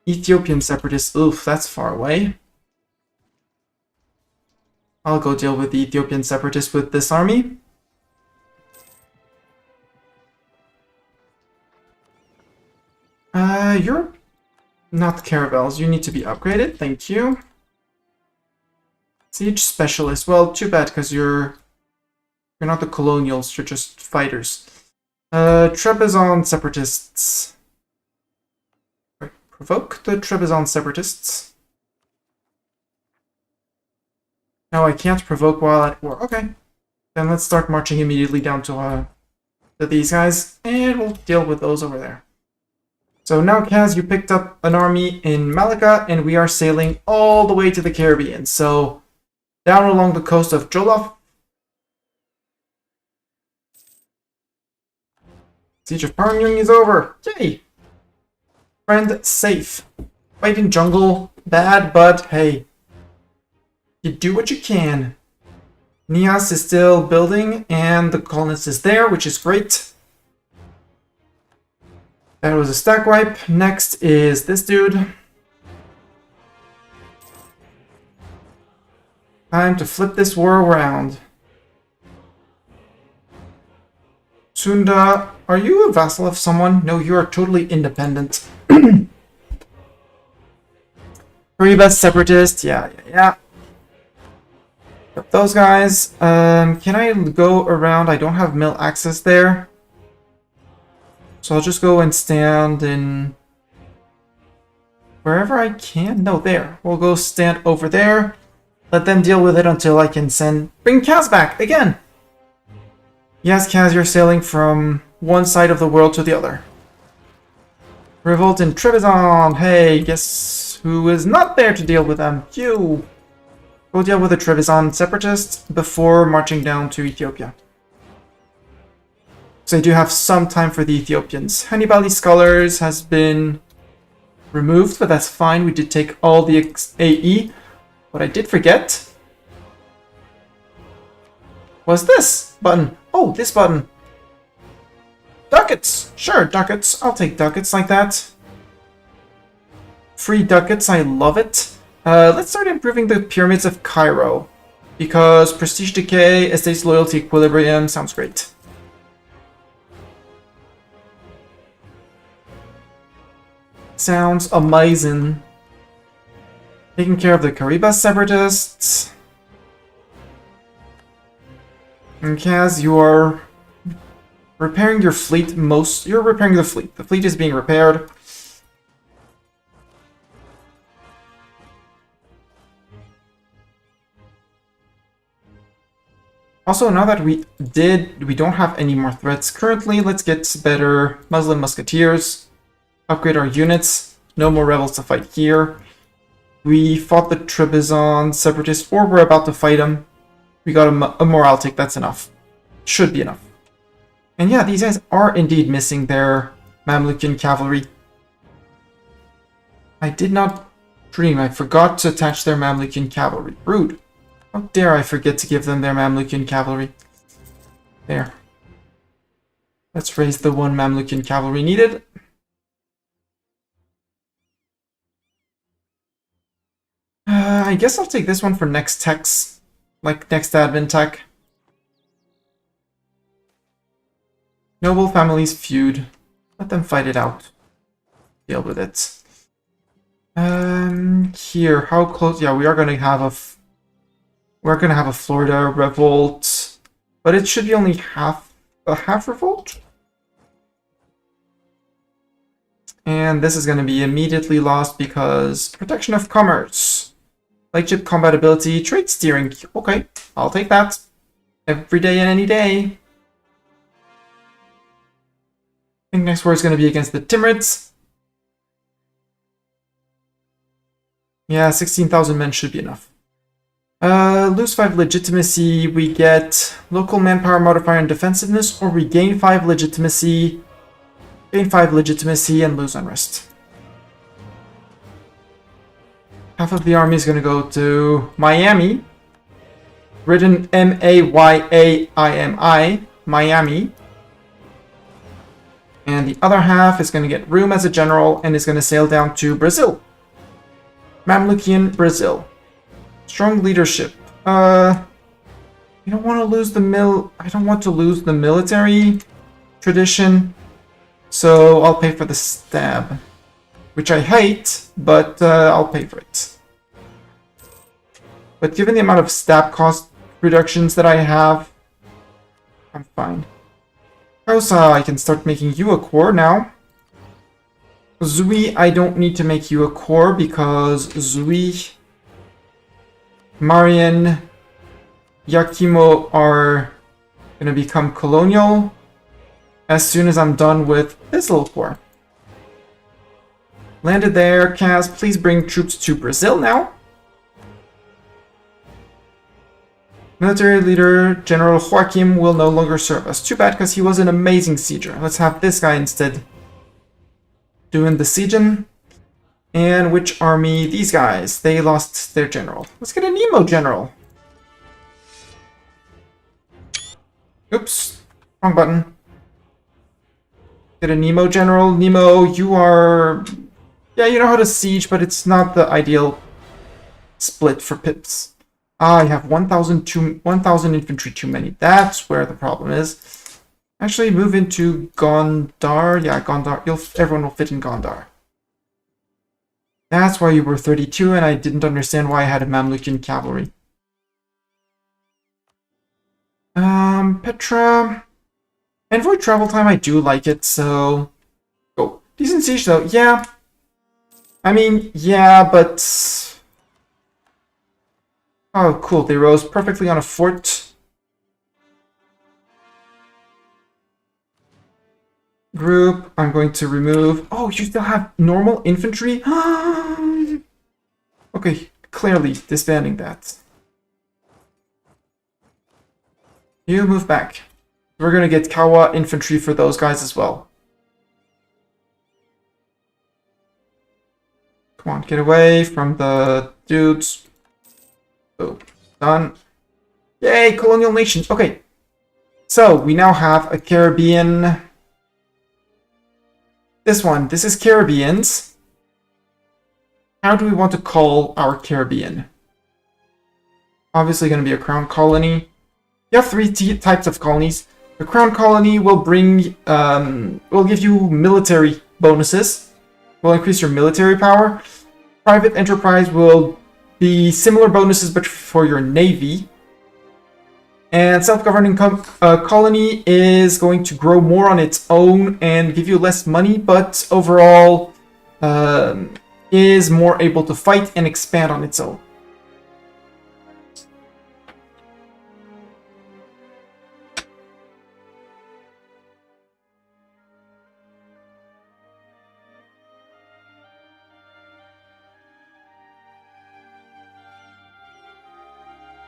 Ethiopian separatists. Oof, that's far away. I'll go deal with the Ethiopian separatists with this army. You're not caravels. You need to be upgraded. Thank you. Siege specialist. Well, too bad because you're not the colonials. You're just fighters. Trebizond separatists. Wait, provoke the Trebizond separatists. No, I can't provoke while at war. Okay. Then let's start marching immediately down to these guys, and we'll deal with those over there. So now, Kaz, you picked up an army in Malacca, and we are sailing all the way to the Caribbean. So, down along the coast of Jollof. Siege of Parnyung is over. Yay! Friend safe. Fighting jungle, bad, but hey. You do what you can. Nias is still building, and the colonist is there, which is great. That was a stack wipe. Next is this dude. Time to flip this war around. Sunda, are you a vassal of someone? No, you are totally independent. Karibas separatist, yeah. Those guys. Can I go around? I don't have mill access there. So I'll just go and stand in wherever I can. No, there. We'll go stand over there. Let them deal with it until I can bring Kaz back again. Yes, Kaz, you're sailing from one side of the world to the other. Revolt in Trebizond. Hey, guess who is not there to deal with them? You. Go deal with the Trebizond separatists before marching down to Ethiopia. So I do have some time for the Ethiopians. Hannibali Scholars has been removed, but that's fine. We did take all the AE. What I did forget was this button. Oh, this button. Ducats! Sure, ducats. I'll take ducats like that. Free ducats, I love it. Let's start improving the pyramids of Cairo. Because prestige decay, estate's loyalty equilibrium sounds great. Sounds amazing. Taking care of the Karibas separatists. And Kaz, you are repairing your fleet you're repairing the fleet. The fleet is being repaired. Also, now that we don't have any more threats currently, let's get better Muslim musketeers. Upgrade our units. No more rebels to fight here. We fought the Trebizond separatists, or we're about to fight them. We got a morale tick, that's enough. Should be enough. And yeah, these guys are indeed missing their Mamlukian cavalry. I did not dream. I forgot to attach their Mamlukian cavalry. Rude. How dare I forget to give them their Mamlukian cavalry. There. Let's raise the one Mamlukian cavalry needed. I guess I'll take this one for next techs, like next admin tech. Noble families feud. Let them fight it out. Deal with it. Here, how close? Yeah, we are gonna have a Florida revolt, but it should be only half revolt. And this is going to be immediately lost because protection of commerce, flagship compatibility, trade steering. Okay, I'll take that every day and any day. I think next war is going to be against the Timurids. Yeah, 16,000 men should be enough. Lose 5 legitimacy, we get local manpower modifier and defensiveness, or we gain 5 legitimacy. Gain 5 legitimacy and lose unrest. Half of the army is going to go to Miami. Written M-A-Y-A-I-M-I. Miami. And the other half is going to get room as a general and is going to sail down to Brazil. Mamlukian Brazil. Strong leadership. You don't want to lose the I don't want to lose the military tradition. So I'll pay for the stab, which I hate, but I'll pay for it. But given the amount of stab cost reductions that I have, I'm fine. Kausa, I can start making you a core now. Zui, I don't need to make you a core because Zui, Marian, Yakimo are going to become colonial as soon as I'm done with this little core. Landed there. Kaz, please bring troops to Brazil now. Military leader General Joaquim will no longer serve us. Too bad, because he was an amazing sieger. Let's have this guy instead doing the sieging. And which army? These guys. They lost their general. Let's get a Nemo general. Oops. Wrong button. Get a Nemo general. Nemo, you are... Yeah, you know how to siege, but it's not the ideal split for pips. Ah, I have 1,000 infantry too many. That's where the problem is. Actually, move into Gondar. Yeah, Gondar. Everyone will fit in Gondar. That's why you were 32, and I didn't understand why I had a Mamlukian cavalry. Petra... Envoy travel time, I do like it, so... Oh, decent siege though, yeah. I mean, yeah, but... Oh, cool, they rose perfectly on a fort. Group, I'm going to remove... Oh, you still have normal infantry? Okay, clearly disbanding that. You move back. We're going to get Kawa infantry for those guys as well. Come on, get away from the dudes. Oh, done. Yay, colonial nations. Okay. So, we now have a Caribbean... This is Caribbeans. How do we want to call our Caribbean? Obviously going to be a crown colony. You have 3 types of colonies. The crown colony will bring, will give you military bonuses. Will increase your military power. Private enterprise will be similar bonuses, but for your navy. And self-governing colony is going to grow more on its own and give you less money, but overall is more able to fight and expand on its own.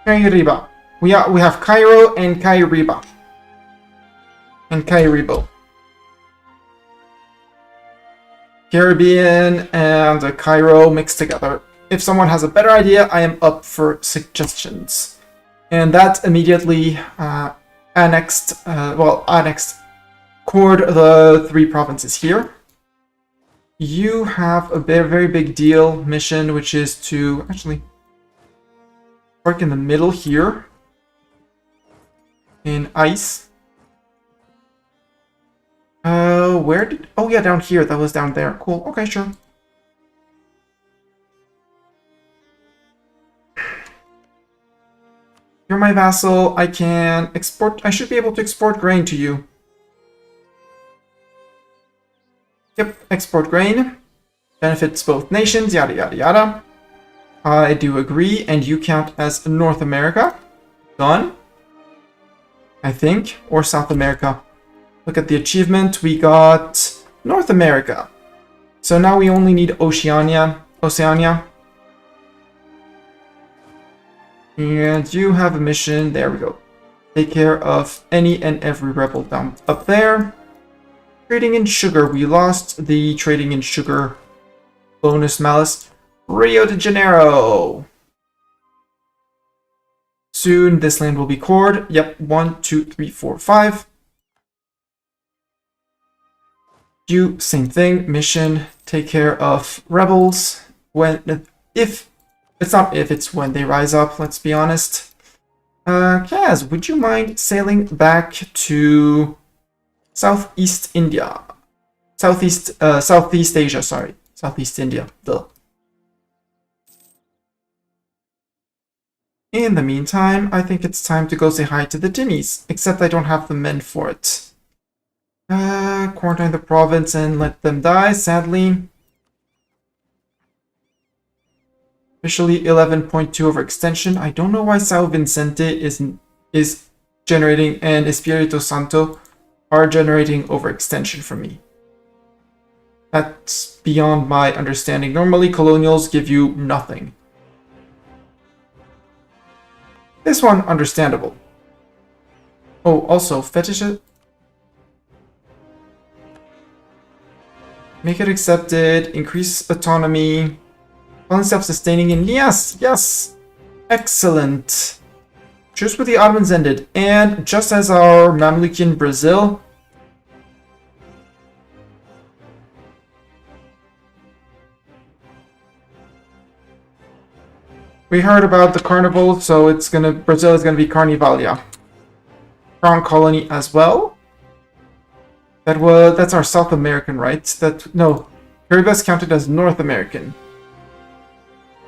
Kairiba. We have Cairo and Kairiba. And Kairibo. Caribbean and Cairo mixed together. If someone has a better idea, I am up for suggestions. And that immediately annexed, cored the 3 provinces here. You have a very big deal mission, which is to... Actually, Park in the middle here. In ice. Where did... Oh yeah, down here. That was down there. Cool. Okay, sure. You're my vassal. I can export... I should be able to export grain to you. Yep, export grain. Benefits both nations, yada yada yada. I do agree, and you count as North America. Done. I think. Or South America. Look at the achievement. We got North America. So now we only need Oceania. And you have a mission. There we go. Take care of any and every rebel down up there. Trading in sugar. We lost the trading in sugar bonus malice. Rio de Janeiro. Soon this land will be cored. Yep, 1, 2, 3, 4, 5. You, same thing. Mission, take care of rebels. It's when they rise up, let's be honest. Kaz, would you mind sailing back to Southeast India? Southeast Asia, sorry. Southeast India, duh. In the meantime, I think it's time to go say hi to the Tinnies, except I don't have the men for it. Quarantine the province and let them die, sadly. Officially 11.2 overextension. I don't know why Sao Vicente is generating and Espirito Santo are generating overextension for me. That's beyond my understanding. Normally colonials give you nothing. This one, understandable. Oh, also, fetish it. Make it accepted, increase autonomy, only self-sustaining, and yes! Excellent. Truce with the Ottomans ended, and just as our Mamluk in Brazil, we heard about the carnival, so Brazil is gonna be Carnivalia. Crown colony as well. That's our South American, right? Caribbe's counted as North American.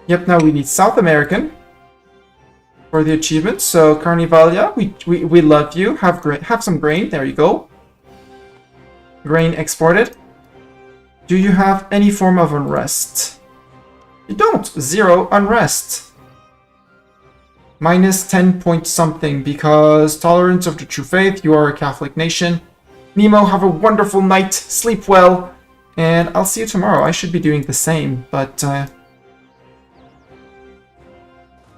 Yep, now we need South American for the achievement. So Carnivalia, we love you. Have some grain. There you go. Grain exported. Do you have any form of unrest? You don't. 0 unrest. Minus 10 point something because tolerance of the true faith. You are a Catholic nation. Nemo, have a wonderful night. Sleep well. And I'll see you tomorrow. I should be doing the same, but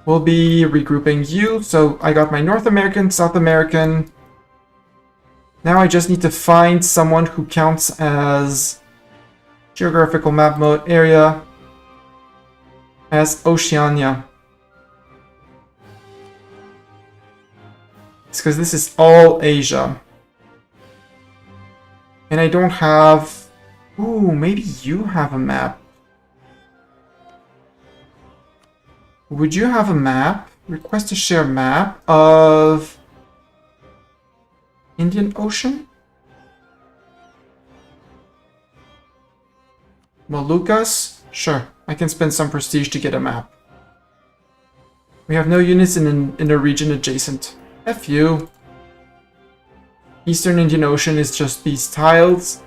we'll be regrouping you. So I got my North American, South American. Now I just need to find someone who counts as geographical map mode area as Oceania. It's because this is all Asia. And I don't have... Ooh, maybe you have a map. Would you have a map? Request to share map of Indian Ocean? Moluccas? Sure, I can spend some prestige to get a map. We have no units in a region adjacent. F you. Eastern Indian Ocean is just these tiles.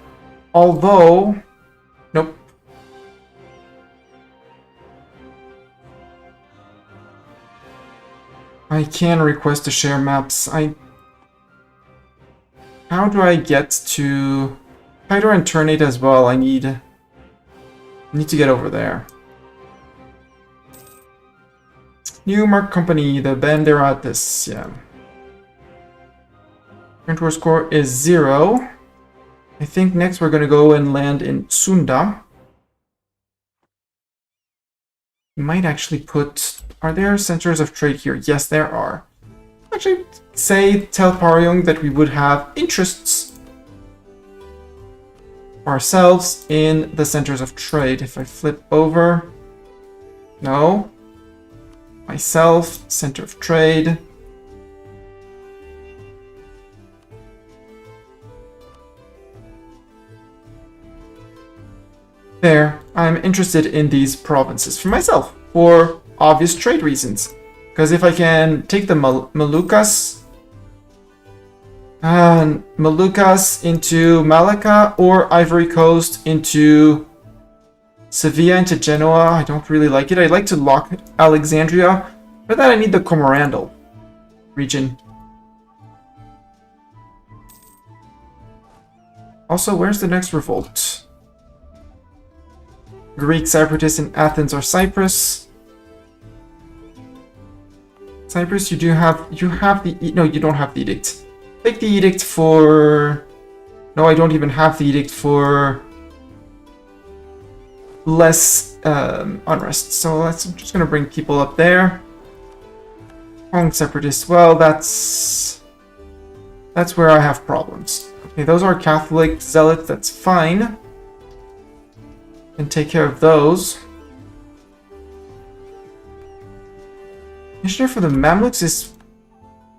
Although... Nope. I can request to share maps. How do I get to... Hydro and Turnate as well? I need to get over there. New Mark Company, the Banderatas, yeah. Current war score is 0. I think next we're gonna go and land in Sunda. We might actually put... Are there centers of trade here? Yes, there are. Actually, tell Paryong that we would have interests for ourselves in the centers of trade. If I flip over... No. myself, center of trade. There, I'm interested in these provinces for myself, for obvious trade reasons. Because if I can take the Malukas into Malacca or Ivory Coast into Sevilla into Genoa, I don't really like it. I'd like to lock Alexandria. For that, I need the Comorandal region. Also, where's the next revolt? Greek separatists in Athens or Cyprus. Cyprus, you have the... No, you don't have the edict. Take the edict for... No, I don't even have the edict for... less unrest. So I'm just going to bring people up there. Hong separatists, well, that's where I have problems. Okay, those are Catholic zealots, that's fine. Can take care of those. Commissioner for the Mamluks is...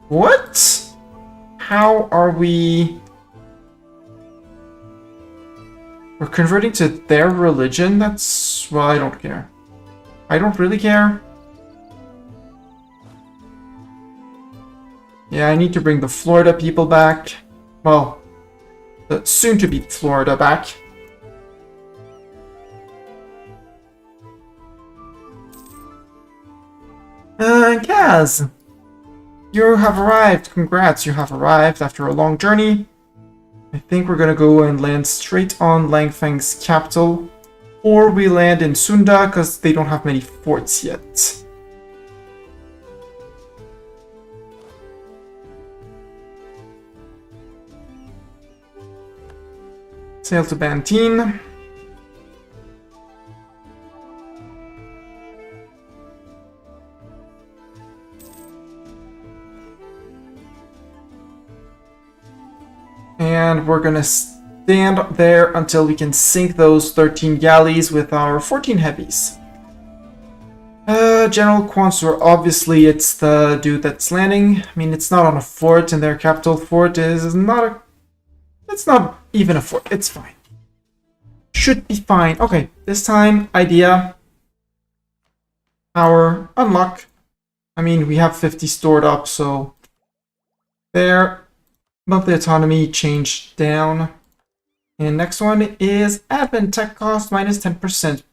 What? How are we... We're converting to their religion? That's... Well, I don't care. I don't really care. Yeah, I need to bring the Florida people back. Well, the soon-to-be Florida back. Kaz! You have arrived. Congrats, you have arrived after a long journey. I think we're gonna go and land straight on Langfang's capital. Or we land in Sunda, because they don't have many forts yet. Sail to Bantine. And we're gonna stand there until we can sink those 13 galleys with our 14 heavies. General Quansor, obviously it's the dude that's landing. I mean, it's not on a fort, and their capital fort is not a... It's not even a fort. It's fine. Should be fine. Okay, this time, idea. Power, unlock. I mean, we have 50 stored up, so... There. Monthly autonomy changed down. And next one is admin tech cost minus 10%.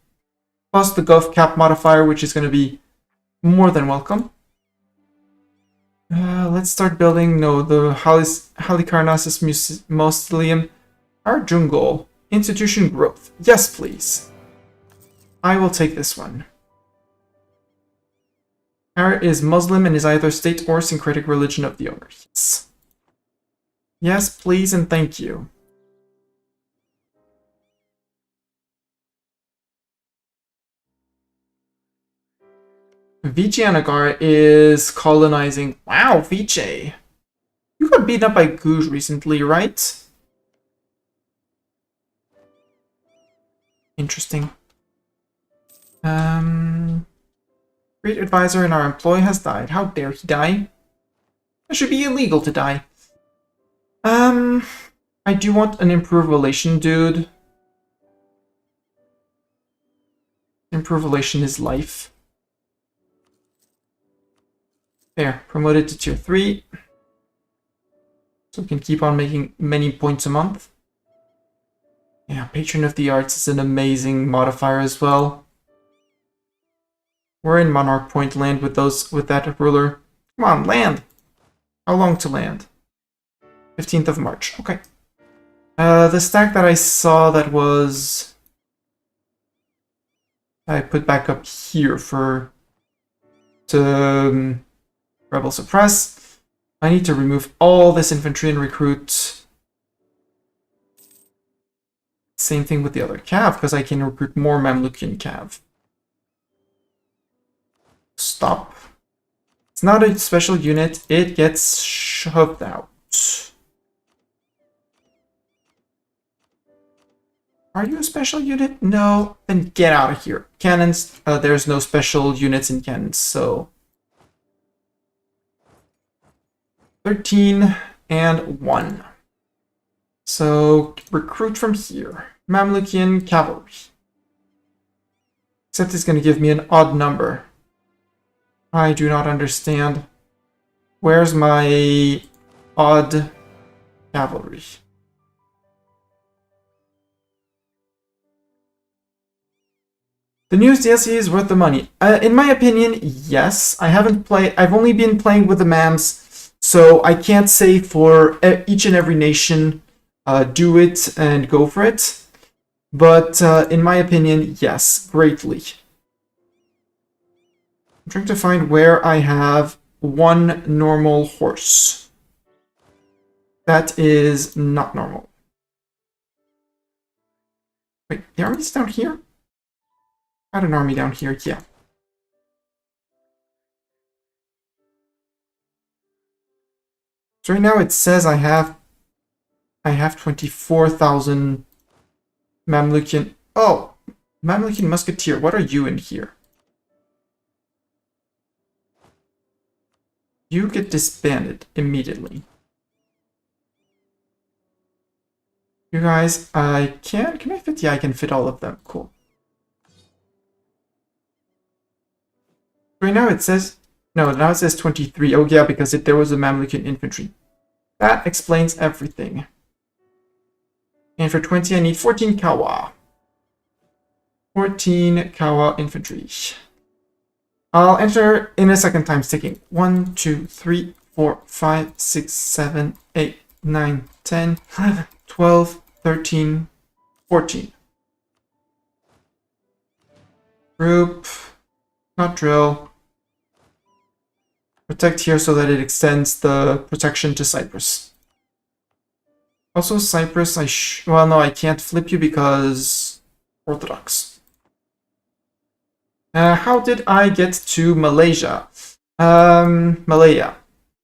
Plus the Gulf cap modifier, which is going to be more than welcome. Let's start building, no, the Halicarnassus Mausoleum. Our Jungle. Institution growth. Yes, please. I will take this one. Harriet is Muslim and is either state or syncretic religion of the owner. Yes. Yes, please, and thank you. Vijayanagar is colonizing. Wow, Vijay. You got beaten up by Guj recently, right? Interesting. Great advisor in our employee has died. How dare he die? It should be illegal to die. I do want an improved relation, dude. Improved relation is life. There, promoted to tier 3. So we can keep on making many points a month. Yeah, Patron of the Arts is an amazing modifier as well. We're in Monarch Point land with that ruler. Come on, land! How long to land? 15th of March. Okay. The stack that I saw that was... I put back up here to Rebel Suppress. I need to remove all this infantry and recruit. Same thing with the other cav, because I can recruit more Mamlukian cav. Stop. It's not a special unit, it gets shoved out. Are you a special unit? No, then get out of here. Cannons, there's no special units in cannons, so 13 and 1. So recruit from here. Mamlukian cavalry. Except it's going to give me an odd number. I do not understand. Where's my odd cavalry? The newest DLC is worth the money. In my opinion, yes. I've only been playing with the Mams, so I can't say for each and every nation, do it and go for it. But in my opinion, yes, greatly. I'm trying to find where I have one normal horse. That is not normal. Wait, the army's down here? I had an army down here, yeah. So right now it says I have 24,000 Mamlukian. Oh, Mamlukian musketeer. What are you in here? You get disbanded immediately. You guys, can I fit? Yeah, I can fit all of them. Cool. Right now it says, no, now it says 23. Oh yeah, because there was a Mamlukian infantry. That explains everything. And for 20, I need 14 Kawa. 14 Kawa infantry. I'll enter in a second time ticking. 1, 2, 3, 4, 5, 6, 7, 8, 9, 10, 11, 12, 13, 14. Group, not drill. Protect here so that it extends the protection to Cyprus. Also, Cyprus, well, no, I can't flip you because Orthodox. How did I get to Malaysia? Malaya.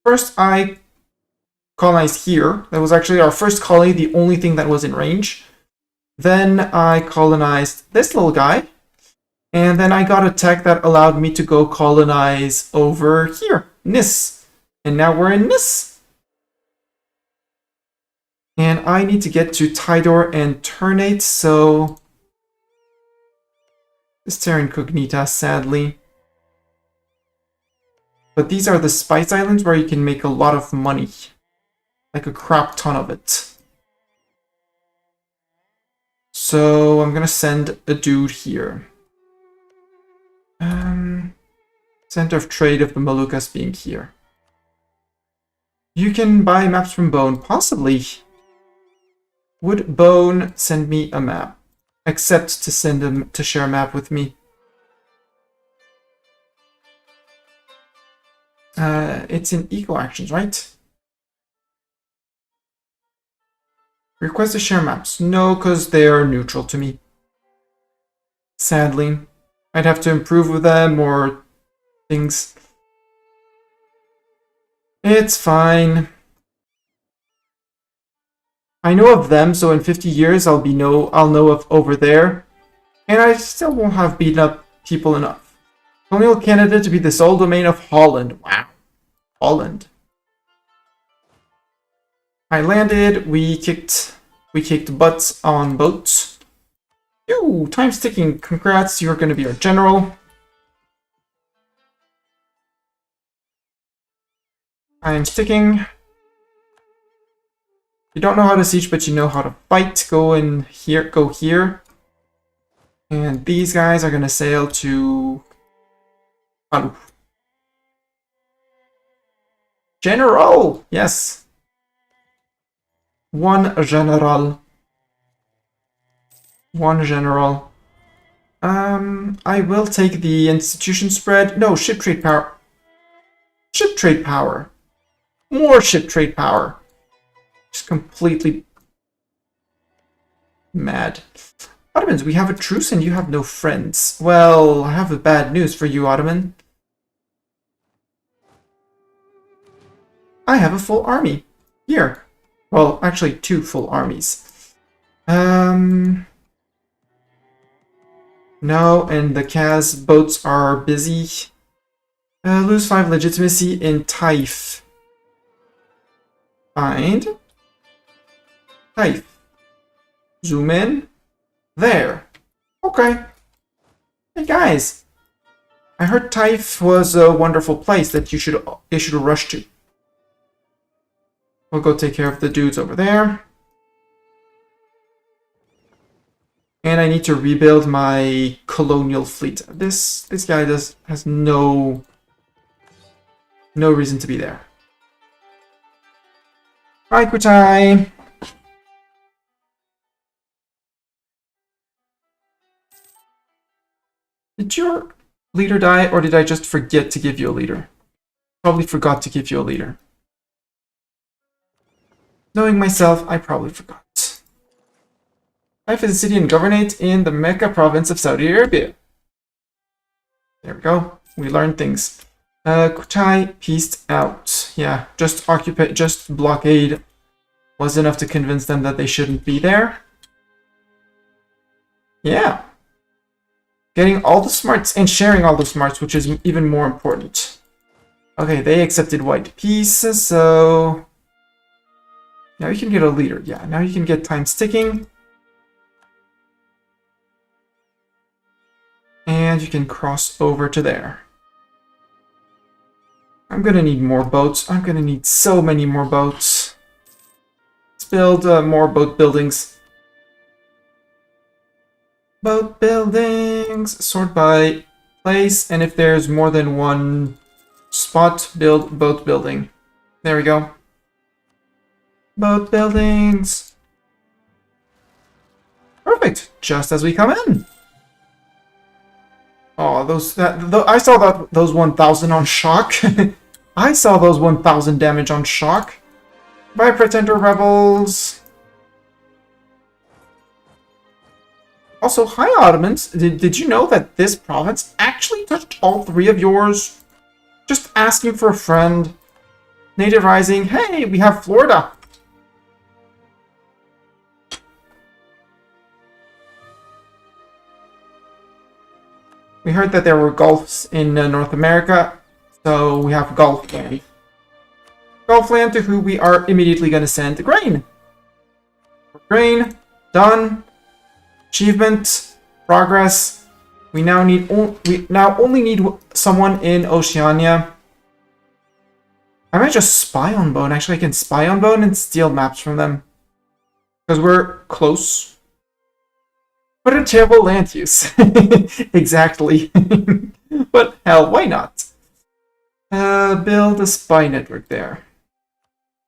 First, I colonized here. That was actually our first colony, the only thing that was in range. Then I colonized this little guy. And then I got a tech that allowed me to go colonize over here, Nis. And now we're in Nis. And I need to get to Tidor and Ternate, so it's Terra Incognita, sadly. But these are the Spice Islands where you can make a lot of money. Like a crap ton of it. So I'm gonna send a dude here. Center of Trade of the Moluccas being here. You can buy maps from Bone, possibly. Would Bone send me a map? Accept to send him to share a map with me. It's in Eco Actions, right? Request to share maps. No, because they are neutral to me. Sadly. I'd have to improve with them or things. It's fine. I know of them, so in 50 years I'll know of over there. And I still won't have beaten up people enough. Colonial Canada to be the sole domain of Holland. Wow. Holland. I landed, we kicked butts on boats. Ooh, time's ticking. Congrats, you're gonna be our general. I'm sticking. You don't know how to siege, but you know how to fight. Go in here, go here. And these guys are gonna sail to Mamluk. General! Yes. One general. One general. I will take the institution spread. No, ship trade power. Ship trade power. More ship trade power. Just completely mad. Ottomans, we have a truce and you have no friends. Well, I have bad news for you, Ottoman. I have a full army. Here. Well, actually, 2 full armies. No, and the Kaz boats are busy. Lose 5 legitimacy in Taif. find Taif. Zoom in. There. Okay. Hey guys. I heard Taif was a wonderful place that you should rush to. We'll go take care of the dudes over there. And I need to rebuild my colonial fleet. This guy has no reason to be there. Hi, Kutai. Did your leader die, or did I just forget to give you a leader? Probably forgot to give you a leader. Knowing myself, I probably forgot. Life is a city and governate in the Mecca province of Saudi Arabia. There we go. We learned things. Kutai pieced out. Yeah, just blockade was enough to convince them that they shouldn't be there. Yeah. Getting all the smarts and sharing all the smarts, which is even more important. Okay, they accepted white peace, so... Now you can get a leader. Yeah, now you can get time sticking. And you can cross over to there. I'm gonna need more boats. I'm gonna need so many more boats. Let's build more boat buildings. Boat buildings! Sort by place, and if there's more than one spot, build boat building. There we go. Boat buildings. Perfect. Just as we come in. Oh, I saw those 1,000 on shock. I saw those 1,000 damage on shock. Bye, Pretender Rebels. Also, hi, Ottomans. Did you know that this province actually touched all three of yours? Just asking for a friend. Native Rising. Hey, we have Florida. We heard that there were Gulfs in North America, so we have Gulfland. Gulfland, to who we are immediately going to send grain. Grain, done. Achievement, progress. We now only need someone in Oceania. I might just spy on Bone. Actually, I can spy on Bone and steal maps from them. Because we're close. What a terrible land use. Exactly. But hell, why not? Build a spy network there.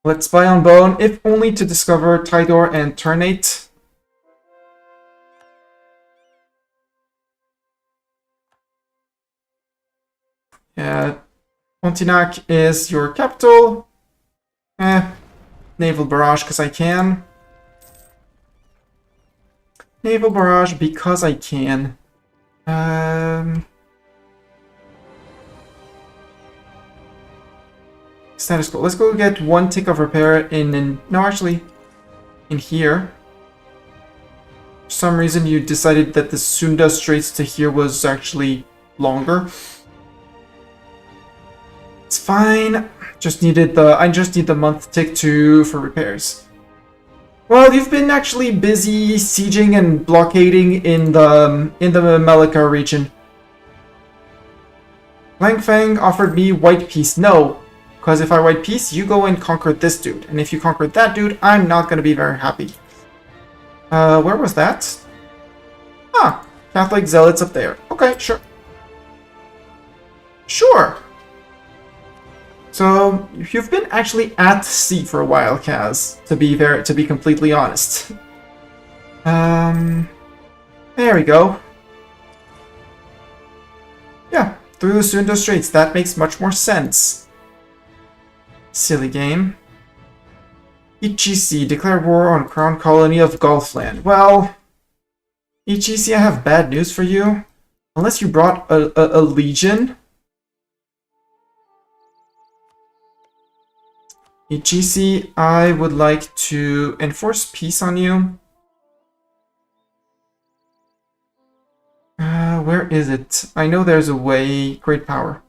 Let's spy on Bone, if only to discover Tidor and Ternate. Pontiac is your capital. Naval barrage, because I can. Naval barrage, because I can. Status quo. Let's go get one tick of repair in here. For some reason you decided that the Sunda Straits to here was actually longer. It's fine. I just need the month tick for repairs. Well, you've been actually busy sieging and blockading in the Malacca region. Langfang offered me white peace. No, because if I white peace, you go and conquer this dude, and if you conquer that dude, I'm not gonna be very happy. Where was that? Ah, Catholic zealots up there. Okay, sure. Sure. So you've been actually at sea for a while, Kaz. To be completely honest. There we go. Yeah, through the Sunda Straits. That makes much more sense. Silly game. Ichisi, declare war on Crown Colony of Gulfland. Well, Ichisi, I have bad news for you. Unless you brought a legion. Ichisi, I would like to enforce peace on you. Where is it? I know there's a way. Great power.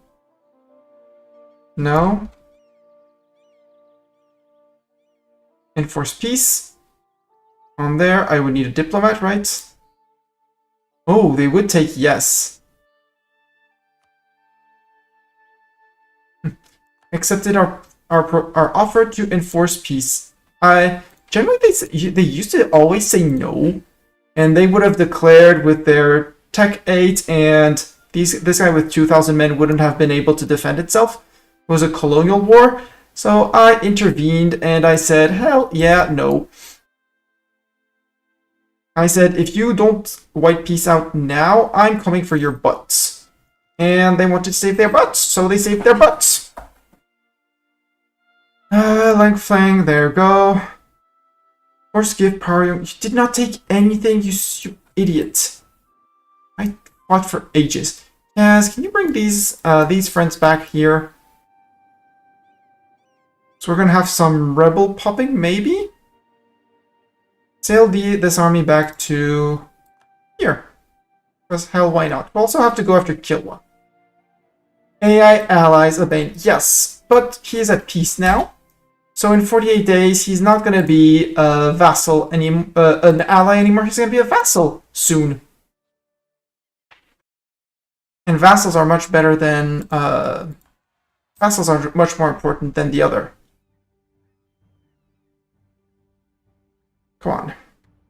No? Enforce peace. On there, I would need a diplomat, right? Oh, they would take yes. Accepted our offer to enforce peace. Generally they used to always say no, and they would have declared with their tech 8, and this guy with 2,000 men wouldn't have been able to defend itself. It was a colonial war, so I intervened and I said, hell yeah, no. I said, if you don't wipe peace out now, I'm coming for your butts. And they wanted to save their butts, so they saved their butts. Lang Flang, there you go. Force give Parium. You did not take anything, you idiot. I fought for ages. Yes, can you bring these friends back here? So we're gonna have some rebel popping, maybe? Sail this army back to here. Because hell, why not? We'll also have to go after Kilwa. AI allies Abane. Yes, but he is at peace now. So in 48 days, he's not going to be a vassal an ally anymore. He's going to be a vassal soon. And vassals are much better than vassals are much more important than the other. Come on.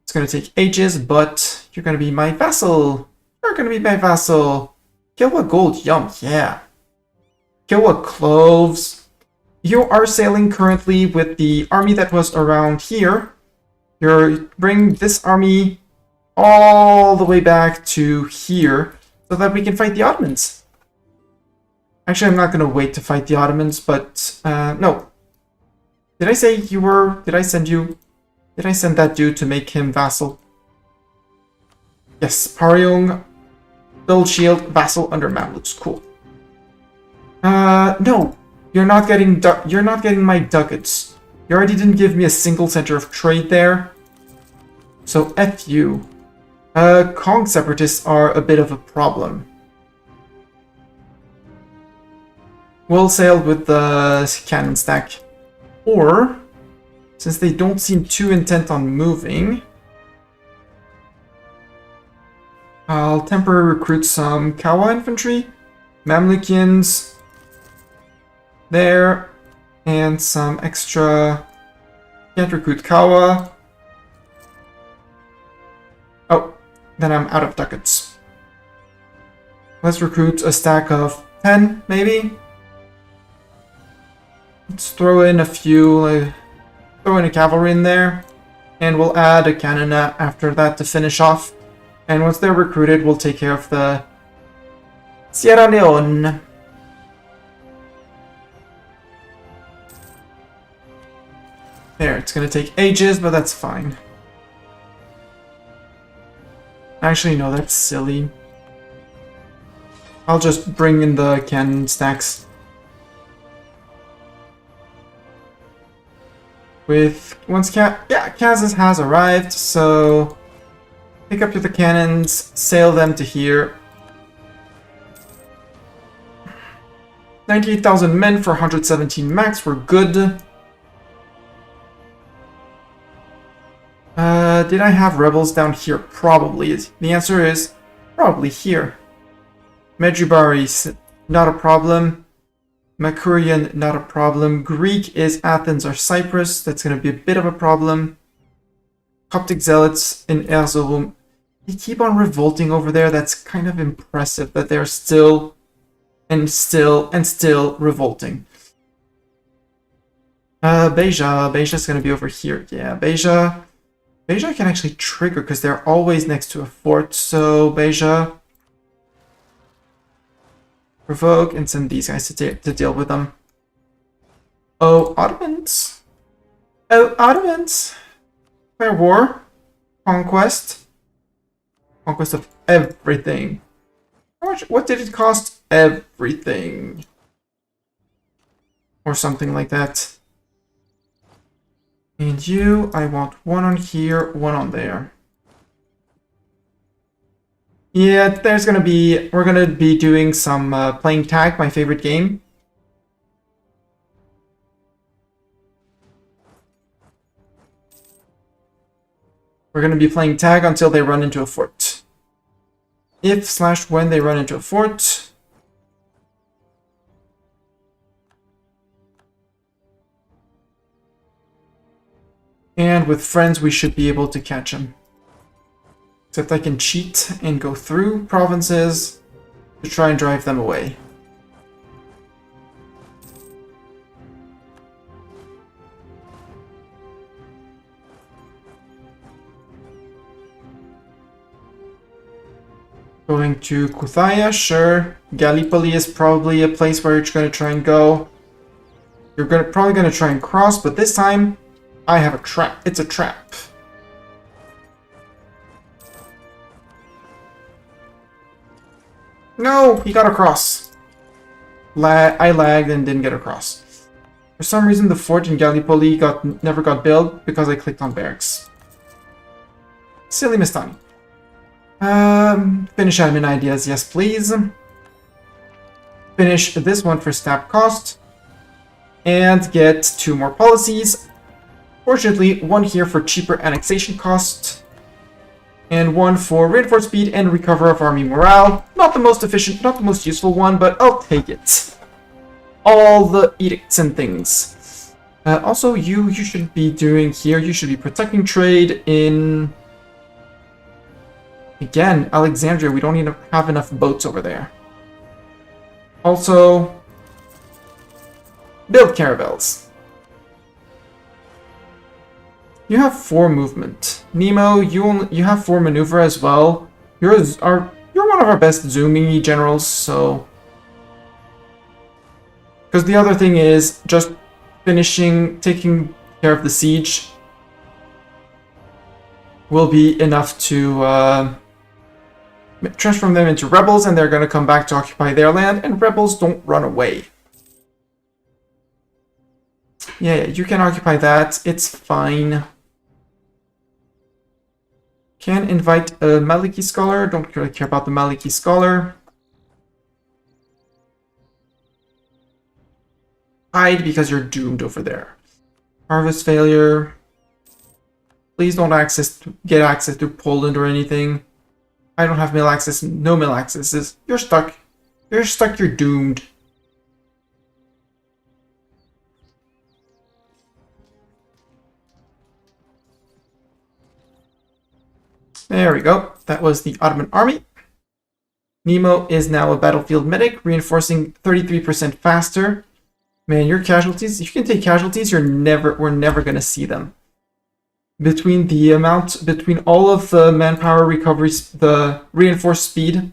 It's going to take ages, but you're going to be my vassal. You're going to be my vassal. Kilwa gold, yum, yeah. Kilwa cloves. You are sailing currently with the army that was around here. You're bringing this army all the way back to here so that we can fight the Ottomans. Actually, I'm not going to wait to fight the Ottomans, but no. Did I say you were... Did I send you... Did I send that dude to make him vassal? Yes, Paryong, Build Shield, vassal under Mamluks. Cool. No. You're not getting my ducats. You already didn't give me a single center of trade there. So F you. Kong separatists are a bit of a problem. We'll sail with the cannon stack. Or, since they don't seem too intent on moving, I'll temporarily recruit some Kawa infantry, Mamlukians there, and some extra... Can't recruit Kawa. Oh, then I'm out of ducats. Let's recruit a stack of 10, maybe? Let's throw in a few, throw in a cavalry in there, and we'll add a cannon after that to finish off. And once they're recruited, we'll take care of the Sierra Leone. There, it's gonna take ages, but that's fine. Actually, no, that's silly. I'll just bring in the cannon stacks. Kazas has arrived, so pick up the cannons, sail them to here. 98,000 men for 117 max, we're good. Did I have rebels down here? Probably. The answer is probably here. Medjugorje, not a problem. Makurian, not a problem. Greek is Athens or Cyprus. That's going to be a bit of a problem. Coptic zealots in Erzurum. They keep on revolting over there. That's kind of impressive that they're still and still revolting. Beja. Beja's going to be over here. Yeah, Beja can actually trigger because they're always next to a fort. So Beja... Provoke and send these guys to deal with them. Oh, Ottomans. Oh, Ottomans. Fair war. Conquest. Conquest of everything. How much? What did it cost? Everything. Or something like that. And you, I want one on here, one on there. Yeah, we're gonna be doing some playing tag, my favorite game. We're going to be playing tag until they run into a fort. If/when they run into a fort. And with friends, we should be able to catch them. Except I can cheat and go through provinces to try and drive them away. Going to Kuthaya, sure. Gallipoli is probably a place where you're going to try and go. You're probably going to try and cross, but this time I have a trap. It's a trap. No, he got across. I lagged and didn't get across. For some reason, the fort in Gallipoli never got built because I clicked on barracks. Silly Mistani. Finish admin ideas, yes please. Finish this one for staff cost. And get 2 more policies. Fortunately, 1 here for cheaper annexation cost. And 1 for reinforced speed and recover of army morale. Not the most efficient, not the most useful one, but I'll take it. All the edicts and things. Also, you should be doing here, you should be protecting trade in... Again, Alexandria, we don't even have enough boats over there. Also, build caravels. You have 4 movement. Nemo, you have 4 maneuver as well. You're one of our best zooming generals, so... Because the other thing is just taking care of the siege will be enough to transform them into rebels, and they're going to come back to occupy their land, and rebels don't run away. Yeah, you can occupy that. It's fine. Can invite a Maliki scholar. Don't really care about the Maliki scholar. Hide because you're doomed over there. Harvest failure. Please don't get access to Poland or anything. I don't have mill access. No mill accesses. You're stuck. You're stuck. You're doomed. There we go. That was the Ottoman army. Nemo is now a battlefield medic, reinforcing 33% faster. Man, your casualties, if you can take casualties, we're never going to see them. Between all of the manpower recoveries, the reinforced speed,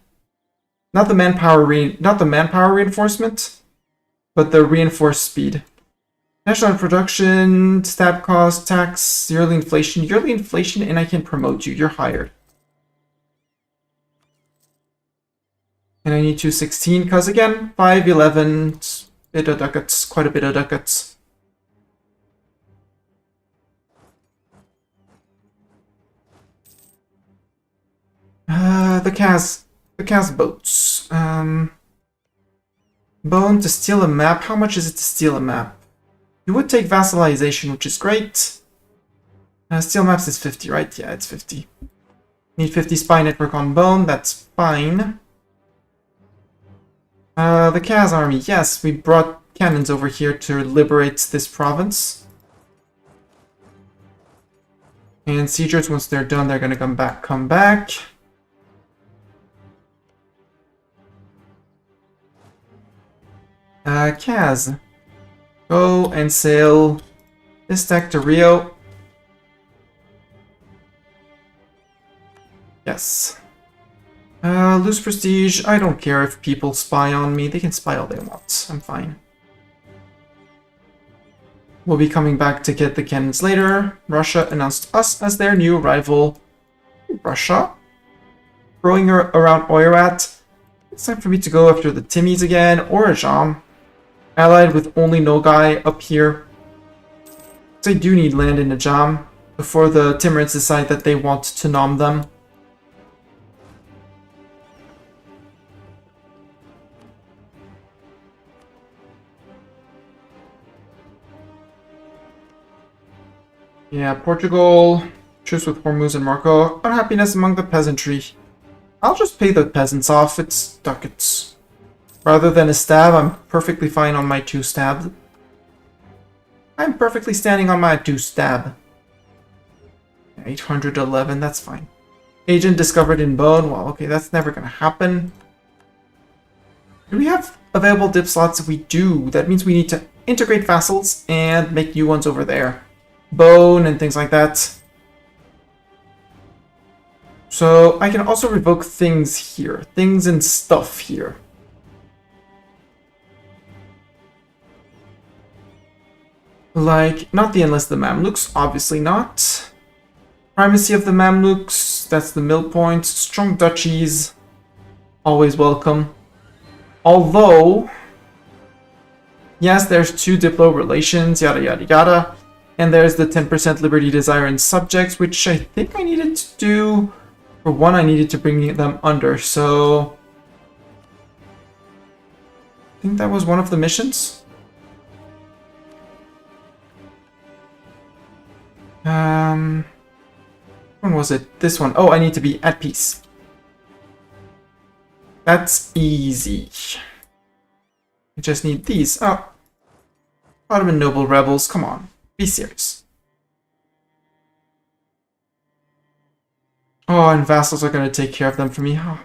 not the manpower reinforcement, but the reinforced speed. National production, stab cost, tax, yearly inflation, and I can promote you. You're hired. And I need 216 because again, 511, bit of ducats, quite a bit of ducats. The Kaz boats. Bone to steal a map. How much is it to steal a map? You would take vassalization, which is great. Steal maps is 50, right? Yeah, it's 50. Need 50 spy network on Bone. That's fine. The Kaz army. Yes, we brought cannons over here to liberate this province. And siegers, once they're done, they're gonna come back. Kaz. Go and sail this deck to Rio. Yes. Lose prestige. I don't care if people spy on me. They can spy all they want. I'm fine. We'll be coming back to get the cannons later. Russia announced us as their new rival. Russia? Throwing around Oirat. It's time for me to go after the Timmies again, or Ajam. Allied with only Nogai up here. So I do need land in Ajam before the Timurids decide that they want to nom them. Yeah, Portugal Truce with Hormuz and Morocco. Unhappiness among the peasantry. I'll just pay the peasants off. It's ducats. Rather than a stab, I'm perfectly fine on my 2 stab. I'm perfectly standing on my 2 stab. 811, that's fine. Agent discovered in bone. Well, okay, that's never gonna happen. Do we have available dip slots? If we do, that means we need to integrate vassals and make new ones over there. Bone and things like that. So I can also revoke things here. Things and stuff here. Like, not the enlist the Mamluks, obviously not. Primacy of the Mamluks, that's the mill point. Strong duchies, always welcome. Although, yes, there's 2 Diplo relations, yada yada yada. And there's the 10% liberty desire in subjects, which I think I needed to do. For one, I needed to bring them under, so... I think that was one of the missions. When was it? This one. Oh, I need to be at peace. That's easy. I just need these. Oh. Ottoman noble rebels, come on. Be serious. Oh, and vassals are going to take care of them for me. Oh.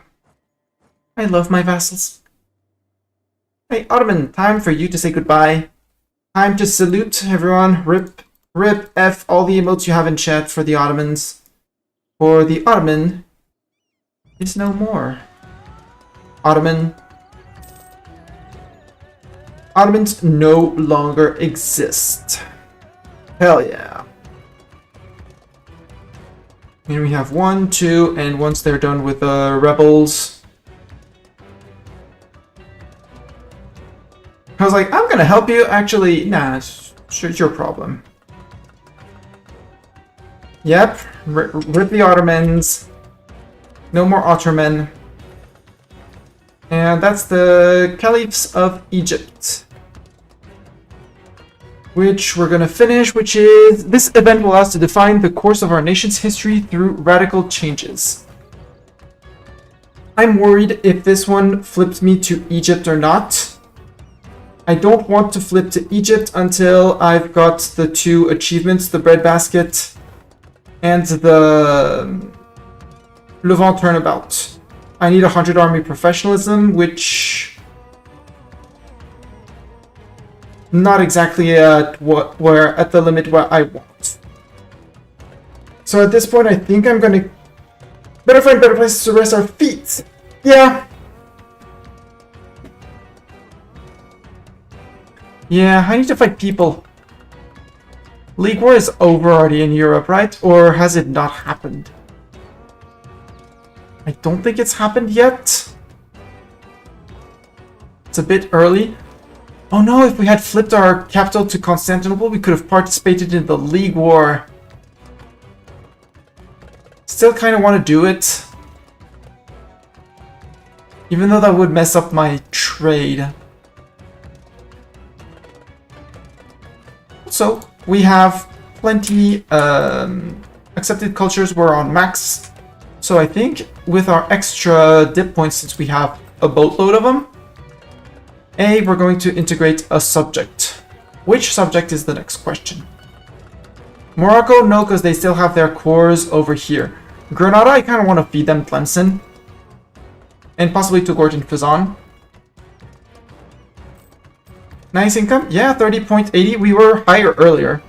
I love my vassals. Hey, Ottoman, time for you to say goodbye. Time to salute everyone. Rip F all the emotes you have in chat for the Ottomans. For the Ottoman is no more. Ottomans no longer exist. Hell yeah. And we have 1, 2, and once they're done with the rebels... I was like, I'm gonna help you. Actually, nah, it's your problem. Yep, rip the Ottomans. No more Ottoman. And that's the Caliphs of Egypt. Which we're gonna finish, which is... This event will allow us to define the course of our nation's history through radical changes. I'm worried if this one flips me to Egypt or not. I don't want to flip to Egypt until I've got the 2 achievements, the breadbasket and the Levant turnabout. I need 100 army professionalism, which not exactly at where at the limit where I want. So at this point, I think I'm gonna better find better places to rest our feet. Yeah. Yeah, I need to fight people. League War is over already in Europe, right? Or has it not happened? I don't think it's happened yet. It's a bit early. Oh no, if we had flipped our capital to Constantinople, we could have participated in the League War. Still kind of want to do it. Even though that would mess up my trade. So, we have plenty accepted cultures. We're on max. So I think with our extra dip points, since we have a boatload of them, we're going to integrate a subject. Which subject is the next question? Morocco, no, because they still have their cores over here. Granada, I kind of want to feed them Tlemcen. And possibly Touggourt and Fezzan. Nice income? Yeah, 30.80. We were higher earlier.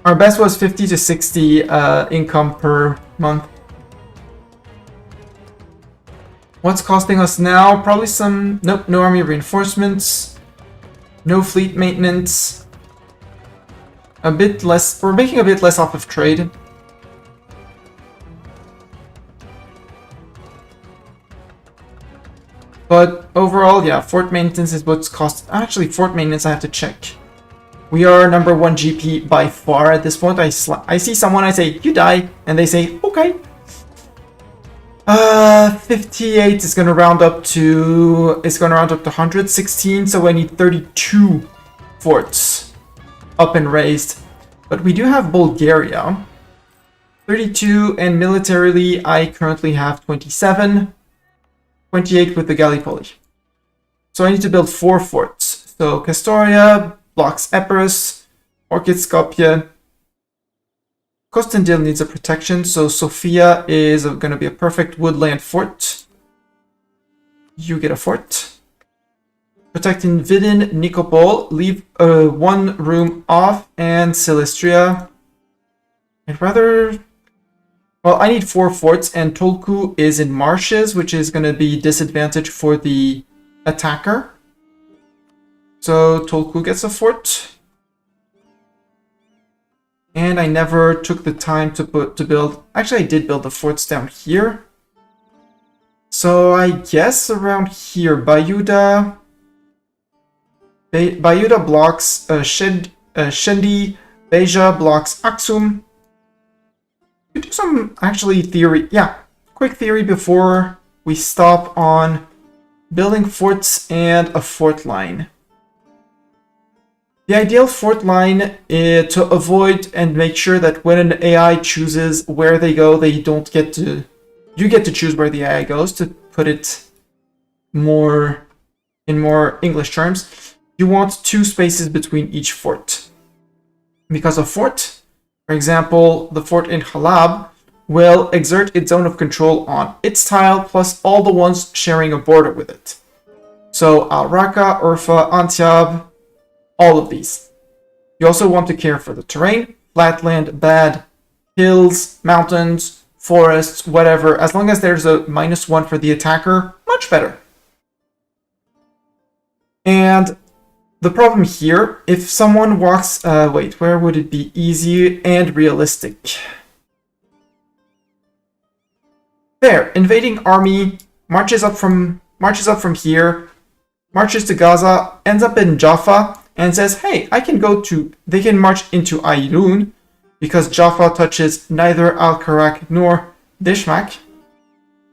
Our best was 50 to 60 income per month. What's costing us now? Probably some... Nope, no army reinforcements. No fleet maintenance. A bit less... We're making a bit less off of trade. But overall, yeah, fort maintenance is what's cost. Actually, fort maintenance I have to check. We are number 1 GP by far at this point. I see someone, I say, you die, and they say, okay. 58 is gonna round up to 116, so I need 32 forts up and raised. But we do have Bulgaria. 32, and militarily I currently have 27, 28 with the Gallipoli. So I need to build 4 forts. So Castoria blocks Epirus, Orchid Skopje. Kostendil needs a protection, so Sofia is going to be a perfect woodland fort. You get a fort. Protecting Vidin, Nikopol, leave 1 room off, and Silistria. I'd rather... Well, I need 4 forts, and Tolku is in marshes, which is going to be disadvantage for the attacker. So Tolku gets a fort. And I never took the time to build... Actually, I did build the forts down here. So I guess around here, Bayuda... Bayuda blocks Shendi, Beja blocks Aksum. We do some, actually, theory. Yeah, quick theory before we stop on building forts and a fort line. The ideal fort line is to avoid and make sure that when an AI chooses where they go, they don't get to... You get to choose where the AI goes, to put it more in more English terms. You want 2 spaces between each fort. Because a fort, for example, the fort in Halab, will exert its zone of control on its tile, plus all the ones sharing a border with it. So Al-Raqqa, Urfa, Antiab, all of these. You also want to care for the terrain, flatland, bad, hills, mountains, forests, whatever. As long as there's a -1 for the attacker, much better. And the problem here, if someone walks... wait, where would it be easy and realistic? There, invading army marches up from here, marches to Gaza, ends up in Jaffa, and says, hey, I can go to... They can march into Ayrun, because Jaffa touches neither Al-Karak nor Dishmak.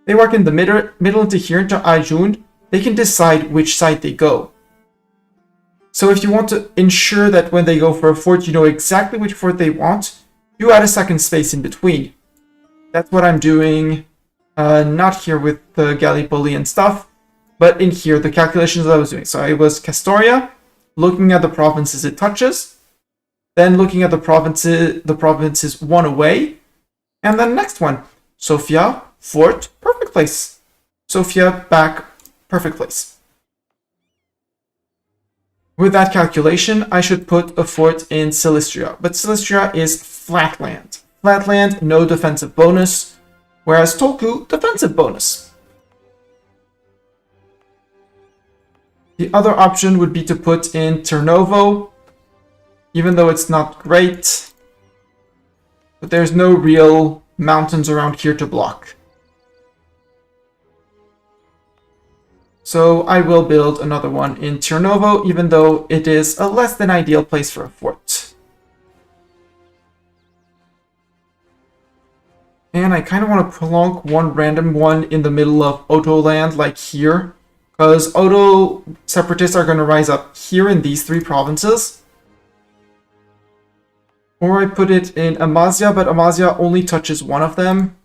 They work in the middle into here, into Ayrun. They can decide which side they go. So if you want to ensure that when they go for a fort, you know exactly which fort they want, you add a second space in between. That's what I'm doing, not here with the Gallipoli and stuff, but in here, the calculations that I was doing. So it was Castoria, looking at the provinces it touches, then looking at the provinces 1 away, and then next one, Sofia, fort, perfect place. Sofia, back, perfect place. With that calculation, I should put a fort in Silistria, but Silistria is flatland. Flatland, no defensive bonus, whereas Tolku, defensive bonus. The other option would be to put in Ternovo, even though it's not great, but there's no real mountains around here to block. So I will build another one in Chernovo, even though it is a less than ideal place for a fort. And I kind of want to plonk one random one in the middle of Oto land, like here. Because Oto separatists are going to rise up here in these 3 provinces. Or I put it in Amasya, but Amasya only touches one of them.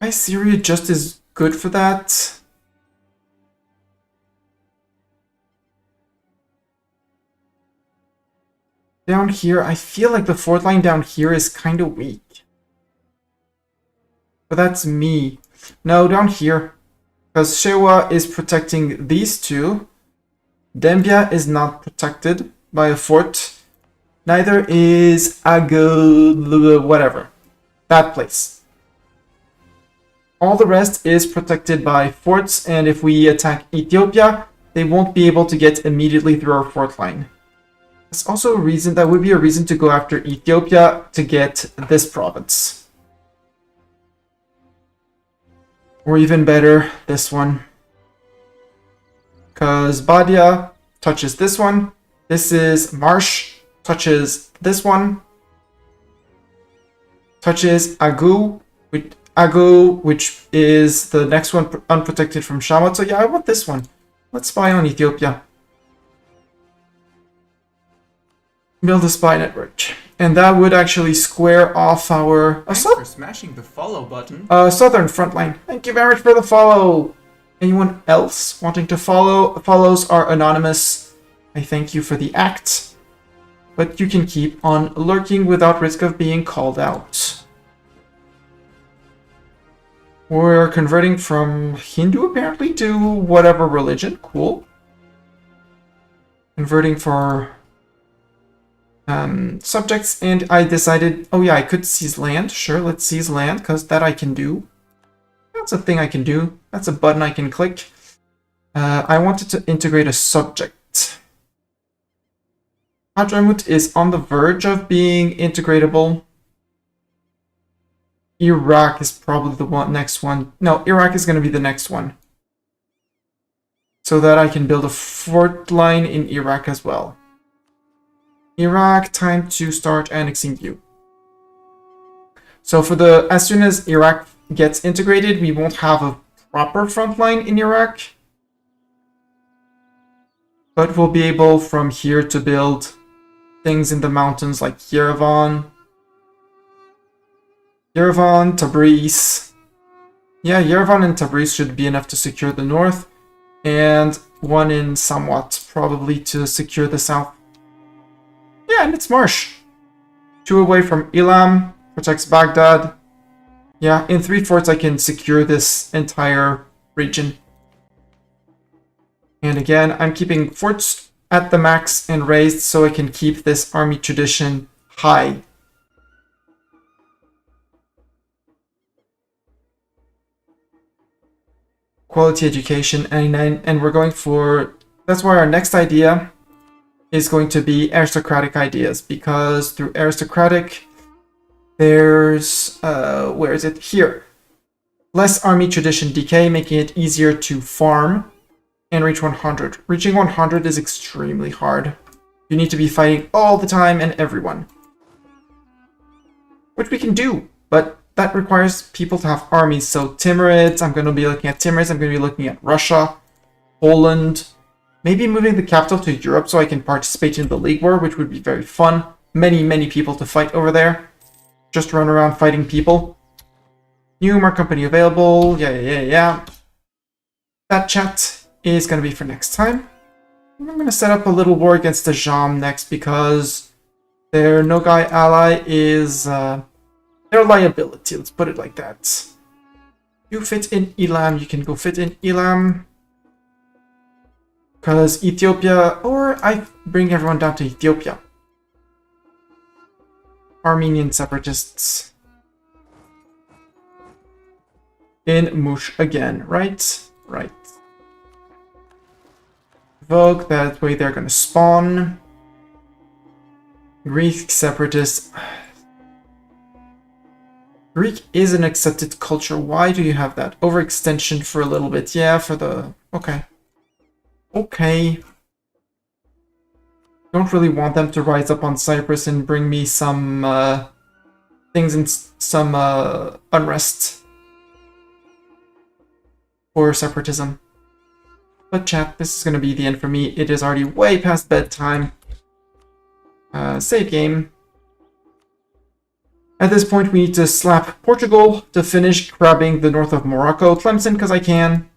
Is Syria just as good for that? Down here, I feel like the fort line down here is kind of weak. But that's me. No, down here. Because Shewa is protecting these 2. Dembia is not protected by a fort. Neither is Agul... whatever. That place. All the rest is protected by forts, and if we attack Ethiopia, they won't be able to get immediately through our fort line. That's also a reason, that would be a reason to go after Ethiopia to get this province. Or even better, this one. Because Badia touches this one. This is Marsh, touches this one. Touches Agu, which is the next one unprotected from Shamat. So yeah, I want this one. Let's spy on Ethiopia. Build a spy network. And that would actually square off our... Thanks for smashing the follow button. Southern front line. Thank you very much for the follow. Anyone else wanting to follow? Follows are anonymous. I thank you for the act. But you can keep on lurking without risk of being called out. We're converting from Hindu apparently to whatever religion. Cool. Converting for subjects, and I decided, oh yeah, I could seize land. Sure, let's seize land, because that I can do. That's a thing I can do. That's a button I can click. I wanted to integrate a subject. Hadramut is on the verge of being integratable. Iraq is probably the next one. No, Iraq is going to be the next one. So that I can build a fort line in Iraq as well. Iraq, time to start annexing you. So for as soon as Iraq gets integrated, we won't have a proper front line in Iraq. But we'll be able from here to build things in the mountains like Yerevan, Tabriz. Yeah, Yerevan and Tabriz should be enough to secure the north. And one in Samwat, probably to secure the south. Yeah, and it's Marsh. 2 away from Elam, protects Baghdad. Yeah, in 3 forts I can secure this entire region. And again, I'm keeping forts at the max and raised so I can keep this army tradition high. Quality education, and we're going for... That's why our next idea is going to be aristocratic ideas, because through aristocratic, there's... where is it? Here. Less army tradition decay, making it easier to farm and reach 100. Reaching 100 is extremely hard. You need to be fighting all the time and everyone. Which we can do, but that requires people to have armies. So Timurids, I'm going to be looking at Timurids, I'm going to be looking at Russia, Poland, maybe moving the capital to Europe so I can participate in the League War, which would be very fun. Many people to fight over there. Just run around fighting people. New Mark Company available, yeah. That chat is going to be for next time. I'm going to set up a little war against the Jam next because their Nogai ally is their liability, let's put it like that. You fit in Elam, you can go fit in Elam. Because Ethiopia, or I bring everyone down to Ethiopia. Armenian separatists. In Mush again, right? Right. Vogue, that way they're gonna spawn. Greek separatists. Greek is an accepted culture. Why do you have that? Overextension for a little bit. Yeah, for the... Okay. Okay. Don't really want them to rise up on Cyprus and bring me some things and some unrest or separatism. But chat, this is going to be the end for me. It is already way past bedtime. Save game. At this point, we need to slap Portugal to finish grabbing the north of Morocco, Tlemcen because I can,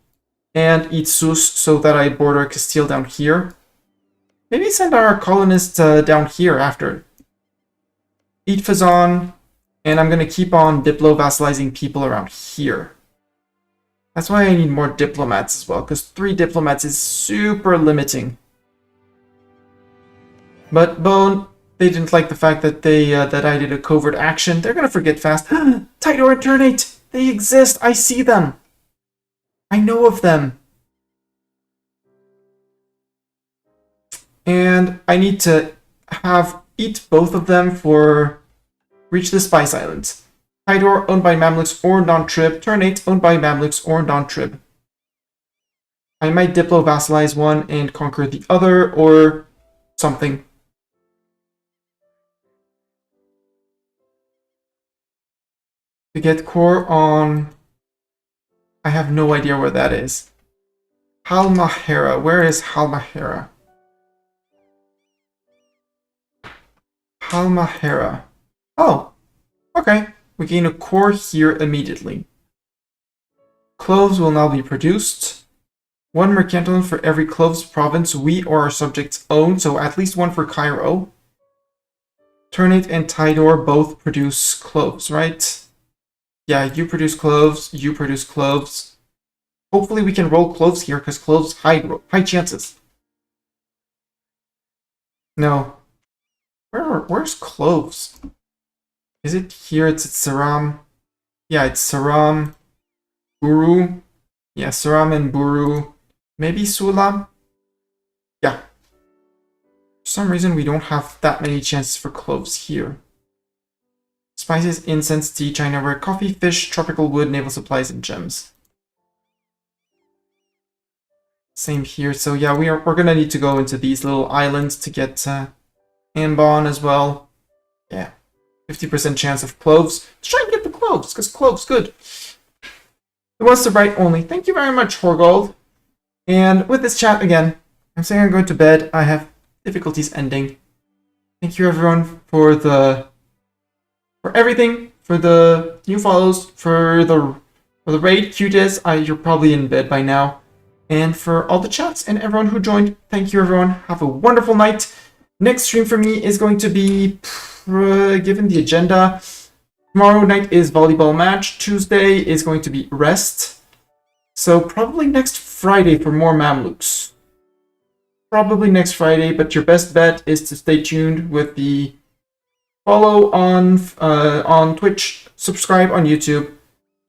and eat Sus so that I border Castile down here. Maybe send our colonists down here after. Eat Fazan, and I'm going to keep on diplo-vassalizing people around here. That's why I need more diplomats as well, because 3 diplomats is super limiting. But Bone, they didn't like the fact that that I did a covert action. They're going to forget fast. Tidor and Turnate! They exist! I see them! I know of them! And I need to eat both of them for reach the Spice Islands. Tidor owned by Mamluks or non-Trib. Turnate owned by Mamluks or non-Trib. I might diplo-vassalize one and conquer the other or something. To get core on... I have no idea where that is. Halmahera. Where is Halmahera? Halmahera. Oh, okay. We gain a core here immediately. Cloves will now be produced. 1 mercantile for every cloves province we or our subjects own, so at least 1 for Cairo. Ternate and Tidor both produce cloves, right? Yeah, you produce cloves, you produce cloves. Hopefully we can roll cloves here, because cloves high chances. No. Where's cloves? Is it here? It's at Saram. Yeah, it's Saram, Buru. Yeah, Saram and Buru. Maybe Sulam? Yeah. For some reason, we don't have that many chances for cloves here. Spices, incense, tea, Chinaware, coffee, fish, tropical wood, naval supplies, and gems. Same here. So yeah, we're gonna need to go into these little islands to get Ambon as well. Yeah. 50% chance of cloves. Let's try and get the cloves, because cloves good. It wants to write only. Thank you very much, Horgold. And with this chat again, I'm saying I'm going to bed. I have difficulties ending. Thank you everyone for everything, for the new follows, for the raid, Qtis. You're probably in bed by now. And for all the chats and everyone who joined, thank you everyone. Have a wonderful night. Next stream for me is going to be, given the agenda, tomorrow night is volleyball match. Tuesday is going to be rest. So probably next Friday for more Mamluks. Probably next Friday, but your best bet is to stay tuned with the follow on Twitch, subscribe on YouTube,